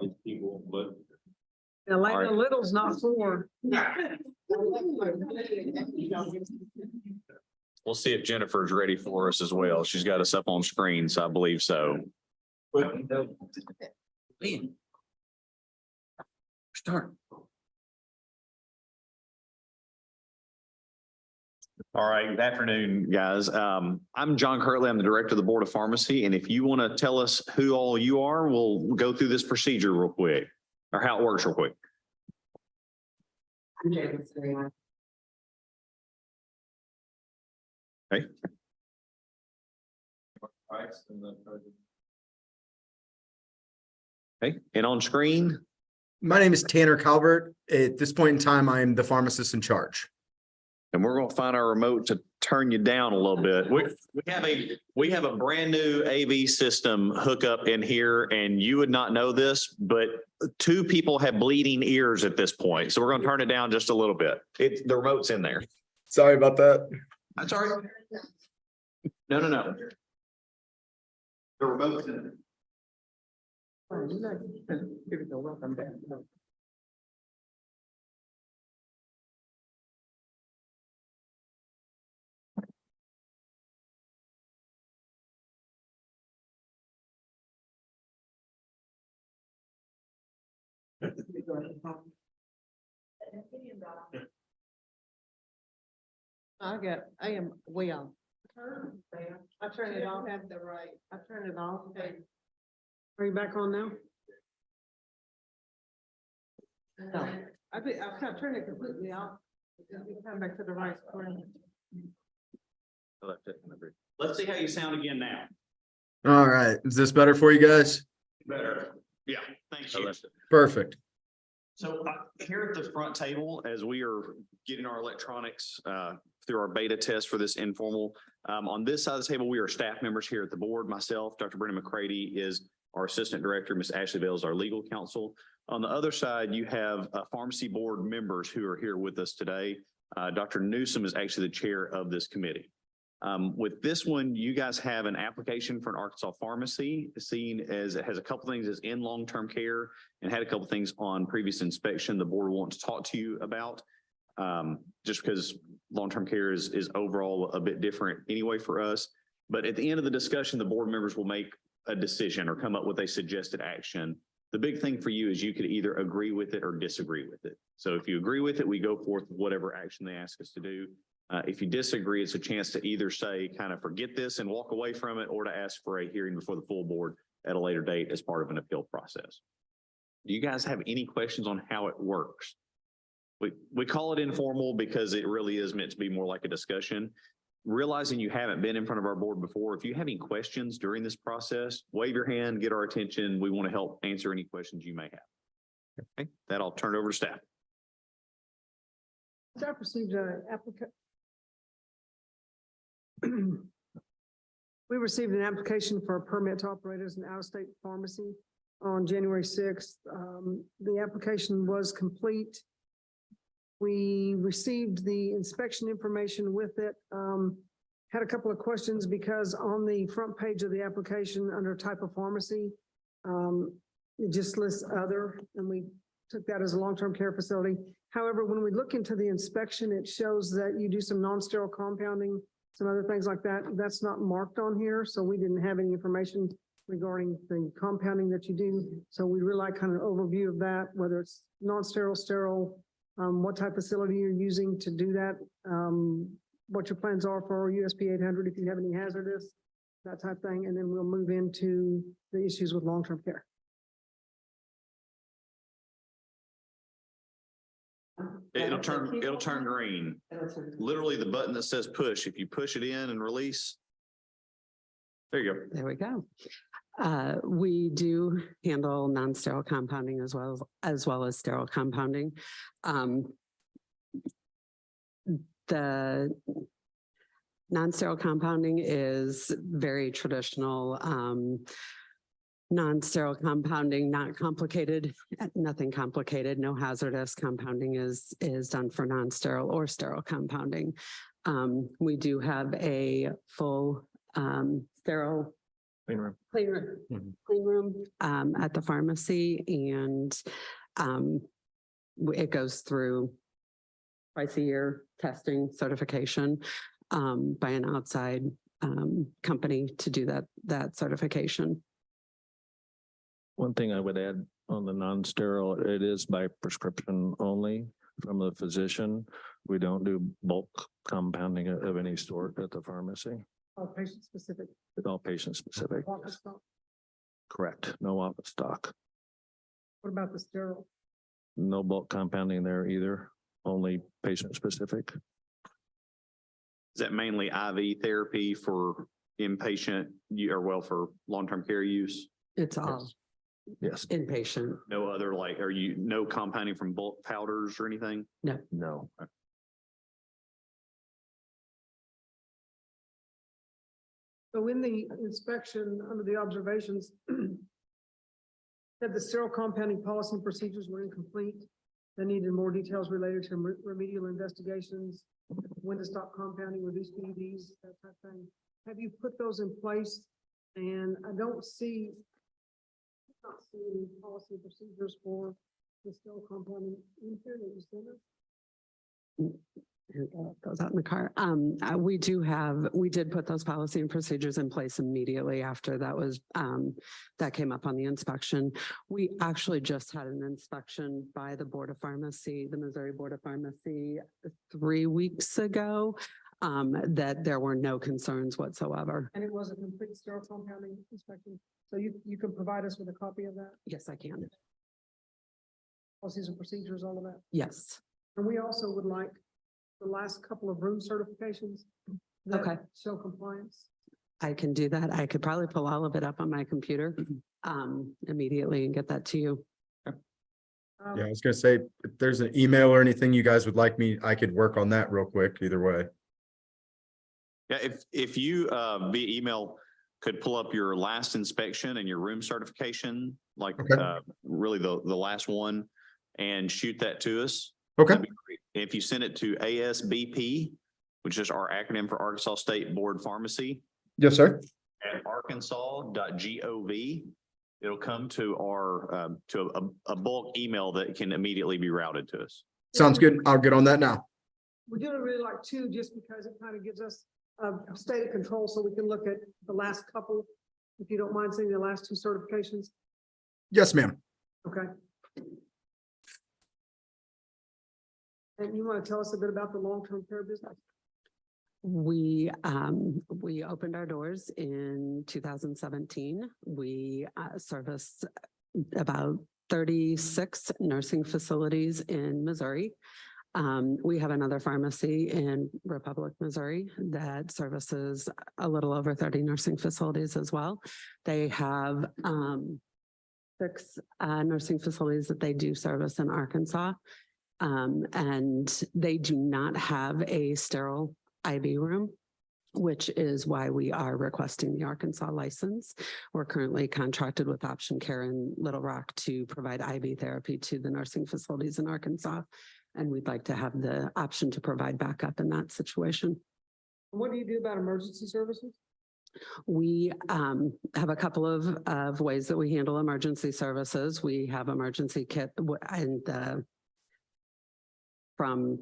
G: these people, but
B: Atlanta Little's not for.
D: We'll see if Jennifer's ready for us as well. She's got us up on screen, so I believe so. Start. All right, good afternoon, guys. I'm John Curley. I'm the director of the Board of Pharmacy. And if you want to tell us who all you are, we'll go through this procedure real quick, or how it works real quick. Okay. Okay, and on screen,
U: My name is Tanner Calvert. At this point in time, I am the pharmacist in charge.
D: and we're gonna find our remote to turn you down a little bit. We have a brand new AV system hookup in here, and you would not know this, but 2 people have bleeding ears at this point. So we're gonna turn it down just a little bit. The remote's in there.
U: Sorry about that.
D: That's all right. No. The remote's in there.
J: Welcome back. I am way off. I turn it off. Have the right. I turn it off.
B: Are you back on now?
J: No, I can't turn it completely off. Come back to the right corner.
D: Let's see how you sound again now.
U: All right. Is this better for you guys?
D: Better. Yeah, thank you.
U: Perfect.
D: So here at the front table, as we are getting our electronics through our beta test for this informal, on this side of the table, we are staff members here at the board. Myself, Dr. Brendan McCready is our assistant director. Ms. Ashley Bell is our legal counsel. On the other side, you have pharmacy board members who are here with us today. Dr. Newsom is actually the chair of this committee. With this one, you guys have an application for an Arkansas pharmacy, seen as it has a couple things as in long-term care and had a couple things on previous inspection the board wants to talk to you about. Just because long-term care is overall a bit different anyway for us. But at the end of the discussion, the board members will make a decision or come up with a suggested action. The big thing for you is you could either agree with it or disagree with it. So if you agree with it, we go forth with whatever action they ask us to do. If you disagree, it's a chance to either say, kind of forget this and walk away from it, or to ask for a hearing before the full board at a later date as part of an appeal process. Do you guys have any questions on how it works? We call it informal because it really is meant to be more like a discussion. Realizing you haven't been in front of our board before, if you have any questions during this process, wave your hand, get our attention. We want to help answer any questions you may have. Okay, that I'll turn it over to staff.
B: Staff received an We received an application for a permit to operate as an out-of-state pharmacy on January 6th. The application was complete. We received the inspection information with it. Had a couple of questions because on the front page of the application under type of pharmacy, it just lists other, and we took that as a long-term care facility. However, when we look into the inspection, it shows that you do some non-sterile compounding, some other things like that. That's not marked on here, so we didn't have any information regarding the compounding that you do. So we really like kind of an overview of that, whether it's non-sterile, sterile, what type of facility you're using to do that, what your plans are for USP 800, if you have any hazardous, that type of thing. And then we'll move into the issues with long-term care.
D: It'll turn green. Literally the button that says push, if you push it in and release. There you go.
V: There we go. We do handle non-sterile compounding as well as sterile compounding. The non-sterile compounding is very traditional. Non-sterile compounding, not complicated, nothing complicated, no hazardous. Compounding is done for non-sterile or sterile compounding. We do have a full sterile
N: Clean room.
V: clean room,
N: Mhm.
V: clean room, at the pharmacy and, it goes through twice a year testing certification, by an outside, company to do that certification.
N: One thing I would add on the non-sterile, it is by prescription only from the physician. We don't do bulk compounding of any sort at the pharmacy.
B: All patient specific.
N: It's all patient specific.
B: Office stock.
N: Correct. No office stock.
B: What about the sterile?
N: No bulk compounding there either. Only patient specific.
D: Is that mainly IV therapy for inpatient, for long-term care use?
V: It's all
N: Yes.
V: inpatient.
D: No other, no compounding from bulk powders or anything?
N: No.
B: So in the inspection, under the observations, that the sterile compounding policy and procedures were incomplete. They needed more details related to remedial investigations, when to stop compounding, reduce PEDs, that type of thing. Have you put those in place? And I don't see any policy and procedures for the sterile compounding in here that you sent us.
V: Goes out in the car. We did put those policy and procedures in place immediately after that was, that came up on the inspection. We actually just had an inspection by the Board of Pharmacy, the Missouri Board of Pharmacy 3 weeks ago, that there were no concerns whatsoever.
B: And it was a complete sterile compounding inspection. So you can provide us with a copy of that,
V: Yes, I can.
B: policies and procedures, all of that.
V: Yes.
B: And we also would like the last couple of room certifications
V: Okay.
B: that show compliance.
V: I can do that. I could probably pull all of it up on my computer, immediately and get that to you.
U: Yeah, I was gonna say, if there's an email or anything you guys would like me, I could work on that real quick, either way.
D: Yeah, if you via email could pull up your last inspection and your room certification, really the last one, and shoot that to us.
U: Okay.
D: That'd be great. If you send it to ASBP, which is our acronym for Arkansas State Board Pharmacy,
U: Yes, sir.
D: at arkansas.gov, it'll come to our a bulk email that can immediately be routed to us.
U: Sounds good. I'll get on that now.
B: We're doing really like two, just because it kind of gives us a state of control, so we can look at the last couple, if you don't mind seeing the last two certifications.
U: Yes, ma'am.
B: Okay. And you want to tell us a bit about the long-term care business?
V: We opened our doors in 2017. We service about 36 nursing facilities in Missouri. We have another pharmacy in Republic, Missouri that services a little over 30 nursing facilities as well. They have 6 nursing facilities that they do service in Arkansas. And they do not have a sterile IV room, which is why we are requesting the Arkansas license. We're currently contracted with Option Care in Little Rock to provide IV therapy to the nursing facilities in Arkansas. And we'd like to have the option to provide backup in that situation.
B: What do you do about emergency services?
V: We have a couple of ways that we handle emergency services. We have emergency kit and from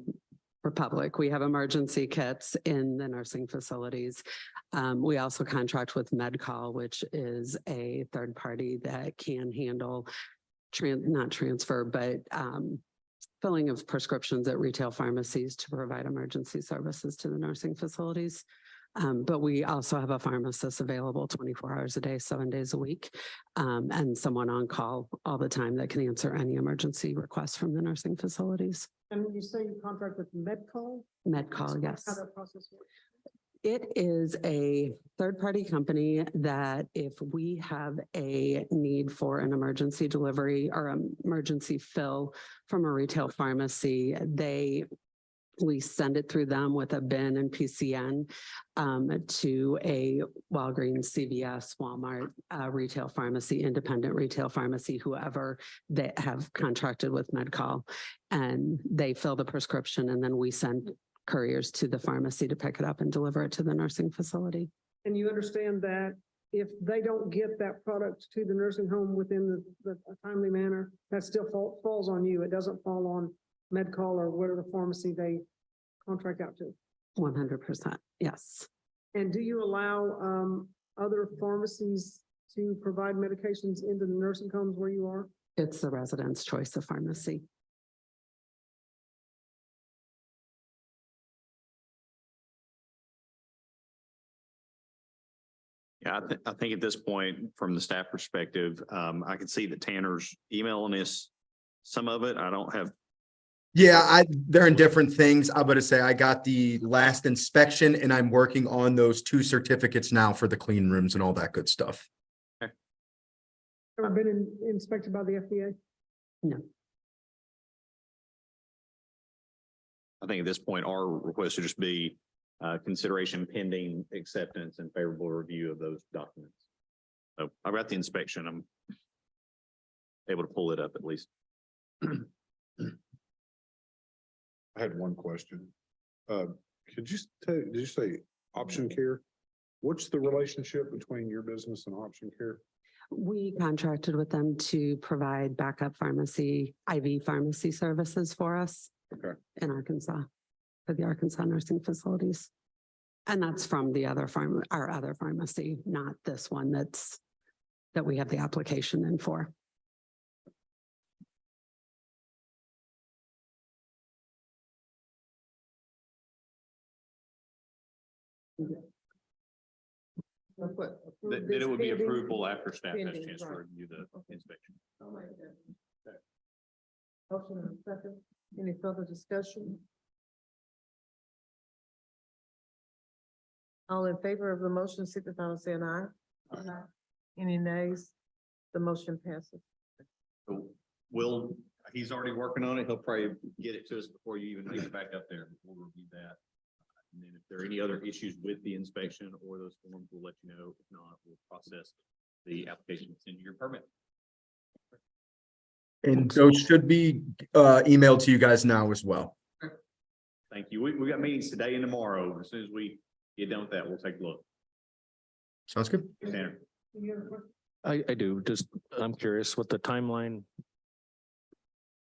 V: Republic, we have emergency kits in the nursing facilities. We also contract with MedCall, which is a third party that can handle not transfer, but filling of prescriptions at retail pharmacies to provide emergency services to the nursing facilities. But we also have a pharmacist available 24 hours a day, 7 days a week, and someone on call all the time that can answer any emergency requests from the nursing facilities.
B: And when you say you contract with MedCall?
V: MedCall, yes.
B: How that process works?
V: It is a third-party company that if we have a need for an emergency delivery or emergency fill from a retail pharmacy, we send it through them with a bin and PCN to a Walgreens, CVS, Walmart, retail pharmacy, independent retail pharmacy, whoever that have contracted with MedCall, and they fill the prescription, and then we send couriers to the pharmacy to pick it up and deliver it to the nursing facility.
B: And you understand that if they don't get that product to the nursing home within the timely manner, that still falls on you. It doesn't fall on MedCall or whatever pharmacy they contract out to.
V: 100%, yes.
B: And do you allow other pharmacies to provide medications into the nursing homes where you are?
V: It's the resident's choice of pharmacy.
D: Yeah, I think at this point, from the staff perspective, I can see that Tanner's emailing us some of it. I don't have.
U: Yeah, they're in different things. I'm gonna say I got the last inspection and I'm working on those 2 certificates now for the clean rooms and all that good stuff.
B: Ever been inspected by the FDA?
V: No.
D: I think at this point, our request would just be consideration pending acceptance and favorable review of those documents. So I've got the inspection. I'm able to pull it up at least.
E: I had one question. Did you say Option Care? What's the relationship between your business and Option Care?
V: We contracted with them to provide backup pharmacy, IV pharmacy services for us in Arkansas, for the Arkansas nursing facilities. And that's from the other our other pharmacy, not this one that we have the application in for.
D: That it would be approval after staff has a chance to review the inspection.
J: Motion and a second. Any further discussion? All in favor of the motion, signify by saying aye. Aye. Any nays? The motion passes.
D: So he's already working on it. He'll probably get it to us before you even make it back up there. We'll review that. And then if there are any other issues with the inspection or those forms, we'll let you know. If not, we'll process the application, send you your permit.
U: And those should be emailed to you guys now as well.
D: Thank you. We got meetings today and tomorrow. As soon as we get done with that, we'll take a look.
U: Sounds good.
D: Tanner.
N: I do, just, I'm curious what the timeline,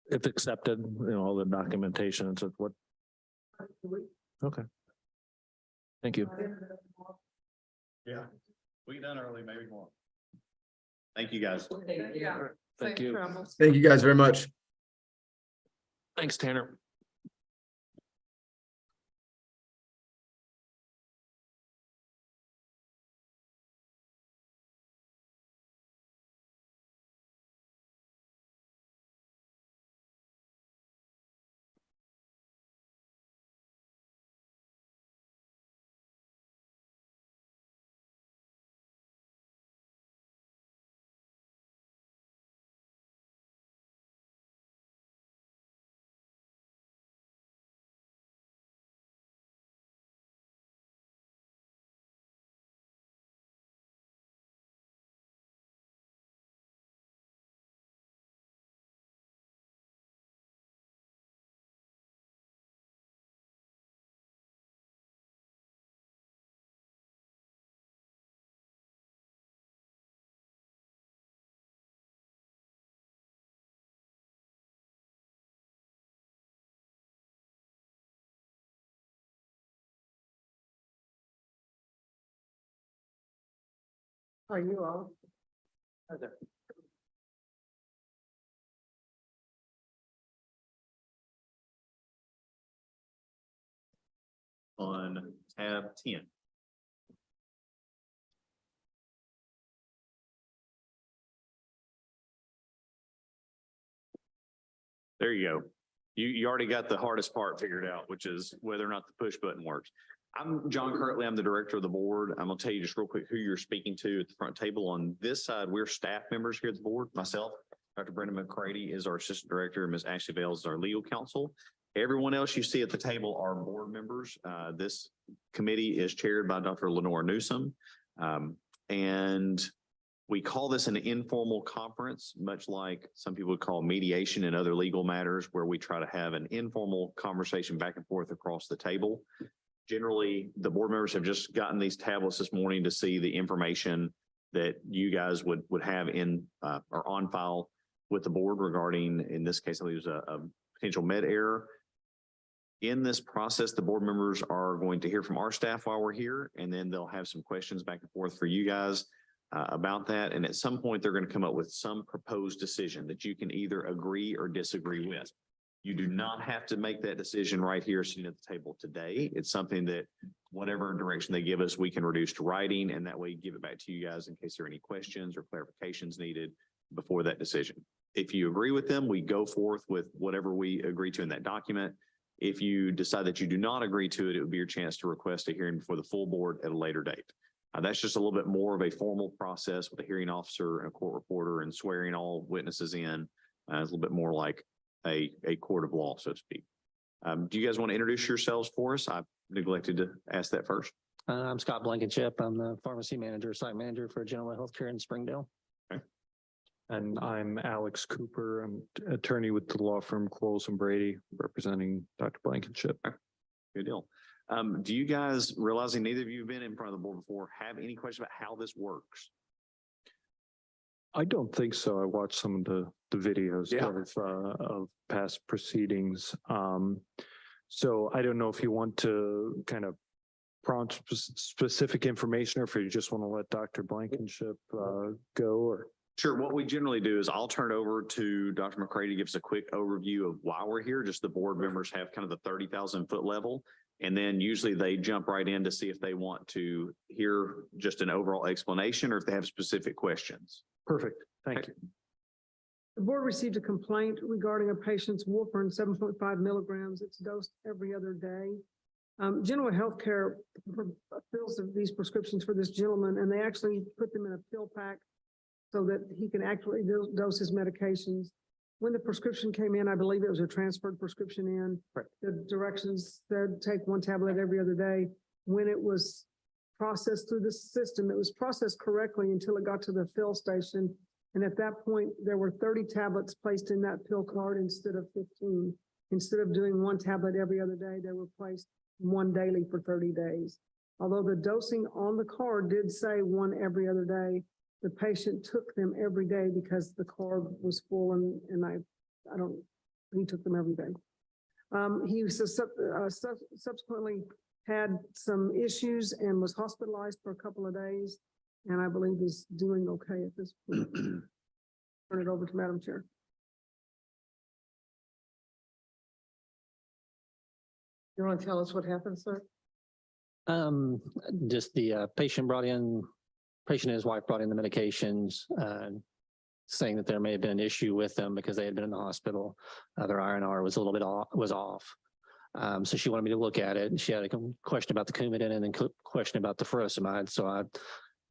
N: if accepted, all the documentation and so what. Okay. Thank you.
D: Yeah, we get done early, maybe more. Thank you, guys.
N: Thank you.
U: Thank you guys very much.
N: Thanks, Tanner.
J: Are you all?
D: On tab 10. There you go. You already got the hardest part figured out, which is whether or not the push button works. I'm John Kirtley. I'm the director of the board. I'm gonna tell you just real quick who you're speaking to at the front table. On this side, we're staff members here at the board. Myself, Dr. Brandon McCrady is our assistant director, and Ms. Ashley Bales is our legal counsel. Everyone else you see at the table are board members. This committee is chaired by Dr. Lenore Newsom. And we call this an informal conference, much like some people would call mediation and other legal matters, where we try to have an informal conversation back and forth across the table. Generally, the board members have just gotten these tablets this morning to see the information that you guys would have in or on file with the board regarding, in this case, I believe it was a potential med error. In this process, the board members are going to hear from our staff while we're here, and then they'll have some questions back and forth for you guys about that. And at some point, they're going to come up with some proposed decision that you can either agree or disagree with. You do not have to make that decision right here sitting at the table today. It's something that whatever direction they give us, we can reduce to writing, and that way give it back to you guys in case there are any questions or clarifications needed before that decision. If you agree with them, we go forth with whatever we agree to in that document. If you decide that you do not agree to it, it would be your chance to request a hearing before the full board at a later date. That's just a little bit more of a formal process with a hearing officer and a court reporter and swearing all witnesses in. It's a little bit more like a court of law, so to speak. Do you guys want to introduce yourselves for us? I neglected to ask that first.
L: I'm Scott Blankenship. I'm the pharmacy manager, site manager for General Healthcare in Springdale.
D: Okay.
P: And I'm Alex Cooper. I'm attorney with the law firm Close and Brady, representing Dr. Blankenship.
D: Good deal. Do you guys, realizing neither of you have been in front of the board before, have any questions about how this works?
P: I don't think so. I watched some of the videos of past proceedings. So I don't know if you want to kind of prompt specific information or if you just want to let Dr. Blankenship go or.
D: Sure. What we generally do is I'll turn it over to Dr. McCray to give us a quick overview of why we're here. Just the board members have kind of the 30,000 foot level. And then usually they jump right in to see if they want to hear just an overall explanation or if they have specific questions.
P: Perfect. Thank you.
B: The board received a complaint regarding a patient's warfarin 7.5 milligrams. It's dosed every other day. General Healthcare fills these prescriptions for this gentleman, and they actually put them in a pill pack so that he can actually dose his medications. When the prescription came in, I believe it was a transferred prescription in.
L: Right.
B: The directions said take one tablet every other day. When it was processed through the system, it was processed correctly until it got to the fill station. And at that point, there were 30 tablets placed in that pill card instead of 15. Instead of doing one tablet every other day, they were placed one daily for 30 days. Although the dosing on the card did say one every other day, the patient took them every day because the card was full and he took them every day. He subsequently had some issues and was hospitalized for a couple of days. And I believe he's doing okay at this point. Turn it over to Madam Chair.
J: You want to tell us what happened, sir?
L: Just the patient and his wife brought in the medications, saying that there may have been an issue with them because they had been in the hospital. Their INR was a little bit off. So she wanted me to look at it. She had a question about the Coumadin and then question about the furosemide. So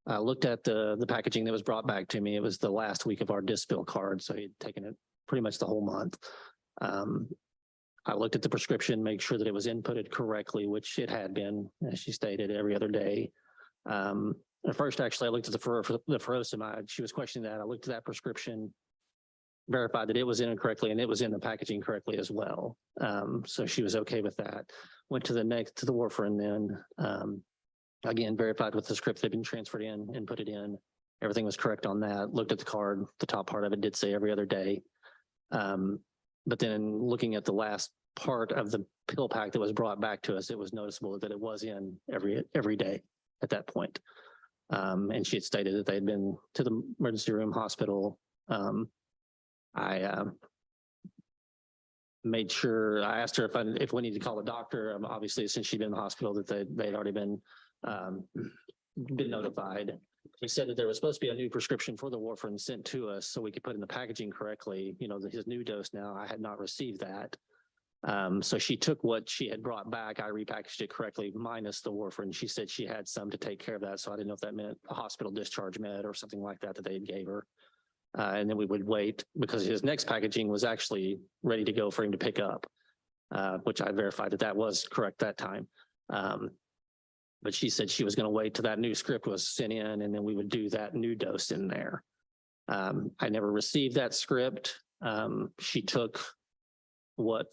L: I looked at the packaging that was brought back to me. It was the last week of our disbill card. So he'd taken it pretty much the whole month. I looked at the prescription, make sure that it was inputted correctly, which it had been, as she stated, every other day. At first, actually, I looked at the furosemide. She was questioning that. I looked at that prescription, verified that it was in correctly, and it was in the packaging correctly as well. So she was okay with that. Went to the warfarin then. Again, verified with the script that had been transferred in and put it in. Everything was correct on that. Looked at the card. The top part of it did say every other day. But then looking at the last part of the pill pack that was brought back to us, it was noticeable that it was in every day at that point. And she had stated that they had been to the emergency room hospital. I made sure, I asked her if we need to call a doctor. Obviously, since she'd been in the hospital, that they'd already been notified. He said that there was supposed to be a new prescription for the warfarin sent to us so we could put in the packaging correctly. You know, his new dose now, I had not received that. So she took what she had brought back. I repackaged it correctly minus the warfarin. She said she had some to take care of that. So I didn't know if that meant a hospital discharge med or something like that they gave her. And then we would wait because his next packaging was actually ready to go for him to pick up, which I verified that was correct that time. But she said she was going to wait till that new script was sent in and then we would do that new dose in there. I never received that script. She took what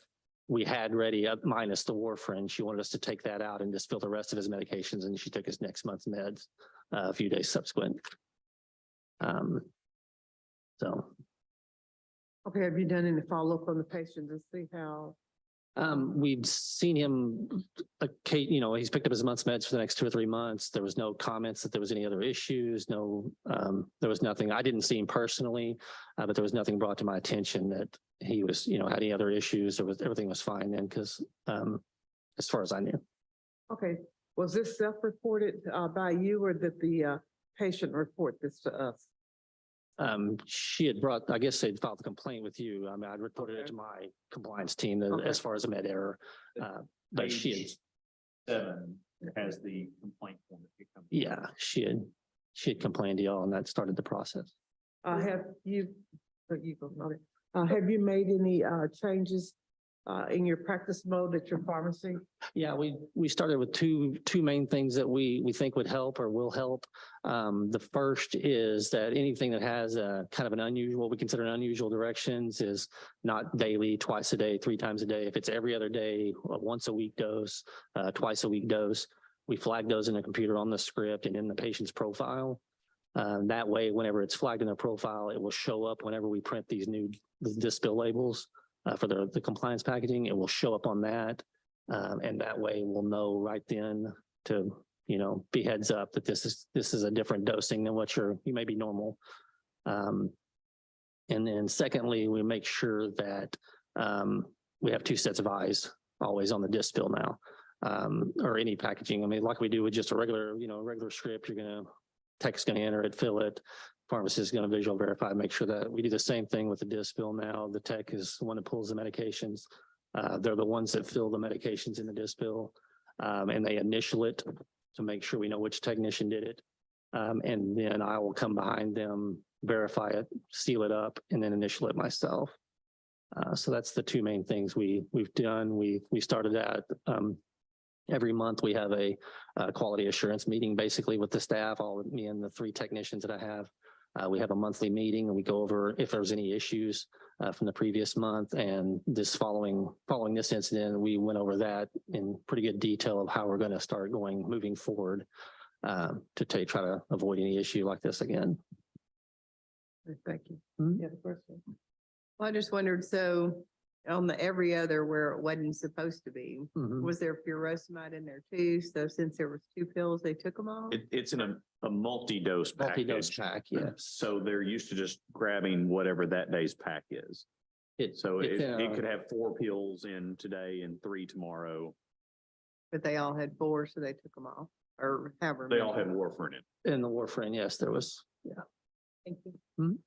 L: we had ready up minus the warfarin. She wanted us to take that out and just fill the rest of his medications. And she took his next month's meds a few days subsequent. So.
J: Okay, have you done any follow-up on the patient to see how?
L: We've seen him, he's picked up his month's meds for the next 2 or 3 months. There was no comments that there was any other issues. No, there was nothing. I didn't see him personally, but there was nothing brought to my attention that he was, had any other issues. Everything was fine then because, as far as I knew.
J: Okay, was this self-reported by you or did the patient report this to us?
L: She had brought, I guess they'd filed a complaint with you. I mean, I'd reported it to my compliance team as far as a med error. But she had.
D: 7 has the complaint form.
L: Yeah, she had complained to y'all and that started the process.
J: Have you made any changes in your practice mode at your pharmacy?
L: Yeah, we started with two main things that we think would help or will help. The first is that anything that has a kind of an unusual, we consider unusual directions is not daily, twice a day, 3 times a day. If it's every other day, a once a week dose, twice a week dose, we flag those in the computer on the script and in the patient's profile. That way, whenever it's flagged in their profile, it will show up whenever we print these new dispill labels. For the compliance packaging, it will show up on that. And that way we'll know right then to, be heads up that this is a different dosing than what you may be normal. And then secondly, we make sure that we have 2 sets of eyes always on the dispill now, or any packaging. I mean, like we do with just a regular script, tech's going to enter it, fill it. Pharmacist is going to visual verify, make sure that we do the same thing with the dispill now. The tech is the one that pulls the medications. They're the ones that fill the medications in the dispill, and they initial it to make sure we know which technician did it. And then I will come behind them, verify it, seal it up, and then initial it myself. So that's the 2 main things we've done. We started at every month we have a quality assurance meeting basically with the staff, all of me and the 3 technicians that I have. We have a monthly meeting and we go over if there's any issues from the previous month. And this following this incident, we went over that in pretty good detail of how we're going to start moving forward to try to avoid any issue like this again.
J: Thank you.
C: Hmm?
J: Yeah, the question.
C: Well, I just wondered, so on the every other where it wasn't supposed to be, was there furosemide in there too? So since there was 2 pills, they took them all?
D: It's in a multi-dose package.
L: Multi-dose pack, yeah.
D: So they're used to just grabbing whatever that day's pack is. It could have 4 pills in today and 3 tomorrow.
C: But they all had 4, so they took them all, or however.
D: They all had warfarin in it.
L: In the warfarin, yes, there was, yeah.
C: Thank you.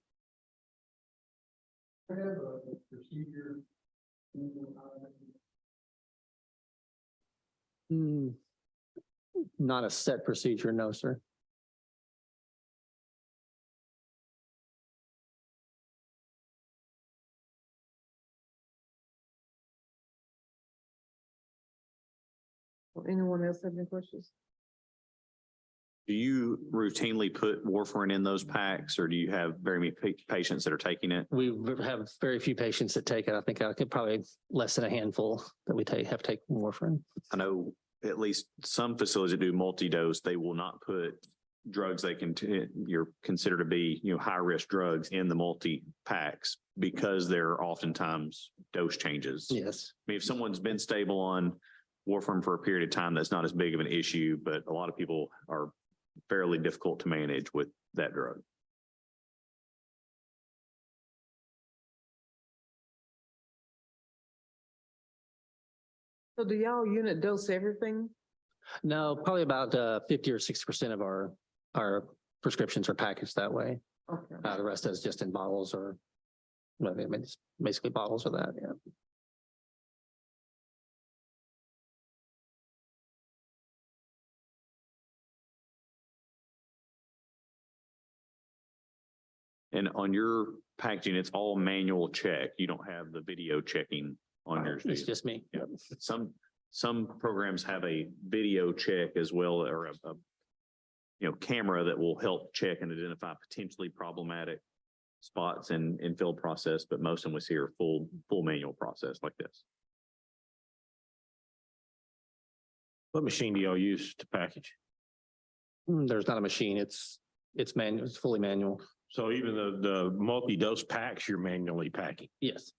H: I have a procedure.
L: Not a set procedure, no, sir.
J: Well, anyone else have any questions?
D: Do you routinely put warfarin in those packs or do you have very many patients that are taking it?
L: We have very few patients that take it. I think I could probably less than a handful that we have taken warfarin.
D: I know at least some facilities that do multi-dose, they will not put drugs you're considered to be, high risk drugs in the multi packs because there are oftentimes dose changes.
L: Yes.
D: I mean, if someone's been stable on warfarin for a period of time, that's not as big of an issue, but a lot of people are fairly difficult to manage with that drug.
J: So do y'all unit dose everything?
L: No, probably about 50 or 60% of our prescriptions are packaged that way.
J: Okay.
L: The rest is just in bottles or it's basically bottles of that. Yeah.
D: And on your packaging, it's all manual check. You don't have the video checking on yours.
L: It's just me.
D: Yeah. Some programs have a video check as well, or a camera that will help check and identify potentially problematic spots in field process, but most of them we see are full manual process like this.
G: What machine do y'all use to package?
L: There's not a machine. It's manual. It's fully manual.
G: So even the multi-dose packs, you're manually packing.
L: Yes.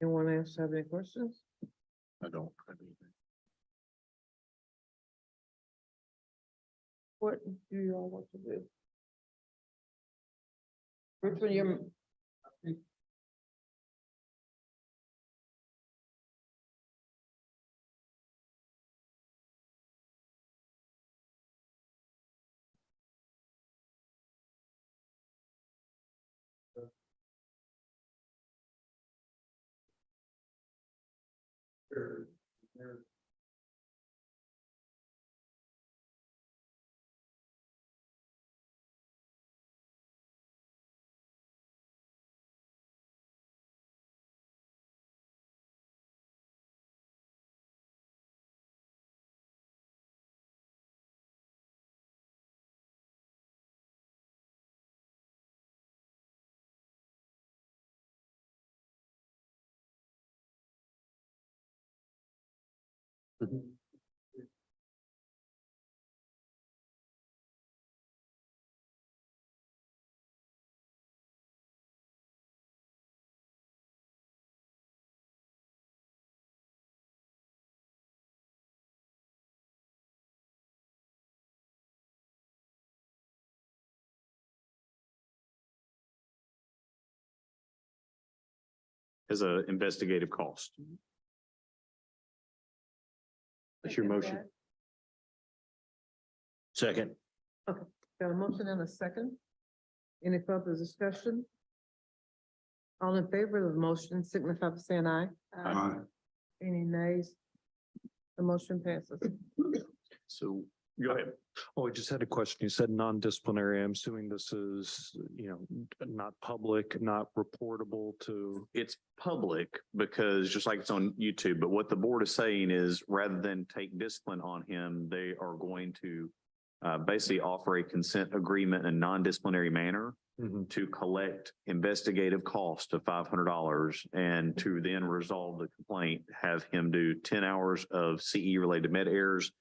J: Anyone else have any questions?
G: I don't.
J: What do you all want to do? Richard, you're.
D: As a investigative cost.
G: That's your motion. Second.
J: Okay, got a motion and a second. Any further discussion? All in favor of the motion, signify by saying aye.
E: Aye.
J: Any nays? The motion passes.
D: So go ahead.
P: Oh, I just had a question. You said non-disciplinary. I'm assuming this is, not public, not reportable to.
D: It's public because just like it's on YouTube, but what the board is saying is rather than take discipline on him, they are going to basically offer a consent agreement in a non-disciplinary manner to collect investigative cost of $500 and to then resolve the complaint, have him do 10 hours of CE related med errors,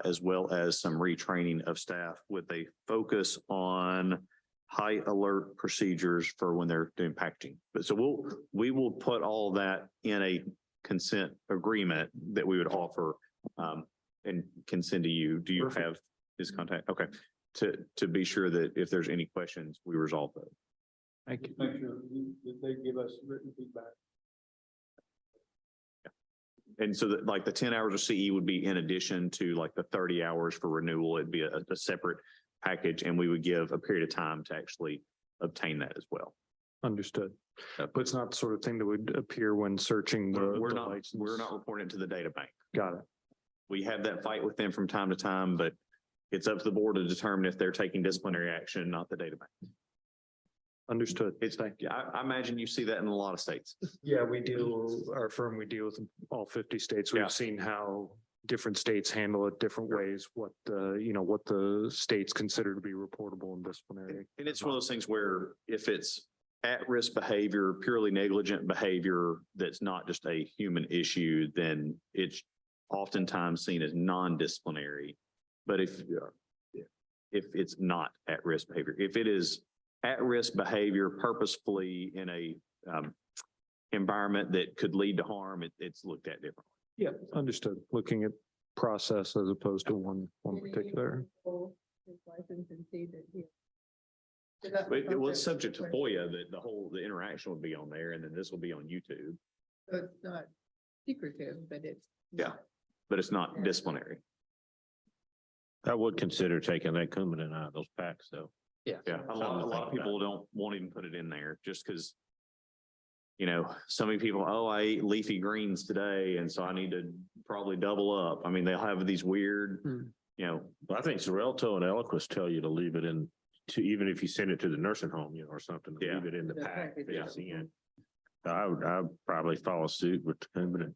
D: as well as some retraining of staff with a focus on high alert procedures for when they're doing packaging. But so we will put all that in a consent agreement that we would offer and can send to you. Do you have his contact? Okay. To be sure that if there's any questions, we resolve those.
P: Thank you.
I: Make sure that they give us written feedback.
D: And so that like the 10 hours of CE would be in addition to like the 30 hours for renewal. It'd be a separate package and we would give a period of time to actually obtain that as well.
P: Understood. But it's not the sort of thing that would appear when searching
D: We're
P: the
D: not
P: license.
D: reporting it to the data bank.
P: Got it.
D: We have that fight with them from time to time, but it's up to the board to determine if they're taking disciplinary action, not the data bank.
P: Understood.
D: I imagine you see that in a lot of states.
P: Yeah, we deal, our firm, we deal with all 50 states. We've seen how different states handle it different ways, what the states consider to be reportable and disciplinary.
D: And it's one of those things where if it's at-risk behavior, purely negligent behavior, that's not just a human issue, then it's oftentimes seen as non-disciplinary. But if it's not at-risk behavior, if it is at-risk behavior purposefully in a environment that could lead to harm, it's looked at differently.
P: Yeah, understood. Looking at process as opposed to one particular.
D: It was subject to FOIA that the interaction would be on there and then this will be on YouTube.
C: So it's not secretive, but it's.
D: Yeah, but it's not disciplinary.
G: I would consider taking that Coumadin out of those packs though.
L: Yeah.
D: Yeah, a lot of people won't even put it in there just because, so many people, I ate leafy greens today, and so I need to probably double up. I mean, they'll have these weird,
G: Well, I think Xarelto and Eliquis tell you to leave it in, even if you send it to the nursing home, or something, to leave it in the pack. I would probably follow suit with the Coumadin,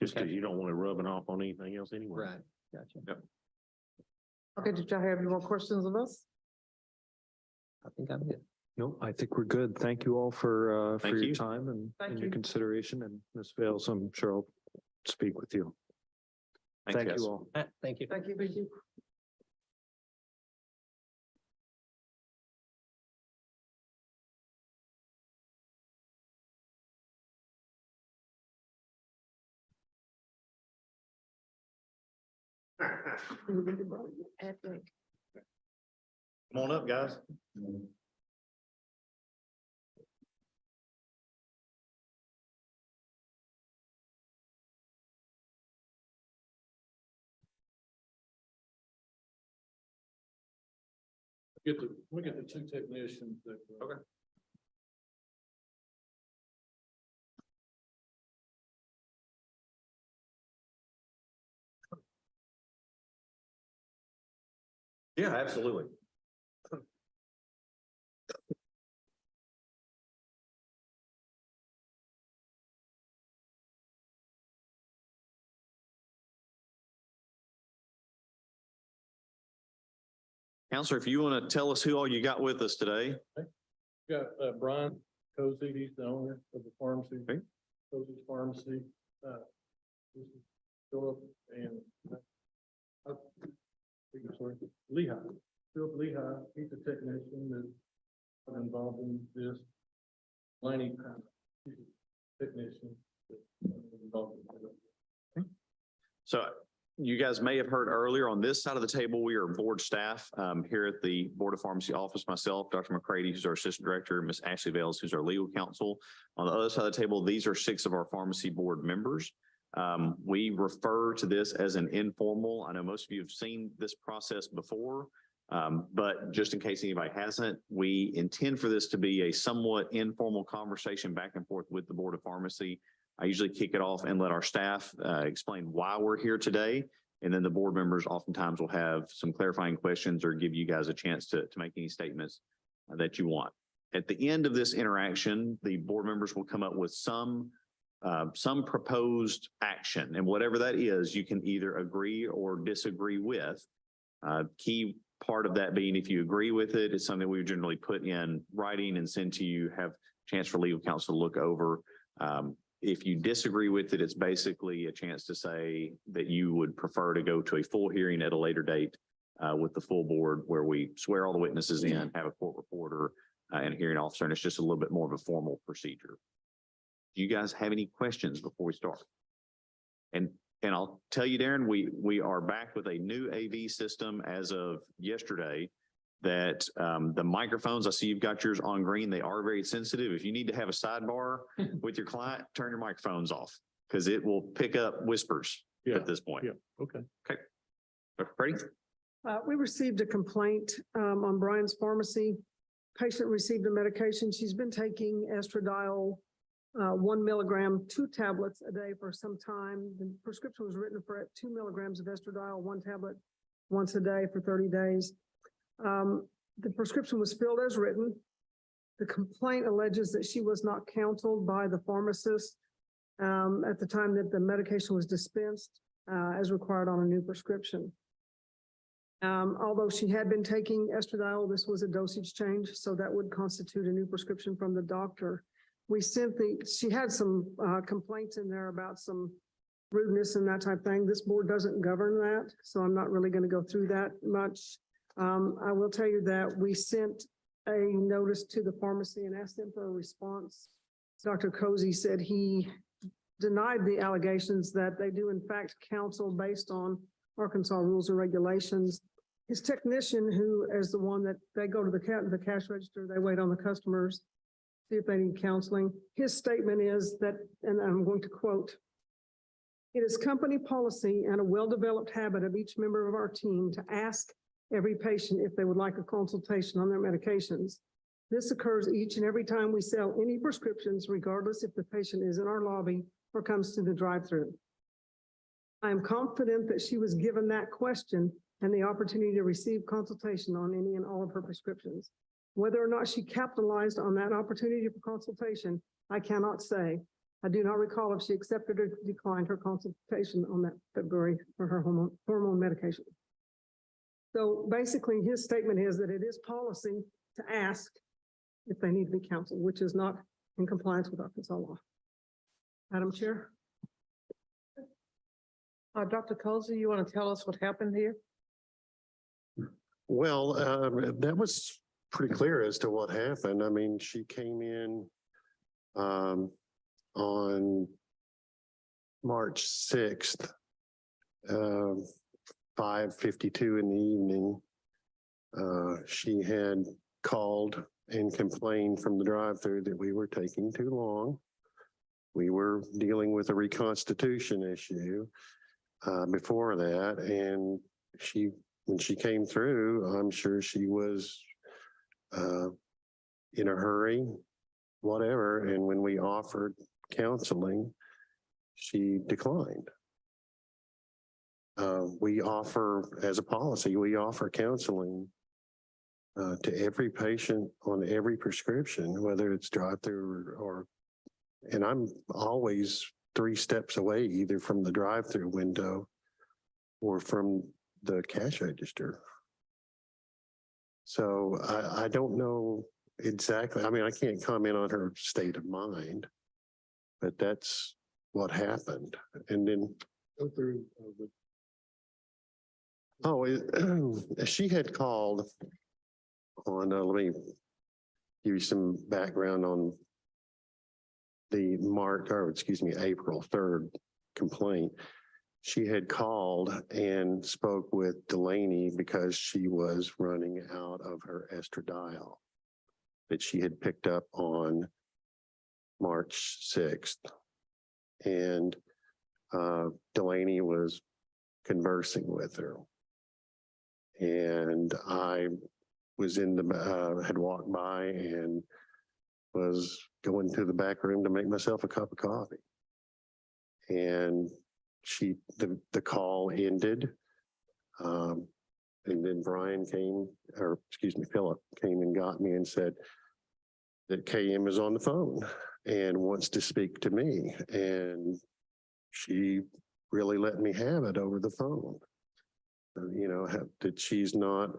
G: just because you don't want to rub it off on anything else anyway.
L: Right. Gotcha.
D: Yep.
J: Okay, did y'all have any more questions of us?
L: I think I'm good.
P: No, I think we're good. Thank you all for
D: Thank
P: your
D: you.
P: time and
B: Thank
P: your
B: you.
P: consideration. And Ms. Vales, I'm sure I'll speak with you.
D: Thanks,
P: Thank
D: guys.
P: you all.
L: Thank you.
B: Thank you. Thank you.
D: Come on up, guys.
N: We get the two technicians that.
D: Okay. Yeah, absolutely. Counselor, if you want to tell us who all you got with us today.
N: Got Brian Cozy, he's the owner of the pharmacy.
D: Okay.
N: Cozy's Pharmacy. This is Philip and sorry, Lehigh. Philip Lehigh, he's a technician that's involved in this. Laney, he's a technician that's involved in this.
D: So you guys may have heard earlier on this side of the table, we are board staff here at the Board of Pharmacy office. Myself, Dr. McCready, who's our assistant director, Ms. Ashley Vales, who's our legal counsel. On the other side of the table, these are 6 of our pharmacy board members. We refer to this as an informal. I know most of you have seen this process before, but just in case anybody hasn't, we intend for this to be a somewhat informal conversation back and forth with the Board of Pharmacy. I usually kick it off and let our staff explain why we're here today. And then the board members oftentimes will have some clarifying questions or give you guys a chance to make any statements that you want. At the end of this interaction, the board members will come up with some proposed action. And whatever that is, you can either agree or disagree with. Key part of that being if you agree with it, it's something we generally put in writing and send to you, have a chance for legal counsel to look over. If you disagree with it, it's basically a chance to say that you would prefer to go to a full hearing at a later date with the full board where we swear all the witnesses in, have a court reporter and a hearing officer, and it's just a little bit more of a formal procedure. Do you guys have any questions before we start? And I'll tell you, Darren, we are back with a new AV system as of yesterday. That the microphones, I see you've got yours on green. They are very sensitive. If you need to have a sidebar with your client, turn your microphones off because it will pick up whispers at this point.
N: Yeah, okay.
D: Okay. Ready?
B: We received a complaint on Brian's Pharmacy. Patient received a medication. She's been taking estradiol 1 milligram, 2 tablets a day for some time. The prescription was written for 2 milligrams of estradiol, 1 tablet once a day for 30 days. The prescription was filled as written. The complaint alleges that she was not counseled by the pharmacist at the time that the medication was dispensed as required on a new prescription. Although she had been taking estradiol, this was a dosage change, so that would constitute a new prescription from the doctor. She had some complaints in there about some rudeness and that type of thing. This board doesn't govern that, so I'm not really going to go through that much. I will tell you that we sent a notice to the pharmacy and asked them for a response. Dr. Cozy said he denied the allegations that they do in fact counsel based on Arkansas rules and regulations. His technician, who is the one that they go to the cash register, they wait on the customers, see if they need counseling. His statement is that, and I'm going to quote, "It is company policy and a well-developed habit of each member of our team to ask every patient if they would like a consultation on their medications. This occurs each and every time we sell any prescriptions, regardless if the patient is in our lobby or comes to the drive-through. I am confident that she was given that question and the opportunity to receive consultation on any and all of her prescriptions. Whether or not she capitalized on that opportunity for consultation, I cannot say. I do not recall if she accepted or declined her consultation on that February for her hormone medication." So basically his statement is that it is policy to ask if they need to be counseled, which is not in compliance with Arkansas law. Madam Chair?
J: Dr. Colsey, you want to tell us what happened here?
F: Well, that was pretty clear as to what happened. I mean, she came in on March 6th, 5:52 in the evening. She had called and complained from the drive-through that we were taking too long. We were dealing with a reconstitution issue before that, and when she came through, I'm sure she was in a hurry, whatever. And when we offered counseling, she declined. We offer, as a policy, we offer counseling to every patient on every prescription, whether it's drive-through and I'm always 3 steps away, either from the drive-through window or from the cash register. So I don't know exactly. I mean, I can't comment on her state of mind, but that's what happened. And then
O: Go through.
F: she had called on, let me give you some background on the April 3rd complaint. She had called and spoke with Delaney because she was running out of her estradiol that she had picked up on March 6th. And Delaney was conversing with her. And I was had walked by and was going to the back room to make myself a cup of coffee. And the call ended. And then Philip came and got me and said that KM is on the phone and wants to speak to me. And she really let me have it over the phone. That she's not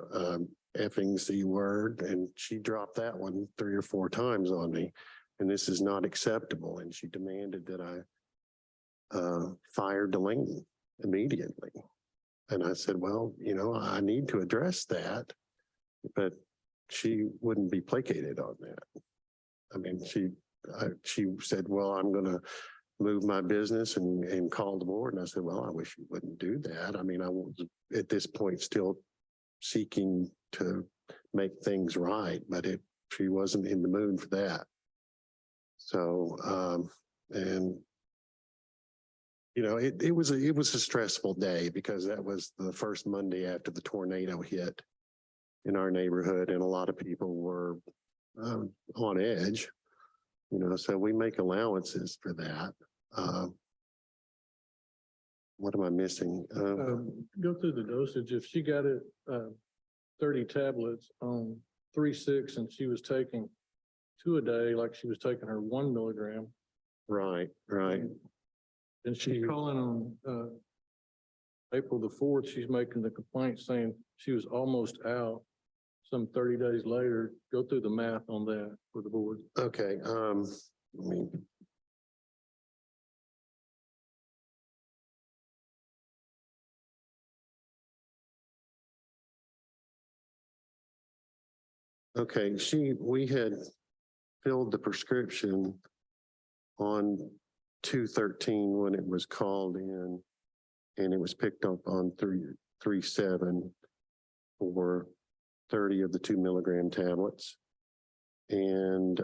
F: effing C word, and she dropped that one 3 or 4 times on me, and this is not acceptable. And she demanded that I fire Delaney immediately. And I said, well, I need to address that, but she wouldn't be placated on that. I mean, she said, well, I'm going to move my business and call the board. And I said, well, I wish you wouldn't do that. I mean, I was at this point still seeking to make things right, but she wasn't in the mood for that. So, it was a stressful day because that was the first Monday after the tornado hit in our neighborhood, and a lot of people were on edge. So we make allowances for that. What am I missing?
N: Go through the dosage. If she got it 30 tablets on 3/6 and she was taking 2 a day, like she was taking her 1 milligram.
F: Right.
N: And she's calling on April the 4th. She's making the complaint saying she was almost out. Some 30 days later, go through the math on that for the board.
F: Okay. Okay, we had filled the prescription on 2/13 when it was called in, and it was picked up on 3/7 for 30 of the 2 milligram tablets. And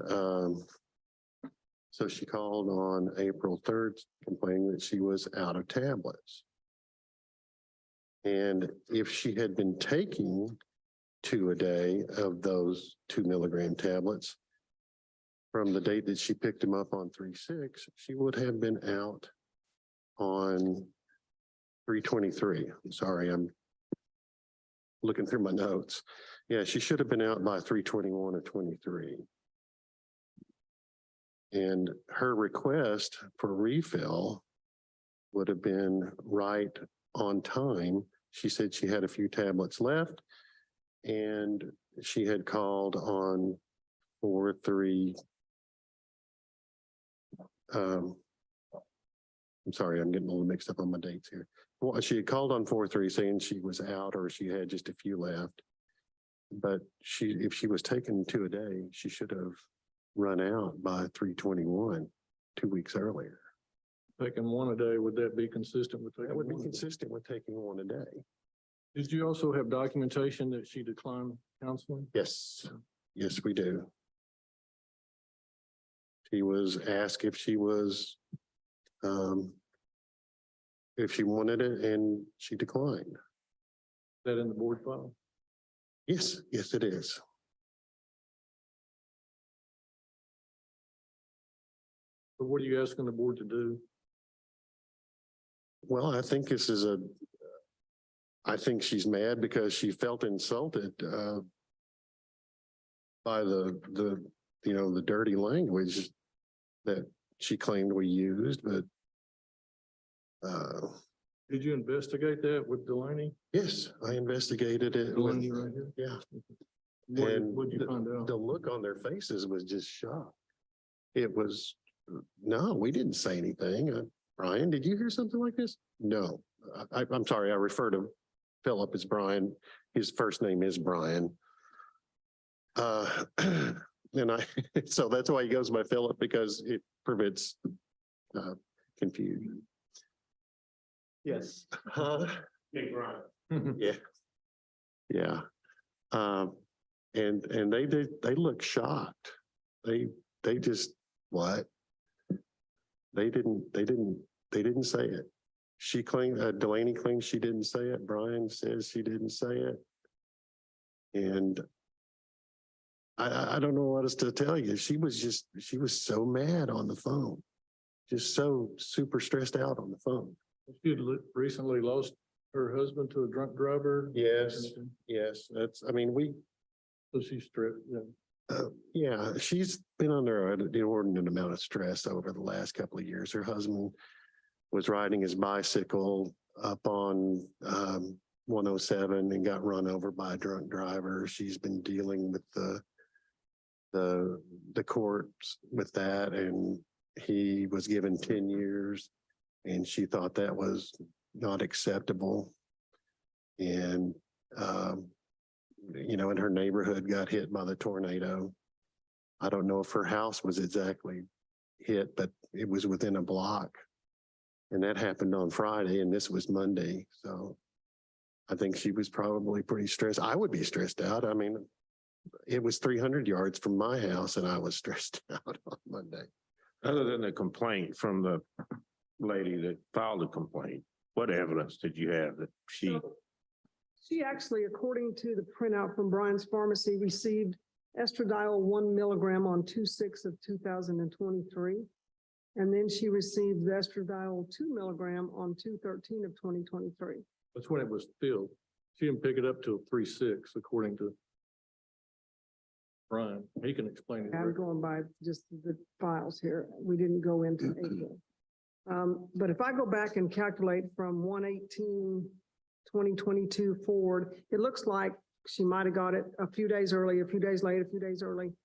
F: so she called on April 3rd complaining that she was out of tablets. And if she had been taking 2 a day of those 2 milligram tablets from the date that she picked them up on 3/6, she would have been out on 3/23. I'm sorry, I'm looking through my notes. Yeah, she should have been out by 3/21 or 23. And her request for refill would have been right on time. She said she had a few tablets left, and she had called on 4-3. I'm sorry, I'm getting a little mixed up on my dates here. Well, she had called on 4-3 saying she was out or she had just a few left. But if she was taking 2 a day, she should have run out by 3/21, 2 weeks earlier.
N: Taking one a day, would that be consistent with?
F: That would be consistent with taking 1 a day.
N: Did you also have documentation that she declined counseling?
F: Yes, yes, we do. She was asked if she was, if she wanted it, and she declined.
N: Is that in the board file?
F: Yes, yes, it is.
N: So what are you asking the board to do?
F: Well, I think this is I think she's mad because she felt insulted by the dirty language that she claimed we used, but
N: Did you investigate that with Delaney?
F: yes, I investigated it.
N: Delaney right here?
F: Yeah.
N: What'd you find out?
F: The look on their faces was just shock. It was, no, we didn't say anything. Brian, did you hear something like this? No, I'm sorry. I refer to Philip as Brian. His first name is Brian. So that's why he goes by Philip, because it prevents confusion. Yes.
G: Big Brian.
F: Yeah. Yeah. And they look shocked. They just, what? They didn't say it. She claimed, Delaney claims she didn't say it. Brian says she didn't say it. And I don't know what else to tell you. She was so mad on the phone, just so super stressed out on the phone.
N: She had recently lost her husband to a drunk driver.
F: Yes,
N: So she's stripped, yeah.
F: Yeah, she's been under an inordinate amount of stress over the last couple of years. Her husband was riding his bicycle up on 107 and got run over by a drunk driver. She's been dealing with the courts with that, and he was given 10 years, and she thought that was not acceptable. And in her neighborhood got hit by the tornado. I don't know if her house was exactly hit, but it was within a block. And that happened on Friday, and this was Monday. So I think she was probably pretty stressed. I would be stressed out. I mean, it was 300 yards from my house, and I was stressed out on Monday.
G: Other than the complaint from the lady that filed the complaint, what evidence did you have that she?
B: She actually, according to the printout from Brian's Pharmacy, received estradiol 1 milligram on 2/6/2023. And then she received the estradiol 2 milligram on 2/13/2023.
N: That's when it was filled. She didn't pick it up till 3/6, according to Brian. He can explain it.
B: I'm going by just the files here. We didn't go into April. But if I go back and calculate from 1/18/2022 forward, it looks like she might have got it a few days early, a few days late, a few days early.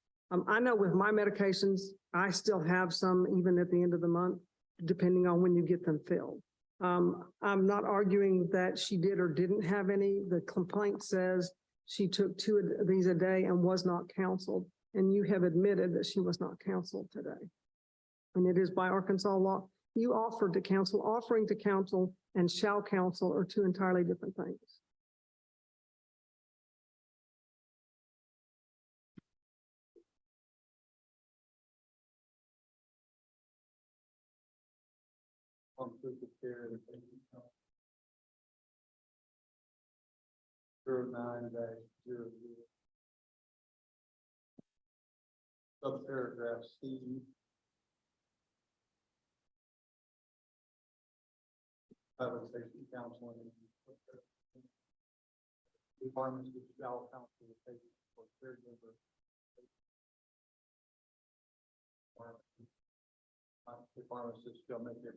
B: I know with my medications, I still have some even at the end of the month, depending on when you get them filled. I'm not arguing that she did or didn't have any. The complaint says she took 2 of these a day and was not counseled. And you have admitted that she was not counseled today. And it is by Arkansas law. You offered to counsel, offering to counsel and shall counsel are 2 entirely different things.
H: Care 09-00. Subparagraph C. Public safety counseling. Departments which shall counsel the patient for caregiver. Departments that shall make it.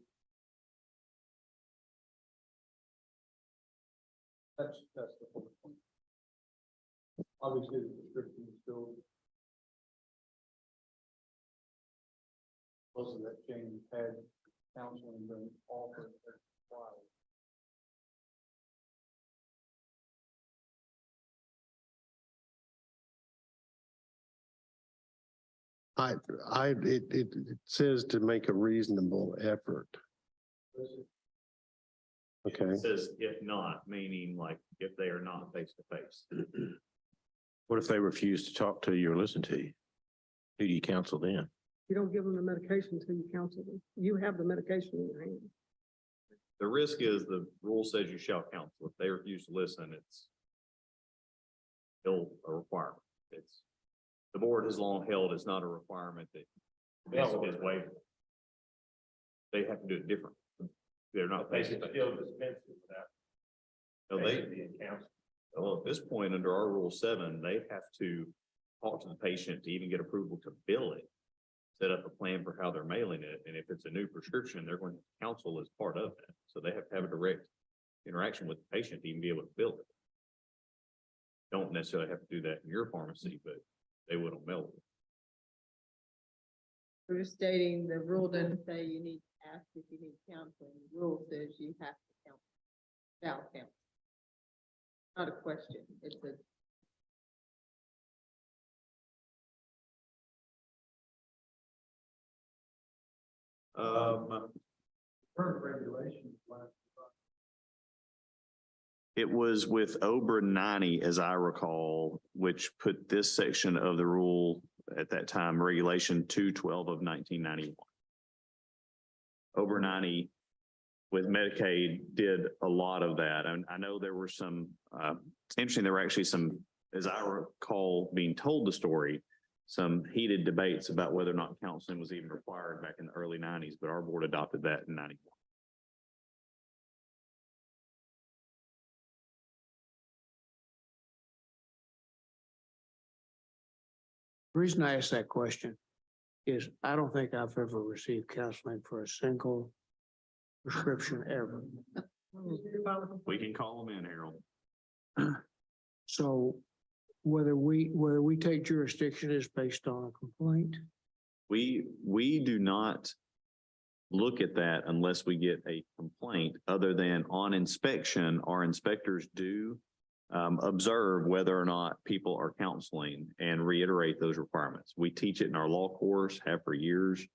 H: That's the whole point. Obviously, the description is still Most of that change had counseling been offered as required.
F: It says to make a reasonable effort. Okay,
D: It says if not, meaning like if they are not face to face.
G: What if they refuse to talk to you or listen to you? Who do you counsel then?
B: You don't give them the medication until you counsel them. You have the medication in your hand.
D: The risk is the rule says you shall counsel. If they refuse to listen, it's still a requirement. It's, the board has long held it's not a requirement that basically is waived. They have to do it different. They're not.
G: They can still dispense it without.
D: No, well, at this point, under our rule 7, they have to talk to the patient to even get approval to bill it, set up a plan for how they're mailing it. And if it's a new prescription, they're going to counsel as part of that. So they have to have a direct interaction with the patient to even be able to bill it. Don't necessarily have to do that in your pharmacy, but they would on mail it.
C: We're just stating the rule doesn't say you need to ask if you need counseling. The rule says you have to counsel. Shall counsel. Not a question. It's a.
H: Current regulations.
D: It was with OBRA 90, as I recall, which put this section of the rule at that time, regulation 212 of 1991. OBRA 90 with Medicaid did a lot of that. And I know there were some, it's interesting, there were actually some, as I recall being told the story, some heated debates about whether or not counseling was even required back in the early 90s, but our board adopted that in 91.
R: The reason I asked that question is I don't think I've ever received counseling for a single prescription ever.
D: We can call them in, Harold.
R: So whether we take jurisdiction is based on a complaint.
D: We do not look at that unless we get a complaint, other than on inspection, our inspectors do observe whether or not people are counseling and reiterate those requirements. We teach it in our law course, have for years.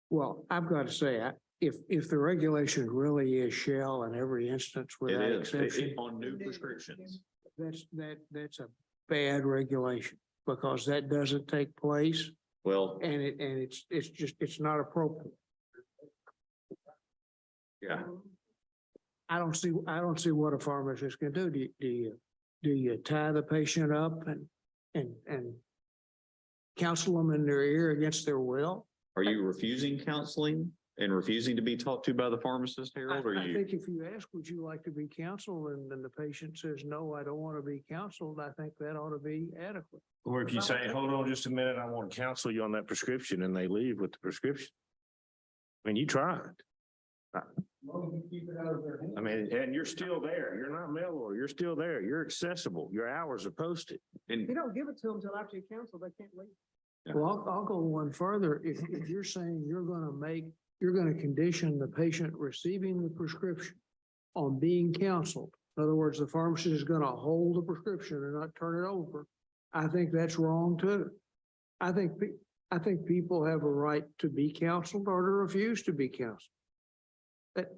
R: Well, I've got to say, if the regulation really is shall in every instance
D: It
R: without
D: is
R: exception,
D: on new prescriptions.
R: that's a bad regulation because that doesn't take place
D: Well,
R: and it's not appropriate.
D: yeah.
R: I don't see what a pharmacist can do. Do you tie the patient up and counsel them in their ear against their will?
D: Are you refusing counseling and refusing to be talked to by the pharmacist, Harold? Or
R: I
D: you?
R: think if you ask, would you like to be counseled? And then the patient says, no, I don't want to be counseled. I think that ought to be adequate.
G: Or if you say, hold on just a minute, I want to counsel you on that prescription, and they leave with the prescription. I mean, you tried. I mean, and you're still there. You're not mail order. You're still there. You're accessible. Your hours are posted.
B: If you don't give it to them until after you counsel, they can't leave.
R: Well, I'll go one further. If you're saying you're going to condition the patient receiving the prescription on being counseled. In other words, the pharmacist is going to hold the prescription and not turn it over. I think that's wrong too. I think people have a right to be counseled or to refuse to be counseled.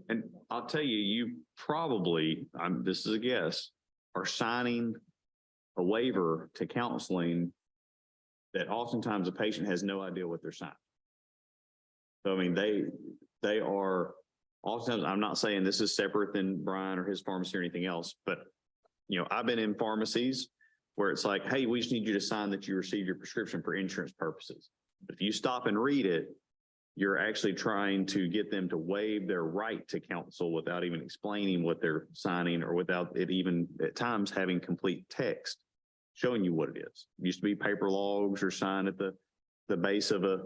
D: And I'll tell you, you probably, this is a guess, are signing a waiver to counseling that oftentimes a patient has no idea what they're signing. So, I mean, they are oftentimes, I'm not saying this is separate than Brian or his pharmacy or anything else, but, you know, I've been in pharmacies where it's like, hey, we just need you to sign that you received your prescription for insurance purposes. But if you stop and read it, you're actually trying to get them to waive their right to counsel without even explaining what they're signing, or without it even at times having complete text showing you what it is. It used to be paper logs or signed at the base of a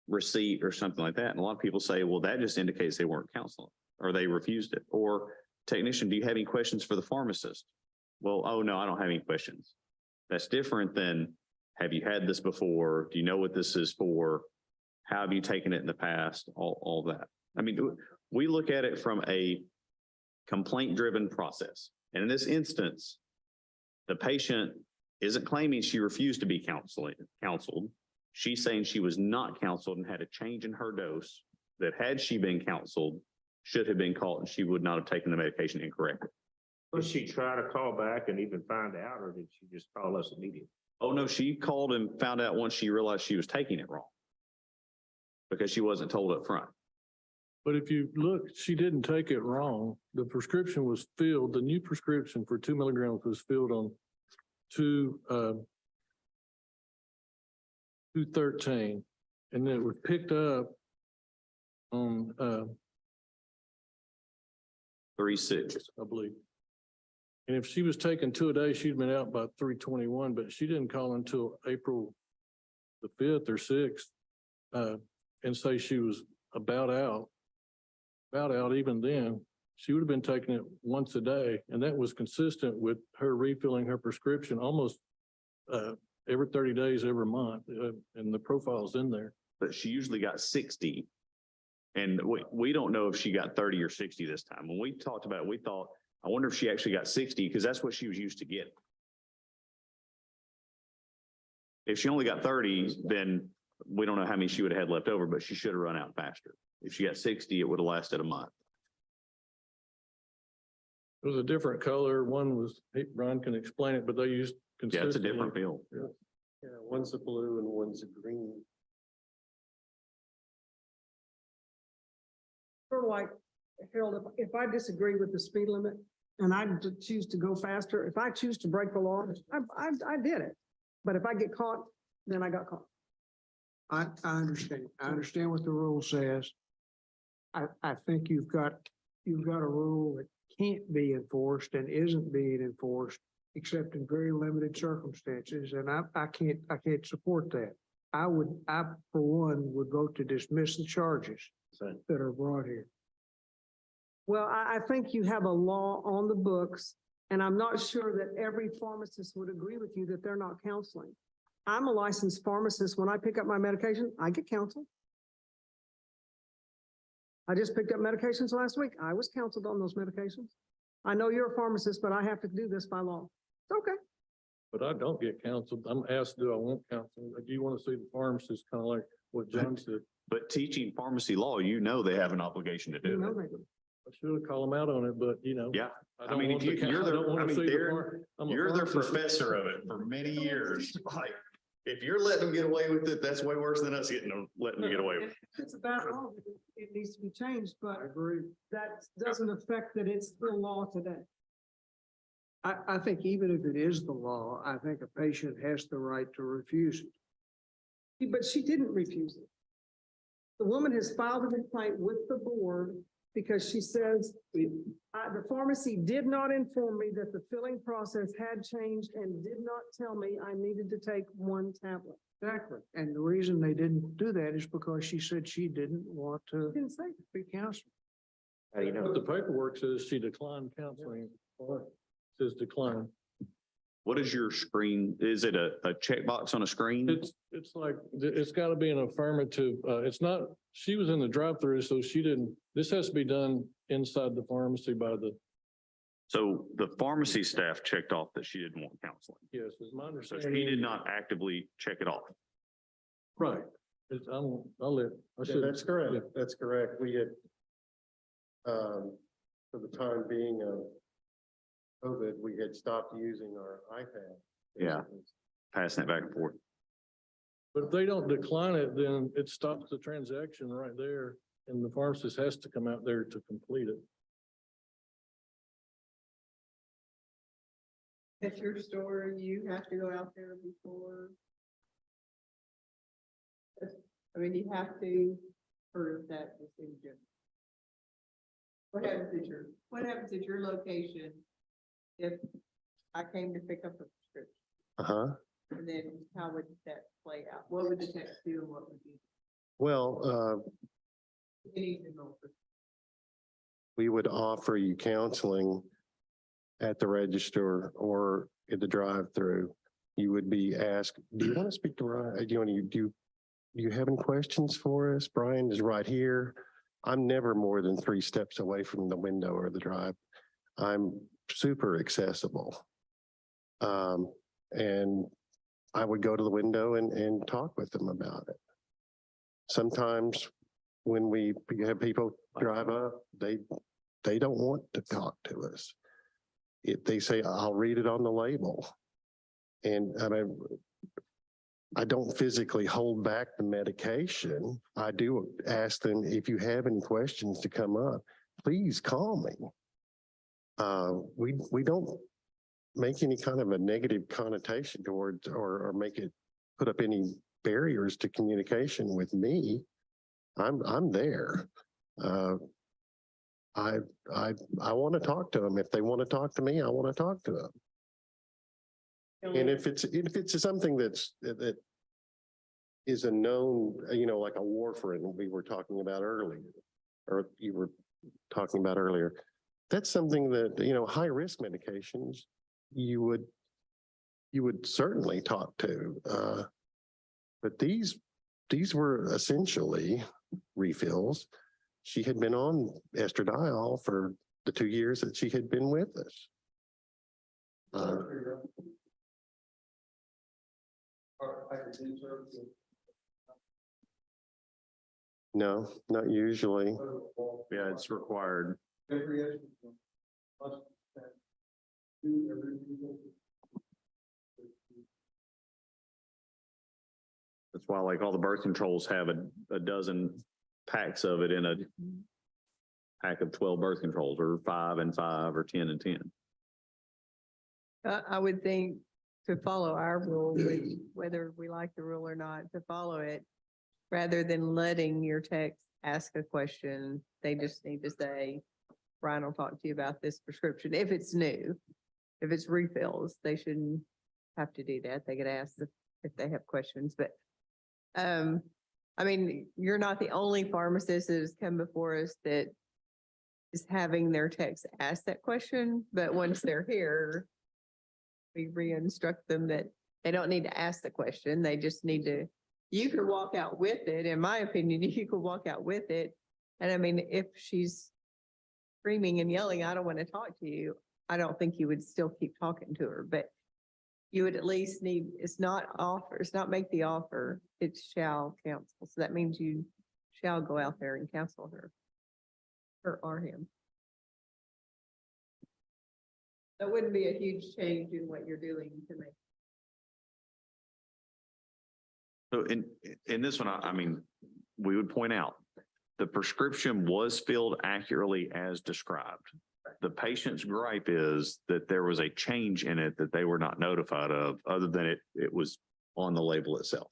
D: receipt or something like that. And a lot of people say, well, that just indicates they weren't counseling or they refused it. Or, technician, do you have any questions for the pharmacist? Well, oh no, I don't have any questions. That's different than, have you had this before? Do you know what this is for? How have you taken it in the past? All that. I mean, we look at it from a complaint-driven process. And in this instance, the patient isn't claiming she refused to be counseled. She's saying she was not counseled and had a change in her dose that had she been counseled, should have been called and she would not have taken the medication incorrectly.
G: Did she try to call back and even find out, or did she just call us immediately?
D: Oh, no, she called and found out once she realized she was taking it wrong because she wasn't told up front.
N: But if you look, she didn't take it wrong. The prescription was filled, the new prescription for 2 milligrams was filled on 2/13, and then it was picked up on
D: 3/6.
N: I believe. And if she was taking 2 a day, she'd been out by 3/21, but she didn't call until April the 5th or 6th and say she was about out even then. She would have been taking it once a day, and that was consistent with her refilling her prescription almost every 30 days, every month, and the profile's in there.
D: But she usually got 60. And we don't know if she got 30 or 60 this time. When we talked about it, we thought, I wonder if she actually got 60 because that's what she was used to getting. If she only got 30, then we don't know how many she would have had left over, but she should have run out faster. If she got 60, it would have lasted a month.
N: It was a different color. One was, Brian can explain it, but they used
D: Yeah,
N: consistently.
D: it's a different pill.
F: Yeah, one's a blue and one's a green.
B: Sort of like, Harold, if I disagree with the speed limit and I choose to go faster, if I choose to break the law, I did it. But if I get caught, then I got caught.
R: I understand. I understand what the rule says. I think you've got a rule that can't be enforced and isn't being enforced except in very limited circumstances, and I can't support that. I for one would vote to dismiss the charges that are brought here.
B: Well, I think you have a law on the books, and I'm not sure that every pharmacist would agree with you that they're not counseling. I'm a licensed pharmacist. When I pick up my medication, I get counseled. I just picked up medications last week. I was counseled on those medications. I know you're a pharmacist, but I have to do this by law. It's okay.
N: But I don't get counseled. I'm asked, do I want counsel? Do you want to see the pharmacist, kind of like what John said?
D: But teaching pharmacy law, you know they have an obligation to
B: You
D: do
B: know
D: it.
B: they do.
N: I should have called them out on it, but
D: Yeah.
N: I
D: I
N: don't
D: mean,
N: want
D: if
N: the
D: you're
N: I don't
D: the,
N: want
D: I
N: to
D: mean,
N: see the
D: they're,
N: I'm a
D: you're the
N: pharmacist.
D: professor of it for many years. Like, if you're letting them get away with it, that's way worse than us letting them get away with it.
B: It's about law. It needs to be changed, but that doesn't affect that it's still law today.
R: I think even if it is the law, I think a patient has the right to refuse it.
B: But she didn't refuse it. The woman has filed a complaint with the board because she says, the pharmacy did not inform me that the filling process had changed and did not tell me I needed to take one tablet.
R: Exactly. And the reason they didn't do that is because she said she didn't want to
B: Didn't say.
R: be counseled.
G: How do you know?
N: But the paperwork says she declined counseling. Says decline.
D: What is your screen? Is it a checkbox on a screen?
N: It's like, it's got to be an affirmative. It's not, she was in the drive-through, so she didn't, this has to be done inside the pharmacy by the,
D: So the pharmacy staff checked off that she didn't want counseling.
N: yes, is my
D: So
N: understanding.
D: she did not actively check it off.
N: Right. I'll let. I
F: Yeah,
N: should.
F: that's correct. That's correct. We had, for the time being of COVID, we had stopped using our iPad.
D: Yeah. Passing it back and forth.
N: But if they don't decline it, then it stops the transaction right there, and the pharmacist has to come out there to complete it.
C: At your store, you have to go out there before. I mean, you have to prove that decision. What happens at your location if I came to pick up a prescription? And then how would that play out? What would the text do and what would you?
F: Well, we would offer you counseling at the register or at the drive-through. You would be asked, do you want to speak to Ryan? Do you want to do do you have any questions for us? Brian is right here. I'm never more than 3 steps away from the window or the drive. I'm super accessible. And I would go to the window and talk with them about it. Sometimes when we have people drive up, they don't want to talk to us. They say, I'll read it on the label. And I mean, I don't physically hold back the medication. I do ask them, if you have any questions to come up, please call me. We don't make any kind of a negative connotation towards or make it put up any barriers to communication with me. I'm there. I want to talk to them. If they want to talk to me, I want to talk to them. And if it's something that is a known, like a warfarin we were talking about earlier, or you were talking about earlier, that's something that, high risk medications, you would certainly talk to. But these were essentially refills. She had been on estradiol for the 2 years that she had been with us. No, not usually.
D: Yeah, it's required. That's why like all the birth controls have a dozen packs of it in a pack of 12 birth controls, or 5 and 5 or 10 and 10.
C: I would think to follow our rule, whether we like the rule or not, to follow it, rather than letting your text ask a question, they just need to say, Brian will talk to you about this prescription. If it's new, if it's refills, they shouldn't have to do that. They get asked if they have questions, but I mean, you're not the only pharmacist that has come before us that is having their text ask that question, but once they're here, we re-instruct them that they don't need to ask the question. They just need to, you could walk out with it. In my opinion, you could walk out with it. And I mean, if she's screaming and yelling, I don't want to talk to you, I don't think you would still keep talking to her, but you would at least need, it's not make the offer, it's shall counsel. So that means you shall go out there and counsel her or him. That wouldn't be a huge change in what you're doing to make.
D: So in this one, I mean, we would point out the prescription was filled accurately as described. The patient's gripe is that there was a change in it that they were not notified of, other than it was on the label itself.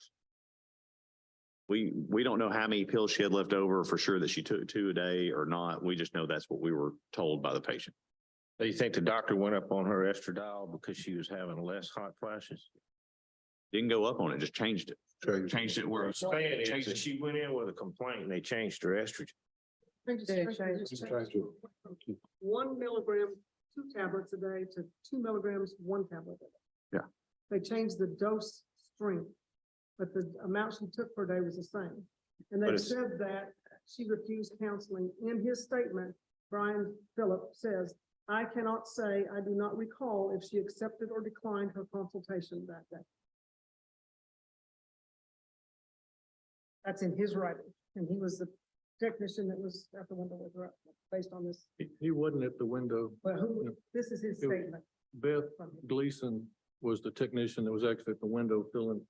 D: We don't know how many pills she had left over for sure that she took 2 a day or not. We just know that's what we were told by the patient.
G: Do you think the doctor went up on her estradiol because she was having less hot flashes?
D: Didn't go up on it, just changed it. Changed it where it's
G: Changed it. She went in with a complaint and they changed her estrogen.
B: 1 milligram, 2 tablets a day to 2 milligrams, 1 tablet a day.
D: Yeah.
B: They changed the dose strength, but the amount she took per day was the same. And they said that she refused counseling. In his statement, Brian Phillip says, I cannot say, I do not recall if she accepted or declined her consultation that day. That's in his writing, and he was the technician that was at the window with her, based on this.
N: He wasn't at the window.
B: But this is his statement.
N: Beth Gleason was the technician that was actually at the window filling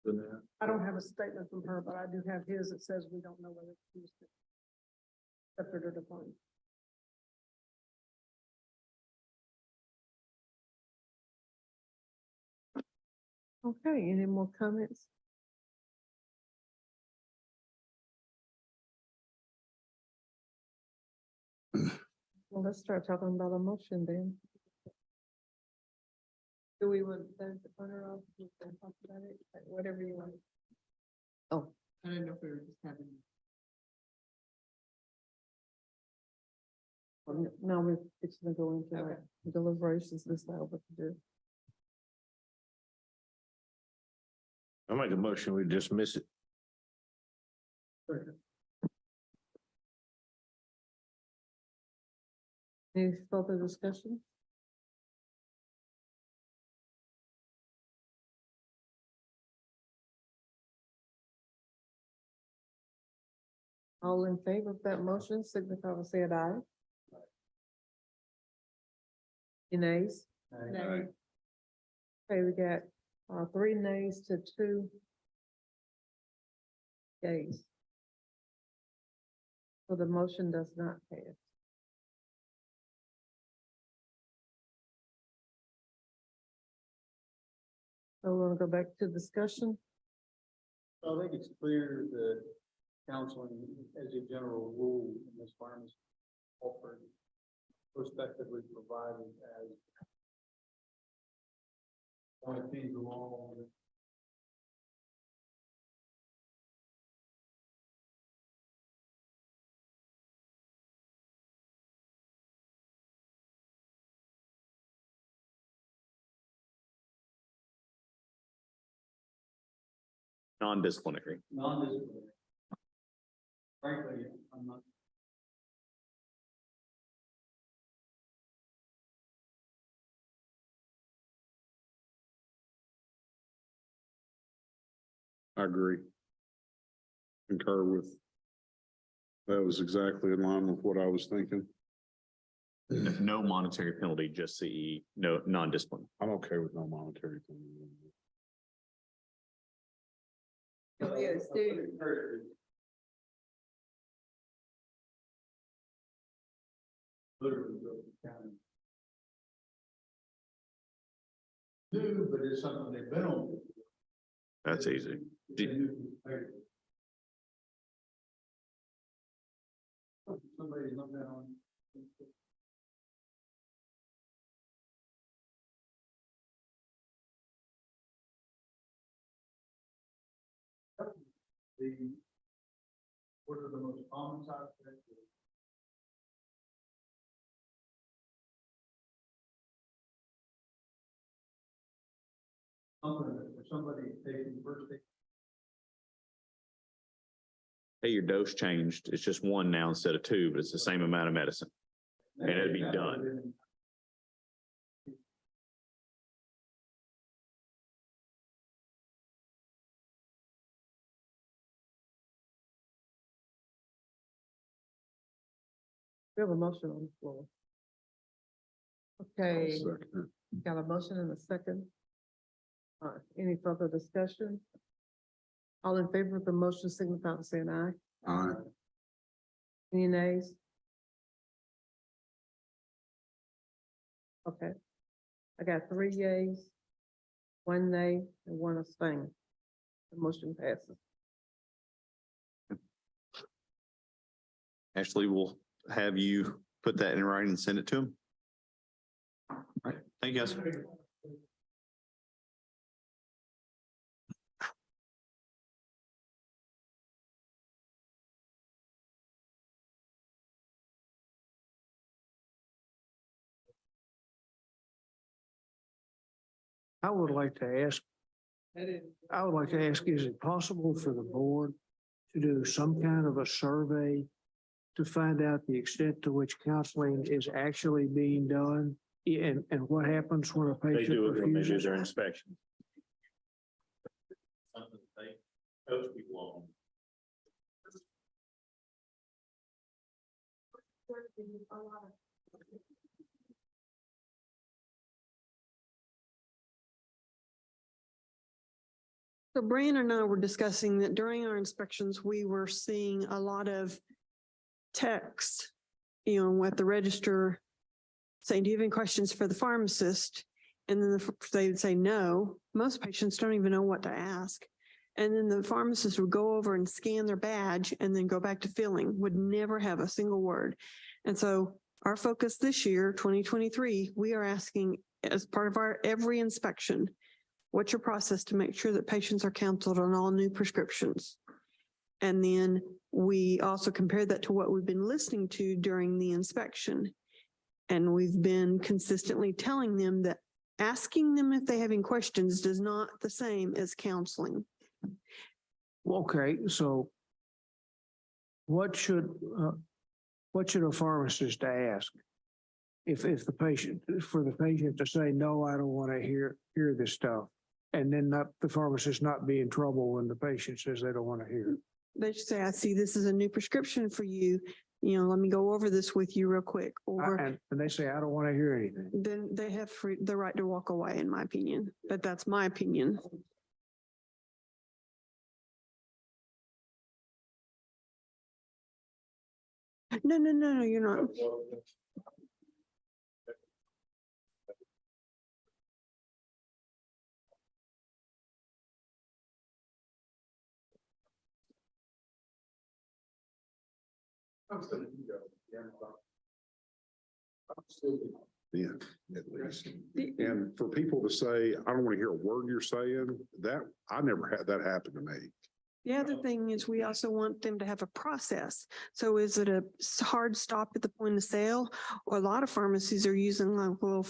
N: the net.
B: I don't have a statement from her, but I do have his that says we don't know whether she was accepted or declined.
C: Okay, any more comments? Well, let's start talking about a motion then. Do we want to put her off? We can talk about it, like, whatever you want. Oh, I don't know if we were just having. No, we're fixing to go into like deliberations and decide what to do.
G: I make a motion, we dismiss it.
J: Any further discussion? All in favor of that motion, signify by saying aye. Any nays?
E: Aye.
J: Okay, we got 3 nays to 2 yeas. So the motion does not pass. So we're gonna go back to discussion.
I: I think it's clear that counseling as a general rule in this pharmacy offered prospectively provided as one of things along with
D: Non-disciplinary.
I: non-disciplinary. Frankly, I'm not.
E: I agree. Concur with. That was exactly in line with what I was thinking.
D: No monetary penalty, just CE, no, non-discipline.
E: I'm okay with no monetary thing.
I: Do, but it's something they've been on.
D: That's easy.
I: Somebody look that on. What are the most common side effects? Something that for somebody taking first aid.
D: Hey, your dose changed. It's just 1 now instead of 2, but it's the same amount of medicine. And it'd be done.
J: We have a motion on the floor. Okay,
E: Second.
J: got a motion and a second. Any further discussion? All in favor of the motion, signify by saying aye.
E: Aye.
J: Any nays? Okay. I got 3 yeas, 1 nay, and 1 abstain. The motion passes.
D: Ashley, we'll have you put that in writing and send it to him. All right, thank you guys.
R: I would like to ask, is it possible for the board to do some kind of a survey to find out the extent to which counseling is actually being done? And what happens when a
G: They
R: patient
G: do it when they do
R: refuses?
G: their inspection. Something they coach people on.
M: So Brian and I were discussing that during our inspections, we were seeing a lot of text, at the register saying, do you have any questions for the pharmacist? And then they would say no. Most patients don't even know what to ask. And then the pharmacist would go over and scan their badge and then go back to filling, would never have a single word. And so our focus this year, 2023, we are asking as part of our every inspection, what's your process to make sure that patients are counseled on all new prescriptions? And then we also compare that to what we've been listening to during the inspection. And we've been consistently telling them that asking them if they have any questions does not the same as counseling.
R: Okay, so what should a pharmacist ask? If the patient, for the patient to say, no, I don't want to hear this stuff. And then the pharmacist not be in trouble when the patient says they don't want to hear it.
M: They should say, I see this is a new prescription for you. Let me go over this with you real quick. Or
R: And they say, I don't want to hear anything.
M: then they have the right to walk away, in my opinion. But that's my opinion. No, you're not.
E: Yeah, at least. And for people to say, I don't want to hear a word you're saying, that, I never had that happen to me.
M: The other thing is we also want them to have a process. So is it a hard stop at the point of sale? Or a lot of pharmacies are using like little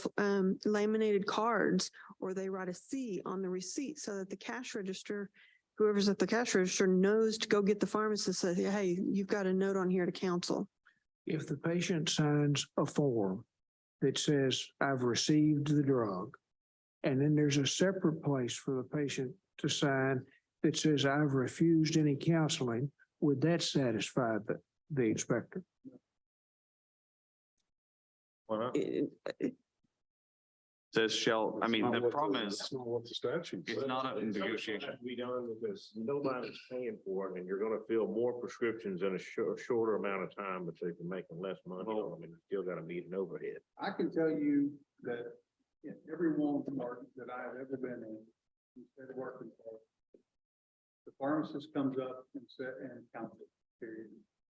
M: laminated cards, or they write a C on the receipt so that the cash register, whoever's at the cash register knows to go get the pharmacist, say, hey, you've got a note on here to cancel.
R: If the patient signs a form that says, I've received the drug, and then there's a separate place for the patient to sign that says, I've refused any counseling, would that satisfy the inspector?
D: Says shall, I mean, the problem is,
E: That's not what the statute says.
D: it's not a negotiation.
G: Be done because nobody's paying for it and you're gonna fill more prescriptions in a shorter amount of time, but you're making less money. I mean, you still gotta meet an overhead.
O: I can tell you that in every Walmart that I have ever been in, instead of working for, the pharmacist comes up and counts it, period.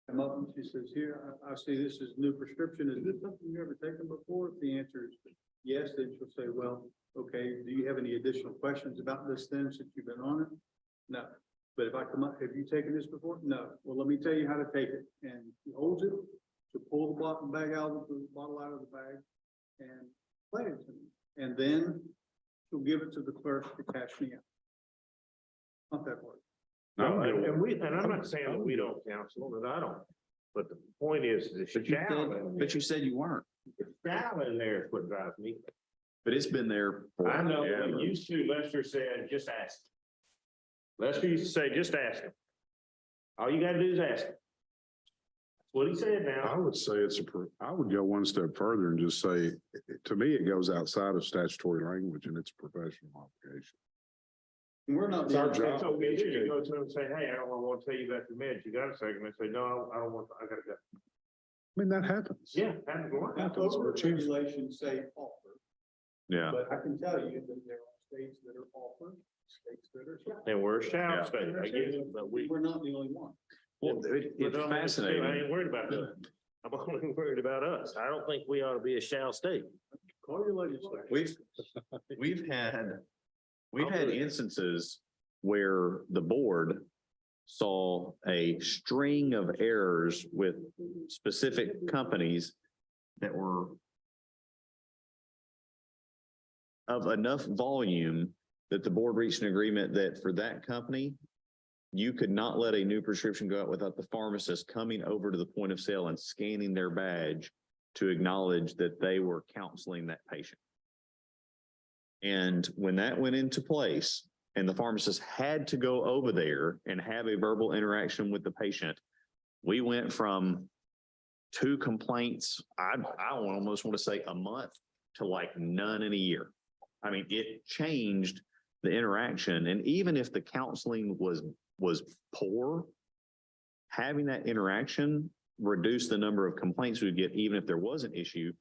O: Come up and she says, here, I see this is new prescription. Is this something you've ever taken before? If the answer is yes, then she'll say, well, okay, do you have any additional questions about this then since you've been on it? No. But if I come up, have you taken this before? No. Well, let me tell you how to take it. And she holds it, she'll pull the bottle out of the bag and play it to me. And then she'll give it to the clerk to cash me out. Not that word.
G: No, and I'm not saying that we don't counsel, and I don't, but the point is the shall.
D: But you said you weren't.
G: The shall in there is what drives me.
D: But it's been there.
G: I know, when used to, Lester said, just ask. Lester used to say, just ask him. All you gotta do is ask him. That's what he said
E: I
G: now.
E: would say I would go one step further and just say, to me, it goes outside of statutory language and it's a professional obligation.
O: We're not.
E: It's our
G: It's
E: job.
G: okay to go to him and say, hey, I don't want to tell you about your meds. You got a second? And say, no, I don't want, I gotta go.
E: I mean, that happens.
G: Yeah. Happens a lot.
E: Happens.
O: Regulations say offer,
D: Yeah.
O: but I can tell you that there are states that are offered, states that are. shall.
G: And we're a shall state, I get it, but
O: We're not the only one.
D: Well, it's
G: But I
D: fascinating.
G: ain't worried about that. I'm only worried about us. I don't think we ought to be a shall state.
O: Call your legislature.
D: We've had instances where the board saw a string of errors with specific companies that were of enough volume that the board reached an agreement that for that company, you could not let a new prescription go out without the pharmacist coming over to the point of sale and scanning their badge to acknowledge that they were counseling that patient. And when that went into place and the pharmacist had to go over there and have a verbal interaction with the patient, we went from 2 complaints, I almost want to say a month, to like none in a year. I mean, it changed the interaction. And even if the counseling was poor, having that interaction reduced the number of complaints we'd get, even if there was an issue.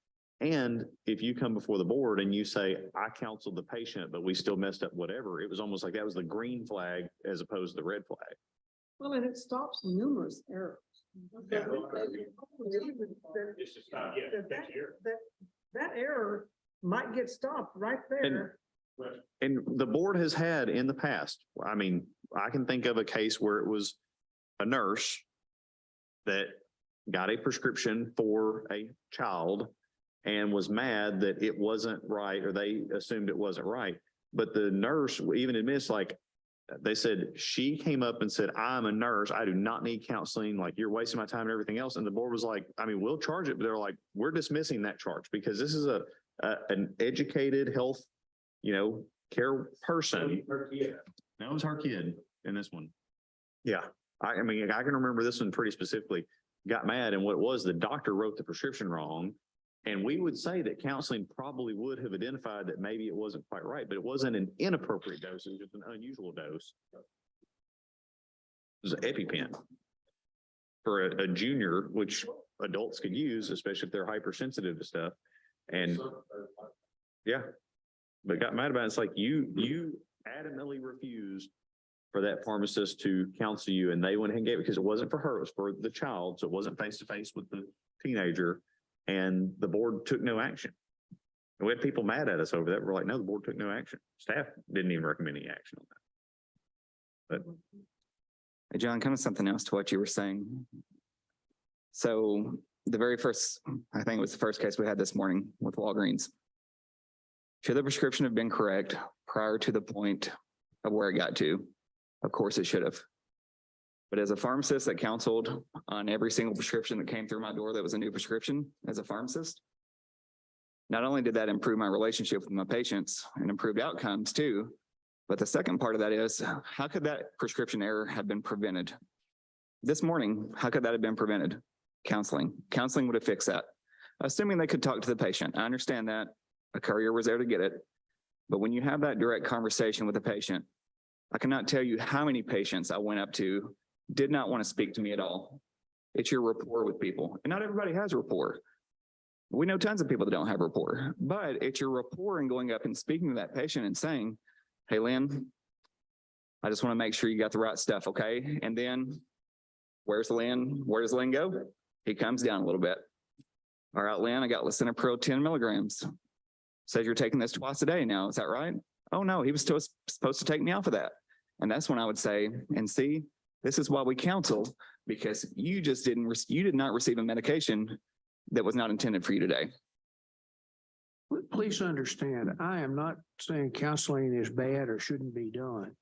D: And if you come before the board and you say, I counseled the patient, but we still messed up whatever, it was almost like that was the green flag as opposed to the red flag.
B: Well, and it stops numerous errors.
G: Yeah. It's just not, yeah, that's your.
B: That error might get stopped right there.
D: And the board has had in the past, I mean, I can think of a case where it was a nurse that got a prescription for a child and was mad that it wasn't right, or they assumed it wasn't right. But the nurse even admits, like, They said she came up and said, I'm a nurse. I do not need counseling. Like, you're wasting my time and everything else. And the board was like, I mean, we'll charge it, but they're like, we're dismissing that charge because this is an educated health, care person. That was her kid in this one. Yeah. I mean, I can remember this one pretty specifically. Got mad, and what it was, the doctor wrote the prescription wrong. And we would say that counseling probably would have identified that maybe it wasn't quite right, but it wasn't an inappropriate dose. It was just an unusual dose. It was an EpiPen for a junior, which adults could use, especially if they're hypersensitive to stuff. And yeah, but got mad about it. It's like you adamantly refused for that pharmacist to counsel you, and they went ahead and gave it because it wasn't for her, it was for the child. So it wasn't face to face with the teenager. And the board took no action. And we had people mad at us over that. We're like, no, the board took no action. Staff didn't even recommend any action on that. But
S: Hey, John, kind of something else to what you were saying. So the very first, I think it was the first case we had this morning with Walgreens. Should the prescription have been correct prior to the point of where it got to? Of course it should have. But as a pharmacist that counseled on every single prescription that came through my door that was a new prescription as a pharmacist, not only did that improve my relationship with my patients and improved outcomes too, but the second part of that is, how could that prescription error have been prevented? This morning, how could that have been prevented? Counseling. Counseling would have fixed that. Assuming they could talk to the patient. I understand that. A courier was there to get it. But when you have that direct conversation with the patient, I cannot tell you how many patients I went up to did not want to speak to me at all. It's your rapport with people. And not everybody has rapport. We know tons of people that don't have rapport, but it's your rapport and going up and speaking to that patient and saying, hey, Lynn, I just want to make sure you got the right stuff, okay? And then where's Lynn? Where does Lynn go? He comes down a little bit. All right, Lynn, I got lisinopril 10 milligrams. Says you're taking this twice a day now. Is that right? Oh, no, he was still supposed to take me off of that. And that's when I would say, and see, this is why we counsel, because you did not receive a medication that was not intended for you today.
R: Please understand, I am not saying counseling is bad or shouldn't be done.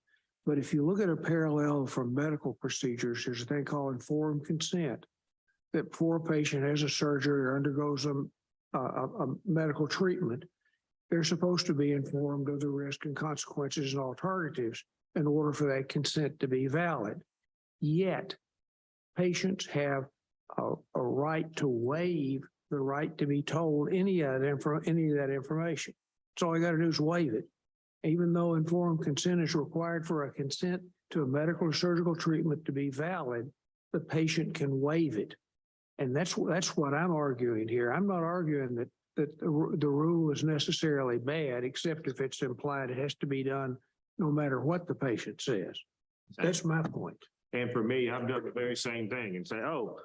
R: But if you look at a parallel from medical procedures, there's a thing called informed consent. That before a patient has a surgery or undergoes a medical treatment, they're supposed to be informed of the risk and consequences and alternatives in order for that consent to be valid. Yet, patients have a right to waive the right to be told any of that information. So all you got to do is waive it. Even though informed consent is required for a consent to a medical or surgical treatment to be valid, the patient can waive it. And that's what I'm arguing here. I'm not arguing that the rule is necessarily bad, except if it's implied it has to be done no matter what the patient says. That's my point.
G: And for me, I've done the very same thing and say, oh,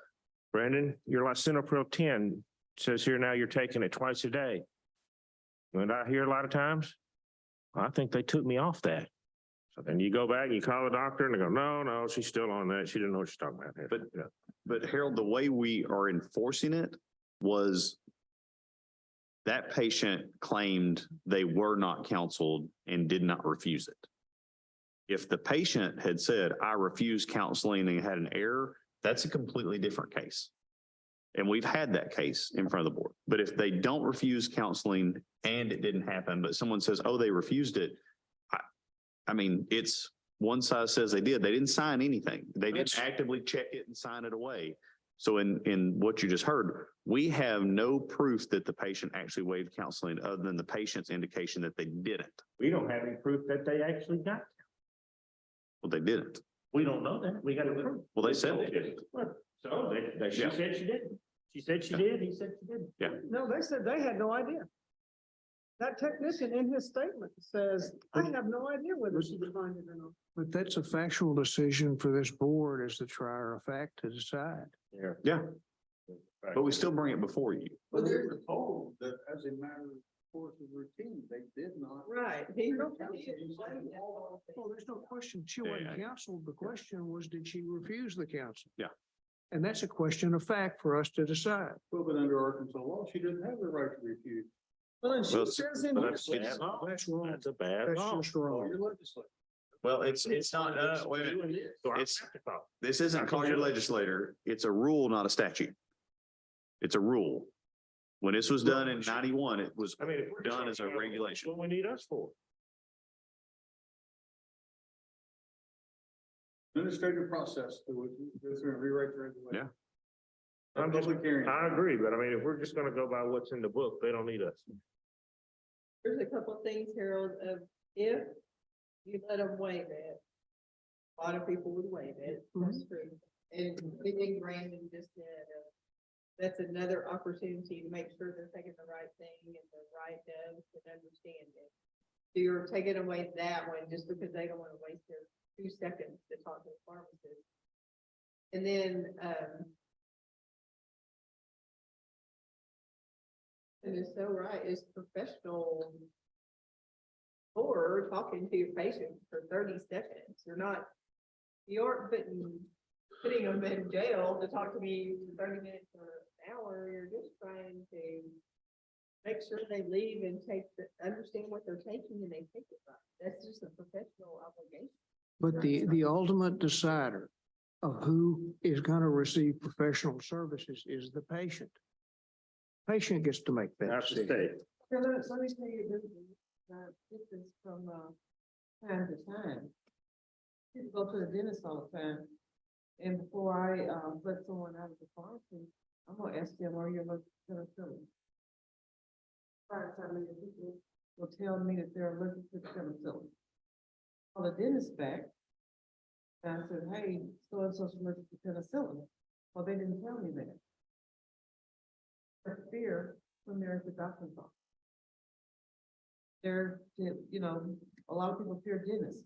G: Brandon, your lisinopril 10 says here now you're taking it twice a day. And I hear a lot of times, I think they took me off that. So then you go back and you call the doctor and they go, no, she's still on that. She didn't know what she's talking about.
D: But Harold, the way we are enforcing it was that patient claimed they were not counseled and did not refuse it. If the patient had said, I refuse counseling and had an error, that's a completely different case. And we've had that case in front of the board. But if they don't refuse counseling and it didn't happen, but someone says, oh, they refused it. I mean, it's one side says they did. They didn't sign anything. They didn't actively check it and sign it away. So in what you just heard, we have no proof that the patient actually waived counseling other than the patient's indication that they didn't.
G: We don't have any proof that they actually got.
D: Well, they didn't.
G: We don't know that. We got to prove.
D: Well, they said they didn't.
G: So she said she didn't. She said she did. He said she didn't.
D: Yeah.
B: No, they said they had no idea. That technician in his statement says, I have no idea whether she defined it or not.
R: But that's a factual decision for this board as the trier of fact to decide.
D: Yeah. But we still bring it before you.
O: But they were told that as a matter of course of routine, they did not.
J: Right.
R: Well, there's no question. She wasn't counseled. The question was, did she refuse the counsel?
D: Yeah.
R: And that's a question of fact for us to decide.
O: Well, but under Arkansas law, she didn't have the right to refuse.
B: Well, and she says in here.
R: That's wrong.
G: That's a bad
R: That's
G: law.
R: just wrong.
O: Your legislature.
D: Well, it's not, wait a minute. This isn't call your legislator. It's a rule, not a statute. It's a rule. When this was done in 91, it was done as a regulation.
G: What we need us for.
O: Administrative process, go through and rewrite the regulation.
D: Yeah.
G: I agree, but I mean, if we're just gonna go by what's in the book, they don't need us.
J: There's a couple of things, Harold, of if you let them waive it, a lot of people would waive it, that's true. And I think Brandon just said, that's another opportunity to make sure they're taking the right thing and the right dose and understand it. So you're taking away that one just because they don't want to waste their 2 seconds to talk to the pharmacist. And then, and it's so right, it's professional or talking to your patient for 30 seconds. You aren't putting them in jail to talk to me for 30 minutes or an hour. You're just trying to make sure they leave and understand what they're taking and they take it right. That's just a professional obligation.
R: But the ultimate decider of who is gonna receive professional services is the patient. Patient gets to make that
G: That's the
R: decision.
G: state.
J: Let me tell you, this is from time to time. People go to the dentist all the time. And before I let someone out of the pharmacy, I'm gonna ask them, are you allergic to penicillin? Prior to many people will tell me that they're allergic to penicillin. Call the dentist back. And I said, hey, so-and-so's allergic to penicillin. Well, they didn't tell me that. Their fear when they're at the doctor's office. A lot of people fear dentists.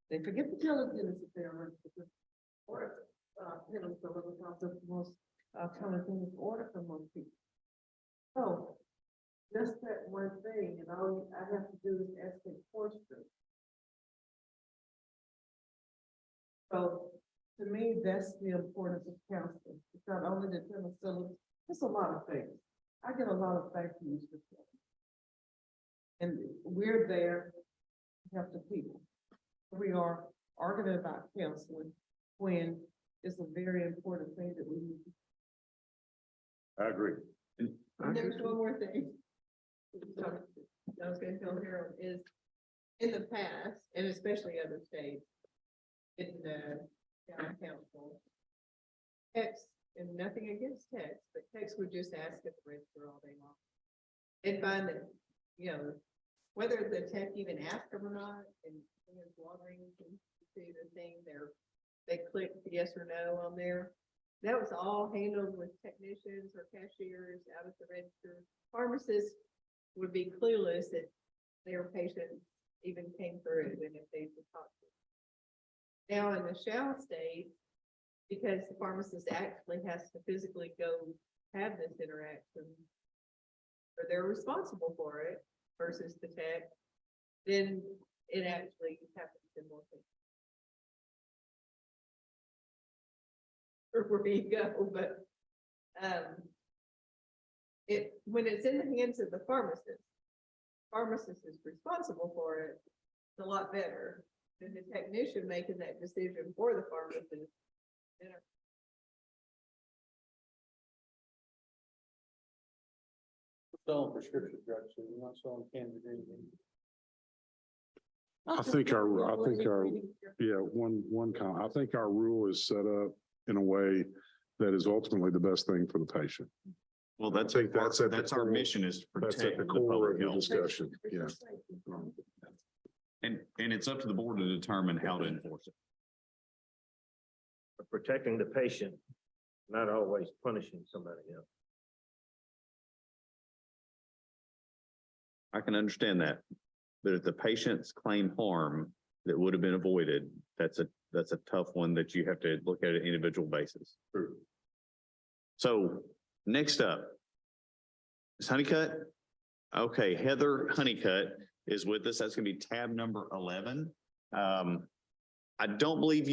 J: They forget to tell the dentist if they're allergic to penicillin because it's the most common thing to order from most people. So just that one thing, and all I have to do is ask a question. So to me, that's the importance of counseling. It's not only the penicillin, it's a lot of things. I get a lot of thank yous for that. And we're there to help the people. We are arguing about counseling when it's a very important thing that we need.
G: I agree.
J: And there's one more thing. I was gonna tell Harold is in the past, and especially other states, in the county council, text, and nothing against text, but text would just ask at the register all day long. And find that, whether the tech even asked them or not, and Walgreens can see the thing they click yes or no on there. That was all handled with technicians or cashiers out at the register. Pharmacists would be clueless that their patient even came through and if they could talk to them. Now in the shall state, because the pharmacist actually has to physically go have this interaction, or they're responsible for it versus the tech, then it actually happens in more things. Or where you go, but when it's in the hands of the pharmacist is responsible for it. It's a lot better than the technician making that decision for the pharmacist.
I: Selling prescription drugs, so you're not selling cannabis or anything.
E: I think our rule is set up in a way that is ultimately the best thing for the patient.
D: Well,
E: I think that's at the
D: that's our
E: core-
D: mission is to
E: That's
D: protect
E: at the
D: the
E: core
D: public
E: of the
D: health.
E: discussion, yeah.
D: And it's up to the board to determine how to enforce it.
G: Protecting the patient, not always punishing somebody else.
D: I can understand that. But if the patients claim harm that would have been avoided, that's a tough one that you have to look at an individual basis. So next up is Honeycutt. Okay, Heather Honeycutt is with us. That's gonna be tab number 11. I don't believe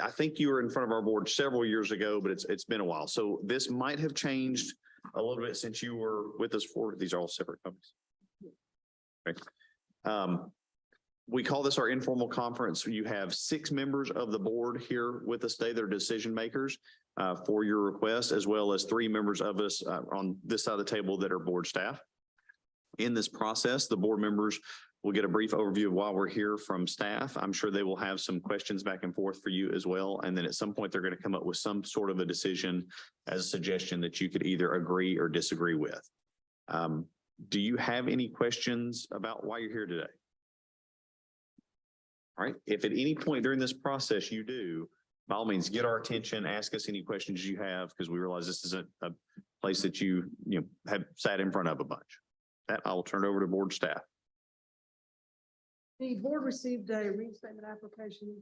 D: I think you were in front of our board several years ago, but it's been a while. So this might have changed a little bit since you were with us for, these are all separate companies. Okay. we call this our informal conference. You have 6 members of the board here with us today. They're decision makers for your request, as well as 3 members of us on this side of the table that are board staff. In this process, the board members will get a brief overview of why we're here from staff. I'm sure they will have some questions back and forth for you as well. And then at some point, they're going to come up with some sort of a decision as a suggestion that you could either agree or disagree with. Do you have any questions about why you're here today? All right. If at any point during this process you do, by all means, get our attention, ask us any questions you have, because we realize this is a place that you have sat in front of a bunch. That I will turn it over to board staff.
B: The board received a reinstatement application.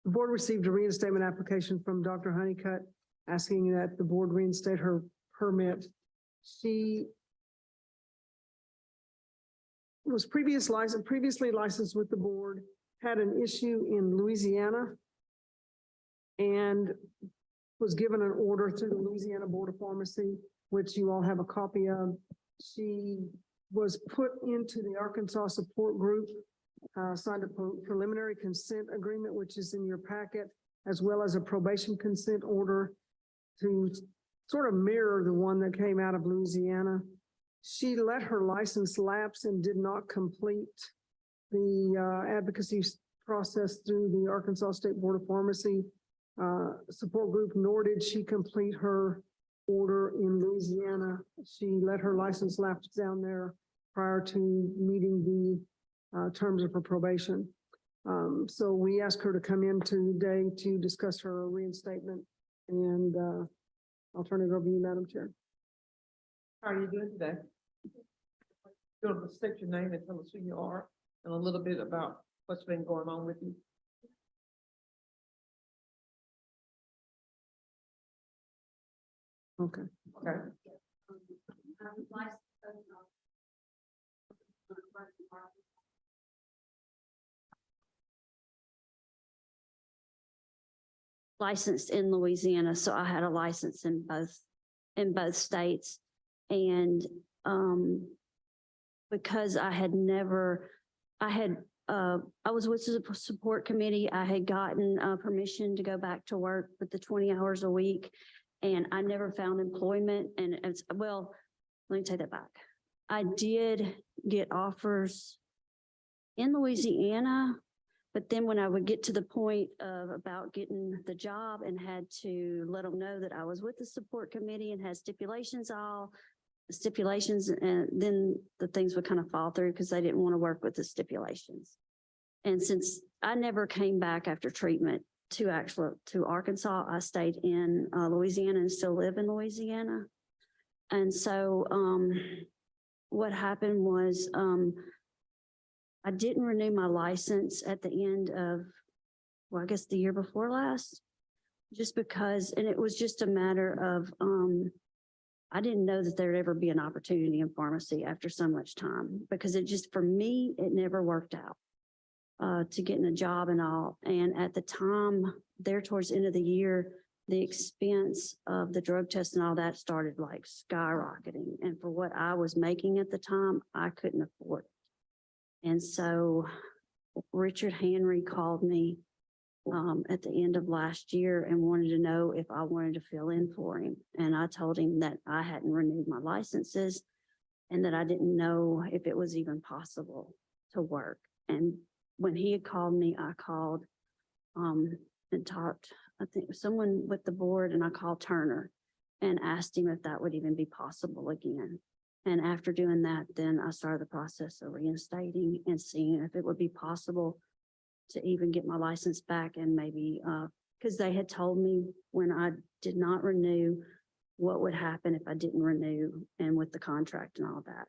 B: The board received a reinstatement application from Dr. Honeycutt asking that the board reinstate her permit. She was previously licensed with the board, had an issue in Louisiana, and was given an order through the Louisiana Board of Pharmacy, which you all have a copy of. She was put into the Arkansas support group, signed a preliminary consent agreement, which is in your packet, as well as a probation consent order to sort of mirror the one that came out of Louisiana. She let her license lapse and did not complete the advocacy process through the Arkansas State Board of Pharmacy support group, nor did she complete her order in Louisiana. She let her license lapse down there prior to meeting the terms of her probation. So we asked her to come in today to discuss her reinstatement, and I'll turn it over to you, Madam Chair.
J: How are you doing today? You'll state your name and tell us who you are and a little bit about what's been going on with you.
B: Okay.
J: Okay.
K: Licensed in Louisiana, so I had a license in both states. And because I was with the support committee, I had gotten permission to go back to work with the 20 hours a week, and I never found employment. And well, let me take that back. I did get offers in Louisiana, but then when I would get to the point of about getting the job and had to let them know that I was with the support committee and had stipulations, and then the things would kind of fall through because they didn't want to work with the stipulations. And since I never came back after treatment to Arkansas, I stayed in Louisiana and still live in Louisiana. And so what happened was I didn't renew my license at the end of, well, I guess the year before last, just because, and it was just a matter of, I didn't know that there'd ever be an opportunity in pharmacy after so much time, because it just, for me, it never worked out to getting a job and all. And at the time there towards the end of the year, the expense of the drug test and all that started like skyrocketing. And for what I was making at the time, I couldn't afford it. And so Richard Henry called me at the end of last year and wanted to know if I wanted to fill in for him. And I told him that I hadn't renewed my licenses and that I didn't know if it was even possible to work. And when he had called me, I called and talked, I think someone with the board, and I called Turner and asked him if that would even be possible again. And after doing that, then I started the process of reinstating and seeing if it would be possible to even get my license back. And maybe, because they had told me when I did not renew, what would happen if I didn't renew, and with the contract and all that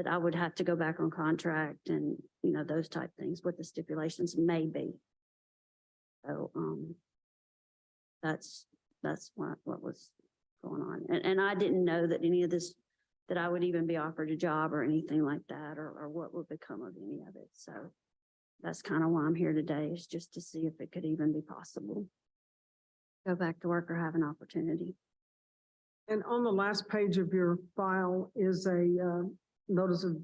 K: I would have to go back on contract and, those type things with the stipulations, maybe. So, that's what was going on. And I didn't know that any of this, that I would even be offered a job or anything like that, or what would become of any of it. So that's kind of why I'm here today, is just to see if it could even be possible. Go back to work or have an opportunity.
B: And on the last page of your file is a notice of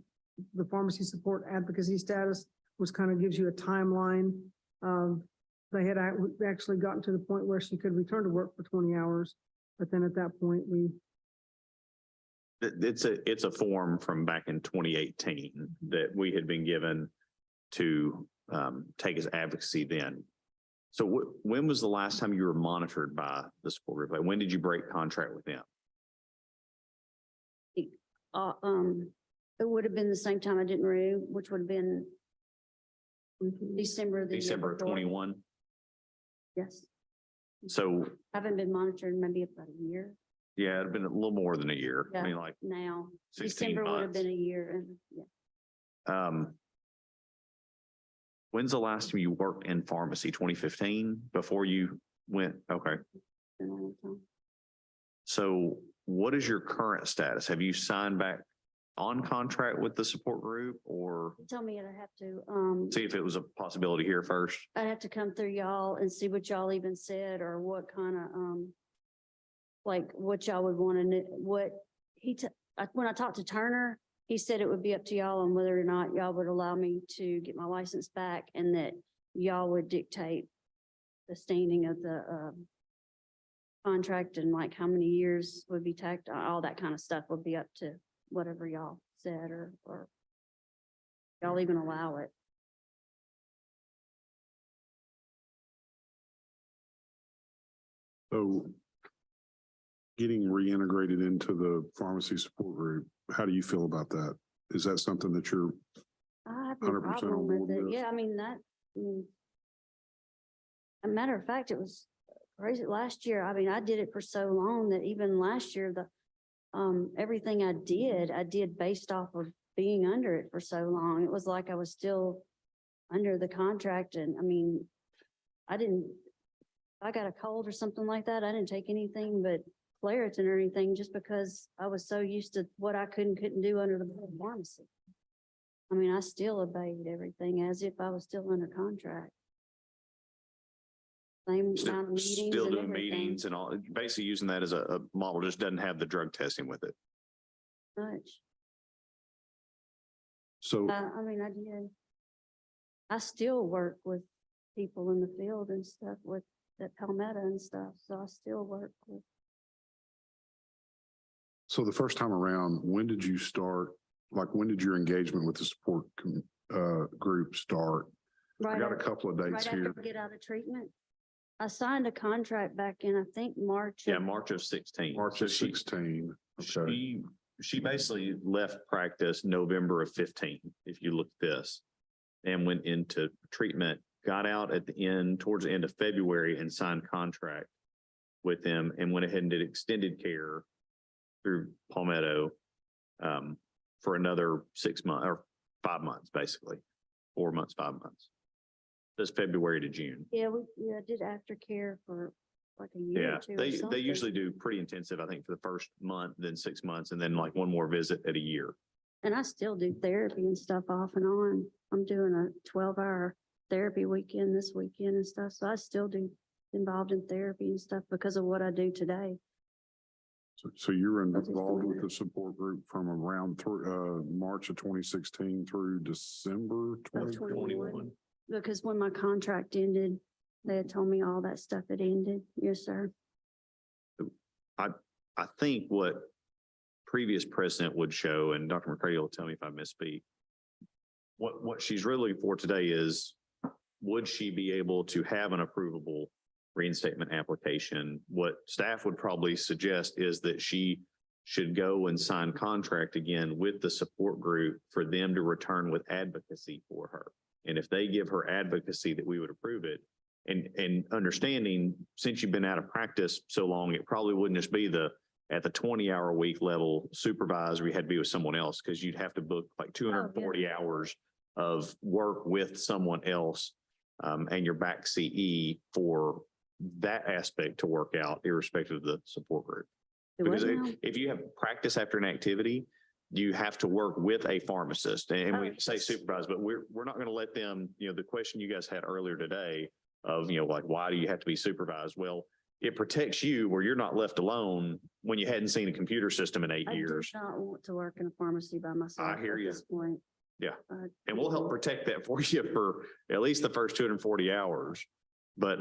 B: the pharmacy support advocacy status, which kind of gives you a timeline. They had actually gotten to the point where she could return to work for 20 hours. But then at that point,
D: It's a form from back in 2018 that we had been given to take as advocacy then. So when was the last time you were monitored by the support group? Like, when did you break contract with them?
K: It would have been the same time I didn't renew, which would have been December of the year
D: December of
K: before.
D: 21.
K: Yes.
D: So
K: I haven't been monitored maybe about a year.
D: yeah, it'd been a little more than a year. I mean, like
K: Now,
D: 16
K: December would have
D: months.
K: been a year and yeah.
D: When's the last time you worked in pharmacy? 2015 before you went? Okay.
K: Been a long time.
D: So what is your current status? Have you signed back on contract with the support group, or
K: Tell me I'd have to,
D: see if it was a possibility here first?
K: I'd have to come through y'all and see what y'all even said or what kind of, like what y'all would want to know, what when I talked to Turner, he said it would be up to y'all on whether or not y'all would allow me to get my license back and that y'all would dictate the standing of the, contract and like how many years would be tacked, all that kind of stuff would be up to whatever y'all said or y'all even allow it.
E: So getting reintegrated into the pharmacy support group, how do you feel about that? Is that something that you're
K: I have no
E: 100% on
K: problem with
E: board
K: it.
E: with?
K: Yeah, I mean, a matter of fact, it was crazy last year. I mean, I did it for so long that even last year, everything I did based off of being under it for so long. It was like I was still under the contract. And I mean, I got a cold or something like that. I didn't take anything but Claritin or anything just because I was so used to what I couldn't do under the pharmacy. I mean, I still obeyed everything as if I was still under contract. Same amount of meetings
D: Still
K: and
D: doing
K: everything.
D: meetings and all, basically using that as a model, just doesn't have the drug testing with it.
K: Much.
E: so
K: I mean, I did. I still work with people in the field and stuff with that Palmetto and stuff. So I still work with.
E: so the first time around, when did you start? Like, when did your engagement with the support group start? I got a couple of dates
K: Right
E: here.
K: after I get out of treatment. I signed a contract back in, I think, March.
D: Yeah, March of 16.
E: March
D: So
E: of 16. Okay.
D: She basically left practice November of 15, if you look at this, and went into treatment, got out at the end, towards the end of February and signed contract with them and went ahead and did extended care through Palmetto for another 6 months or 5 months, basically 4 months, 5 months. That's February to June.
K: Yeah, I did aftercare for like a year
D: Yeah,
K: or two.
D: they usually do pretty intensive, I think, for the first month, then 6 months, and then like one more visit at a year.
K: And I still do therapy and stuff off and on. I'm doing a 12-hour therapy weekend this weekend and stuff. So I still do involved in therapy and stuff because of what I do today.
E: So you were involved with the support group from around March of 2016 through December
K: Of
E: 2021?
K: Because when my contract ended, they had told me all that stuff had ended. Yes, sir.
D: I think what previous precedent would show, and Dr. McCready will tell me if I misspeak, what she's really looking for today is, would she be able to have an approvable reinstatement application? What staff would probably suggest is that she should go and sign contract again with the support group for them to return with advocacy for her. And if they give her advocacy, that we would approve it. And understanding, since you've been out of practice so long, it probably wouldn't just be at the 20-hour week level supervisor, you had to be with someone else, because you'd have to book like 240 hours of work with someone else and your back CE for that aspect to work out, irrespective of the support group. Because if you have practice after an activity, you have to work with a pharmacist, and we say supervise, but we're not going to let them, the question you guys had earlier today of, like, why do you have to be supervised? Well, it protects you where you're not left alone when you hadn't seen a computer system in 8
K: I do
D: years.
K: not want to work in a pharmacy by myself.
D: I hear
K: at
D: you.
K: this point.
D: Yeah.
K: Uh,
D: And we'll help protect that for you for at least the first 240 hours. But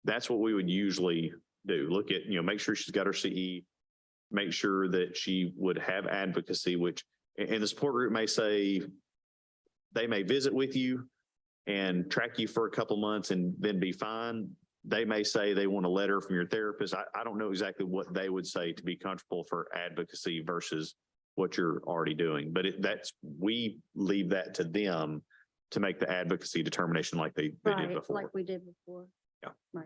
D: that's what we would usually do. Look at, make sure she's got her CE, make sure that she would have advocacy, which, and the support group may say, they may visit with you and track you for a couple months and then be fine. They may say they want a letter from your therapist. I don't know exactly what they would say to be comfortable for advocacy versus what you're already doing, but we leave that to them to make the advocacy determination like they did
K: Right,
D: before.
K: like we did before.
D: Yeah.
K: Right.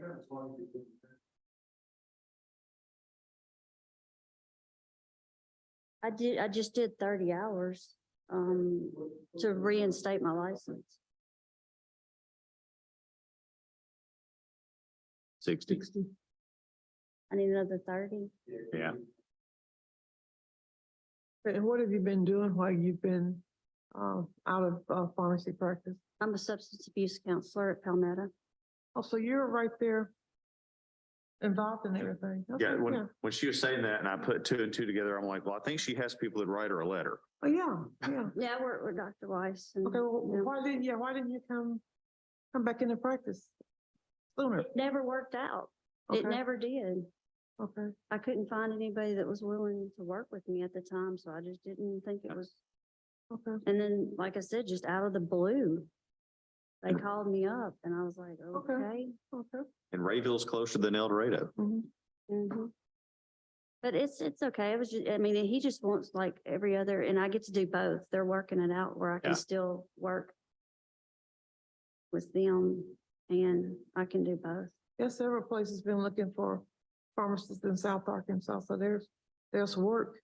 K: I just did 30 hours to reinstate my license.
D: 60.
K: I need another 30.
D: Yeah.
J: And what have you been doing while you've been out of pharmacy practice?
K: I'm a substance abuse counselor at Palmetto.
J: Oh, so you're right there involved in everything. Okay,
D: Yeah, when she was saying that and I put 2 and 2 together, I'm like, well, I think she has people that write her a letter.
J: Oh, yeah.
K: Yeah, I work with Dr. Weiss. And,
J: Okay, well,
K: yeah.
J: why didn't you come back into practice sooner?
K: It never worked out. It
J: Okay.
K: never did.
J: Okay.
K: I couldn't find anybody that was willing to work with me at the time, so I just didn't think it was.
J: Okay.
K: And then, like I said, just out of the blue, they called me up and I was like, okay.
J: Okay.
D: And Rayville's closer than El Dorado.
K: Mhm. But it's okay. It was just, I mean, he just wants like every other, and I get to do both. They're working it out where I can
D: Yeah.
K: still work with them and I can do both.
J: There's several places been looking for pharmacists in South Arkansas, so there's work.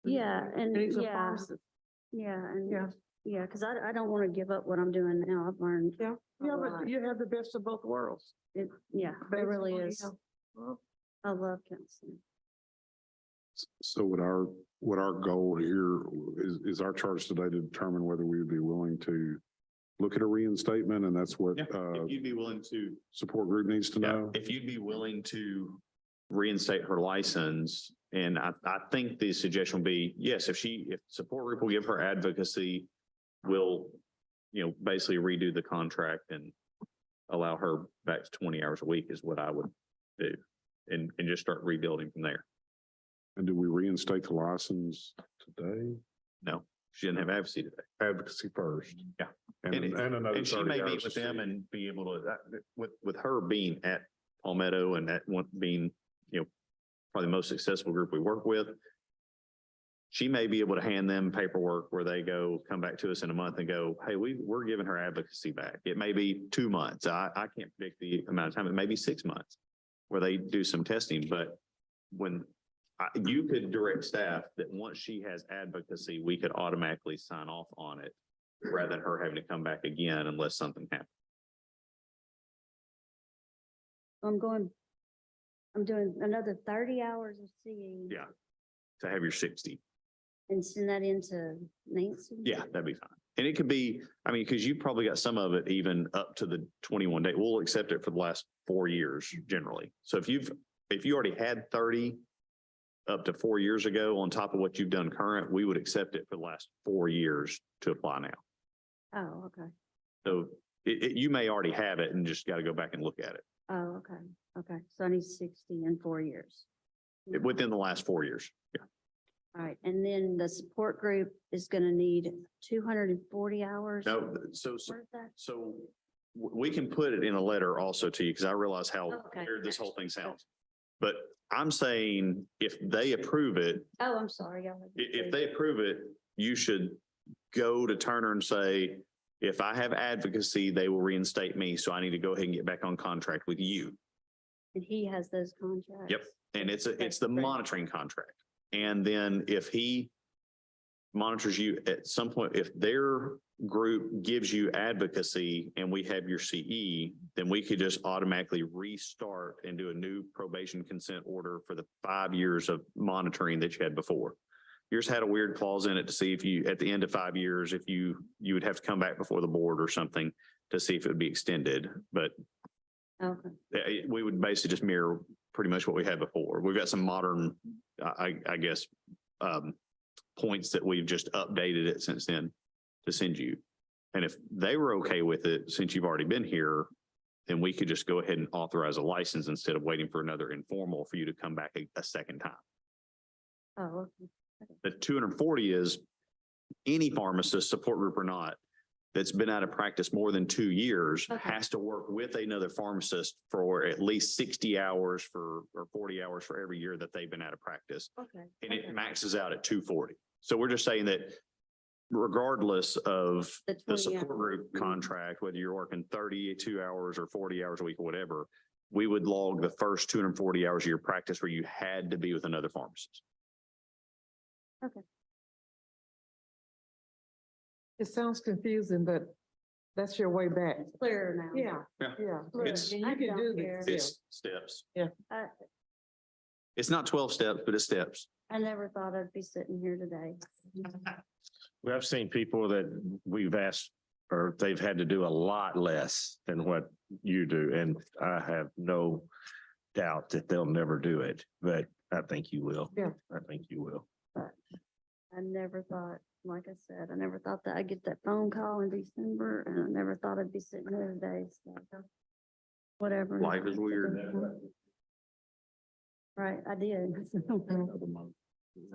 K: Yeah, and
J: Need some
K: yeah,
J: pharmacists.
K: yeah, and
J: Yeah.
K: yeah, because I don't want to give up what I'm doing now. I've learned.
J: Yeah,
K: a
J: but
K: lot.
J: you have the best of both worlds.
K: It really
J: Basically,
K: is.
J: yeah. Well,
K: I love counseling.
E: So what our goal here is our charge today to determine whether we would be willing to look at a reinstatement, and that's what
D: If you'd be willing to,
E: support group needs to know.
D: if you'd be willing to reinstate her license, and I think the suggestion would be, yes, if support group will give her advocacy, we'll, basically redo the contract and allow her back to 20 hours a week is what I would do. And just start rebuilding from there.
E: And do we reinstate the license today?
D: No, she didn't have advocacy today.
E: Advocacy first.
D: Yeah.
E: And another
D: And she
E: 30
D: may meet
E: hours
D: with
E: to
D: them
E: see.
D: and be able to, with her being at Palmetto and that one being, probably the most successful group we work with, she may be able to hand them paperwork where they come back to us in a month and go, hey, we're giving her advocacy back. It may be 2 months. I can't predict the amount of time. It may be 6 months where they do some testing, but when you could direct staff that once she has advocacy, we could automatically sign off on it rather than her having to come back again unless something happens.
K: I'm doing another 30 hours of CE.
D: Yeah. To have your 60.
K: And send that into Nancy.
D: Yeah, that'd be fine. And it could be, because you probably got some of it even up to the 21 day. We'll accept it for the last 4 years generally. So if you already had 30 up to 4 years ago on top of what you've done current, we would accept it for the last 4 years to apply now.
K: Oh, okay.
D: So you may already have it and just got to go back and look at it
K: Oh, okay. Okay. So I need 60 in 4 years.
D: within the last 4 years. Yeah.
K: All right. And then the support group is going to need 240 hours.
D: No, so
K: Where's that?
D: we can put it in a letter also to you because I realize how
K: Okay.
D: weird this whole thing sounds. But I'm saying if they approve it,
K: Oh, I'm sorry. Y'all.
D: if they approve it, you should go to Turner and say, if I have advocacy, they will reinstate me. So I need to go ahead and get back on contract with you.
K: And he has those contracts.
D: Yep. And it's the monitoring contract. And then if he monitors you at some point, if their group gives you advocacy and we have your CE, then we could just automatically restart and do a new probation consent order for the 5 years of monitoring that you had before. Yours had a weird clause in it to see if you, at the end of 5 years, if you would have to come back before the board or something to see if it would be extended. But
K: Okay.
D: we would basically just mirror pretty much what we had before. We've got some modern, I guess, points that we've just updated it since then to send you. And if they were okay with it, since you've already been here, then we could just go ahead and authorize a license instead of waiting for another informal for you to come back a second time.
K: Oh,
D: The 240 is any pharmacist, support group or not, that's been out of practice more than 2 years has to work with another pharmacist for at least 60 hours or 40 hours for every year that they've been out of practice.
K: okay.
D: And it maxes out at 240. So we're just saying that regardless of
K: The
D: the
K: 20
D: support
K: hours.
D: group contract, whether you're working 32 hours or 40 hours a week or whatever, we would log the first 240 hours of your practice where you had to be with another pharmacist.
K: Okay.
C: It sounds confusing, but that's your way back.
K: Clear now.
C: Yeah,
D: Yeah.
C: yeah.
D: It's-
C: And
K: I
C: you can
K: don't
C: do
K: care.
C: this.
D: It's steps.
K: I,
D: It's not 12 steps, but it's steps.
K: I never thought I'd be sitting here today.
G: Well, I've seen people that we've asked, or they've had to do a lot less than what you do. And I have no doubt that they'll never do it, but I think you will.
C: Yeah.
G: I think you will.
K: But I never thought, like I said, I never thought that I'd get that phone call in December, and I never thought I'd be sitting here today, so. Whatever.
D: Life is weird.
K: Right, I did.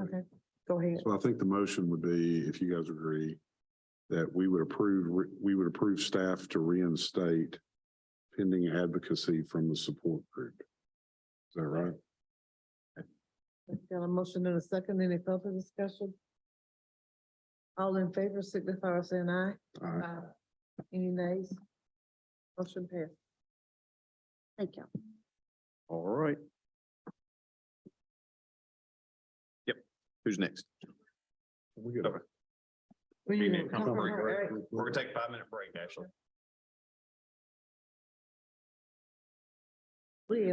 C: Okay, go ahead.
E: So I think the motion would be, if you guys agree, that we would approve staff to reinstate pending advocacy from the support group. Is that right?
C: Got a motion in a second. Any further discussion? All in favor, signify by saying aye.
E: Aye.
C: Any nays? Motion passed.
K: Thank you.
D: All right. Yep. Who's next?
E: We got
D: Okay.
C: Well,
D: We're
C: you
D: gonna
C: come from her, right?
D: take a 5-minute break, actually.
C: We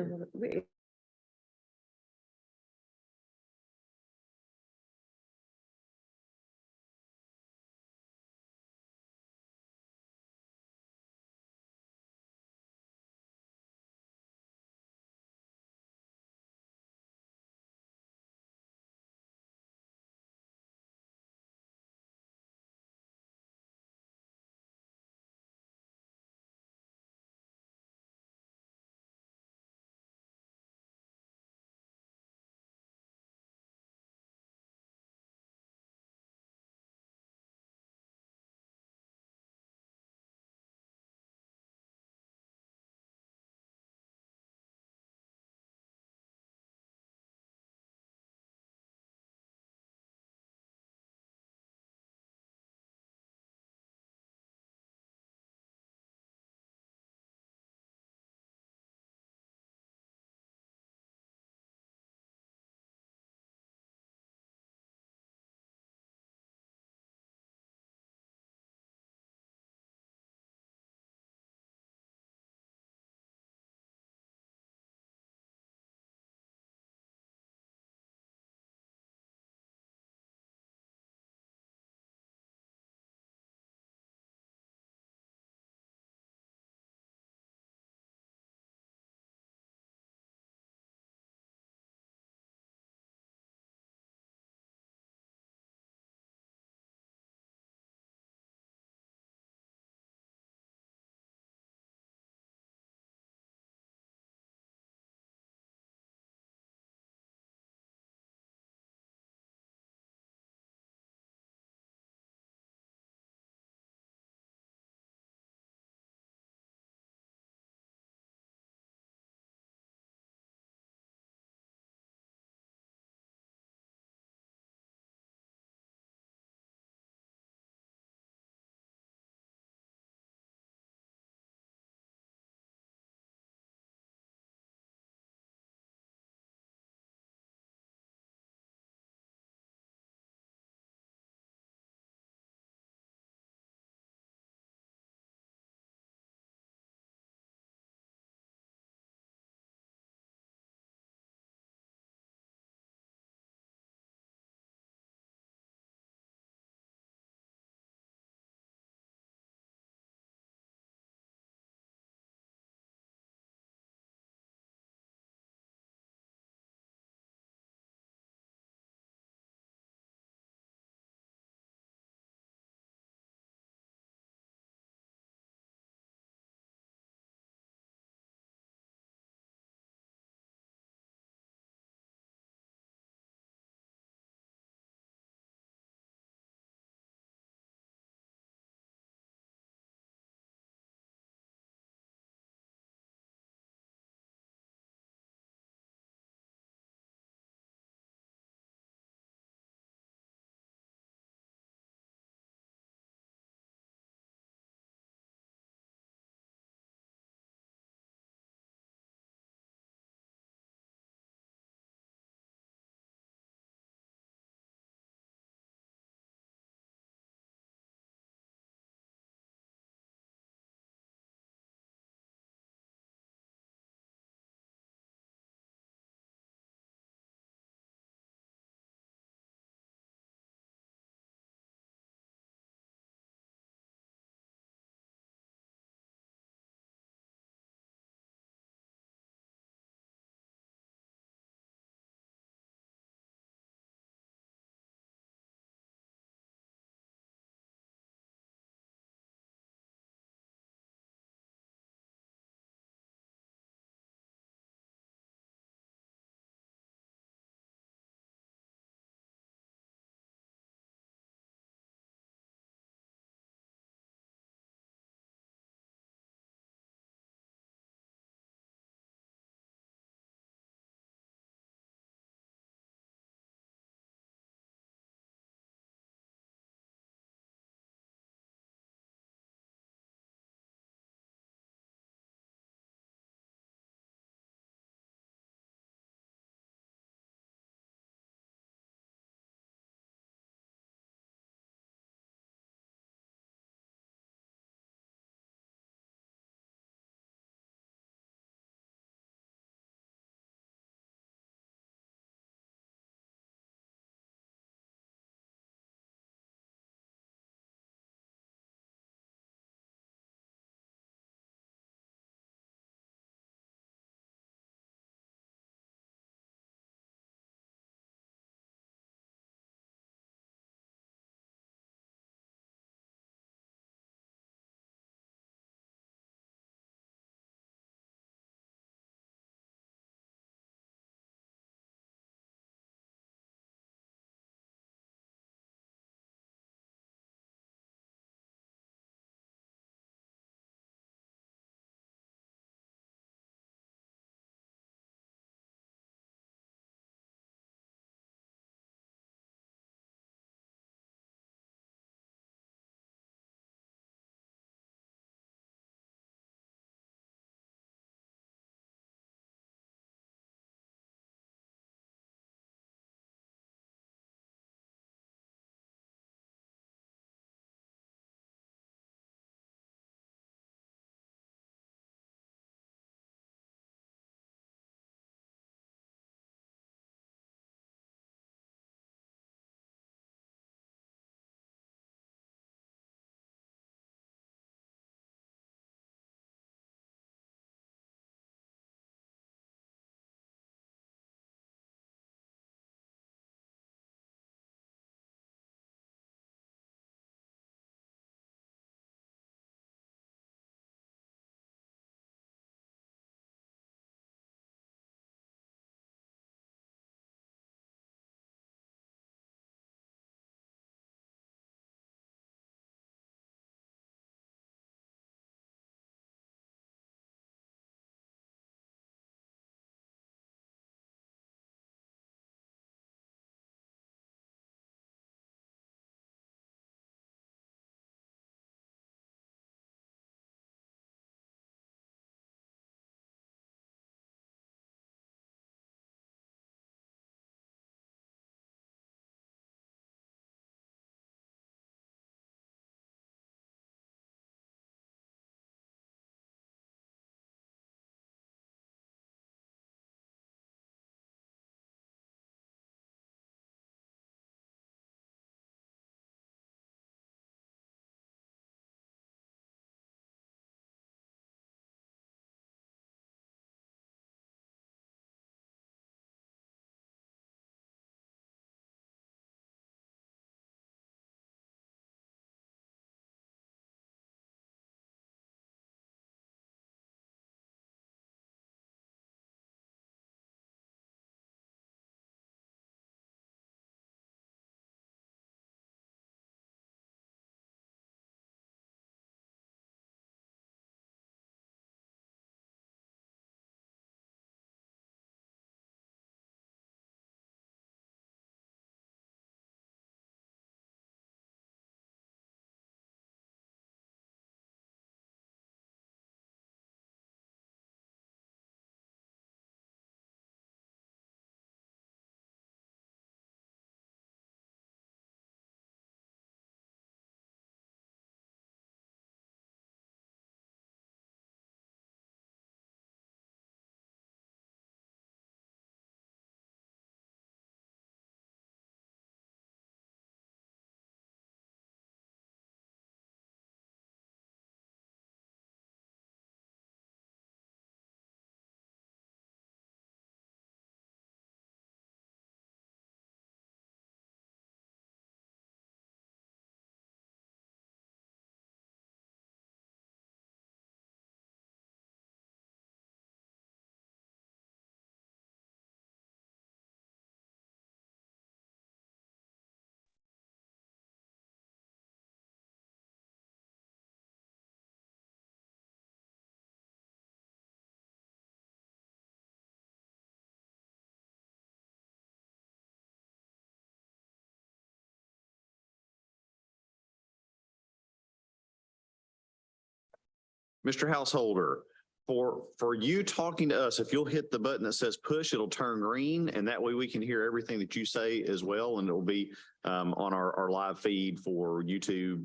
D: Mr. Householder, for you talking to us, if you'll hit the button that says push, it'll turn green, and that way we can hear everything that you say as well, and it'll be on our live feed for YouTube,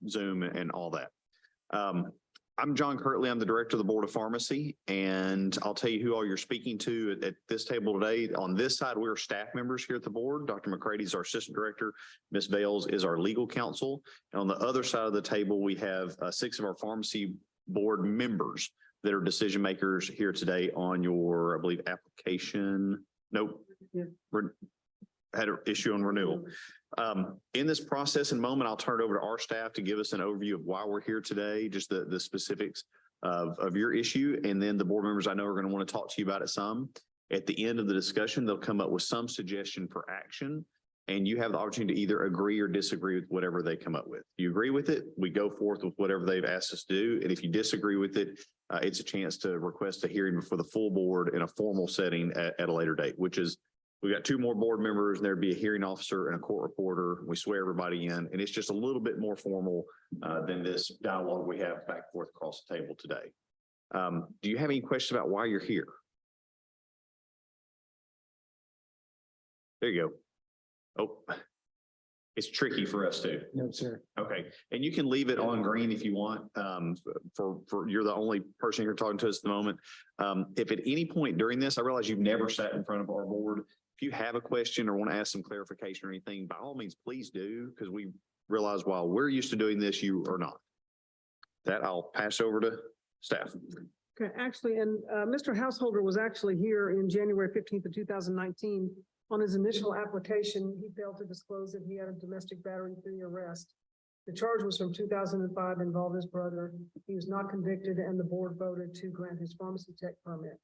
D: Zoom, and all that. I'm John Kirtley. I'm the Director of the Board of Pharmacy, and I'll tell you who all you're speaking to at this table today. On this side, we're staff members here at the board. Dr. McCready is our Assistant Director. Ms. Bales is our Legal Counsel. And on the other side of the table, we have 6 of our pharmacy board members that are decision makers here today on your, I believe, application. Nope.
B: Yeah.
D: Had an issue on renewal. In this process and moment, I'll turn it over to our staff to give us an overview of why we're here today, just the specifics of your issue. And then the board members I know are going to want to talk to you about it some. At the end of the discussion, they'll come up with some suggestion for action. And you have the opportunity to either agree or disagree with whatever they come up with. If you agree with it, we go forth with whatever they've asked us to do. And if you disagree with it, it's a chance to request a hearing before the full board in a formal setting at a later date, which is, we've got 2 more board members, and there'd be a hearing officer and a court reporter. We swear everybody in, and it's just a little bit more formal than this dialogue we have back and forth across the table today. Do you have any questions about why you're here? There you go. Oh, it's tricky for us too.
R: No, sir.
D: Okay, and you can leave it on green if you want. For you're the only person here talking to us at the moment. If at any point during this, I realize you've never sat in front of our board. If you have a question or want to ask some clarification or anything, by all means, please do, because we realize while we're used to doing this, you are not. That I'll pass over to staff.
B: Okay, actually, and Mr. Householder was actually here in January 15th of 2019. On his initial application, he failed to disclose that he had a domestic battery through the arrest. The charge was from 2005, involved his brother. He was not convicted, and the board voted to grant his pharmacy tech permit.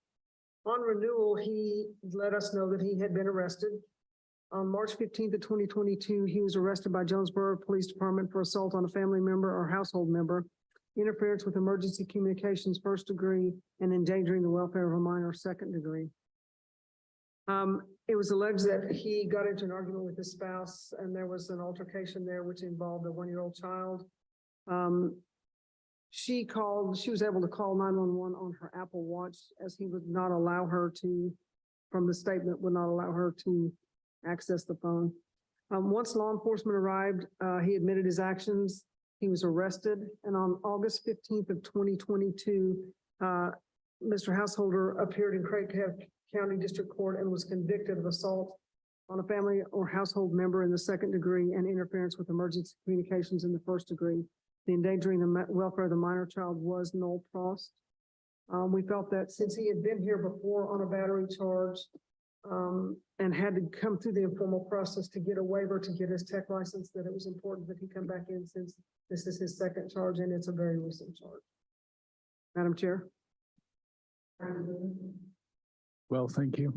B: On renewal, he let us know that he had been arrested. On March 15th of 2022, he was arrested by Jonesboro Police Department for assault on a family member or household member, interference with emergency communications 1st degree, and endangering the welfare of a minor 2nd degree. It was alleged that he got into an argument with his spouse, and there was an altercation there which involved a 1-year-old child. She was able to call 911 on her Apple Watch, as he would not allow her to, from the statement, would not allow her to access the phone. Once law enforcement arrived, he admitted his actions. He was arrested, and on August 15th of 2022, Mr. Householder appeared in Corrective County District Court and was convicted of assault on a family or household member in the 2nd degree and interference with emergency communications in the 1st degree. The endangering the welfare of the minor child was null pros. We felt that since he had been here before on a battery charge and had to come through the informal process to get a waiver to get his tech license, that it was important that he come back in since this is his 2nd charge and it's a very recent charge. Madam Chair.
N: Well, thank you.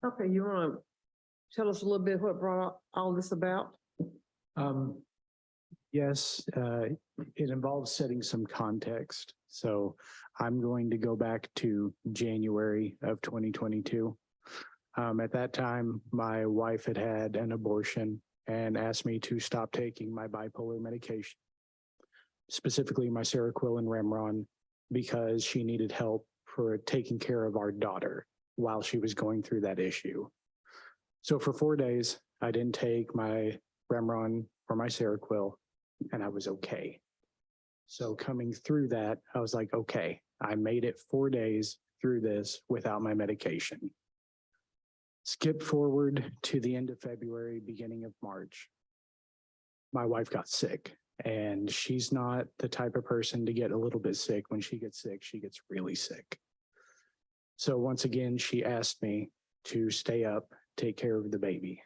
J: Okay, you want to tell us a little bit what brought all this about?
A: Yes, it involves setting some context. So I'm going to go back to January of 2022. At that time, my wife had had an abortion and asked me to stop taking my bipolar medication, specifically my Seroquel and Remeron, because she needed help for taking care of our daughter while she was going through that issue. So for 4 days, I didn't take my Remeron or my Seroquel, and I was okay. So coming through that, I was like, okay, I made it 4 days through this without my medication. Skip forward to the end of February, beginning of March. My wife got sick, and she's not the type of person to get a little bit sick. When she gets sick, she gets really sick. So once again, she asked me to stay up, take care of the baby.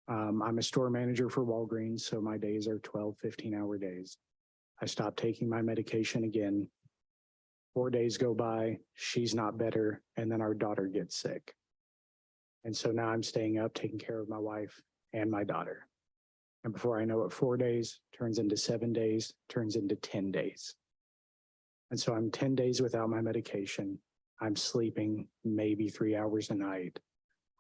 A: I'm a store manager for Walgreens, so my days are 12, 15-hour days. I stopped taking my medication again. 4 days go by, she's not better, and then our daughter gets sick. And so now I'm staying up, taking care of my wife and my daughter. And before I know it, 4 days turns into 7 days, turns into 10 days. And so I'm 10 days without my medication. I'm sleeping maybe 3 hours a night.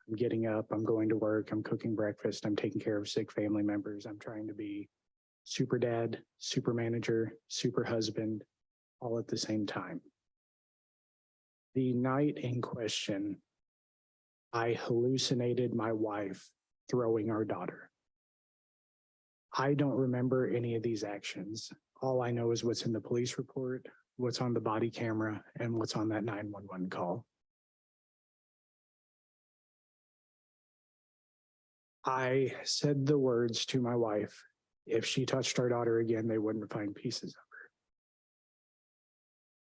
A: I'm getting up, I'm going to work, I'm cooking breakfast, I'm taking care of sick family members. I'm trying to be super dad, super manager, super husband, all at the same time. The night in question, I hallucinated my wife throwing our daughter. I don't remember any of these actions. All I know is what's in the police report, what's on the body camera, and what's on that 911 call. I said the words to my wife, if she touched our daughter again, they wouldn't find pieces of her.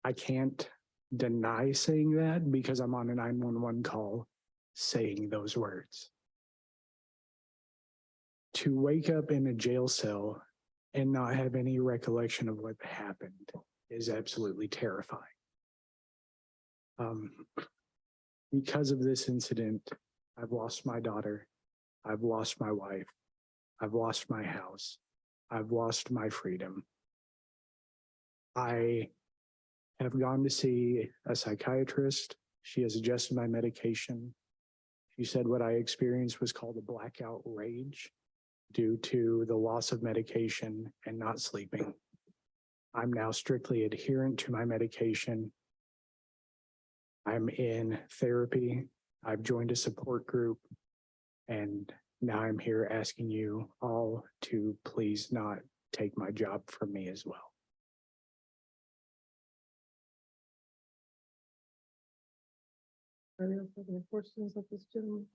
A: I can't deny saying that because I'm on a 911 call saying those words. To wake up in a jail cell and not have any recollection of what happened is absolutely terrifying. Because of this incident, I've lost my daughter. I've lost my wife. I've lost my house. I've lost my freedom. I have gone to see a psychiatrist. She has adjusted my medication. She said what I experienced was called a blackout rage due to the loss of medication and not sleeping. I'm now strictly adherent to my medication. I'm in therapy. I've joined a support group. And now I'm here asking you all to please not take my job from me as well.
C: Any other questions of this gentleman?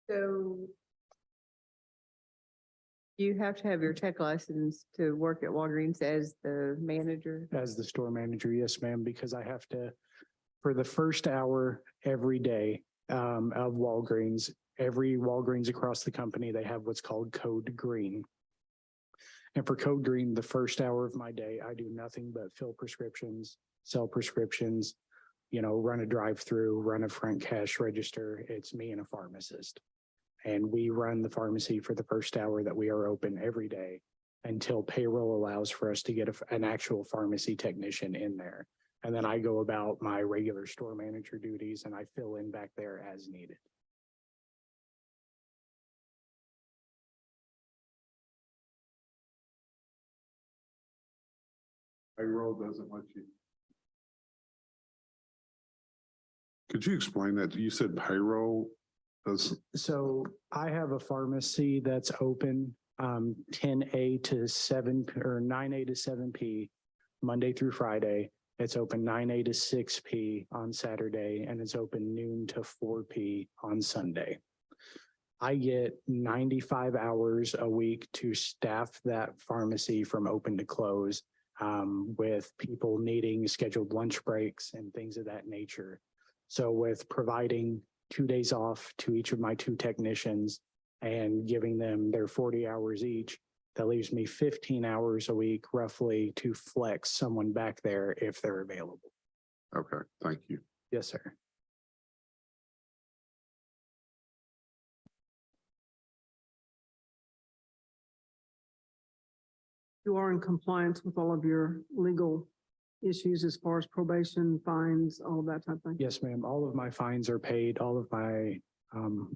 C: So you have to have your tech license to work at Walgreens as the manager?
A: As the store manager, yes, ma'am, because I have to, for the first hour every day of Walgreens, every Walgreens across the company, they have what's called Code Green. And for Code Green, the first hour of my day, I do nothing but fill prescriptions, sell prescriptions, run a drive-through, run a front cash register. It's me and a pharmacist. And we run the pharmacy for the first hour that we are open every day until payroll allows for us to get an actual pharmacy technician in there. And then I go about my regular store manager duties and I fill in back there as needed.
E: Payroll doesn't let you. Could you explain that? You said payroll does.
A: So I have a pharmacy that's open 10A to 7 or 9A to 7P, Monday through Friday. It's open 9A to 6P on Saturday, and it's open noon to 4P on Sunday. I get 95 hours a week to staff that pharmacy from open to close, with people needing scheduled lunch breaks and things of that nature. So with providing 2 days off to each of my 2 technicians and giving them their 40 hours each, that leaves me 15 hours a week roughly to flex someone back there if they're available.
E: Okay, thank you.
A: Yes, sir.
B: You are in compliance with all of your legal issues as far as probation, fines, all of that type of thing?
A: Yes, ma'am. All of my fines are paid. All of my,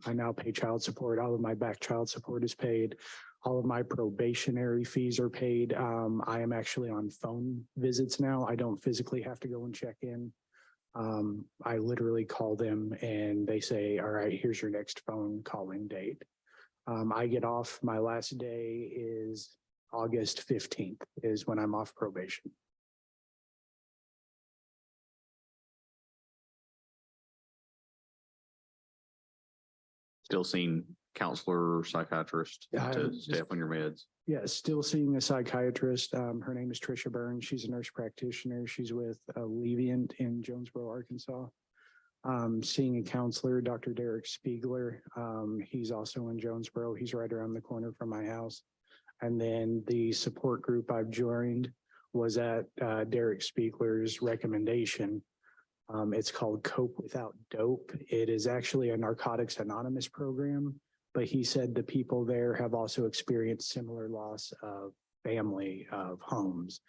A: I now pay child support. All of my back child support is paid. All of my probationary fees are paid. I am actually on phone visits now. I don't physically have to go and check in. I literally call them and they say, all right, here's your next phone calling date. I get off, my last day is August 15th is when I'm off probation.
D: Still seeing counselor or psychiatrist to stay up on your meds?
A: Yeah, still seeing a psychiatrist. Her name is Trisha Burns. She's a nurse practitioner. She's with Alleviant in Jonesboro, Arkansas. Seeing a counselor, Dr. Derek Spiegler. He's also in Jonesboro. He's right around the corner from my house. And then the support group I've joined was at Derek Spiegler's recommendation. It's called Cope Without Dope. It is actually a Narcotics Anonymous program, but he said the people there have also experienced similar loss of family, of homes.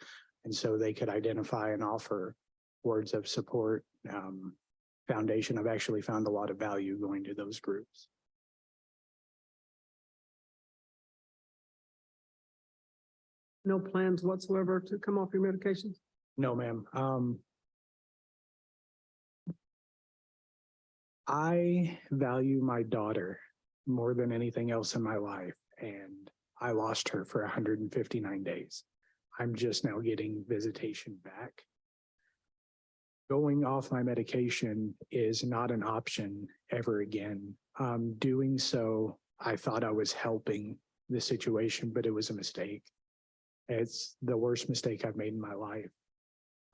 A: And so they could identify and offer words of support, foundation. I've actually found a lot of value going to those groups.
B: No plans whatsoever to come off your medications?
A: No, ma'am. I value my daughter more than anything else in my life, and I lost her for 159 days. I'm just now getting visitation back. Going off my medication is not an option ever again. Doing so, I thought I was helping the situation, but it was a mistake. It's the worst mistake I've made in my life.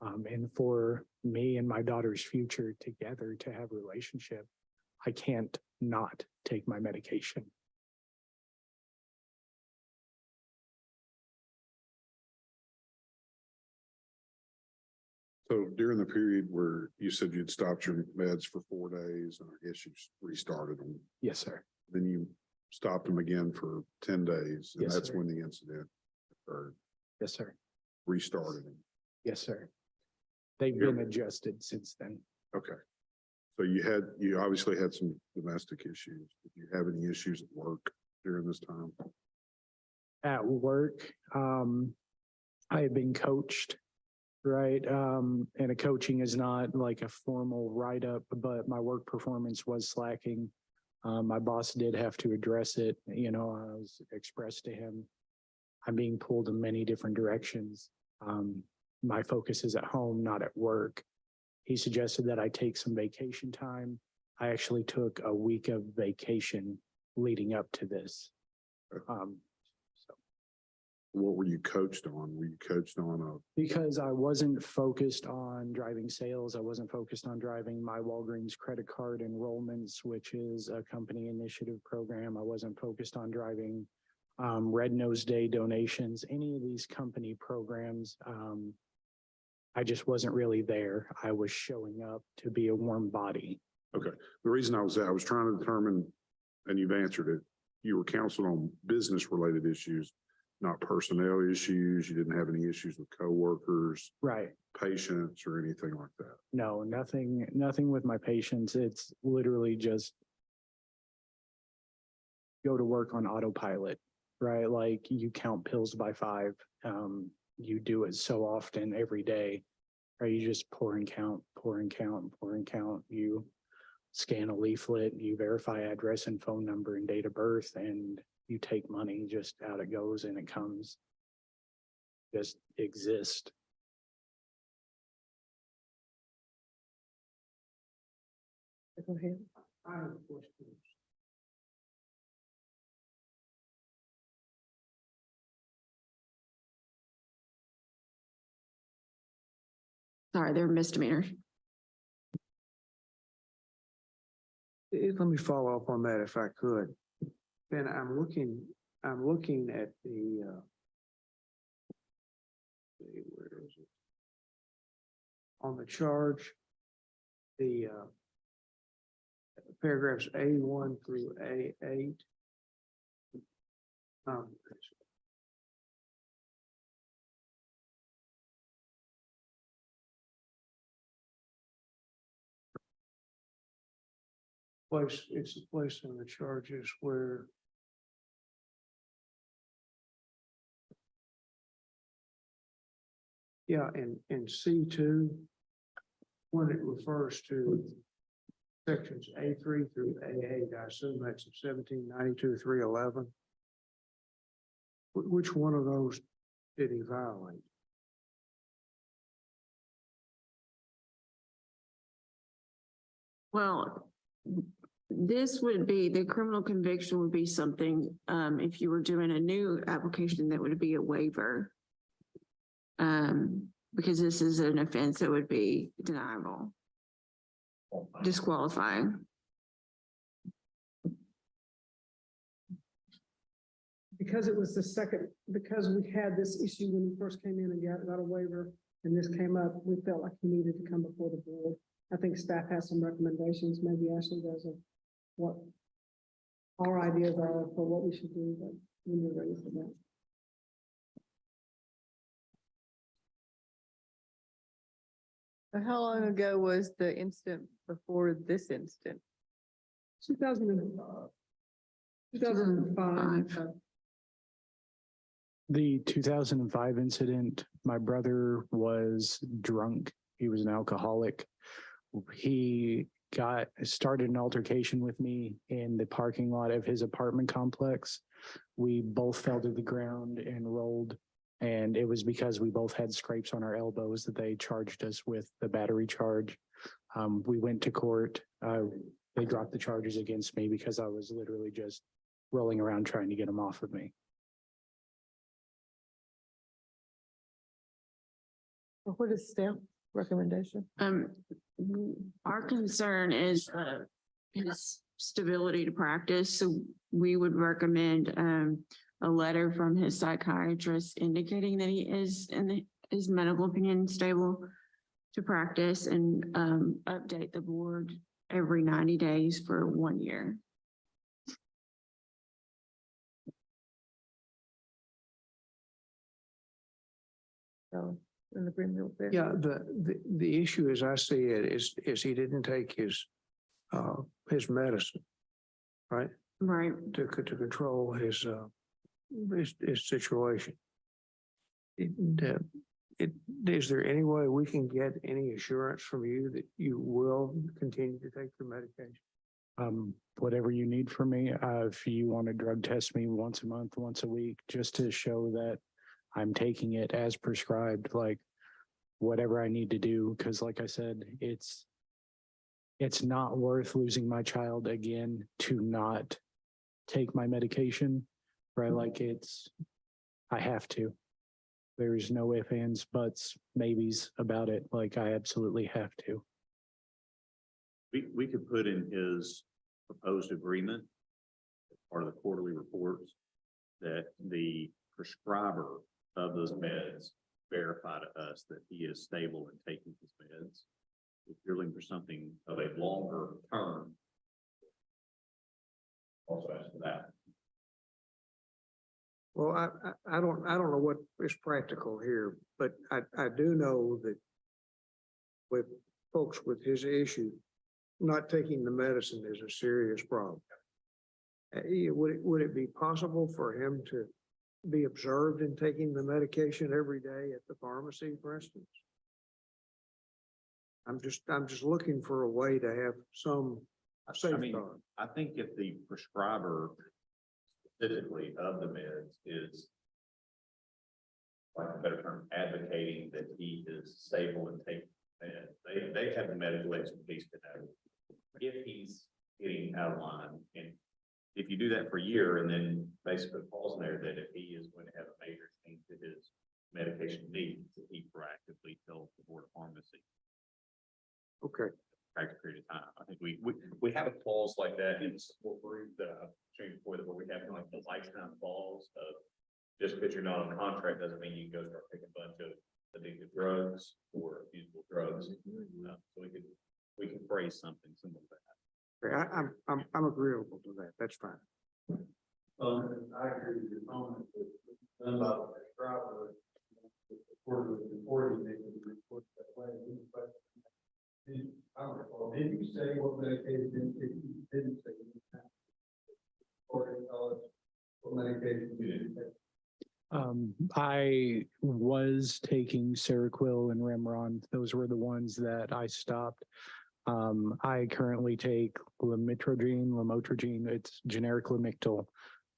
A: And for me and my daughter's future together to have a relationship, I can't not take my medication.
E: So during the period where you said you'd stopped your meds for 4 days, and I guess you restarted them,
A: Yes, sir.
E: then you stopped them again for 10 days, and
A: Yes,
E: that's
A: sir.
E: when the incident occurred,
A: Yes, sir.
E: restarted them.
A: Yes, sir. They've been adjusted since then.
E: Okay. So you obviously had some domestic issues. Did you have any issues at work during this time?
A: At work, I had been coached, right? And a coaching is not like a formal write-up, but my work performance was slacking. My boss did have to address it. You know, I was expressed to him, I'm being pulled in many different directions. My focus is at home, not at work. He suggested that I take some vacation time. I actually took a week of vacation leading up to this.
E: What were you coached on? Were you coached on
A: Because I wasn't focused on driving sales. I wasn't focused on driving my Walgreens credit card enrollments, which is a company initiative program. I wasn't focused on driving Red Nose Day donations, any of these company programs. I just wasn't really there. I was showing up to be a warm body.
E: Okay. The reason I was trying to determine, and you've answered it, you were counseled on business related issues, not personnel issues. You didn't have any issues with coworkers,
A: Right.
E: patients, or anything like that.
A: No, nothing with my patients. It's literally just go to work on autopilot, right? Like you count pills by 5. You do it so often every day, right? You just pour and count. You scan a leaflet, you verify address and phone number and date of birth, and you take money, just out it goes and it comes. Just exist.
J: Go ahead.
R: I have a question.
Q: Sorry, they're misdemeanors.
R: Let me follow up on that if I could. Ben, I'm looking at the, where is it? On the charge, the paragraphs A1 through A8. It's a place in the charges where in C2, when it refers to sections A3 through A8, I assume that's 1792-311. Which one of those did he violate?
Q: Well, this would be, the criminal conviction would be something, if you were doing a new application, that would be a waiver. Because this is an offense that would be deniable, disqualifying.
B: Because it was the second, because we had this issue when we first came in and got a waiver, and this came up, we felt like he needed to come before the board. I think staff has some recommendations, maybe Ashley does, of what our ideas are for what we should do, but when you're ready for that.
C: How long ago was the incident before this incident?
B: 2005.
A: The 2005 incident, my brother was drunk. He was an alcoholic. He started an altercation with me in the parking lot of his apartment complex. We both fell to the ground and rolled. And it was because we both had scrapes on our elbows that they charged us with the battery charge. We went to court. They dropped the charges against me because I was literally just rolling around trying to get them off of me.
C: What is staff recommendation?
Q: Our concern is his stability to practice, so we would recommend a letter from his psychiatrist indicating that he is, in his medical opinion, stable to practice, and update the board every 90 days for 1 year.
C: So, in agreement with that?
R: Yeah, the issue as I see it is he didn't take his medicine, right?
Q: Right.
R: To control his situation. Is there any way we can get any assurance from you that you will continue to take your medication?
A: Whatever you need from me, if you want to drug test me once a month, once a week, just to show that I'm taking it as prescribed, like whatever I need to do. Cause like I said, it's not worth losing my child again to not take my medication, right? Like I have to. There's no ifs, ands, buts, maybes about it. Like I absolutely have to.
G: We could put in his proposed agreement, as part of the quarterly reports, that the prescriber of those meds verify to us that he is stable in taking his meds. If you're looking for something of a longer term, also ask for that.
R: Well, I don't know what is practical here, but I do know that with folks with his issue, not taking the medicine is a serious problem. Would it be possible for him to be observed in taking the medication every day at the pharmacy, for instance? I'm just looking for a way to have some safeguard.
G: I think if the prescriber specifically of the meds is, like a better term, advocating that he is stable and taking meds, they have the medical expertise to know if he's getting out of line. And if you do that for a year and then basically falls in there that if he is going to have a major change to his medication needs, that he proactively tells the board of pharmacy.
R: Okay.
G: Practice period of time. I think we have a clause like that in the support group that I've shown you before, that where we have like the lifetime clause of just because you're not on contract doesn't mean you can go start picking a bunch of addictive drugs or usable drugs. So we can phrase something similar to that.
R: Okay, I'm agreeable to that. That's fine.
H: I agree with your comment that done by the prescriber, reporting, they can report that way. But I don't recall, did you say what medication, if you didn't say or what medication you didn't take?
A: I was taking Seroquel and Remeron. Those were the ones that I stopped. I currently take lamotrigine. It's generic Lamictal.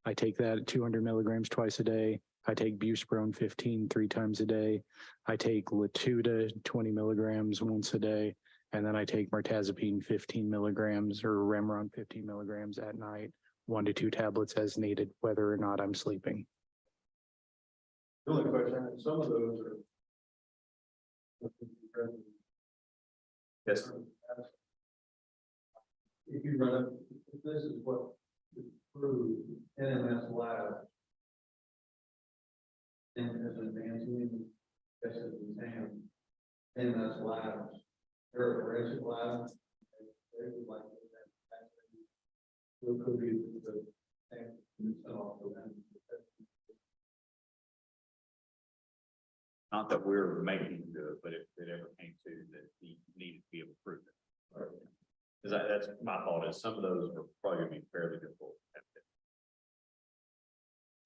A: I take that at 200 milligrams twice a day. I take Buspirone 15 3 times a day. I take Latuda 20 milligrams once a day. And then I take Mirtazapine 15 milligrams or Remeron 15 milligrams at night, 1 to 2 tablets as needed, whether or not I'm sleeping.
H: The only question, some of those are.
G: Yes.
H: If you run, if this is what is approved, NMS lab. And as an advancing, as an exam, NMS labs, they're a forensic lab. They would like to could be the same.
G: Not that we're making him do it, but if it ever came to that he needed to be able to prove it. Because that's my thought is some of those are probably gonna be fairly difficult.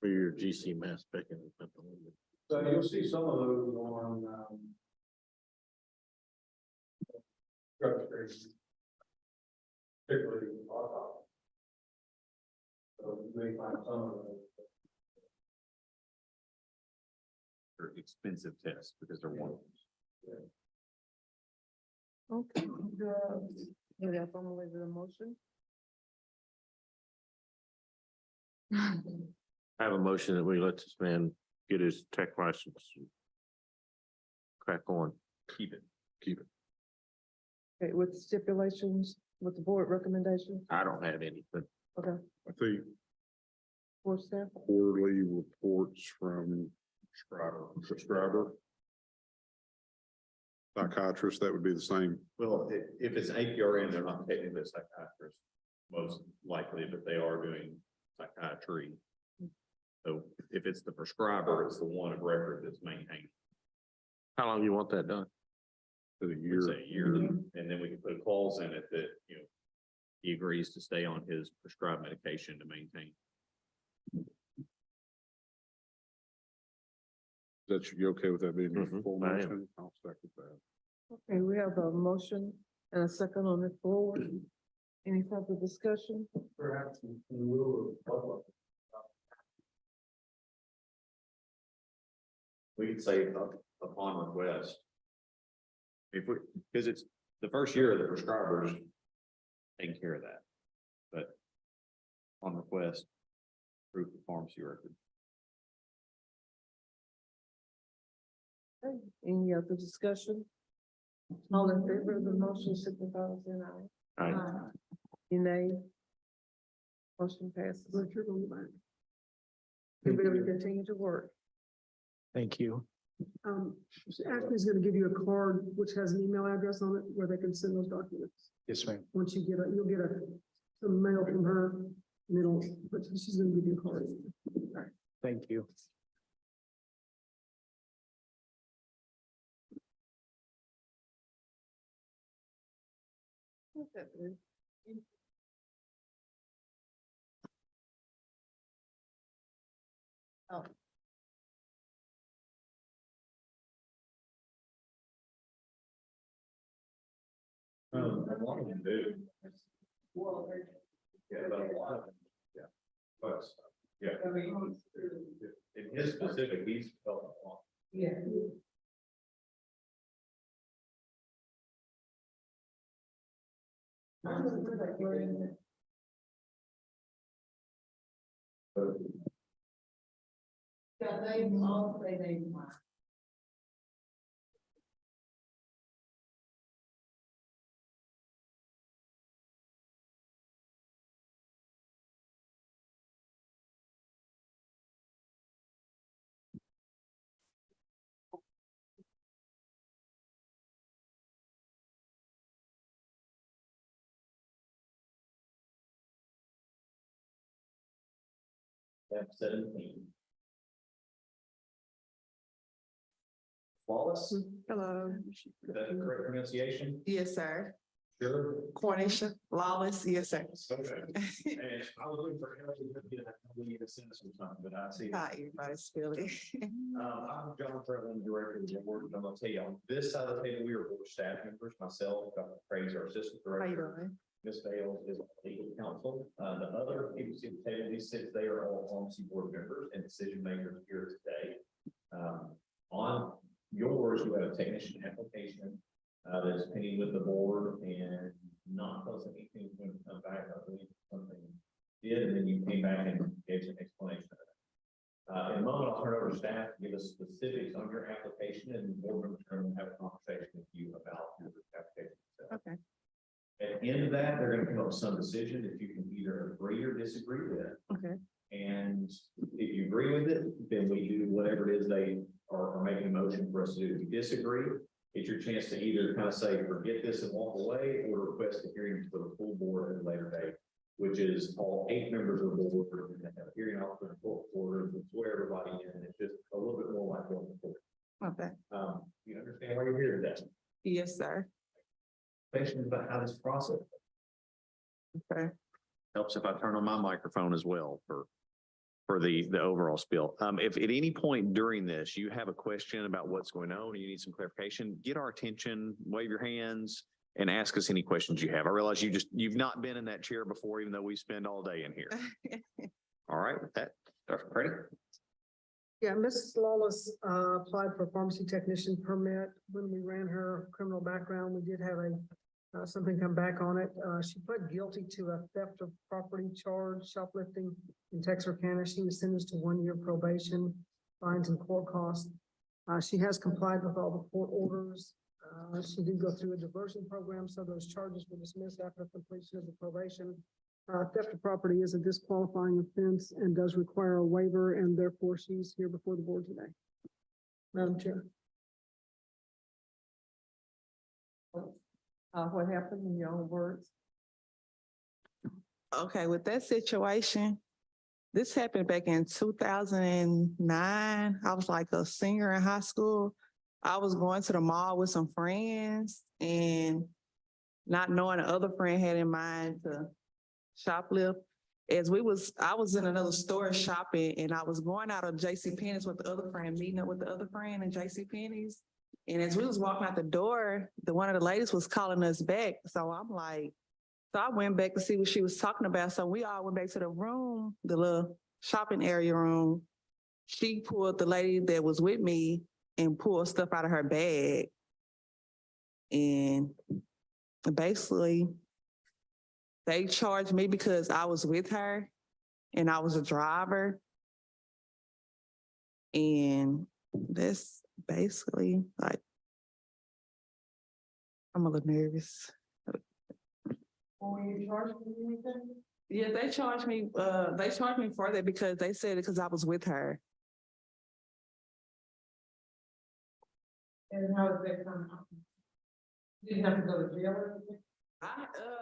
G: For your GC mass specking.
H: So you'll see some of those on, drug screening. Particularly autopsy. So you may find some of those.
G: They're expensive tests because they're one.
C: Okay. We have one with the motion.
G: I have a motion that we let this man get his tech license. Crack on, keep it.
C: Okay, with stipulations, with the board recommendation,
G: I don't have any, but
C: okay,
E: I think
C: for staff.
E: quarterly reports from prescriber. Psychiatrist, that would be the same.
G: well, if it's APRN, they're not technically a psychiatrist, most likely, but they are doing psychiatry. So if it's the prescriber, it's the one of record that's maintained. How long you want that done?
E: For the
G: Say
E: year.
G: a year, and then we can put a clause in it that, he agrees to stay on his prescribed medication to maintain.
E: That you okay with that being a
G: Mhm,
E: full
G: I am.
E: motion? I'll second that.
C: Okay, we have a motion and a second on the floor. Any further discussion?
H: Perhaps in lieu of public.
G: We could say upon request. If we, because it's the first year of the prescribers taking care of that. But on request, proof of pharmacy record.
C: Okay, any other discussion? All in favor of the motion, signify by saying aye.
G: Aye.
C: Any nay? Motion passes.
B: You're going back.
C: Everybody will continue to work.
A: Thank you.
B: Ashley's gonna give you a card which has an email address on it where they can send those documents.
A: Yes, ma'am.
B: Once you get it, you'll get some mail from her and but she's gonna give you a card.
A: Thank you.
C: Oh.
G: A lot of them do. Yeah, but a lot of them, yeah. But, yeah. In his specific, he's felt a lot.
C: Yeah.
G: Step 17. Flawless, is
J: Hello.
G: that the correct pronunciation?
J: Yes, sir.
G: Sure.
J: Cornisha, Lawless, yes, sir.
G: Okay. And I was looking for help, we need to send us something, but I see.
J: Hi, everybody's feeling.
G: I'm John Fretland, Director of the board, and I'm gonna tell you, on this side of the table, we are board staff members, myself, Dr. Craig, our assistant
J: How you
G: director.
J: doing?
G: Ms. Bales is legal counsel. The other people see the table, these six, they are all pharmacy board members and decision makers here today. On yours, you have a technician application that's pending with the board and not plus anything when it comes back. I believe something did, and then you came back and gave some explanation of that. In a moment, I'll turn over to staff to give us specifics on your application, and the board members are going to have a conversation with you about your application.
J: Okay.
G: At the end of that, they're gonna come up with some decision that you can either agree or disagree with.
J: Okay.
G: And if you agree with it, then we do whatever it is they are making a motion for us to do. If you disagree, it's your chance to either kind of say, forget this and walk away, or request a hearing for the full board at a later date, which is all 8 members of the board, and they have a hearing officer, and court order, and swear everybody in, and it's just a little bit more like going to court.
J: Okay. Yes, sir.
G: Questions about how this process?
J: Okay.
D: Helps if I turn on my microphone as well for the overall spiel. If at any point during this, you have a question about what's going on, and you need some clarification, get our attention, wave your hands and ask us any questions you have. I realize you've not been in that chair before, even though we spend all day in here. All right, with that, Dr. Credit.
B: Yeah, Mrs. Lawless applied for a pharmacy technician permit. When we ran her criminal background, we did have something come back on it. She pled guilty to a theft of property charge, shoplifting in Texarkana. She was sentenced to 1 year probation, fines and court costs. She has complied with all the court orders. She did go through a diversion program, so those charges were dismissed after completion of the probation. Theft of property is a disqualifying offense and does require a waiver, and therefore she's here before the board today. Madam Chair.
J: What happened in your own words? Okay, with that situation, this happened back in 2009. I was like a senior in high school. I was going to the mall with some friends and not knowing the other friend had in mind to shoplift. I was in another store shopping and I was going out of JCPenney's with the other friend, meeting up with the other friend in JCPenney's. And as we was walking out the door, one of the ladies was calling us back. So I went back to see what she was talking about. So we all went back to the room, the little shopping area room. She pulled the lady that was with me and pulled stuff out of her bag. And basically, they charged me because I was with her and I was a driver. And that's basically like, I'm a little nervous.
B: Were you charged with anything?
J: Yeah, they charged me for that because they said it because I was with her.
B: And how did that come out? You didn't have to go to jail or anything?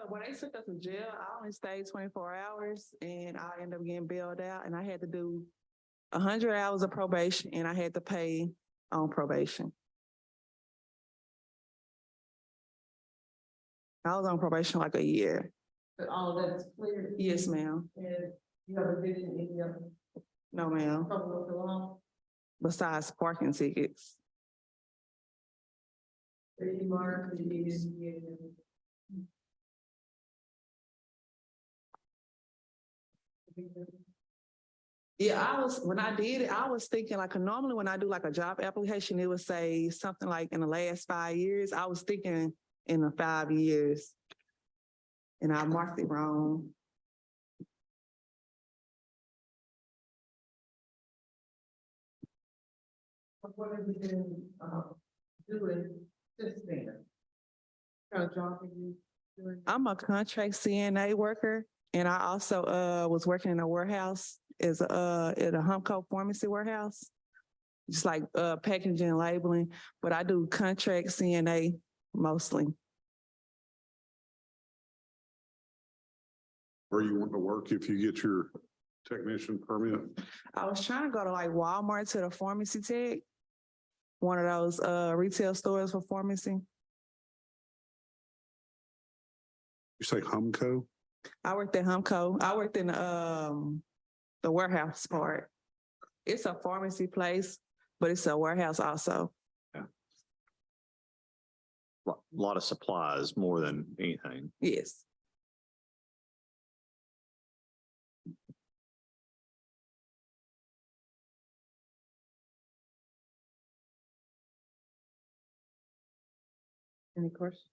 J: When they took us to jail, I only stayed 24 hours and I ended up getting bailed out and I had to do 100 hours of probation and I had to pay on probation. I was on probation like a year.
B: But all of that's clear?
J: Yes, ma'am.
B: And you haven't been in any other
J: No, ma'am.
B: trouble with the law?
J: Besides parking tickets. Yeah, when I did it, I was thinking like normally when I do like a job application, it would say something like in the last 5 years. I was thinking in the 5 years and I marked it wrong.
B: What have you been doing since then? What kind of job are you doing?
J: I'm a contract CNA worker and I also was working in a warehouse at a Humco pharmacy warehouse. Just like packaging and labeling, but I do contract CNA mostly.
E: Where you want to work if you get your technician permit?
J: I was trying to go to like Walmart to the pharmacy tech, one of those retail stores for pharmacy.
E: You say Humco?
J: I worked at Humco. I worked in the warehouse part. It's a pharmacy place, but it's a warehouse also.
D: A lot of supplies more than anything.
J: Yes. Any questions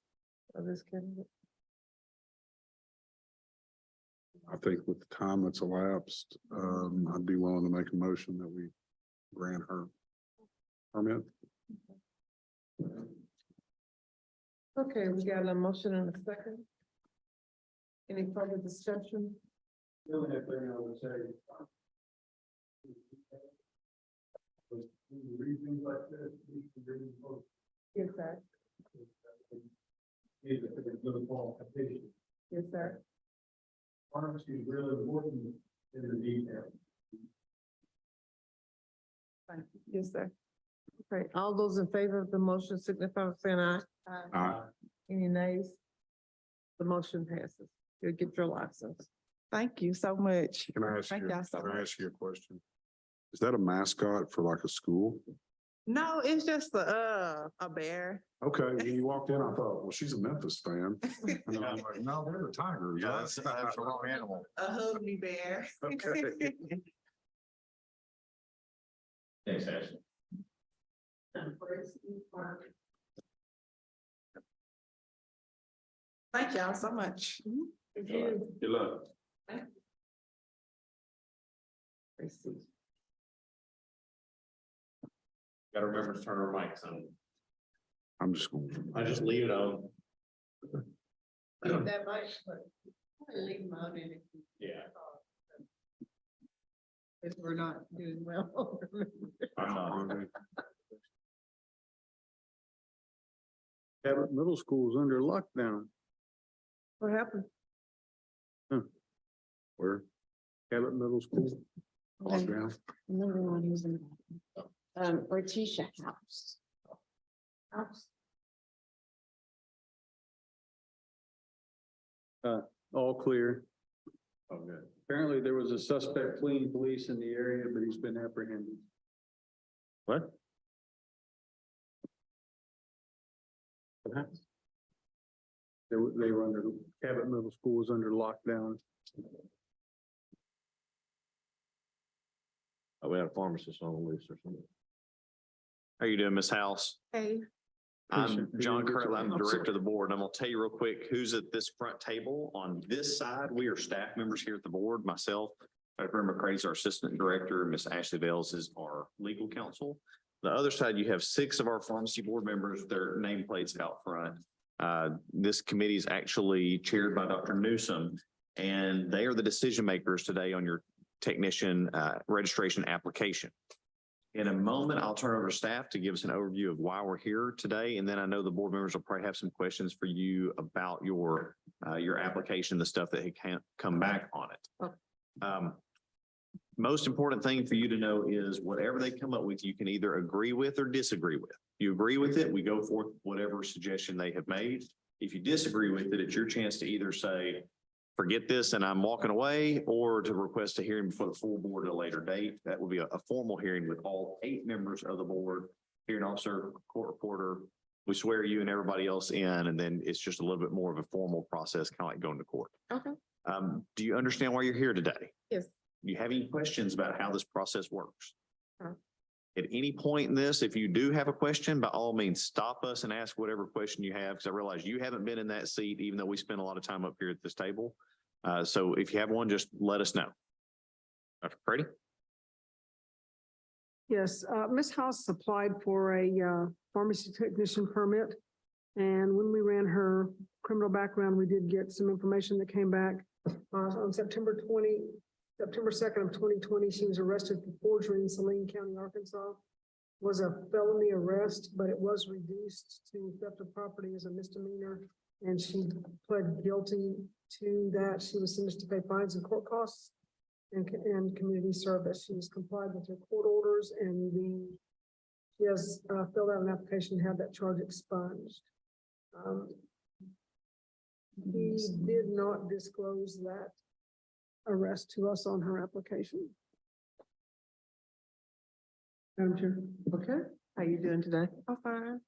J: of this candidate?
E: I think with the time that's elapsed, I'd be willing to make a motion that we grant her permit.
J: Okay, we got a motion and a second. Any further discussion?
H: The only thing I would say. When you read things like this, you should read them both.
J: Yes, sir.
H: If it's a qualification.
J: Yes, sir.
H: Pharmacy is really important in the detail.
J: Yes, sir. Okay, all those in favor of the motion signify by saying aye.
C: Any nays? The motion passes. You'll get your license. Thank you so much.
E: Can I ask
C: Thank
E: you,
C: y'all so
E: can I
C: much.
E: ask you a question? Is that a mascot for like a school?
C: No, it's just a bear.
E: Okay, when you walked in, I thought, well, she's a Memphis fan. And then I'm like, no, they're the Tigers.
D: Yeah, that's the wrong animal.
C: A huggy bear.
E: Okay.
G: Thanks, Ashley.
C: Thank y'all so much. Thank you.
G: Good luck. Gotta remember to turn our mics on.
E: I'm just going.
G: I just leave it on.
C: Leave that mic, but leave them on in it.
G: Yeah.
C: If we're not doing well.
G: I'm not.
O: Cabot Middle School is under lockdown.
C: What happened?
E: Where?
O: Cabot Middle School.
E: Lockdown.
Q: Another one who's in. Letitia House.
O: All clear.
G: Oh, good.
O: Apparently there was a suspect fleeing police in the area, but he's been apprehended.
G: What?
O: They were under, Cabot Middle School was under lockdown.
G: Oh, we had a pharmacist on the loose or something. How you doing, Ms. House?
C: Hey.
G: I'm John Curley. I'm the director of the board. I'm gonna tell you real quick who's at this front table. On this side, we are staff members here at the board. Myself, Dr. McCrae is our assistant director. Ms. Ashley Bales is our legal counsel. The other side, you have 6 of our pharmacy board members, their nameplates out front. This committee is actually chaired by Dr. Newsom, and they are the decision makers today on your technician registration application. In a moment, I'll turn over to staff to give us an overview of why we're here today. And then I know the board members will probably have some questions for you about your application, the stuff that can't come back on it. Most important thing for you to know is whatever they come up with, you can either agree with or disagree with. You agree with it, we go forth whatever suggestion they have made. If you disagree with it, it's your chance to either say, forget this and I'm walking away, or to request a hearing before the full board at a later date. That would be a formal hearing with all 8 members of the board, hearing officer, court reporter. We swear you and everybody else in, and then it's just a little bit more of a formal process, kind of like going to court.
C: Okay.
G: Do you understand why you're here today?
C: Yes.
G: Do you have any questions about how this process works?
C: Sure.
G: At any point in this, if you do have a question, by all means, stop us and ask whatever question you have, because I realize you haven't been in that seat, even though we spend a lot of time up here at this table. So if you have one, just let us know. Dr. Brady?
B: Yes, Ms. House applied for a pharmacy technician permit. And when we ran her criminal background, we did get some information that came back. On September 2nd of 2020, she was arrested for forgery in Saline County, Arkansas. Was a felony arrest, but it was reduced to theft of property as a misdemeanor. And she pled guilty to that. She was sentenced to pay fines and court costs and community service. She has complied with her court orders, and she has filled out an application to have that charge expunged. He did not disclose that arrest to us on her application.
C: Madam Chair. Okay. How you doing today? I'm fine.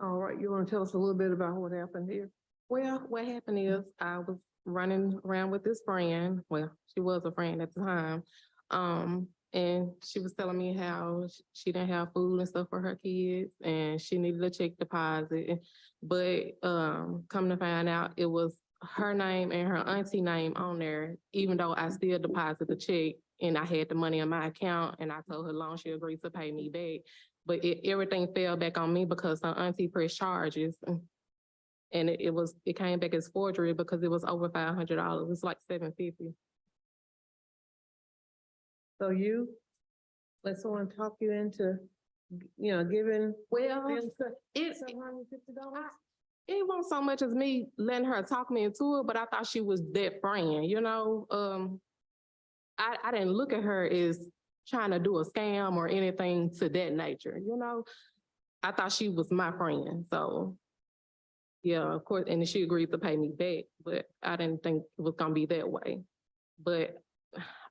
C: All right. You want to tell us a little bit about what happened here?
T: Well, what happened is I was running around with this friend. Well, she was a friend at the time. And she was telling me how she didn't have food and stuff for her kids and she needed a check deposit. But come to find out, it was her name and her auntie name on there, even though I still deposited the check and I had the money in my account and I told her long she agreed to pay me back. But everything fell back on me because her auntie pressed charges. And it came back as forgery because it was over $500. It's like $750.
C: So you let someone talk you into, giving.
T: Well, it wasn't so much as me letting her talk me into it, but I thought she was that friend, I didn't look at her as trying to do a scam or anything to that nature, I thought she was my friend, so Yeah, of course, and she agreed to pay me back, but I didn't think it was gonna be that way. But,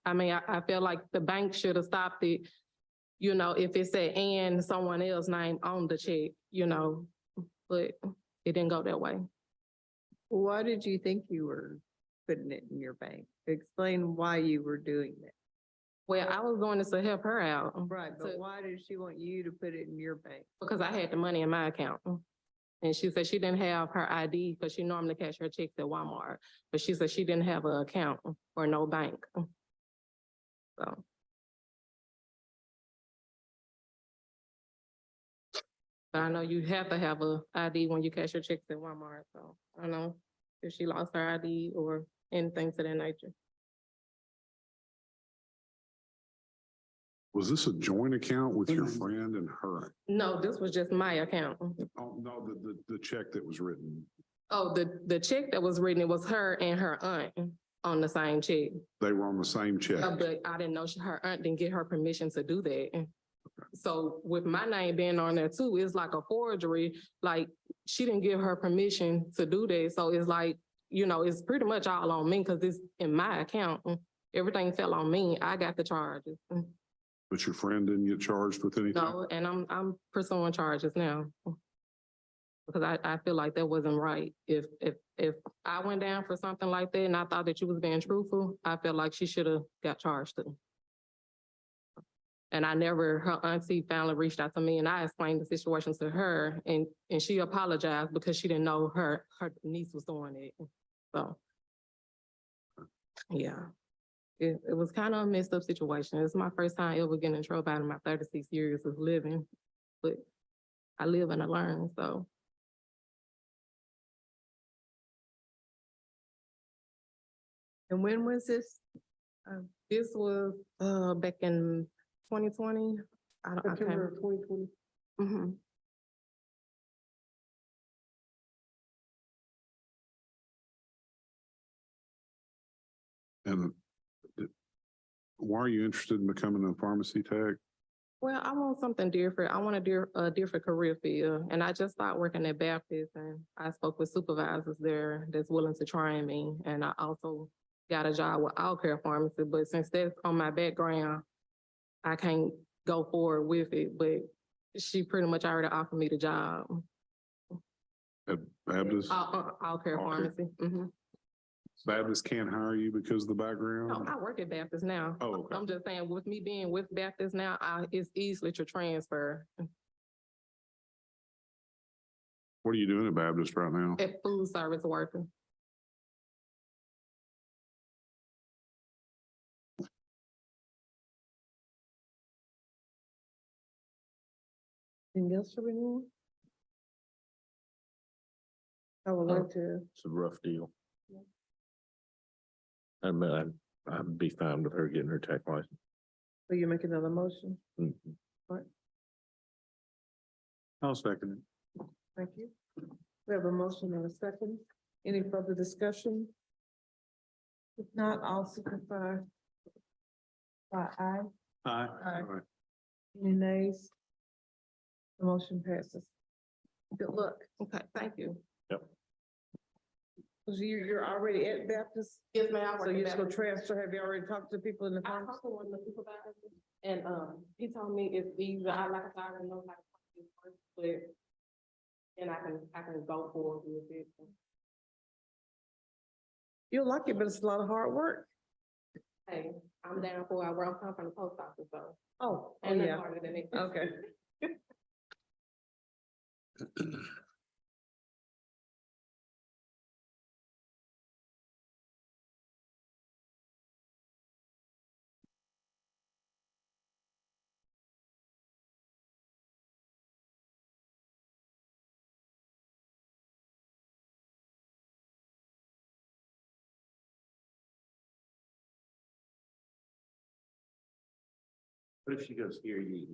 T: I mean, I feel like the bank should have stopped it, you know, if it said and someone else's name on the check, you know, but it didn't go that way.
C: Why did you think you were putting it in your bank? Explain why you were doing that.
T: Well, I was doing this to help her out.
C: Right, but why did she want you to put it in your bank?
T: Because I had the money in my account. And she said she didn't have her ID because she normally cash her checks at Walmart. But she said she didn't have an account or no bank. So. But I know you have to have a ID when you cash your checks at Walmart. So I don't know if she lost her ID or anything to that nature.
E: Was this a joint account with your friend and her?
T: No, this was just my account.
E: Oh, no, the check that was written,
T: Oh, the check that was written, it was her and her aunt on the same check.
E: they were on the same check.
T: But I didn't know her aunt didn't get her permission to do that. So with my name being on there too, it's like a forgery. Like she didn't give her permission to do that. So it's like, you know, it's pretty much all on me because it's in my account. Everything fell on me. I got the charges.
E: But your friend didn't get charged with anything?
T: No, and I'm pursuing charges now. Because I feel like that wasn't right. If I went down for something like that and I thought that you was being truthful, I feel like she should have got charged too. And her auntie finally reached out to me and I explained the situation to her and she apologized because she didn't know her niece was doing it. So, yeah, it was kind of a messed up situation. It's my first time ever getting in trouble out of my 36 years of living, but I live and I learn, so.
C: And when was this?
T: This was back in 2020.
B: September of 2020.
T: Mm-hmm.
E: And why are you interested in becoming a pharmacy tech?
T: Well, I want something different. I want a different career field. And I just started working at Baptist and I spoke with supervisors there that's willing to train me. And I also got a job with All Care Pharmacy, but since that's on my background, I can't go forward with it, but she pretty much already offered me the job.
E: At Baptist?
T: All Care Pharmacy. Mm-hmm.
E: Baptist can't hire you because of the
T: No,
E: background?
T: I work at Baptist now.
E: Oh, okay.
T: I'm just saying with me being with Baptist now, it's easily to transfer
E: What are you doing at Baptist right now?
T: at food service worker.
J: Anything else for renewal? I would like to.
G: It's a rough deal. I mean, I'd be fine with her getting her tech license.
J: Will you make another motion?
G: Mhm.
E: I'll second it.
J: Thank you. We have a motion and a second. Any further discussion? If not, I'll signify by aye.
E: Aye.
J: Aye. Any nays? The motion passes. Good luck.
T: Okay, thank you.
J: So you're already at Baptist?
T: Yes, ma'am.
J: So you're just gonna transfer? Have you already talked to people in the
T: I
J: pharmacy?
T: talked to one of the supervisors and he told me it's easy. I like I said, I already know how to talk to this person, but and I can go forward with it.
J: You'll like it, but it's a lot of hard work.
T: Hey, I'm down for it. I'm coming from the post office, so.
J: Oh,
T: And it's
J: yeah.
T: harder than it.
J: Okay.
G: What if she goes here, you?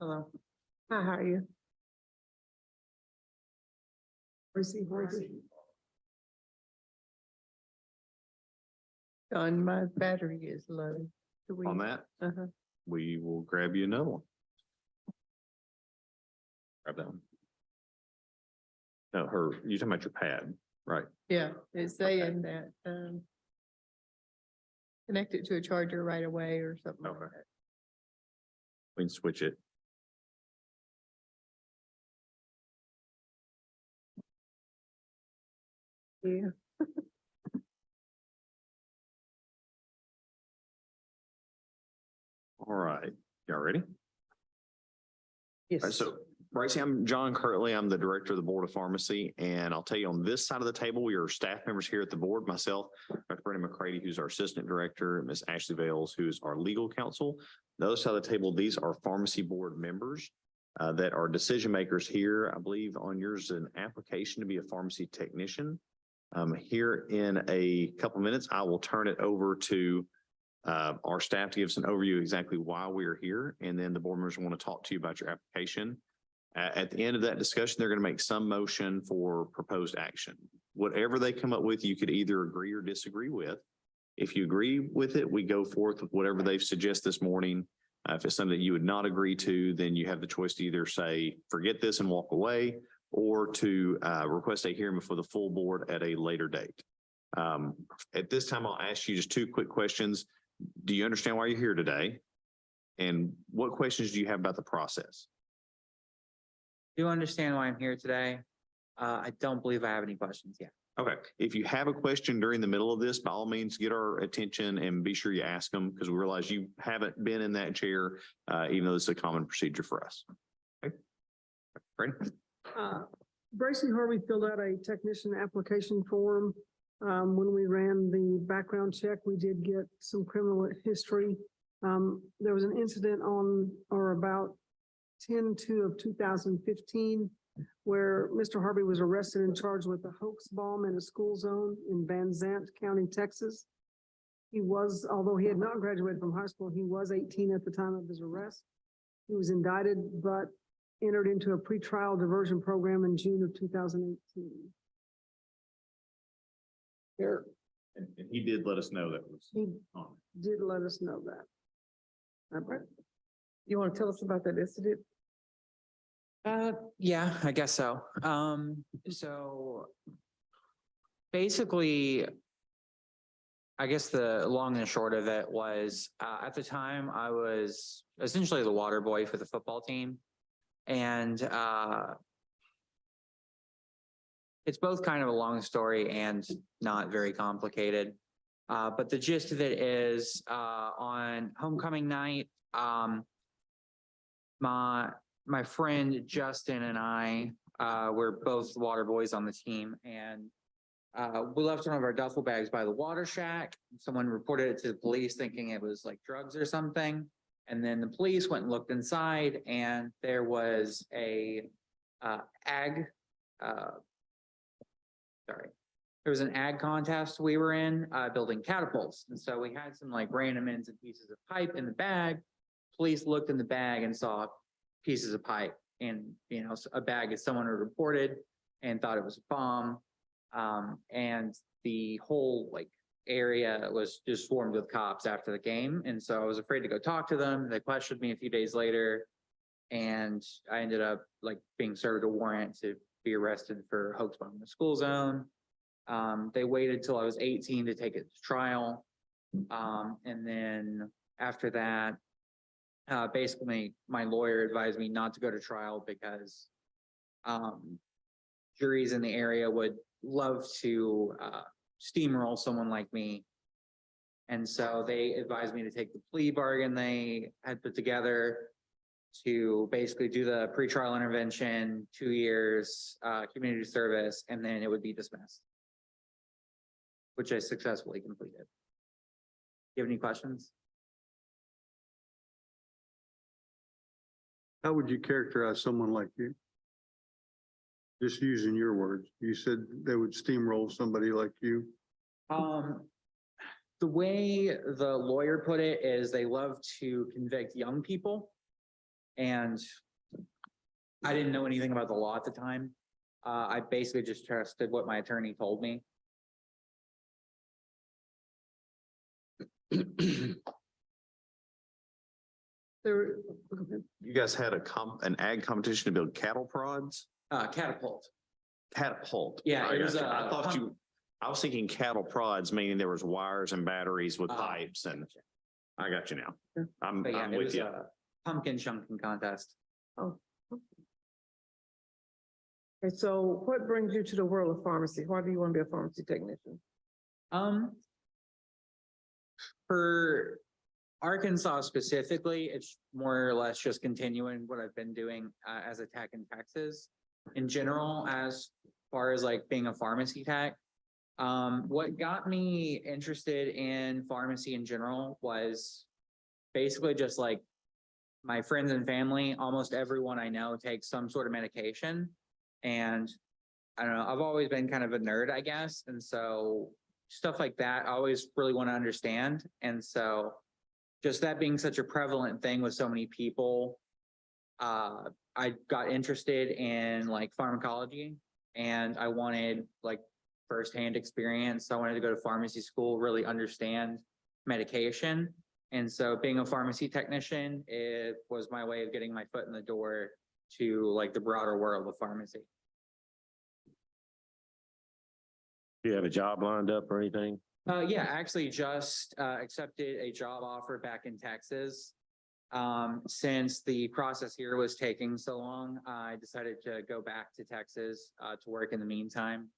J: Hello. Hi, how are you?
B: Tracy Harvey.
C: John, my battery is low. Do we-
D: On that,
C: Uh-huh.
D: we will grab you another one. Grab that one. No, you're talking about your pad, right?
C: Yeah, it's saying that, connect it to a charger right away or something like
D: Okay.
C: that.
D: We can switch it.
C: Yeah.
D: All right, y'all ready?
C: Yes.
D: All right, so Bracy, I'm John Kirtley. I'm the Director of the Board of Pharmacy, and I'll tell you on this side of the table, we are staff members here at the board, myself, Dr. Brandon McCready, who's our Assistant Director, Ms. Ashley Vales, who is our Legal Counsel. The other side of the table, these are pharmacy board members that are decision makers here. I believe on yours, an application to be a pharmacy technician. Here in a couple minutes, I will turn it over to our staff to give us an overview of exactly why we are here, and then the board members want to talk to you about your application. At the end of that discussion, they're going to make some motion for proposed action. Whatever they come up with, you could either agree or disagree with. If you agree with it, we go forth with whatever they've suggested this morning. If it's something that you would not agree to, then you have the choice to either say, forget this and walk away, or to request a hearing before the full board at a later date. At this time, I'll ask you just two quick questions. Do you understand why you're here today? And what questions do you have about the process?
U: Do you understand why I'm here today? I don't believe I have any questions yet.
D: Okay, if you have a question during the middle of this, by all means, get our attention and be sure you ask them, because we realize you haven't been in that chair, even though this is a common procedure for us. Okay. Ready?
B: Bracy Harvey filled out a technician application form. When we ran the background check, we did get some criminal history. There was an incident on or about 10/2/2015 where Mr. Harvey was arrested and charged with a hoax bomb in a school zone in Van Zant County, Texas. He was, although he had not graduated from high school, he was 18 at the time of his arrest. He was indicted, but entered into a pretrial diversion program in June of 2018.
D: Sure. And he did let us know that was
B: He
D: on.
B: did let us know that.
C: You want to tell us about that incident?
U: Yeah, I guess so. So basically, I guess the long and short of it was, at the time I was essentially the water boy for the football team. And it's both kind of a long story and not very complicated. But the gist of it is, on homecoming night, my friend Justin and I were both water boys on the team, and we left one of our duffel bags by the water shack. Someone reported it to the police thinking it was like drugs or something. And then the police went and looked inside, and there was a there was an ag contest we were in, building catapults. And so we had some like random ends and pieces of pipe in the bag. Police looked in the bag and saw pieces of pipe and, you know, a bag that someone had reported and thought it was a bomb. And the whole like area was just swarmed with cops after the game. And so I was afraid to go talk to them. They questioned me a few days later, and I ended up like being served a warrant to be arrested for hoax bomb in the school zone. They waited till I was 18 to take it to trial. And then after that, basically my lawyer advised me not to go to trial because juries in the area would love to steamroll someone like me. And so they advised me to take the plea bargain they had put together to basically do the pretrial intervention, 2 years, community service, and then it would be dismissed, which I successfully completed. Do you have any questions?
O: How would you characterize someone like you? Just using your words, you said they would steamroll somebody like you.
U: The way the lawyer put it is they love to convict young people. And I didn't know anything about the law at the time. I basically just trusted what my attorney told me.
C: There,
D: You guys had an ag competition to build cattle prods?
U: Catapult.
D: Catapult.
U: Yeah, it was,
D: gotcha. I was thinking cattle prods, meaning there was wires and batteries with pipes, and I got you now. I'm
U: But yeah,
D: I'm
U: it
D: with
U: was
D: you.
U: a pumpkin chunking contest.
C: oh. Okay, so what brings you to the world of pharmacy? Why do you want to be a pharmacy technician?
U: For Arkansas specifically, it's more or less just continuing what I've been doing as a tech in Texas. In general, as far as like being a pharmacy tech, what got me interested in pharmacy in general was basically just like my friends and family, almost everyone I know takes some sort of medication. And I don't know, I've always been kind of a nerd, I guess. And so stuff like that, I always really want to understand. And so just that being such a prevalent thing with so many people, I got interested in like pharmacology, and I wanted like firsthand experience. So I wanted to go to pharmacy school, really understand medication. And so being a pharmacy technician, it was my way of getting my foot in the door to like the broader world of pharmacy.
G: Do you have a job lined up or anything?
U: Yeah, actually just accepted a job offer back in Texas. Since the process here was taking so long, I decided to go back to Texas to work in the meantime.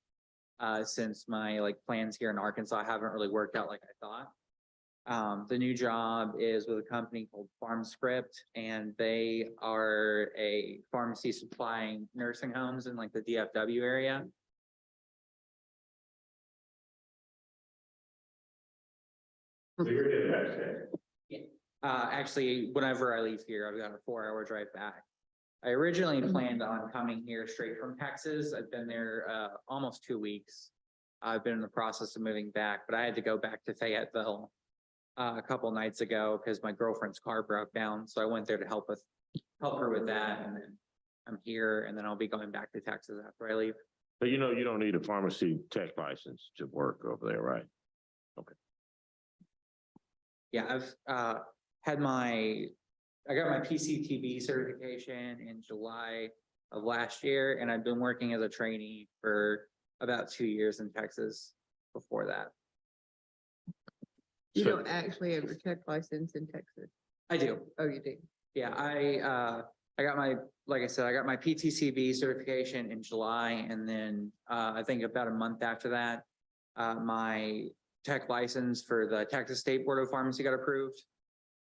U: Since my like plans here in Arkansas haven't really worked out like I thought. The new job is with a company called FarmScript, and they are a pharmacy supplying nursing homes in like the DFW area.
G: So you're getting back there.
U: Actually, whenever I leave here, I've got a 4-hour drive back. I originally planned on coming here straight from Texas. I've been there almost 2 weeks. I've been in the process of moving back, but I had to go back to Fayetteville a couple nights ago because my girlfriend's car broke down. So I went there to help her with that, and then I'm here, and then I'll be going back to Texas after I leave.
G: But you know, you don't need a pharmacy tech license to work over there, right? Okay.
U: Yeah, I've I got my PCTB certification in July of last year, and I've been working as a trainee for about 2 years in Texas before that.
C: You don't actually have your tech license in Texas?
U: I do.
C: Oh, you do?
U: Yeah, I got my, like I said, I got my PTCB certification in July, and then I think about a month after that, my tech license for the Texas State Board of Pharmacy got approved.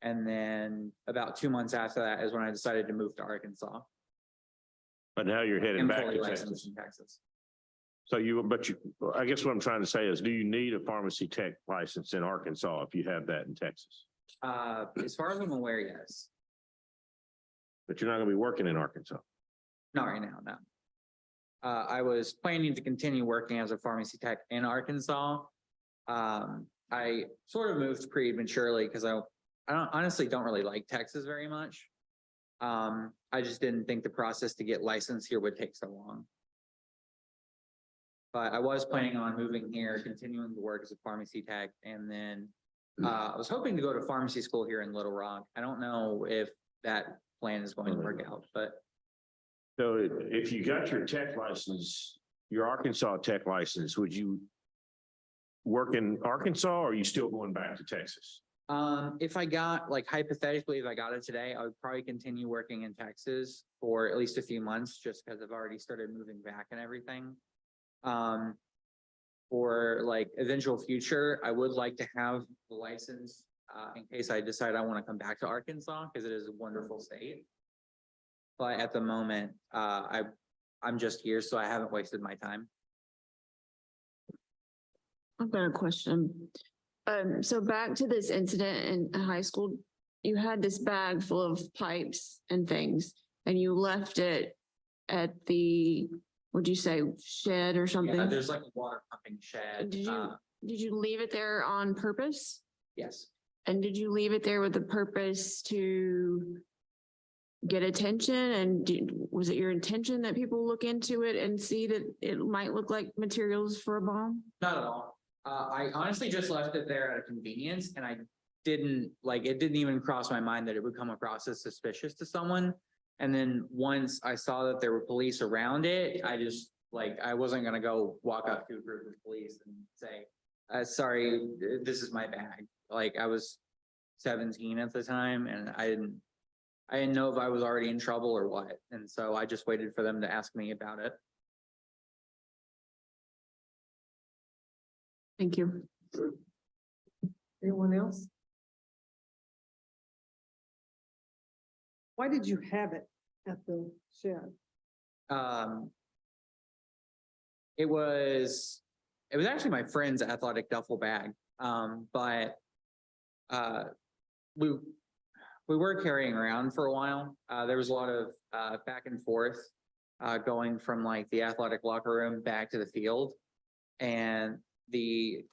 U: And then about 2 months after that is when I decided to move to Arkansas.
G: But now you're heading
U: I'm
G: back
U: fully
G: to
U: licensed
G: Texas.
U: in Texas.
G: So I guess what I'm trying to say is, do you need a pharmacy tech license in Arkansas if you have that in Texas?
U: As far as I'm aware, yes.
G: But you're not gonna be working in Arkansas.
U: Not right now, no. I was planning to continue working as a pharmacy tech in Arkansas. I sort of moved prematurely because I honestly don't really like Texas very much. I just didn't think the process to get licensed here would take so long. But I was planning on moving here, continuing to work as a pharmacy tech, and then I was hoping to go to pharmacy school here in Little Rock. I don't know if that plan is going to work out, but.
G: So if you got your tech license, your Arkansas tech license, would you work in Arkansas, or are you still going back to Texas?
U: If I got, like, hypothetically, if I got it today, I would probably continue working in Texas for at least a few months, just because I've already started moving back and everything. For like eventual future, I would like to have the license in case I decide I want to come back to Arkansas, because it is a wonderful state. But at the moment, I'm just here, so I haven't wasted my time.
Q: I've got a question. So back to this incident in high school, you had this bag full of pipes and things, and you left it at the, what'd you say, shed or something?
U: Yeah, there's like a water pumping shed.
Q: Did you leave it there on purpose?
U: Yes.
Q: And did you leave it there with the purpose to get attention? And was it your intention that people look into it and see that it might look like materials for a bomb?
U: Not at all. I honestly just left it there out of convenience, and I didn't it didn't even cross my mind that it would come across as suspicious to someone. And then once I saw that there were police around it, I just I wasn't gonna go walk up to a group of police and say, sorry, this is my bag. I was 17 at the time, and I didn't know if I was already in trouble or what. And so I just waited for them to ask me about it.
Q: Thank you.
J: Anyone else?
B: Why did you have it at the shed?
U: It was actually my friend's athletic duffel bag. But we were carrying around for a while. There was a lot of back and forth going from the athletic locker room back to the field. And the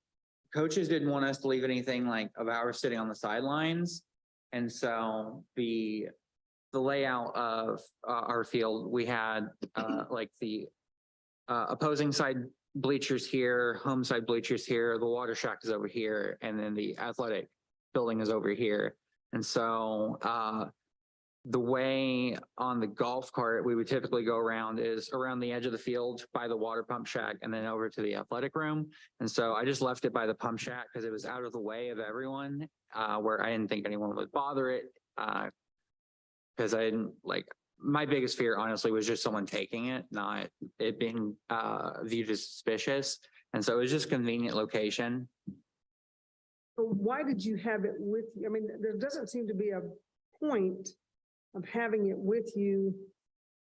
U: coaches didn't want us to leave anything of ours sitting on the sidelines. And so the layout of our field, we had the opposing side bleachers here, home side bleachers here, the water shack is over here, and then the athletic building is over here. And so the way on the golf cart we would typically go around is around the edge of the field by the water pump shack and then over to the athletic room. And so I just left it by the pump shack because it was out of the way of everyone, where I didn't think anyone would bother it. Because I didn't my biggest fear, honestly, was just someone taking it, not it being viewed as suspicious. And so it was just convenient location.
B: So why did you have it with you? I mean, there doesn't seem to be a point of having it with you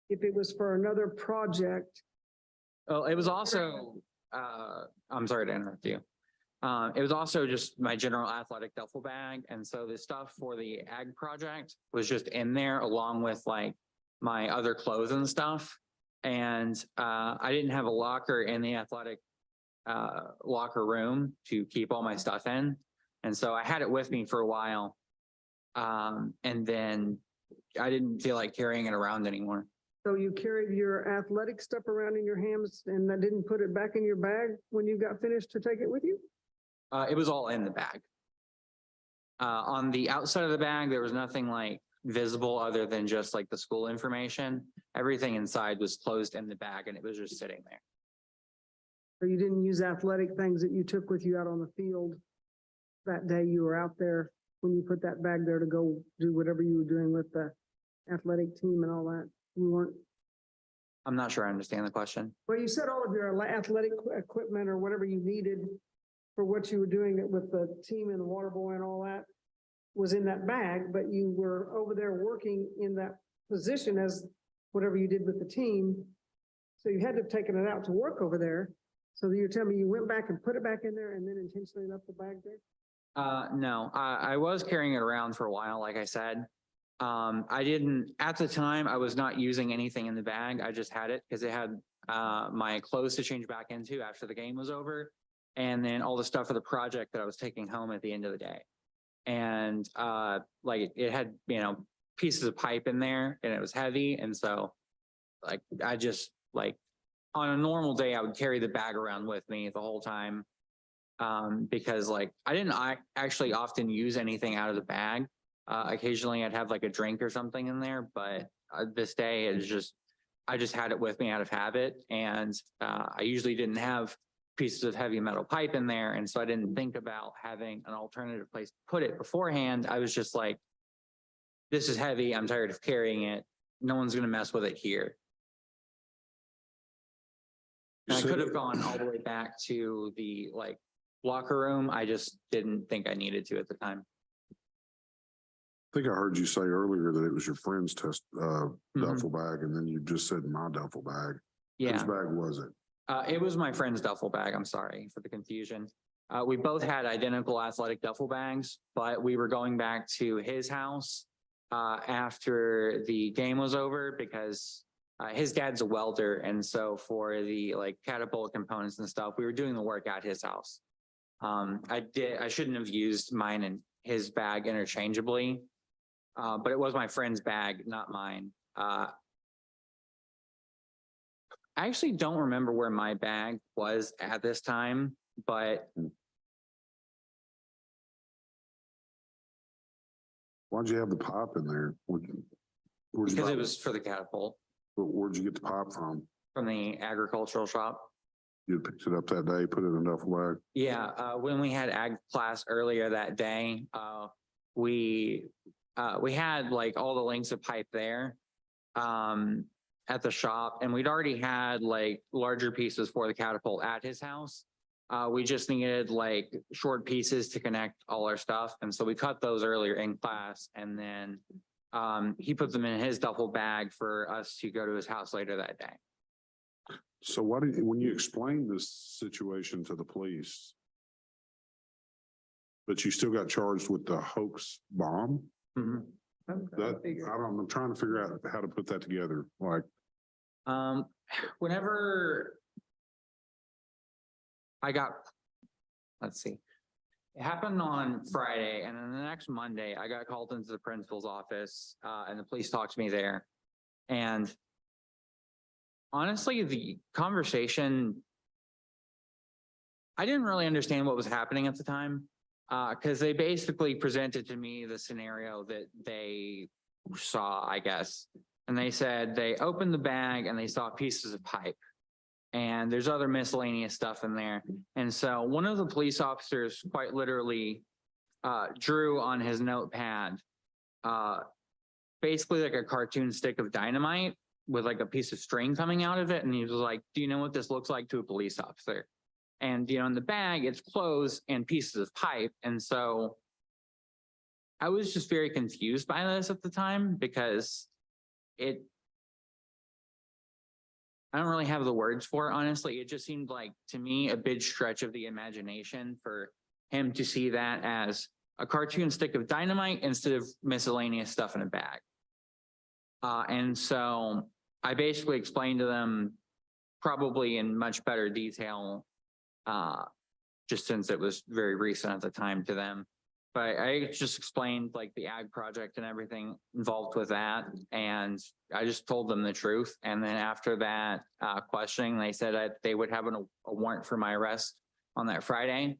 B: if it was for another project.
U: Well, it was also, I'm sorry to interrupt you. It was also just my general athletic duffel bag. And so the stuff for the ag project was just in there along with my other clothes and stuff. And I didn't have a locker in the athletic locker room to keep all my stuff in. And so I had it with me for a while. And then I didn't feel like carrying it around anymore.
B: So you carried your athletic stuff around in your hands and that didn't put it back in your bag when you got finished to take it with you?
U: It was all in the bag. On the outside of the bag, there was nothing visible other than just the school information. Everything inside was closed in the bag and it was just sitting there.
B: So you didn't use athletic things that you took with you out on the field that day you were out there when you put that bag there to go do whatever you were doing with the athletic team and all that? You weren't?
U: I'm not sure I understand the question.
B: Well, you said all of your athletic equipment or whatever you needed for what you were doing with the team and the water boy and all that was in that bag, but you were over there working in that position as whatever you did with the team. So you had to have taken it out to work over there. So you're telling me you went back and put it back in there and then intentionally left the bag there?
U: No, I was carrying it around for a while, like I said. I didn't, at the time, I was not using anything in the bag. I just had it because it had my clothes to change back into after the game was over. And then all the stuff for the project that I was taking home at the end of the day. And it had, pieces of pipe in there and it was heavy. And so I just on a normal day, I would carry the bag around with me the whole time. Because I didn't actually often use anything out of the bag. Occasionally I'd have a drink or something in there, but this day I just had it with me out of habit. And I usually didn't have pieces of heavy metal pipe in there. And so I didn't think about having an alternative place to put it beforehand. I was just this is heavy. I'm tired of carrying it. No one's going to mess with it here. And I could have gone all the way back to the locker room. I just didn't think I needed to at the time.
E: I think I heard you say earlier that it was your friend's duffel bag, and then you just said my duffel bag.
U: Yeah.
E: Whose bag was it?
U: It was my friend's duffel bag. I'm sorry for the confusion. We both had identical athletic duffel bags, but we were going back to his house after the game was over because his dad's a welder. And so for the catapult components and stuff, we were doing the work at his house. I shouldn't have used mine and his bag interchangeably. But it was my friend's bag, not mine. I actually don't remember where my bag was at this time, but
E: Why'd you have the pipe in there?
U: because it was for the catapult
E: Where'd you get the pipe from?
U: from the agricultural shop.
E: You picked it up that day, put it in a duffel bag.
U: Yeah, when we had ag class earlier that day, we had like all the lengths of pipe there at the shop, and we'd already had like larger pieces for the catapult at his house. We just needed like short pieces to connect all our stuff, and so we cut those earlier in class, and then he put them in his duffel bag for us to go to his house later that day.
E: So when you explained this situation to the police, but you still got charged with the hoax bomb?
U: Mhm.
E: I'm trying to figure out how to put that together. Like,
U: Whenever I got, let's see, it happened on Friday, and then the next Monday, I got called into the principal's office, and the police talked to me there. And honestly, the conversation, I didn't really understand what was happening at the time, because they basically presented to me the scenario that they saw, I guess. And they said they opened the bag and they saw pieces of pipe. And there's other miscellaneous stuff in there. And so one of the police officers quite literally drew on his notepad basically like a cartoon stick of dynamite with like a piece of string coming out of it. And he was like, do you know what this looks like to a police officer? And, you know, in the bag, it's clothes and pieces of pipe. And so I was just very confused by this at the time because I don't really have the words for it, honestly. It just seemed like, to me, a big stretch of the imagination for him to see that as a cartoon stick of dynamite instead of miscellaneous stuff in a bag. And so I basically explained to them, probably in much better detail, just since it was very recent at the time to them. But I just explained like the ag project and everything involved with that. And I just told them the truth. And then after that questioning, they said that they would have a warrant for my arrest on that Friday.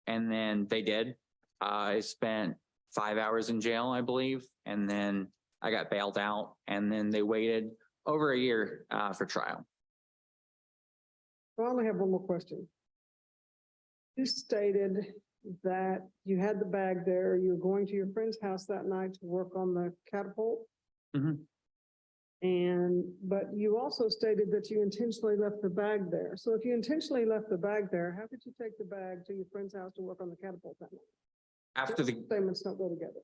U: And then they did. I spent 5 hours in jail, I believe. And then I got bailed out. And then they waited over a year for trial.
B: I only have one more question. You stated that you had the bag there, you were going to your friend's house that night to work on the catapult.
U: Mhm.
B: But you also stated that you intentionally left the bag there. So if you intentionally left the bag there, how could you take the bag to your friend's house to work on the catapult that night?
U: After the
B: Statements don't go together.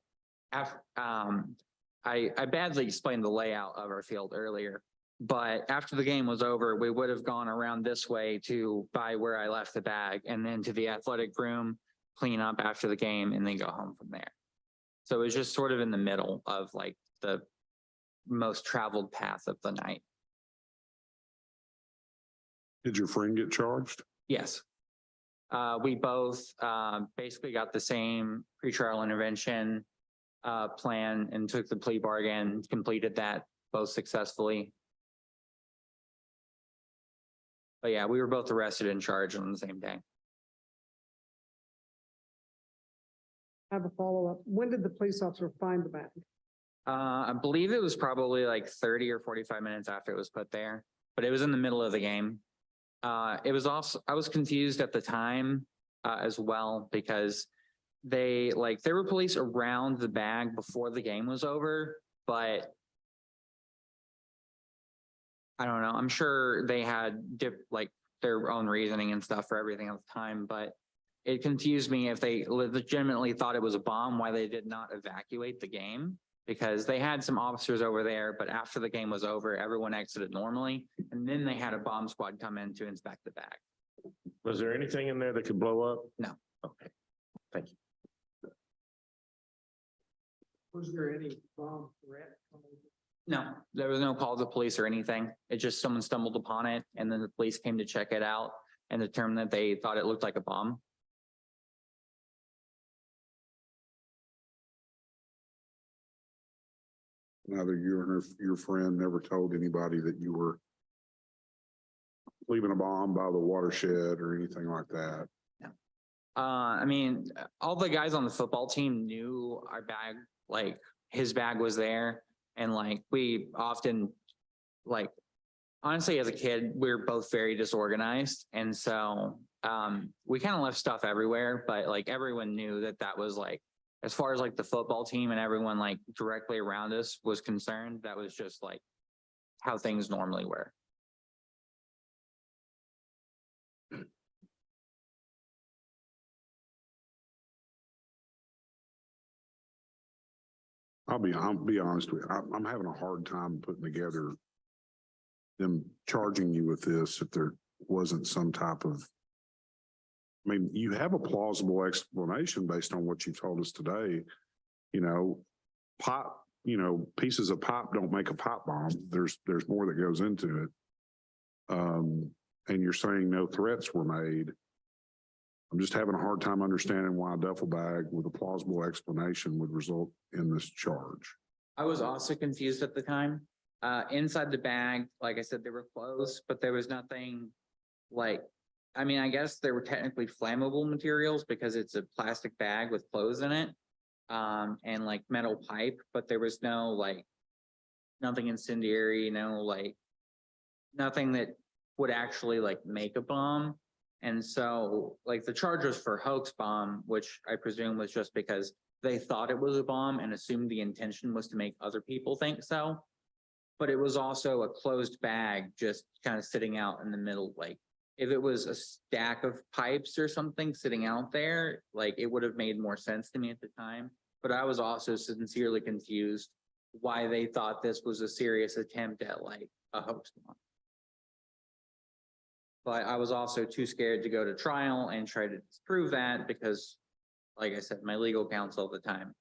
U: I badly explained the layout of our field earlier, but after the game was over, we would have gone around this way to by where I left the bag and then to the athletic room, clean up after the game, and then go home from there. So it was just sort of in the middle of like the most traveled path of the night.
E: did your friend get charged?
U: Yes. We both basically got the same pretrial intervention plan and took the plea bargain, completed that both successfully. But yeah, we were both arrested and charged on the same day.
B: I have a follow-up. When did the police officer find the bag?
U: I believe it was probably like 30 or 45 minutes after it was put there, but it was in the middle of the game. It was also, I was confused at the time as well, because there were police around the bag before the game was over, but I don't know. I'm sure they had their own reasoning and stuff for everything at the time, but it confused me if they legitimately thought it was a bomb, why they did not evacuate the game, because they had some officers over there, but after the game was over, everyone exited normally. And then they had a bomb squad come in to inspect the bag.
G: Was there anything in there that could blow up?
U: No.
G: Okay, thank you.
R: Was there any bomb threat?
U: No, there was no call to police or anything. It just someone stumbled upon it, and then the police came to check it out and determined that they thought it looked like a bomb.
E: neither you or your friend never told anybody that you were leaving a bomb by the watershed or anything like that.
U: I mean, all the guys on the football team knew our bag, like his bag was there. And like, we often, like, honestly, as a kid, we were both very disorganized. And so we kind of left stuff everywhere, but like everyone knew that that was like, as far as like the football team and everyone like directly around us was concerned, that was just like how things normally were.
E: I'll be honest with you. I'm having a hard time putting together them charging you with this if there wasn't some type of, I mean, you have a plausible explanation based on what you told us today. You know, pieces of pipe don't make a pipe bomb. There's more that goes into it. And you're saying no threats were made. I'm just having a hard time understanding why a duffel bag with a plausible explanation would result in this charge.
U: I was also confused at the time. Inside the bag, like I said, there were clothes, but there was nothing like, I mean, I guess there were technically flammable materials because it's a plastic bag with clothes in it, and like metal pipe, but there was no like, nothing incendiary, nothing that would actually like make a bomb. And so like the charge was for hoax bomb, which I presume was just because they thought it was a bomb and assumed the intention was to make other people think so. But it was also a closed bag just kind of sitting out in the middle. Like if it was a stack of pipes or something sitting out there, like it would have made more sense to me at the time. But I was also sincerely confused why they thought this was a serious attempt at like a hoax bomb. But I was also too scared to go to trial and try to disprove that because, like I said, my legal counsel at the time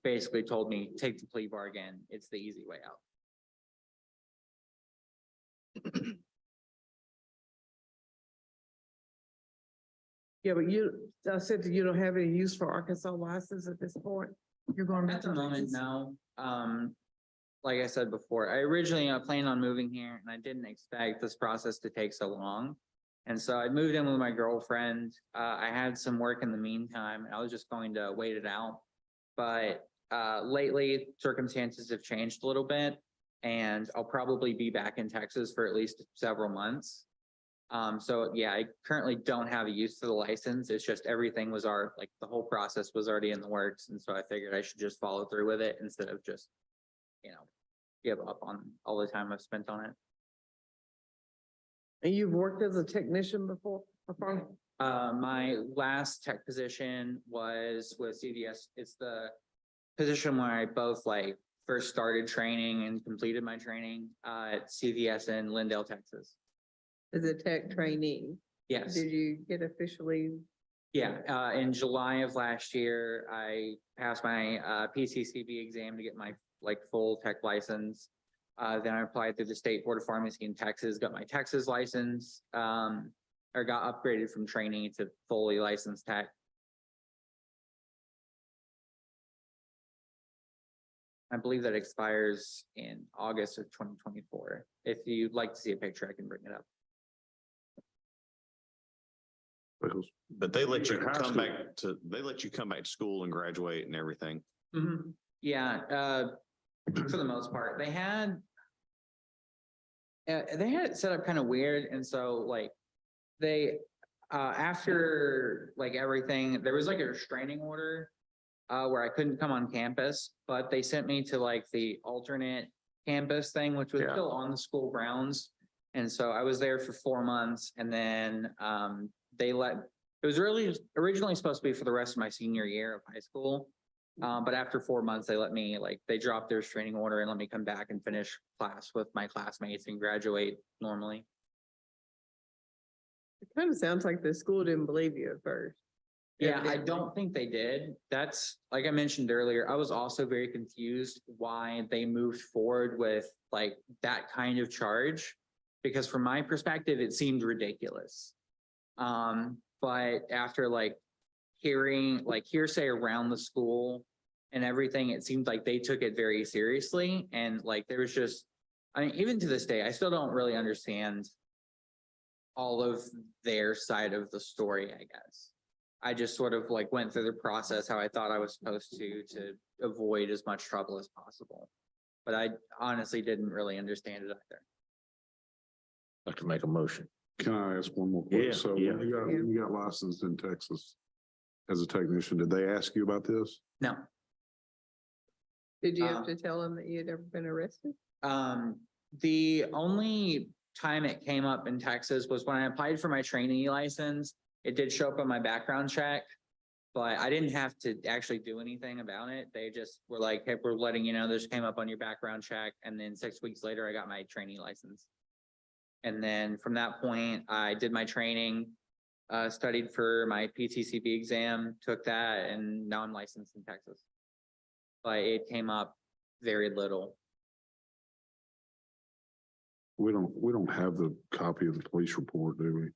U: basically told me, take the plea bargain. It's the easy way out.
J: Yeah, but you said that you don't have any use for Arkansas license at this point. You're going
U: At the moment, no. Like I said before, I originally planned on moving here and I didn't expect this process to take so long. And so I moved in with my girlfriend. I had some work in the meantime and I was just going to wait it out. But lately circumstances have changed a little bit and I'll probably be back in Texas for at least several months. So yeah, I currently don't have a use for the license. It's just everything was like the whole process was already in the works. And so I figured I should just follow through with it instead of just, give up on all the time I've spent on it.
J: And you've worked as a technician before?
U: My last tech position was with CVS. It's the position where I both like first started training and completed my training at CVS in Lindale, Texas.
C: As a tech trainee?
U: Yes.
C: Did you get officially?
U: Yeah, in July of last year, I passed my PCCB exam to get my full tech license. Then I applied through the State Board of Pharmacy in Texas, got my Texas license, or got upgraded from training to fully licensed tech. I believe that expires in August of 2024. If you'd like to see a picture, I can bring it up.
D: But they let you come back to school and graduate and everything.
U: Mm-hmm. Yeah, for the most part, they had it set up kind of weird, and so like they after like everything, there was like a restraining order where I couldn't come on campus, but they sent me to like the alternate campus thing, which was still on the school grounds, and so I was there for 4 months, and then it was really originally supposed to be for the rest of my senior year of high school. But after 4 months, they let me they dropped their restraining order and let me come back and finish class with my classmates and graduate normally.
C: It kind of sounds like the school didn't believe you at first.
U: Yeah, I don't think they did. That's like I mentioned earlier, I was also very confused why they moved forward with that kind of charge, because from my perspective, it seemed ridiculous. But after hearing hearsay around the school and everything, it seemed like they took it very seriously. And like, there was just, I mean, even to this day, I still don't really understand all of their side of the story, I guess. I just sort of like went through the process how I thought I was supposed to avoid as much trouble as possible. But I honestly didn't really understand it either.
G: I'd like to make a motion.
E: Can I ask one more
G: Yeah,
E: question? So
G: yeah.
E: when you got licensed in Texas as a technician, did they ask you about this?
U: No.
C: Did you have to tell them that you'd ever been arrested?
U: The only time it came up in Texas was when I applied for my trainee license. It did show up on my background check, but I didn't have to actually do anything about it. They just were like, hey, we're letting you know this came up on your background check. And then 6 weeks later, I got my trainee license. And then from that point, I did my training, studied for my PTCB exam, took that, and now I'm licensed in Texas. But it came up very little.
E: We don't have the copy of the police report, do we?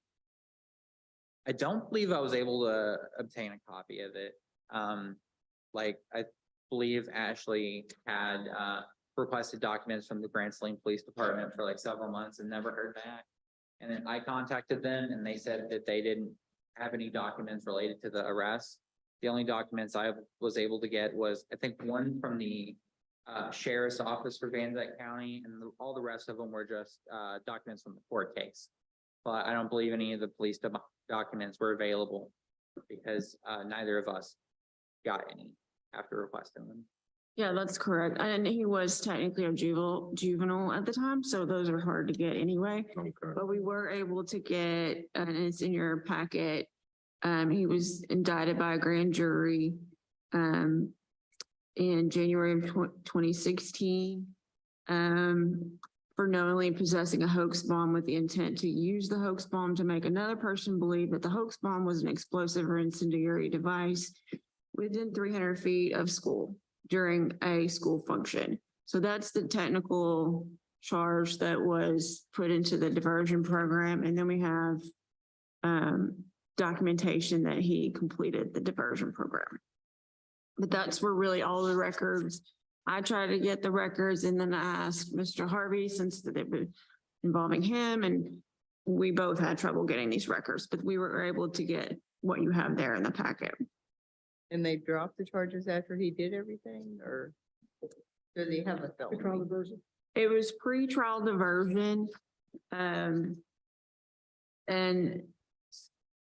U: I don't believe I was able to obtain a copy of it. Like I believe Ashley had requested documents from the Grand Saline Police Department for like several months and never heard back. And then I contacted them and they said that they didn't have any documents related to the arrest. The only documents I was able to get was, I think, one from the sheriff's office for Van Dyke County, and all the rest of them were just documents from the court case. But I don't believe any of the police documents were available because neither of us got any after requesting them.
Q: Yeah, that's correct. And he was technically a juvenile at the time, so those are hard to get anyway.
E: Okay.
Q: But we were able to get, and it's in your packet, he was indicted by a grand jury in January of 2016 for knowingly possessing a hoax bomb with the intent to use the hoax bomb to make another person believe that the hoax bomb was an explosive or incendiary device within 300 feet of school during a school function. So that's the technical charge that was put into the diversion program. And then we have documentation that he completed the diversion program. But that's where really all the records, I tried to get the records and then I asked Mr. Harvey, since they've been involving him, and we both had trouble getting these records, but we were able to get what you have there in the packet.
C: And they dropped the charges after he did everything, or does he have a felony?
Q: It was pre-trial diversion. And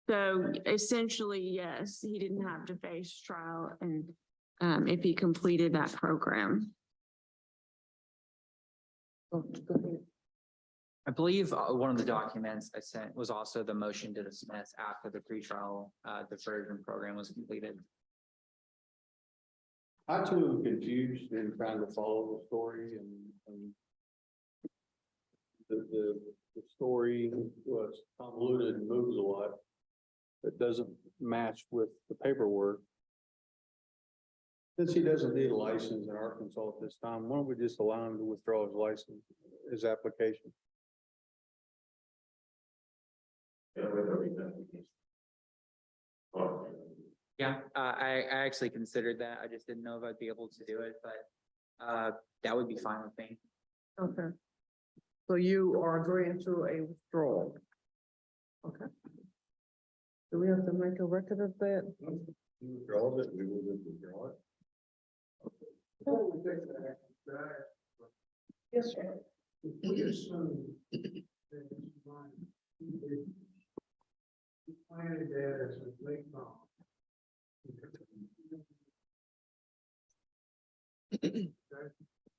Q: so essentially, yes, he didn't have to face trial and if he completed that program.
U: I believe one of the documents I sent was also the motion to dismiss after the pretrial diversion program was completed.
I: I too am confused in trying to follow the story and the story was convoluted and moves a lot. That doesn't match with the paperwork. Since he doesn't need a license in Arkansas at this time, why don't we just allow him to withdraw his license, his application?
U: Yeah, I actually considered that. I just didn't know if I'd be able to do it, but that would be fine with me.
J: Okay. So you are agreeing to a withdrawal? Okay. Do we have to make a record of that?
E: Withdraw it, we will withdraw it.
R: Yes, sir. We assume that his mind, he planted that as a late bomb.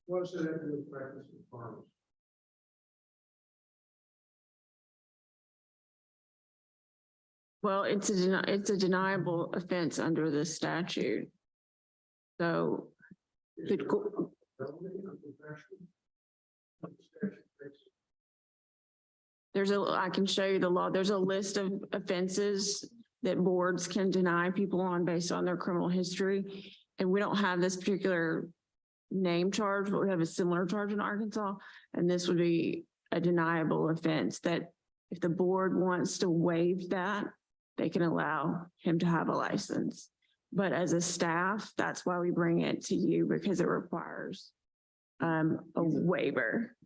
R: What does it have to do with practice of farmers?
Q: Well, it's a deniable offense under the statute. So I can show you the law. There's a list of offenses that boards can deny people on based on their criminal history. And we don't have this particular name charge, but we have a similar charge in Arkansas. And this would be a deniable offense that if the board wants to waive that, they can allow him to have a license. But as a staff, that's why we bring it to you, because it requires a waiver.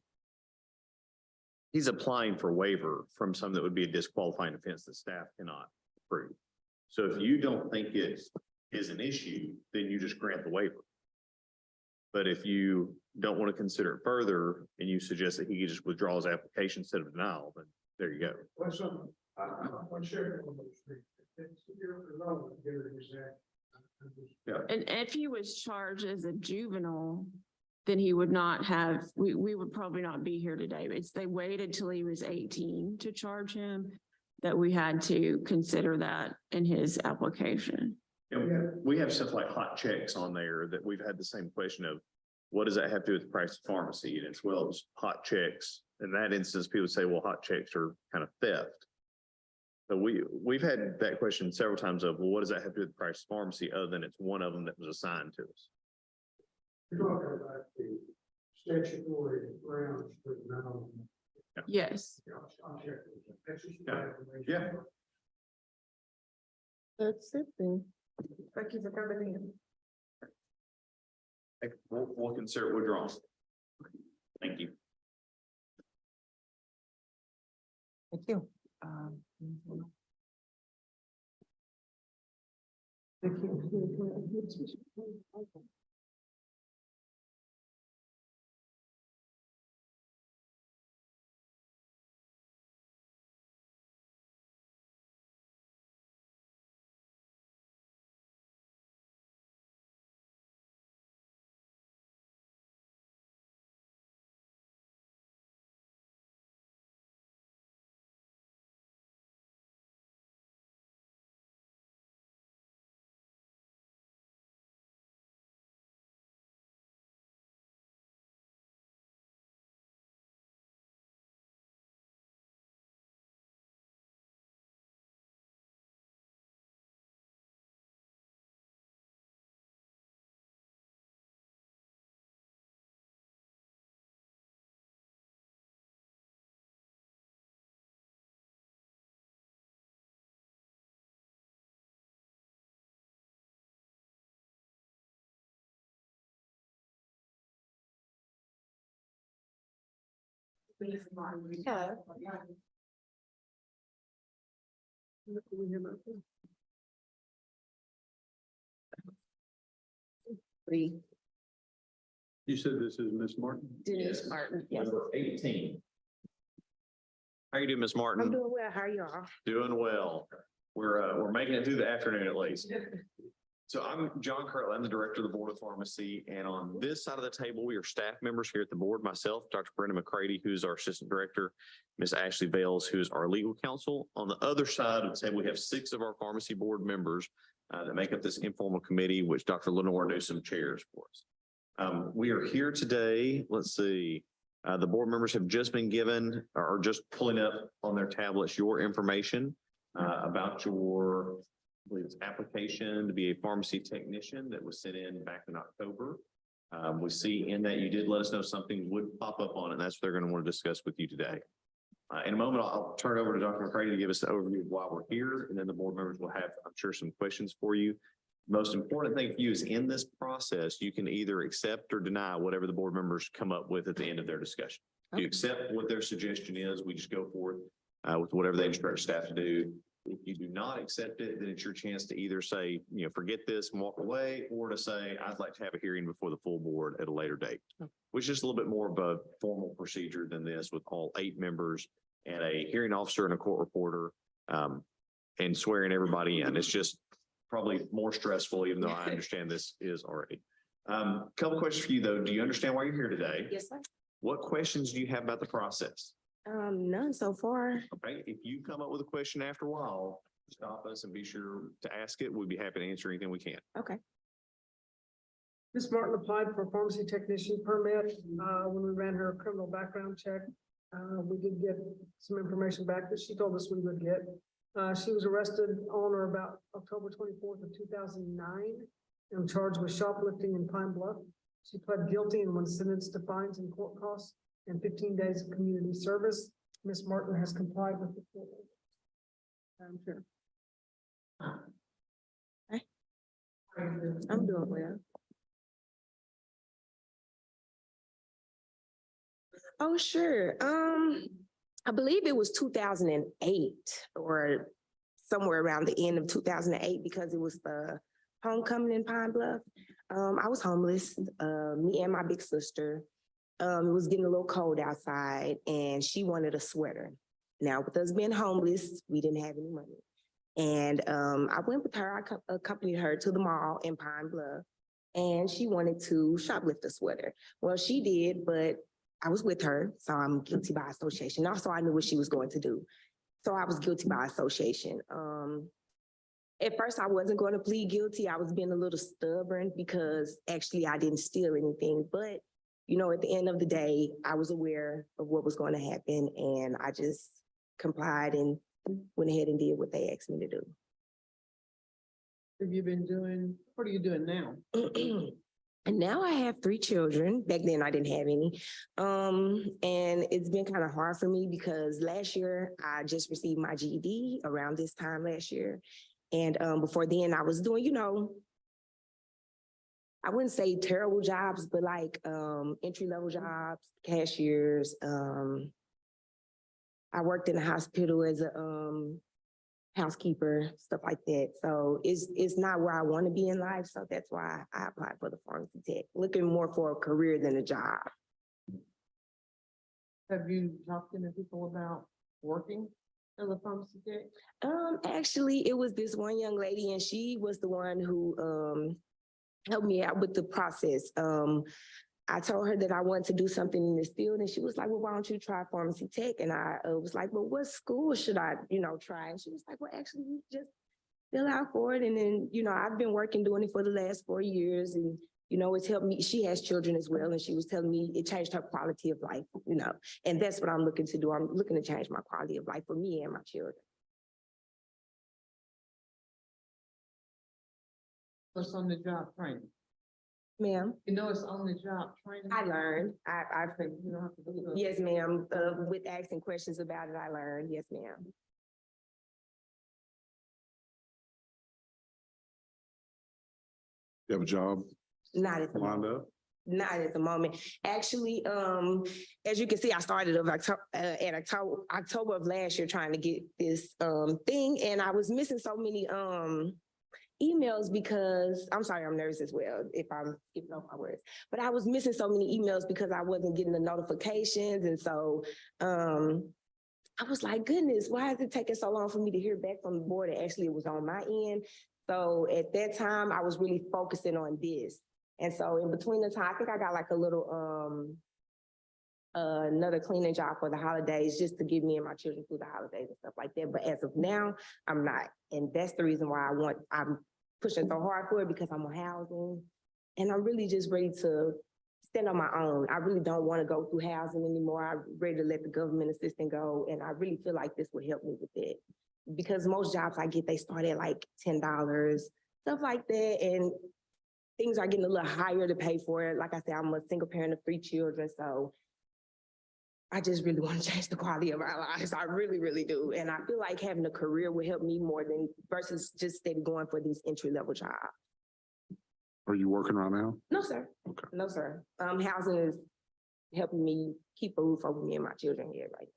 D: He's applying for waiver from something that would be a disqualifying offense that staff cannot prove. So if you don't think it is an issue, then you just grant the waiver. But if you don't want to consider it further and you suggest that he just withdraw his application instead of denial, then there you go. Yeah.
Q: And if he was charged as a juvenile, then he would not have, we would probably not be here today. It's they waited till he was 18 to charge him, that we had to consider that in his application.
D: We have stuff like hot checks on there that we've had the same question of, what does that have to do with the price of pharmacy? And it's, well, it's hot checks. In that instance, people say, well, hot checks are kind of theft. So we've had that question several times of, well, what does that have to do with the price of pharmacy, other than it's one of them that was assigned to us?
R: You're talking about the statutory grounds for now.
Q: Yes.
D: Yeah.
C: That's it then.
J: Thank you for coming in.
D: We'll consider withdrawal. Thank you.
C: Thank you.
Q: Yeah.
O: You said this is Miss Martin?
Q: Denise Martin, yes.
D: Number 18. How you doing, Miss Martin?
J: I'm doing well. How are y'all?
D: Doing well. We're making it through the afternoon at least. So I'm John Curley. I'm the director of the Board of Pharmacy. And on this side of the table, we are staff members here at the board. Myself, Dr. Brenda McCready, who's our assistant director, Miss Ashley Bales, who's our legal counsel. On the other side of the table, we have 6 of our pharmacy board members that make up this informal committee, which Dr. Lenore Newsom chairs for us. We are here today. Let's see. The board members have just been given, or just pulling up on their tablets, your information about your, I believe it's application to be a pharmacy technician that was sent in back in October. We see in that you did let us know something would pop up on it, and that's what they're going to want to discuss with you today. In a moment, I'll turn it over to Dr. McCready to give us the overview of why we're here, and then the board members will have, I'm sure, some questions for you. Most important thing for you is in this process, you can either accept or deny whatever the board members come up with at the end of their discussion. If you accept what their suggestion is, we just go forward with whatever they instruct staff to do. If you do not accept it, then it's your chance to either say, you know, forget this and walk away, or to say, I'd like to have a hearing before the full board at a later date, which is a little bit more of a formal procedure than this, with all 8 members and a hearing officer and a court reporter and swearing everybody in. It's just probably more stressful, even though I understand this is already. Couple questions for you though. Do you understand why you're here today?
T: Yes, sir.
D: What questions do you have about the process?
T: None so far.
D: Okay, if you come up with a question after a while, stop us and be sure to ask it. We'd be happy to answer anything we can.
T: Okay.
B: Ms. Martin applied for a pharmacy technician permit. When we ran her criminal background check, we did get some information back that she told us we would get. She was arrested on or about October 24th of 2009 and charged with shoplifting in Pine Bluff. She pled guilty and was sentenced to fines and court costs and 15 days of community service. Ms. Martin has complied with the court order. Madam Chair.
T: I'm doing well.
P: Oh, sure. I believe it was 2008 or somewhere around the end of 2008 because it was the homecoming in Pine Bluff. I was homeless, me and my big sister. It was getting a little cold outside and she wanted a sweater. Now, with us being homeless, we didn't have any money. And I went with her, I accompanied her to the mall in Pine Bluff and she wanted to shoplift a sweater. Well, she did, but I was with her, so I'm guilty by association. Also, I knew what she was going to do. So I was guilty by association. At first, I wasn't going to plead guilty. I was being a little stubborn because actually I didn't steal anything. But, you know, at the end of the day, I was aware of what was going to happen and I just complied and went ahead and did what they asked me to do.
C: Have you been doing, what are you doing now?
P: And now I have 3 children. Back then I didn't have any. And it's been kind of hard for me because last year I just received my GED around this time last year. And before then I was doing, you know, I wouldn't say terrible jobs, but like entry-level jobs, cashiers. I worked in a hospital as a housekeeper, stuff like that. So it's not where I want to be in life. So that's why I applied for the pharmacy tech, looking more for a career than a job.
C: Have you talked to any people about working as a pharmacy tech?
P: Actually, it was this one young lady and she was the one who helped me out with the process. I told her that I wanted to do something in this field and she was like, well, why don't you try pharmacy tech? And I was like, well, what school should I, you know, try? And she was like, well, actually, you just fill out for it. And then, you know, I've been working doing it for the last 4 years and, you know, it's helped me. She has children as well. And she was telling me it changed her quality of life, you know, and that's what I'm looking to do. I'm looking to change my quality of life for me and my children.
C: What's on the job training?
P: Ma'am.
C: You know, it's on the job training.
P: I learned. I
C: think you don't have to do that.
P: Yes, ma'am. With asking questions about it, I learned. Yes, ma'am.
E: You have a job
P: Not at the
E: lined
P: moment.
E: up?
P: Not at the moment. Actually, as you can see, I started at October of last year trying to get this thing, and I was missing so many emails because I'm sorry, I'm nervous as well if I'm skipping off my words, but I was missing so many emails because I wasn't getting the notifications. And so I was like, goodness, why is it taking so long for me to hear back from the board? And actually it was on my end. So at that time I was really focusing on this. And so in between the time, I think I got like a little, another cleaning job for the holidays just to get me and my children through the holidays and stuff like that. But as of now, I'm not. And that's the reason why I'm pushing so hard for it because I'm on housing and I'm really just ready to stand on my own. I really don't want to go through housing anymore. I'm ready to let the government assistant go. And I really feel like this will help me with it because most jobs I get, they start at like $10, stuff like that. And things are getting a little higher to pay for it. Like I said, I'm a single parent of 3 children. So I just really want to change the quality of our lives. I really, really do. And I feel like having a career will help me more than versus just steady going for these entry-level jobs.
E: Are you working right now?
P: No, sir.
E: Okay.
P: No, sir. Housing is helping me keep a roof over me and my children here right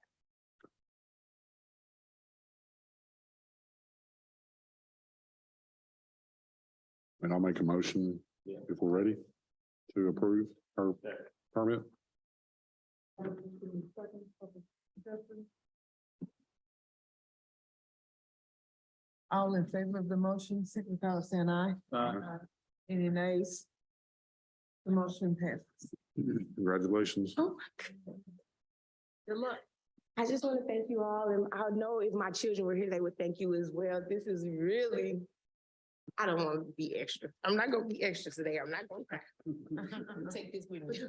P: now.
E: And I'll make a motion if we're ready to approve her permit.
C: All in favor of the motion, signify by saying aye. Any nays? The motion passes.
E: Congratulations.
P: Oh, good luck. I just want to thank you all. And I know if my children were here, they would thank you as well. This is really, I don't want to be extra. I'm not going to be extra today. I'm not going to cry. Take this with me.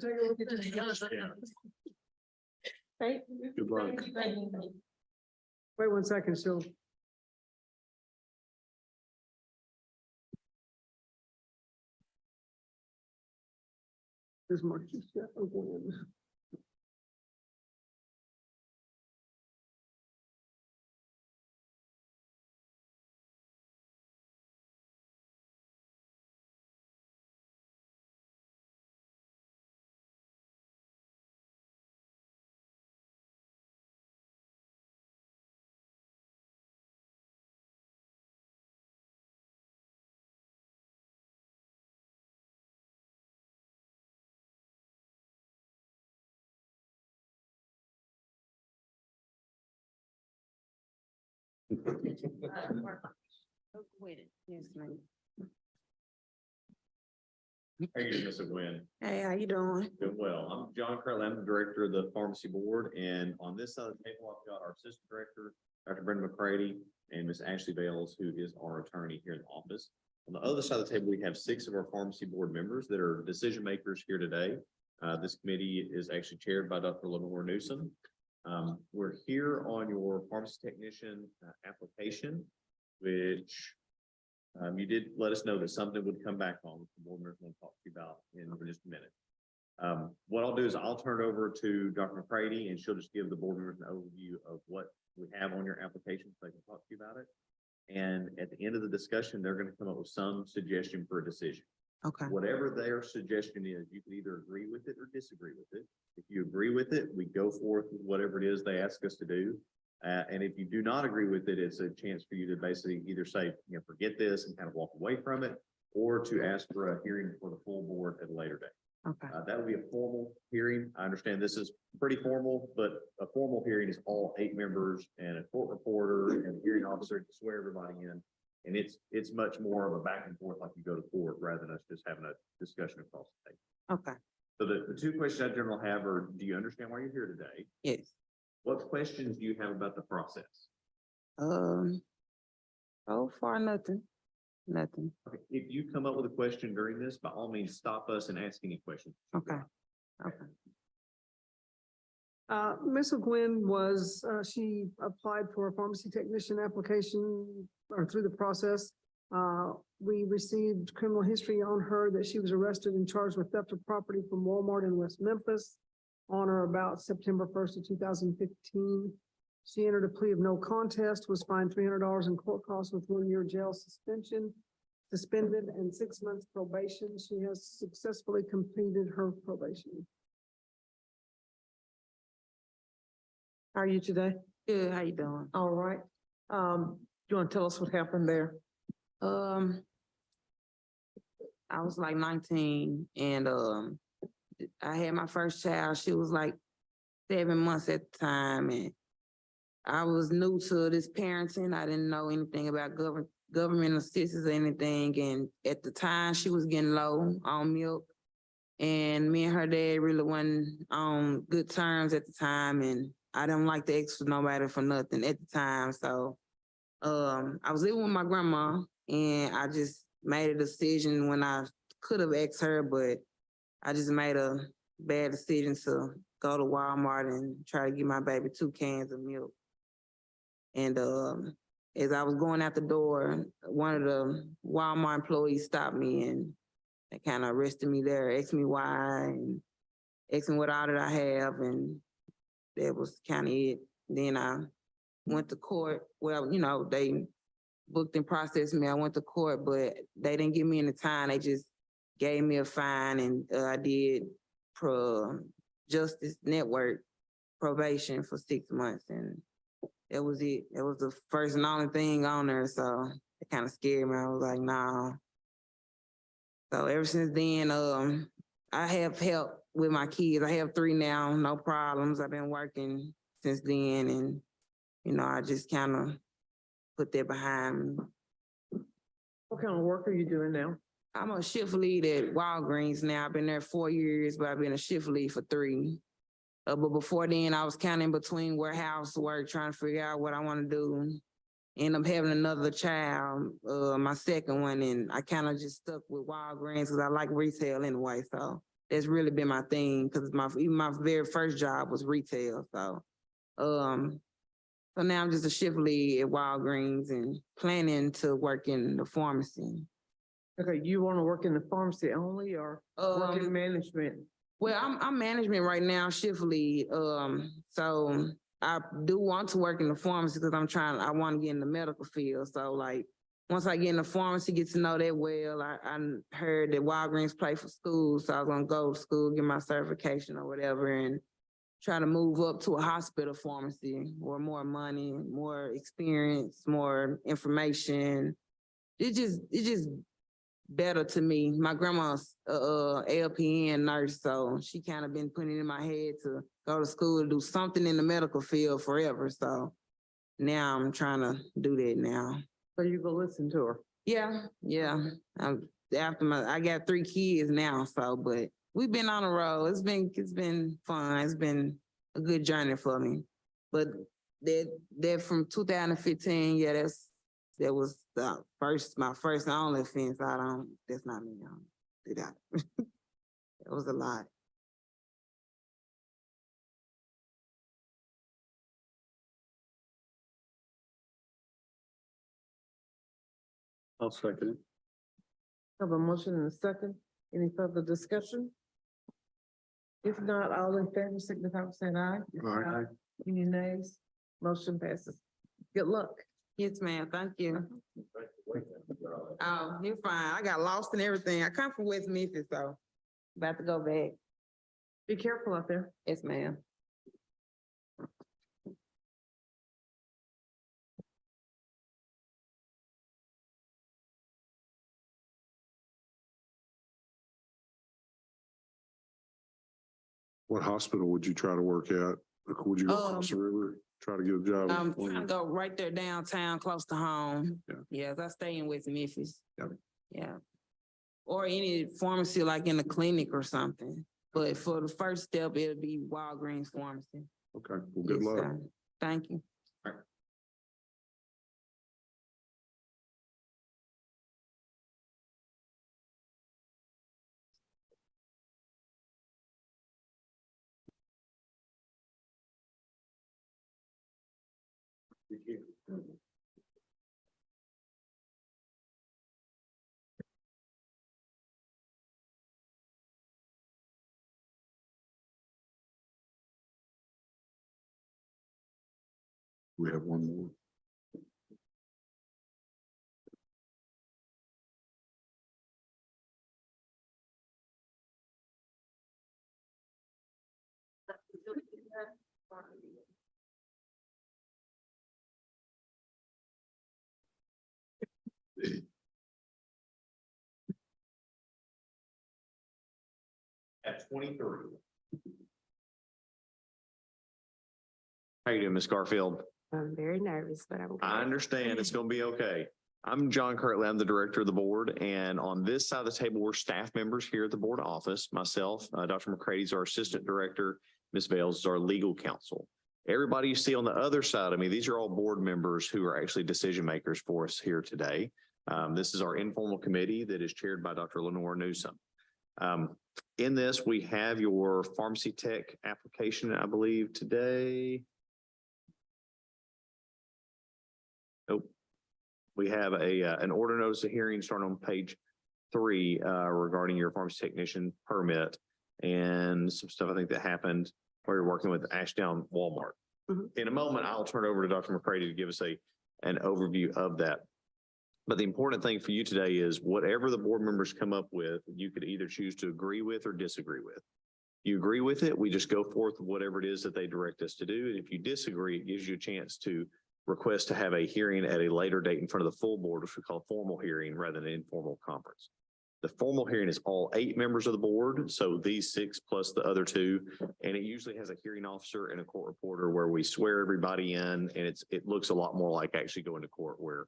P: Thank you.
E: Good luck.
P: Thank you.
B: Wait 1 second, still. This Mark just got open.
K: Yes, ma'am.
D: How are you doing, Mr. Wynn?
J: Hey, how you doing?
D: Doing well. I'm John Curley. I'm the director of the pharmacy board, and on this side of the table, I've got our assistant director, Dr. Brenda McCrady, and Miss Ashley Bales, who is our attorney here in the office. On the other side of the table, we have 6 of our pharmacy board members that are decision makers here today. This committee is actually chaired by Dr. Lenore Newsom. We're here on your pharmacy technician application, which you did let us know that something would come back on, which the board members want to talk to you about in just a minute. What I'll do is I'll turn it over to Dr. McCrady, and she'll just give the board members an overview of what we have on your application so they can talk to you about it. And at the end of the discussion, they're going to come up with some suggestion for a decision.
J: Okay.
D: Whatever their suggestion is, you can either agree with it or disagree with it. If you agree with it, we go forth with whatever it is they ask us to do. And if you do not agree with it, it's a chance for you to basically either say, you know, forget this and kind of walk away from it, or to ask for a hearing for the full board at a later date.
J: Okay.
D: That would be a formal hearing. I understand this is pretty formal, but a formal hearing is all 8 members and a court reporter and a hearing officer to swear everybody in. And it's much more of a back and forth like you go to court rather than us just having a discussion across the table.
J: Okay.
D: So the 2 questions I generally have are, do you understand why you're here today?
J: Yes.
D: What questions do you have about the process?
J: So far, nothing. Nothing.
D: Okay. If you come up with a question during this, by all means, stop us and ask any questions.
J: Okay. Okay.
B: Ms. O'Gwen was, she applied for a pharmacy technician application or through the process. We received criminal history on her that she was arrested and charged with theft of property from Walmart in West Memphis on or about September 1st of 2015. She entered a plea of no contest, was fined $300 in court costs with 1 year jail suspension, suspended, and 6 months probation. She has successfully completed her probation.
J: How are you today? Good. How you doing? All right. You want to tell us what happened there?
L: I was like 19 and I had my first child. She was like 7 months at the time, and I was new to this parenting. I didn't know anything about government assistance or anything. And at the time, she was getting low on milk, and me and her dad really wasn't on good terms at the time. And I didn't like to ask for nobody for nothing at the time. So I was living with my grandma, and I just made a decision when I could have asked her, but I just made a bad decision to go to Walmart and try to give my baby 2 cans of milk. And as I was going out the door, one of the Walmart employees stopped me and they kind of arrested me there, asked me why, and asked me what order I have, and that was kind of it. Then I went to court. Well, you know, they booked and processed me. I went to court, but they didn't give me any time. They just gave me a fine, and I did Justice Network probation for 6 months, and that was it. It was the first and only thing on there, so it kind of scared me. I was like, nah. So ever since then, I have help with my kids. I have 3 now, no problems. I've been working since then, and you know, I just kind of put that behind me.
J: What kind of work are you doing now?
L: I'm a shift lead at Walgreens now. I've been there 4 years, but I've been a shift lead for 3. But before then, I was kind of in between warehouse work, trying to figure out what I want to do. End up having another child, my second one, and I kind of just stuck with Walgreens because I like retail anyway. So that's really been my thing, because even my very first job was retail. So now I'm just a shift lead at Walgreens and planning to work in the pharmacy.
J: Okay, you want to work in the pharmacy only or work in management?
L: Well, I'm management right now, shift lead. So I do want to work in the pharmacy because I want to get in the medical field. So like, once I get in the pharmacy, get to know that well, I heard that Walgreens play for school. So I was gonna go to school, get my certification or whatever, and try to move up to a hospital pharmacy where more money, more experience, more information. It just better to me. My grandma's LPN nurse, so she kind of been putting it in my head to go to school to do something in the medical field forever. So now I'm trying to do that now.
J: So you go listen to her.
L: Yeah, yeah. I got 3 kids now, so, but we've been on the road. It's been fun. It's been a good journey for me. But that from 2015, yeah, that was my first and only offense. That's not me. I don't do that. It was a lot.
O: I'll second it.
J: Have a motion and a second. Any further discussion? If not, all in favor, signify by saying aye.
O: Aye.
J: Any nays? Motion passes. Good luck.
L: Yes, ma'am. Thank you. Oh, you're fine. I got lost in everything. I come from West Memphis, so about to go back.
J: Be careful out there.
L: Yes, ma'am.
E: What hospital would you try to work at? Would you go across the river, try to get a job?
L: I'm trying to go right there downtown, close to home.
E: Yeah.
L: Yes, I stay in West Memphis.
E: Yeah.
L: Yeah. Or any pharmacy like in a clinic or something. But for the first step, it'll be Walgreens Pharmacy.
E: Okay, well, good
L: Yes,
E: luck.
L: sir. Thank you.
E: We have one more.
D: At 23. How you doing, Ms. Garfield?
T: I'm very nervous, but I'm good.
D: I understand. It's going to be okay. I'm John Kirtley. I'm the director of the board. And on this side of the table, we're staff members here at the board office. Myself, Dr. McCready is our assistant director. Ms. Bales is our legal counsel. Everybody you see on the other side of me, these are all board members who are actually decision makers for us here today. This is our informal committee that is chaired by Dr. Lenore Newsom. In this, we have your pharmacy tech application, I believe, today. Nope. We have an order notice of hearing starting on page 3 regarding your pharmacy technician permit and some stuff I think that happened where you're working with Ashdown Walmart. In a moment, I'll turn it over to Dr. McCready to give us an overview of that. But the important thing for you today is whatever the board members come up with, you could either choose to agree with or disagree with. You agree with it, we just go forth with whatever it is that they direct us to do. And if you disagree, it gives you a chance to request to have a hearing at a later date in front of the full board, which we call a formal hearing rather than an informal conference. The formal hearing is all 8 members of the board, so these 6 plus the other 2, and it usually has a hearing officer and a court reporter where we swear everybody in, and it looks a lot more like actually going to court where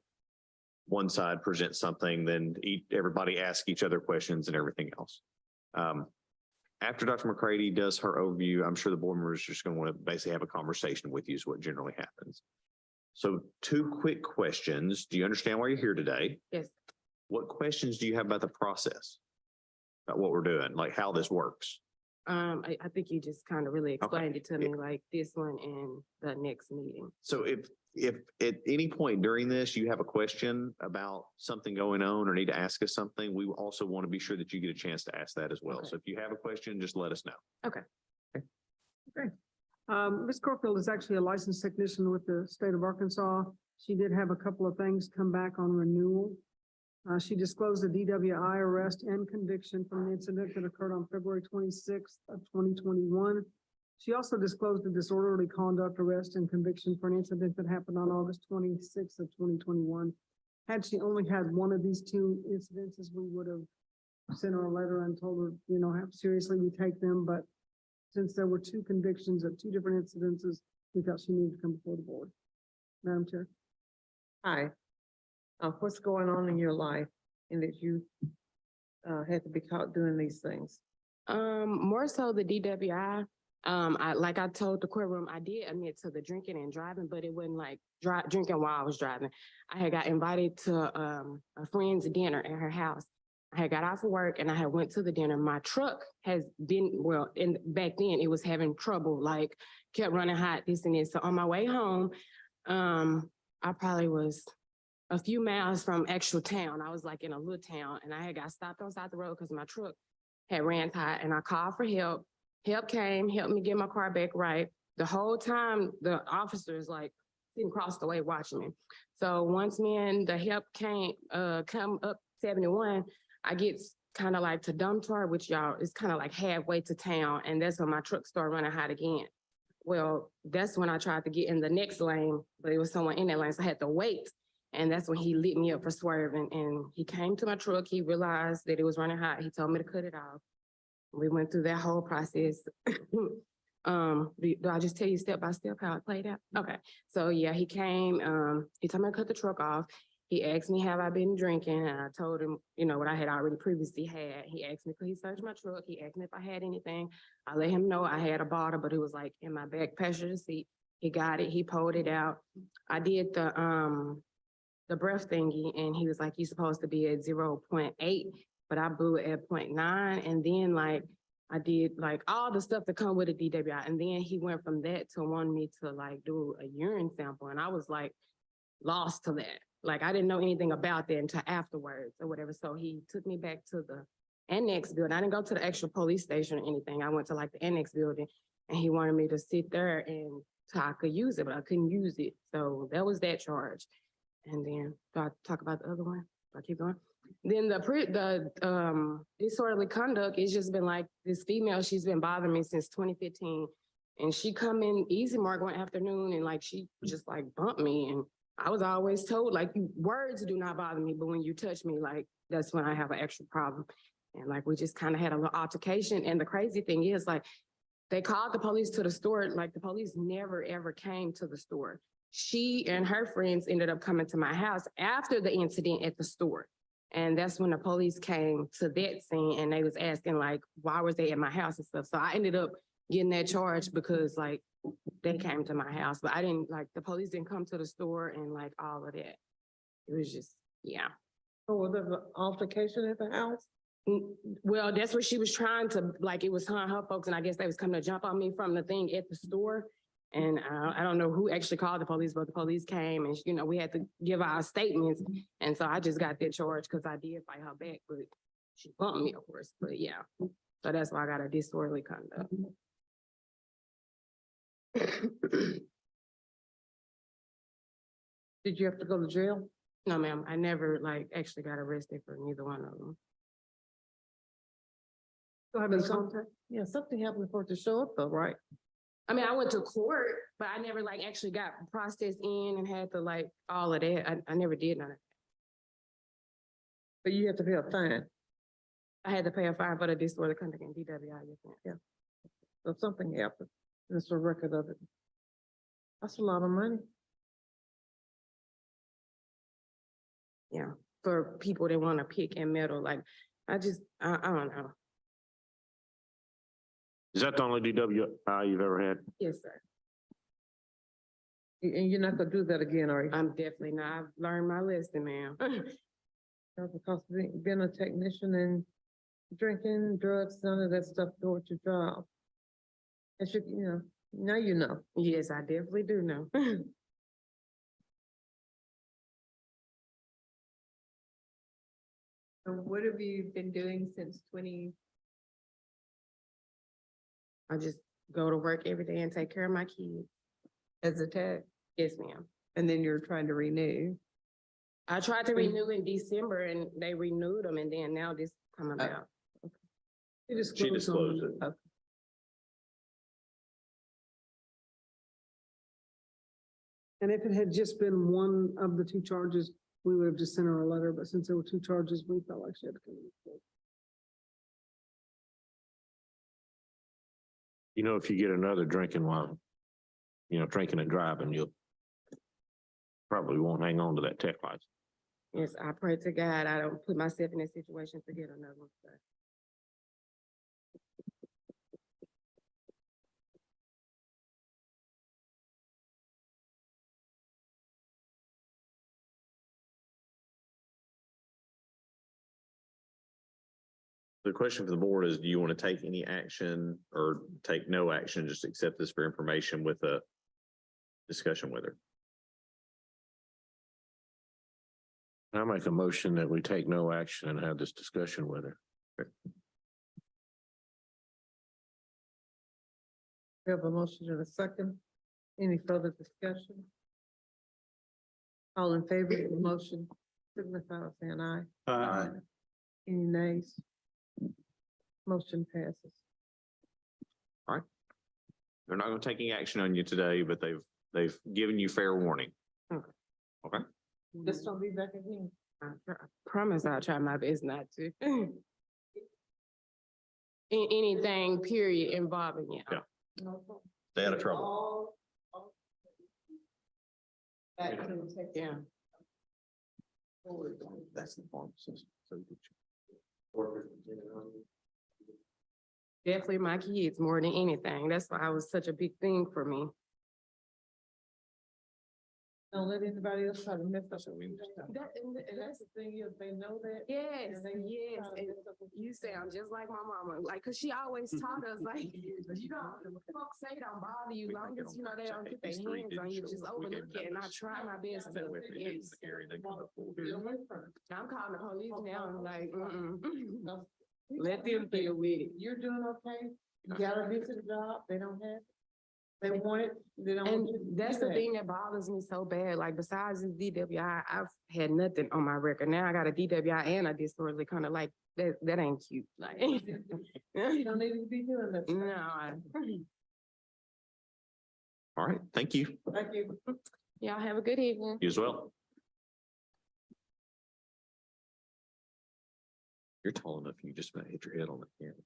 D: one side presents something, then everybody asks each other questions and everything else. After Dr. McCready does her overview, I'm sure the board members are just going to want to basically have a conversation with you is what generally happens. So 2 quick questions. Do you understand why you're here today?
T: Yes.
D: What questions do you have about the process? About what we're doing, like how this works?
T: I think you just kind of really explained it to me, like this one and the next meeting.
D: So if at any point during this, you have a question about something going on or need to ask us something, we also want to be sure that you get a chance to ask that as well.
T: Okay.
D: So if you have a question, just let us know.
T: Okay.
B: Ms. Corfield is actually a licensed technician with the state of Arkansas. She did have a couple of things come back on renewal. She disclosed a DWI arrest and conviction from an incident that occurred on February 26th of 2021. She also disclosed a disorderly conduct arrest and conviction for an incident that happened on August 26th of 2021. Had she only had one of these 2 incidences, we would have sent her a letter and told her, how seriously we take them. But since there were 2 convictions of 2 different incidences, we felt she needed to come before the board. Madam Chair.
C: Hi. What's going on in your life and that you had to be caught doing these things?
T: More so the DWI. Like I told the courtroom, I did admit to the drinking and driving, but it wasn't like drinking while I was driving. I had got invited to a friend's dinner at her house. I had got off of work and I had went to the dinner. My truck has been, well, and back then it was having trouble, like kept running hot, this and this. So on my way home, I probably was a few miles from actual town. I was like in a little town and I had got stopped on side the road because my truck had ran hot and I called for help. Help came, helped me get my car back right. The whole time the officers like sitting across the way watching me. So once the help came, come up 71, I get kind of like to Dumtar, which y'all is kind of like halfway to town. And that's when my truck started running hot again. Well, that's when I tried to get in the next lane, but it was someone in that lane. So I had to wait. And that's when he lit me up for swerving. And he came to my truck. He realized that it was running hot. He told me to cut it off. We went through that whole process. Do I just tell you step by step how it played out? Okay. So yeah, he came, he told me to cut the truck off. He asked me, have I been drinking? And I told him, you know, what I had already previously had. He asked me, could he search my truck? He asked me if I had anything. I let him know I had a bottle, but it was like in my back passenger seat. He got it, he pulled it out. I did the breath thingy and he was like, you're supposed to be at 0.8, but I blew it at 0.9. And then like, I did like all the stuff that come with a DWI. And then he went from that to wanting me to like do a urine sample. And I was like lost to that. Like I didn't know anything about that until afterwards or whatever. So he took me back to the annex building. I didn't go to the actual police station or anything. I went to like the annex building and he wanted me to sit there and so I could use it, but I couldn't use it. So that was that charge. And then do I talk about the other one? Do I keep going? Then the disorderly conduct, it's just been like this female, she's been bothering me since 2015. And she come in Easy Mark one afternoon and like she just like bumped me. And I was always told like words do not bother me, but when you touch me, like that's when I have an extra problem. And like we just kind of had a little altercation. And the crazy thing is like they called the police to the store, like the police never ever came to the store. She and her friends ended up coming to my house after the incident at the store. And that's when the police came to that scene and they was asking like, why was they at my house and stuff? So I ended up getting that charge because like they came to my house, but I didn't like, the police didn't come to the store and like all of that. It was just, yeah.
C: So was there an altercation at the house?
T: Well, that's what she was trying to, like, it was her and her folks, and I guess they was coming to jump on me from the thing at the store. And I don't know who actually called the police, but the police came and, you know, we had to give our statements. And so I just got that charge because I did fight her back, but she bumped me, of course. But yeah, so that's why I got a disorderly conduct.
C: Did you have to go to jail?
T: No, ma'am. I never like actually got arrested for neither one of them.
C: So have contact? Yeah, something happened for it to show up though, right?
T: I mean, I went to court, but I never like actually got processed in and had to like all of that. I never did none of that.
C: But you have to pay a fine.
T: I had to pay a fine for the disorderly conduct in DWI. Yes, ma'am.
C: Yeah. So if something happened, there's a record of it. That's a lot of money.
T: Yeah, for people that want to pick and meddle, like I don't know.
G: Is that the only DWI you've ever had?
T: Yes, sir.
C: And you're not gonna do that again, are you?
T: I'm definitely not. I've learned my lesson, ma'am.
C: Because being a technician and drinking, drugs, none of that stuff go with your job. It should, you know, now you know.
T: Yes, I definitely do know.
C: So what have you been doing since 20?
T: I just go to work every day and take care of my kids.
C: As a tech?
T: Yes, ma'am.
C: And then you're trying to renew?
T: I tried to renew in December and they renewed them and then now this come about.
D: She disclosed it.
C: Okay.
B: And if it had just been one of the two charges, we would have just sent her a letter, but since there were two charges, we felt like she had to come in.
G: You know, if you get another drinking while, you know, drinking and driving, you'll probably won't hang on to that tech license.
T: Yes, I pray to God, I don't put myself in that situation to get another one. So.
D: The question for the board is, do you want to take any action or take no action, just accept this for information with a discussion with her?
G: I make a motion that we take no action and have this discussion with her.
C: We have a motion and a second. Any further discussion? All in favor of the motion, signify by saying aye.
I: Aye.
C: Any nays? Motion passes.
D: They're not going to take any action on you today, but they've given you fair warning. Okay.
C: Just don't be back again.
T: I promise I'll try my best not to. Anything, period, involving you.
D: Yeah. Stay out of trouble.
T: Yeah.
D: That's the pharmacist.
T: Definitely my kids more than anything. That's why it was such a big thing for me.
C: Don't let anybody else try to mess up.
T: And
C: that's the thing is, they know that.
T: Yes,
C: and they
T: yes.
C: try to
T: And
C: mess up with
T: you sound just like my mama, like, cause she always taught us, like, you know, folks say don't bother you, long as, you know, they don't put their hands on you, just overlook it. And I try my best to, yes. I'm calling the police now, I'm like, let them deal with it.
C: You're doing okay. You got a decent job. They don't have it. They want it. They don't. want
T: And
C: you to
T: that's
C: do
T: the
C: that.
T: thing that bothers me so bad. Like besides the DWI, I've had nothing on my record. Now I got a DWI and a disorderly kind of like that ain't cute. Like
C: You don't need to be doing that.
T: no.
D: All right. Thank you.
C: Thank you.
T: Y'all have a good evening.
D: You as well. You're tall enough. You just about hit your head on the camera.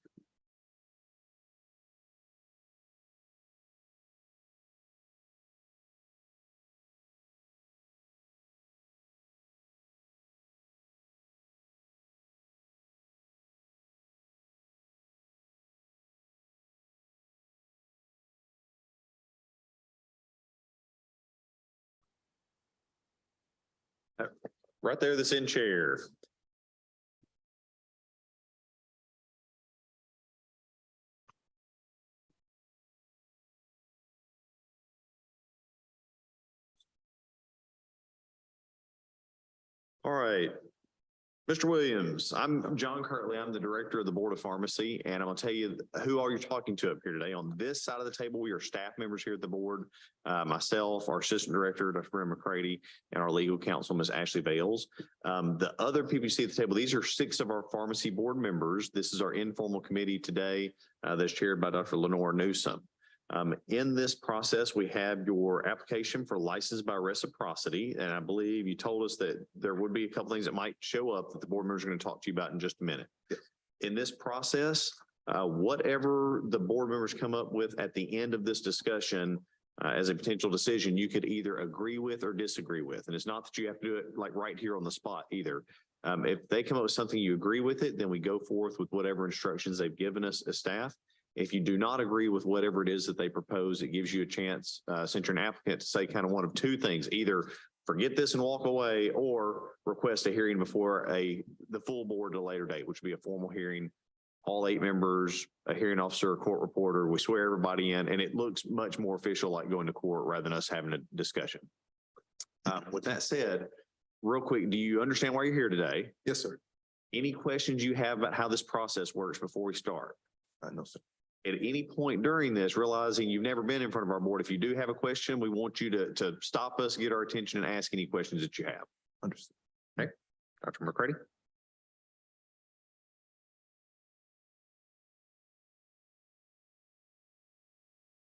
D: Right there, this in chair. All right. Mr. Williams, I'm John Kirtley. I'm the director of the Board of Pharmacy, and I'm gonna tell you who all you're talking to up here today. On this side of the table, we are staff members here at the board. Myself, our assistant director, Dr. Brent McCready, and our legal counsel, Ms. Ashley Bales. The other people you see at the table, these are 6 of our pharmacy board members. This is our informal committee today that's chaired by Dr. Lenore Newsome. In this process, we have your application for license by reciprocity. And I believe you told us that there would be a couple things that might show up that the board members are going to talk to you about in just a minute. In this process, whatever the board members come up with at the end of this discussion as a potential decision, you could either agree with or disagree with. And it's not that you have to do it like right here on the spot either. If they come up with something you agree with it, then we go forth with whatever instructions they've given us as staff. If you do not agree with whatever it is that they propose, it gives you a chance, since you're an applicant, to say kind of one of 2 things: either forget this and walk away, or request a hearing before the full board at a later date, which would be a formal hearing, all 8 members, a hearing officer, a court reporter. We swear everybody in, and it looks much more official, like going to court rather than us having a discussion. With that said, real quick, do you understand why you're here today?
E: Yes, sir.
D: Any questions you have about how this process works before we start?
E: No, sir.
D: At any point during this, realizing you've never been in front of our board, if you do have a question, we want you to stop us, get our attention, and ask any questions that you have.
E: Understood.
D: Okay. Dr. McCready?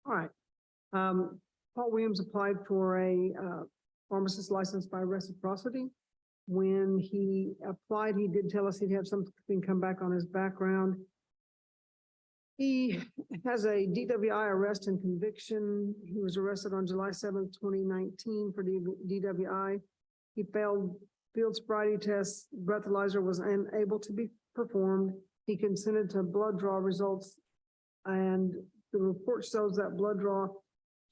B: All right. Paul Williams applied for a pharmacist license by reciprocity. When he applied, he did tell us he'd have something come back on his background. He has a DWI arrest and conviction. He was arrested on July 7th, 2019 for DWI. He failed field sobriety tests. Breathalyzer was unable to be performed. He consented to blood draw results, and the report shows that blood draw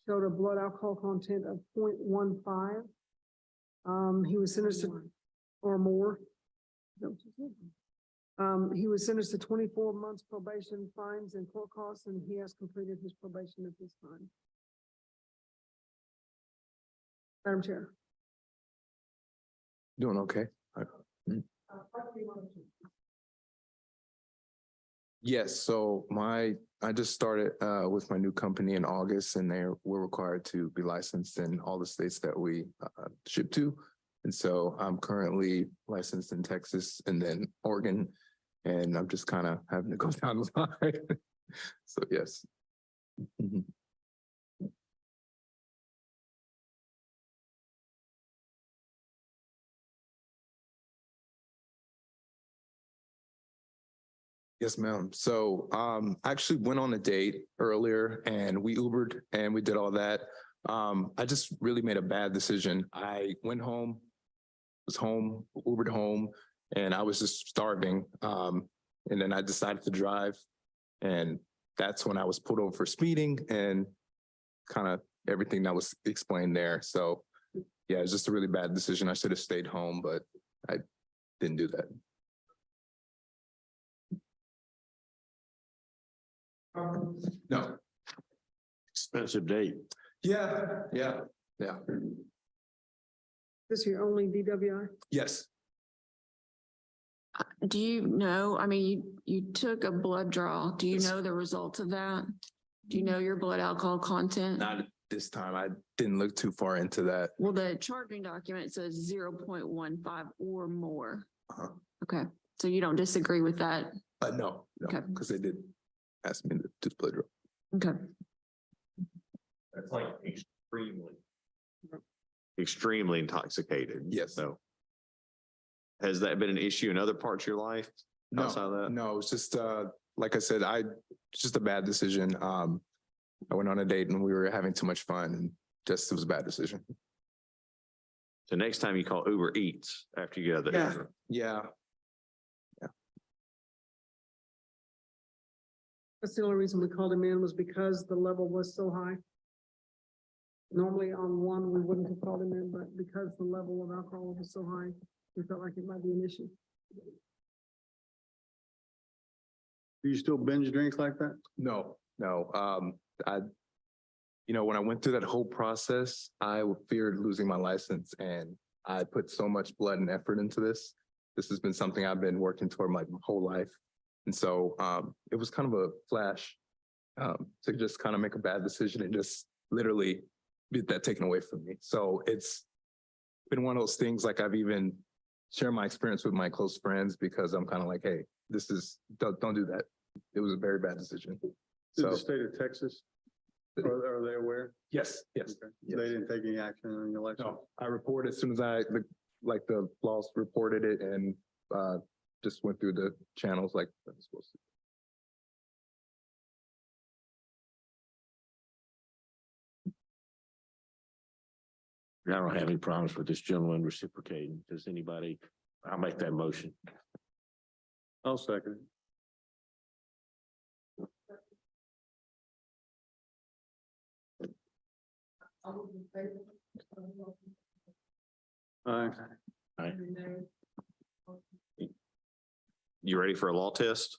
B: showed a blood alcohol content of 0.15. He was sentenced to, or more. He was sentenced to 24 months probation, fines, and court costs, and he has completed his probation at this time. Madam Chair.
F: Doing okay. Yes, so I just started with my new company in August, and we're required to be licensed in all the states that we ship to. And so I'm currently licensed in Texas and then Oregon, and I'm just kind of having to go down the line. So yes. Mhm. Yes, ma'am. So I actually went on a date earlier and we Ubered and we did all that. I just really made a bad decision. I went home, was home, Ubered home, and I was just starving. And then I decided to drive, and that's when I was pulled over for speeding and kind of everything that was explained there. So yeah, it's just a really bad decision. I should have stayed home, but I didn't do that. No.
G: Expensive date.
F: Yeah.
B: This is your only DWI?
F: Yes.
Q: Do you know, I mean, you took a blood draw. Do you know the results of that? Do you know your blood alcohol content?
F: Not at this time. I didn't look too far into that.
Q: Well, the charging document says 0.15 or more. Okay, so you don't disagree with that?
F: No,
Q: Okay.
F: because they did ask me to do the blood draw.
Q: Okay.
G: That's like extremely intoxicated.
F: Yes.
G: So has that been an issue in other parts of your life? Outside of that?
F: No, it's just like I said, it's just a bad decision. I went on a date and we were having too much fun, and just it was a bad decision.
G: So next time you call Uber Eats after you get out of the Uber.
F: Yeah.
B: That's the only reason we called him in, was because the level was so high. Normally on one, we wouldn't have called him in, but because the level of alcohol was so high, we felt like it might be an issue.
O: Do you still binge drinks like that?
F: No. When I went through that whole process, I feared losing my license, and I put so much blood and effort into this. This has been something I've been working toward my whole life. And so it was kind of a flash to just kind of make a bad decision and just literally get that taken away from me. So it's been one of those things, like I've even shared my experience with my close friends, because I'm kind of like, hey, don't do that. It was a very bad decision.
O: Did the state of Texas, are they aware?
F: Yes.
O: Okay. They didn't take any action on your license?
F: No, I reported as soon as the laws reported it, and just went through the channels like I was supposed to.
G: I don't have any problems with this gentleman reciprocating. Does anybody? I'll make that motion.
O: I'll second. Aye.
G: You ready for a law test?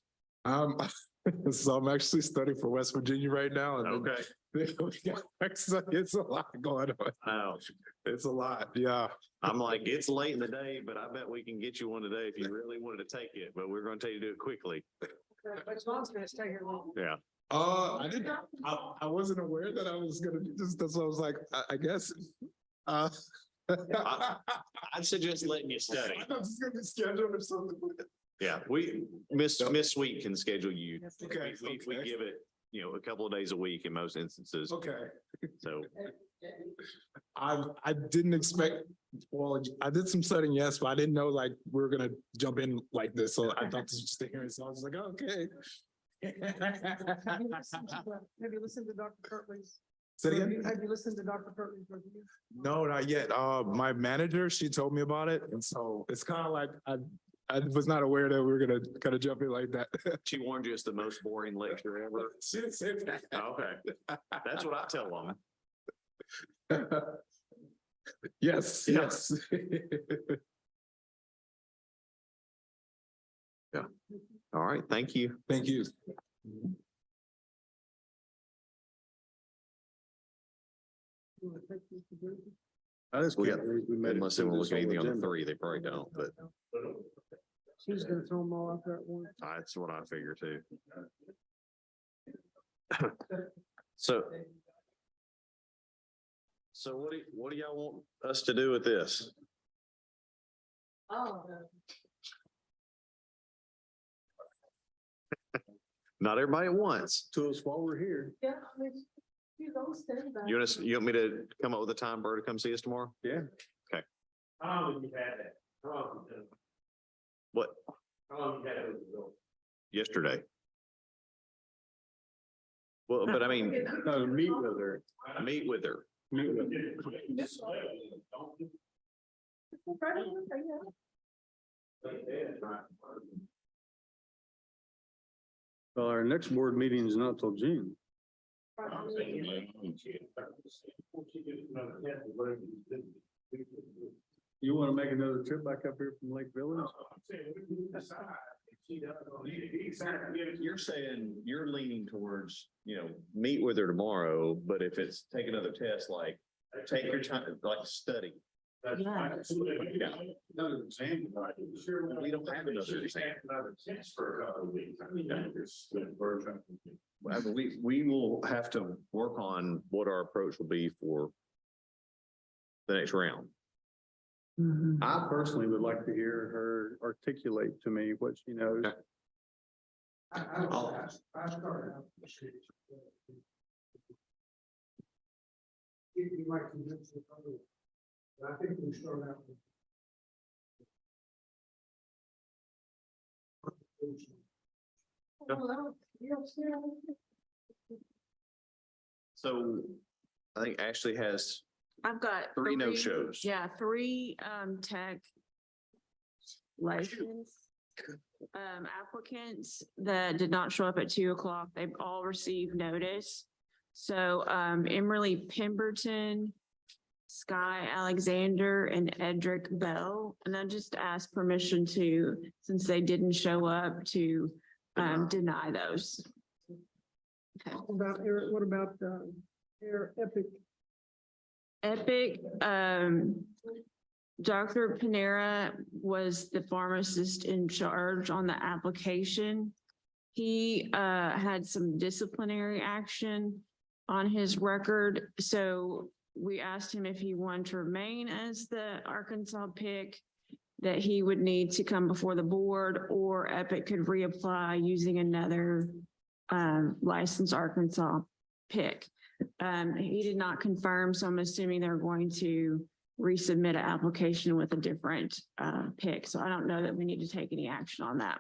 F: So I'm actually studying for West Virginia right now. And
G: Okay.
F: It's a lot going on.
G: Wow.
F: It's a lot. Yeah.
G: I'm like, it's late in the day, but I bet we can get you one today if you really wanted to take it, but we're going to tell you to do it quickly.
B: But John's gonna stay here long.
G: Yeah.
F: I didn't. I wasn't aware that I was gonna do this. That's why I was like, I guess.
G: I'd suggest letting you study.
F: I thought this was gonna be scheduled or something.
G: Yeah, Miss Sweet can schedule you.
F: Okay,
G: We give it, a couple of days a week in most instances.
F: Okay.
G: So
F: I didn't expect, well, I did some studying, yes, but I didn't know like we were gonna jump in like this. So I thought this was just a hearing. So I was like, okay.
B: Have you listened to Dr. Kirtley's?
F: Say it again?
B: review? Have you listened to Dr. Kirtley's review?
F: No, not yet. My manager, she told me about it. And so it's kind of like, I was not aware that we were gonna kind of jump in like that.
D: She warned you it's the most boring lecture ever.
F: She didn't say that.
D: Okay, that's what I tell them.
F: Yes, yes.
D: Yeah. All right, thank you.
F: Thank you.
O: I just
D: We
O: can't
D: got-
O: believe we made it
D: Unless they
O: to
D: want to
O: this
D: look at anything on the
O: agenda.
D: three, they probably don't, but
B: She's gonna throw them all out there at once.
D: that's what I figure too. So. So what do y'all want us to do with this?
B: Oh.
D: Not everybody at once.
O: To us while we're here.
B: Yeah, I mean, you don't stand back.
D: You want me to come up with a time, Bert, to come see us tomorrow?
O: Yeah.
D: Okay.
H: How long have you had that? How long have you had
D: What,
H: How long have you had it with the bill?
D: yesterday? Well, but I mean,
O: No, meet with her.
D: meet with her.
O: Meet with her. Well, our next board meeting is not till June. You want to make another trip back up here from Lake Village?
D: You're saying you're leaning towards, meet with her tomorrow, but if it's take another test, like take your time, like study.
K: Yeah.
H: Another exam.
D: We don't have another exam.
H: Another test for a couple of weeks. I mean, it's the version.
D: I mean, we will have to work on what our approach will be for the next round.
O: I personally would like to hear her articulate to me what she knows.
D: Okay.
H: I started out. You might convince the other. But I think we start out with.
D: So I think Ashley has
Q: I've got.
D: three no-shows.
Q: Yeah, three tech license applicants that did not show up at 2:00. They've all received notice. So Emily Pemberton, Sky Alexander, and Edric Bell. And I just asked permission to, since they didn't show up, to deny those. Okay.
B: What about, Epic?
Q: Epic, Dr. Panera was the pharmacist in charge on the application. He had some disciplinary action on his record. So we asked him if he wanted to remain as the Arkansas pick, that he would need to come before the board, or Epic could reapply using another licensed Arkansas pick. He did not confirm, so I'm assuming they're going to resubmit an application with a different pick. So I don't know that we need to take any action on that.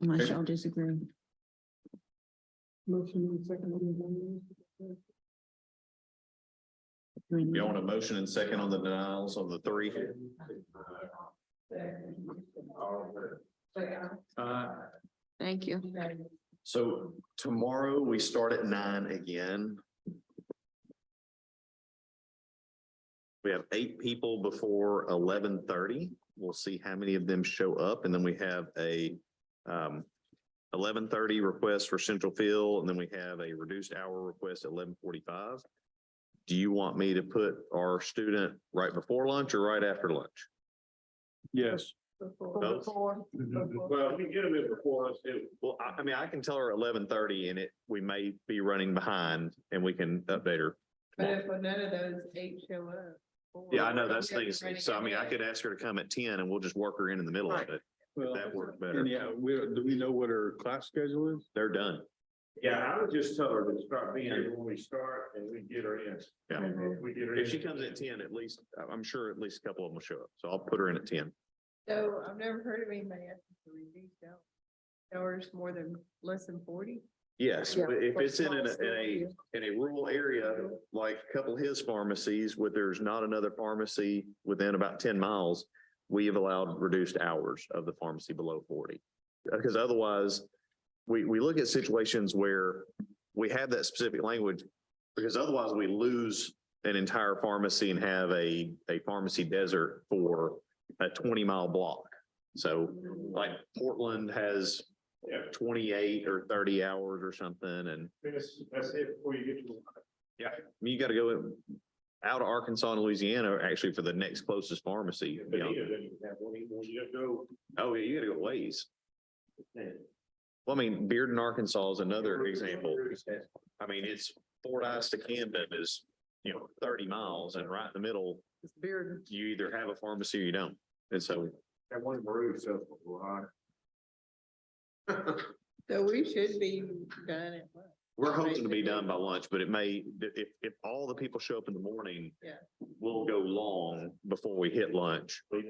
Q: Unless y'all disagree.
B: Motion and second.
D: You want a motion and second on the denials on the three?
Q: Thank you.
D: So tomorrow we start at 9 again. We have 8 people before 11:30. We'll see how many of them show up, and then we have a 11:30 request for Central Field, and then we have a reduced hour request at 11:45. Do you want me to put our student right before lunch or right after lunch?
O: Yes.
D: Both?
H: Well, we get them in before us too.
D: Well, I mean, I can tell her 11:30 and we may be running behind and we can update her.
C: But if none of those 8 show up.
D: Yeah, I know that's things. So I mean, I could ask her to come at 10 and we'll just work her in the middle of it.
O: Well,
D: That worked better.
O: and yeah, do we know what her class schedule is?
D: They're done.
H: Yeah, I would just tell her to start being here when we start and we get her in.
D: Yeah.
H: We get her in.
D: If she comes at 10, at least, I'm sure at least a couple of them will show up. So I'll put her in at 10.
C: So I've never heard of anybody asking for reduced hours. Hours more than less than 40?
D: Yes,
C: Yeah,
D: but if
C: for
D: it's in
C: small
D: a,
C: store,
D: in a rural area, like a couple of his pharmacies, where there's not another pharmacy within about 10 miles, we have allowed reduced hours of the pharmacy below 40. Because otherwise, we look at situations where we have that specific language, because otherwise we lose an entire pharmacy and have a pharmacy desert for a 20-mile block. So like Portland has 28 or 30 hours or something, and
G: That's it before you get to.
D: yeah, you got to go out of Arkansas and Louisiana actually for the next closest pharmacy. You know. Oh, yeah, you got to go ways. Well, I mean, Bearden, Arkansas is another example. I mean, it's Fordyce to Camden is, 30 miles, and right in the middle,
C: It's Bearden.
D: you either have a pharmacy or you don't. And so
G: That one brew sells for
C: So we should be done at what?
D: we're hoping to be done by lunch, but it may, if all the people show up in the morning,
C: Yeah.
D: we'll go long before we hit lunch. But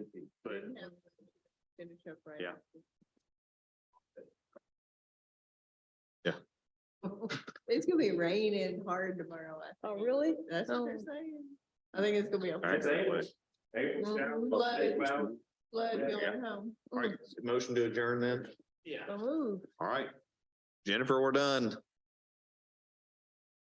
C: Finish up right.
D: Yeah.
C: It's gonna be raining hard tomorrow.
B: Oh, really?
C: That's what they're saying. I think it's gonna be a.
D: all right,
C: Flood
D: Yeah.
C: going home.
D: all right, motion to adjourn then.
C: So move.
D: All right. Jennifer, we're done.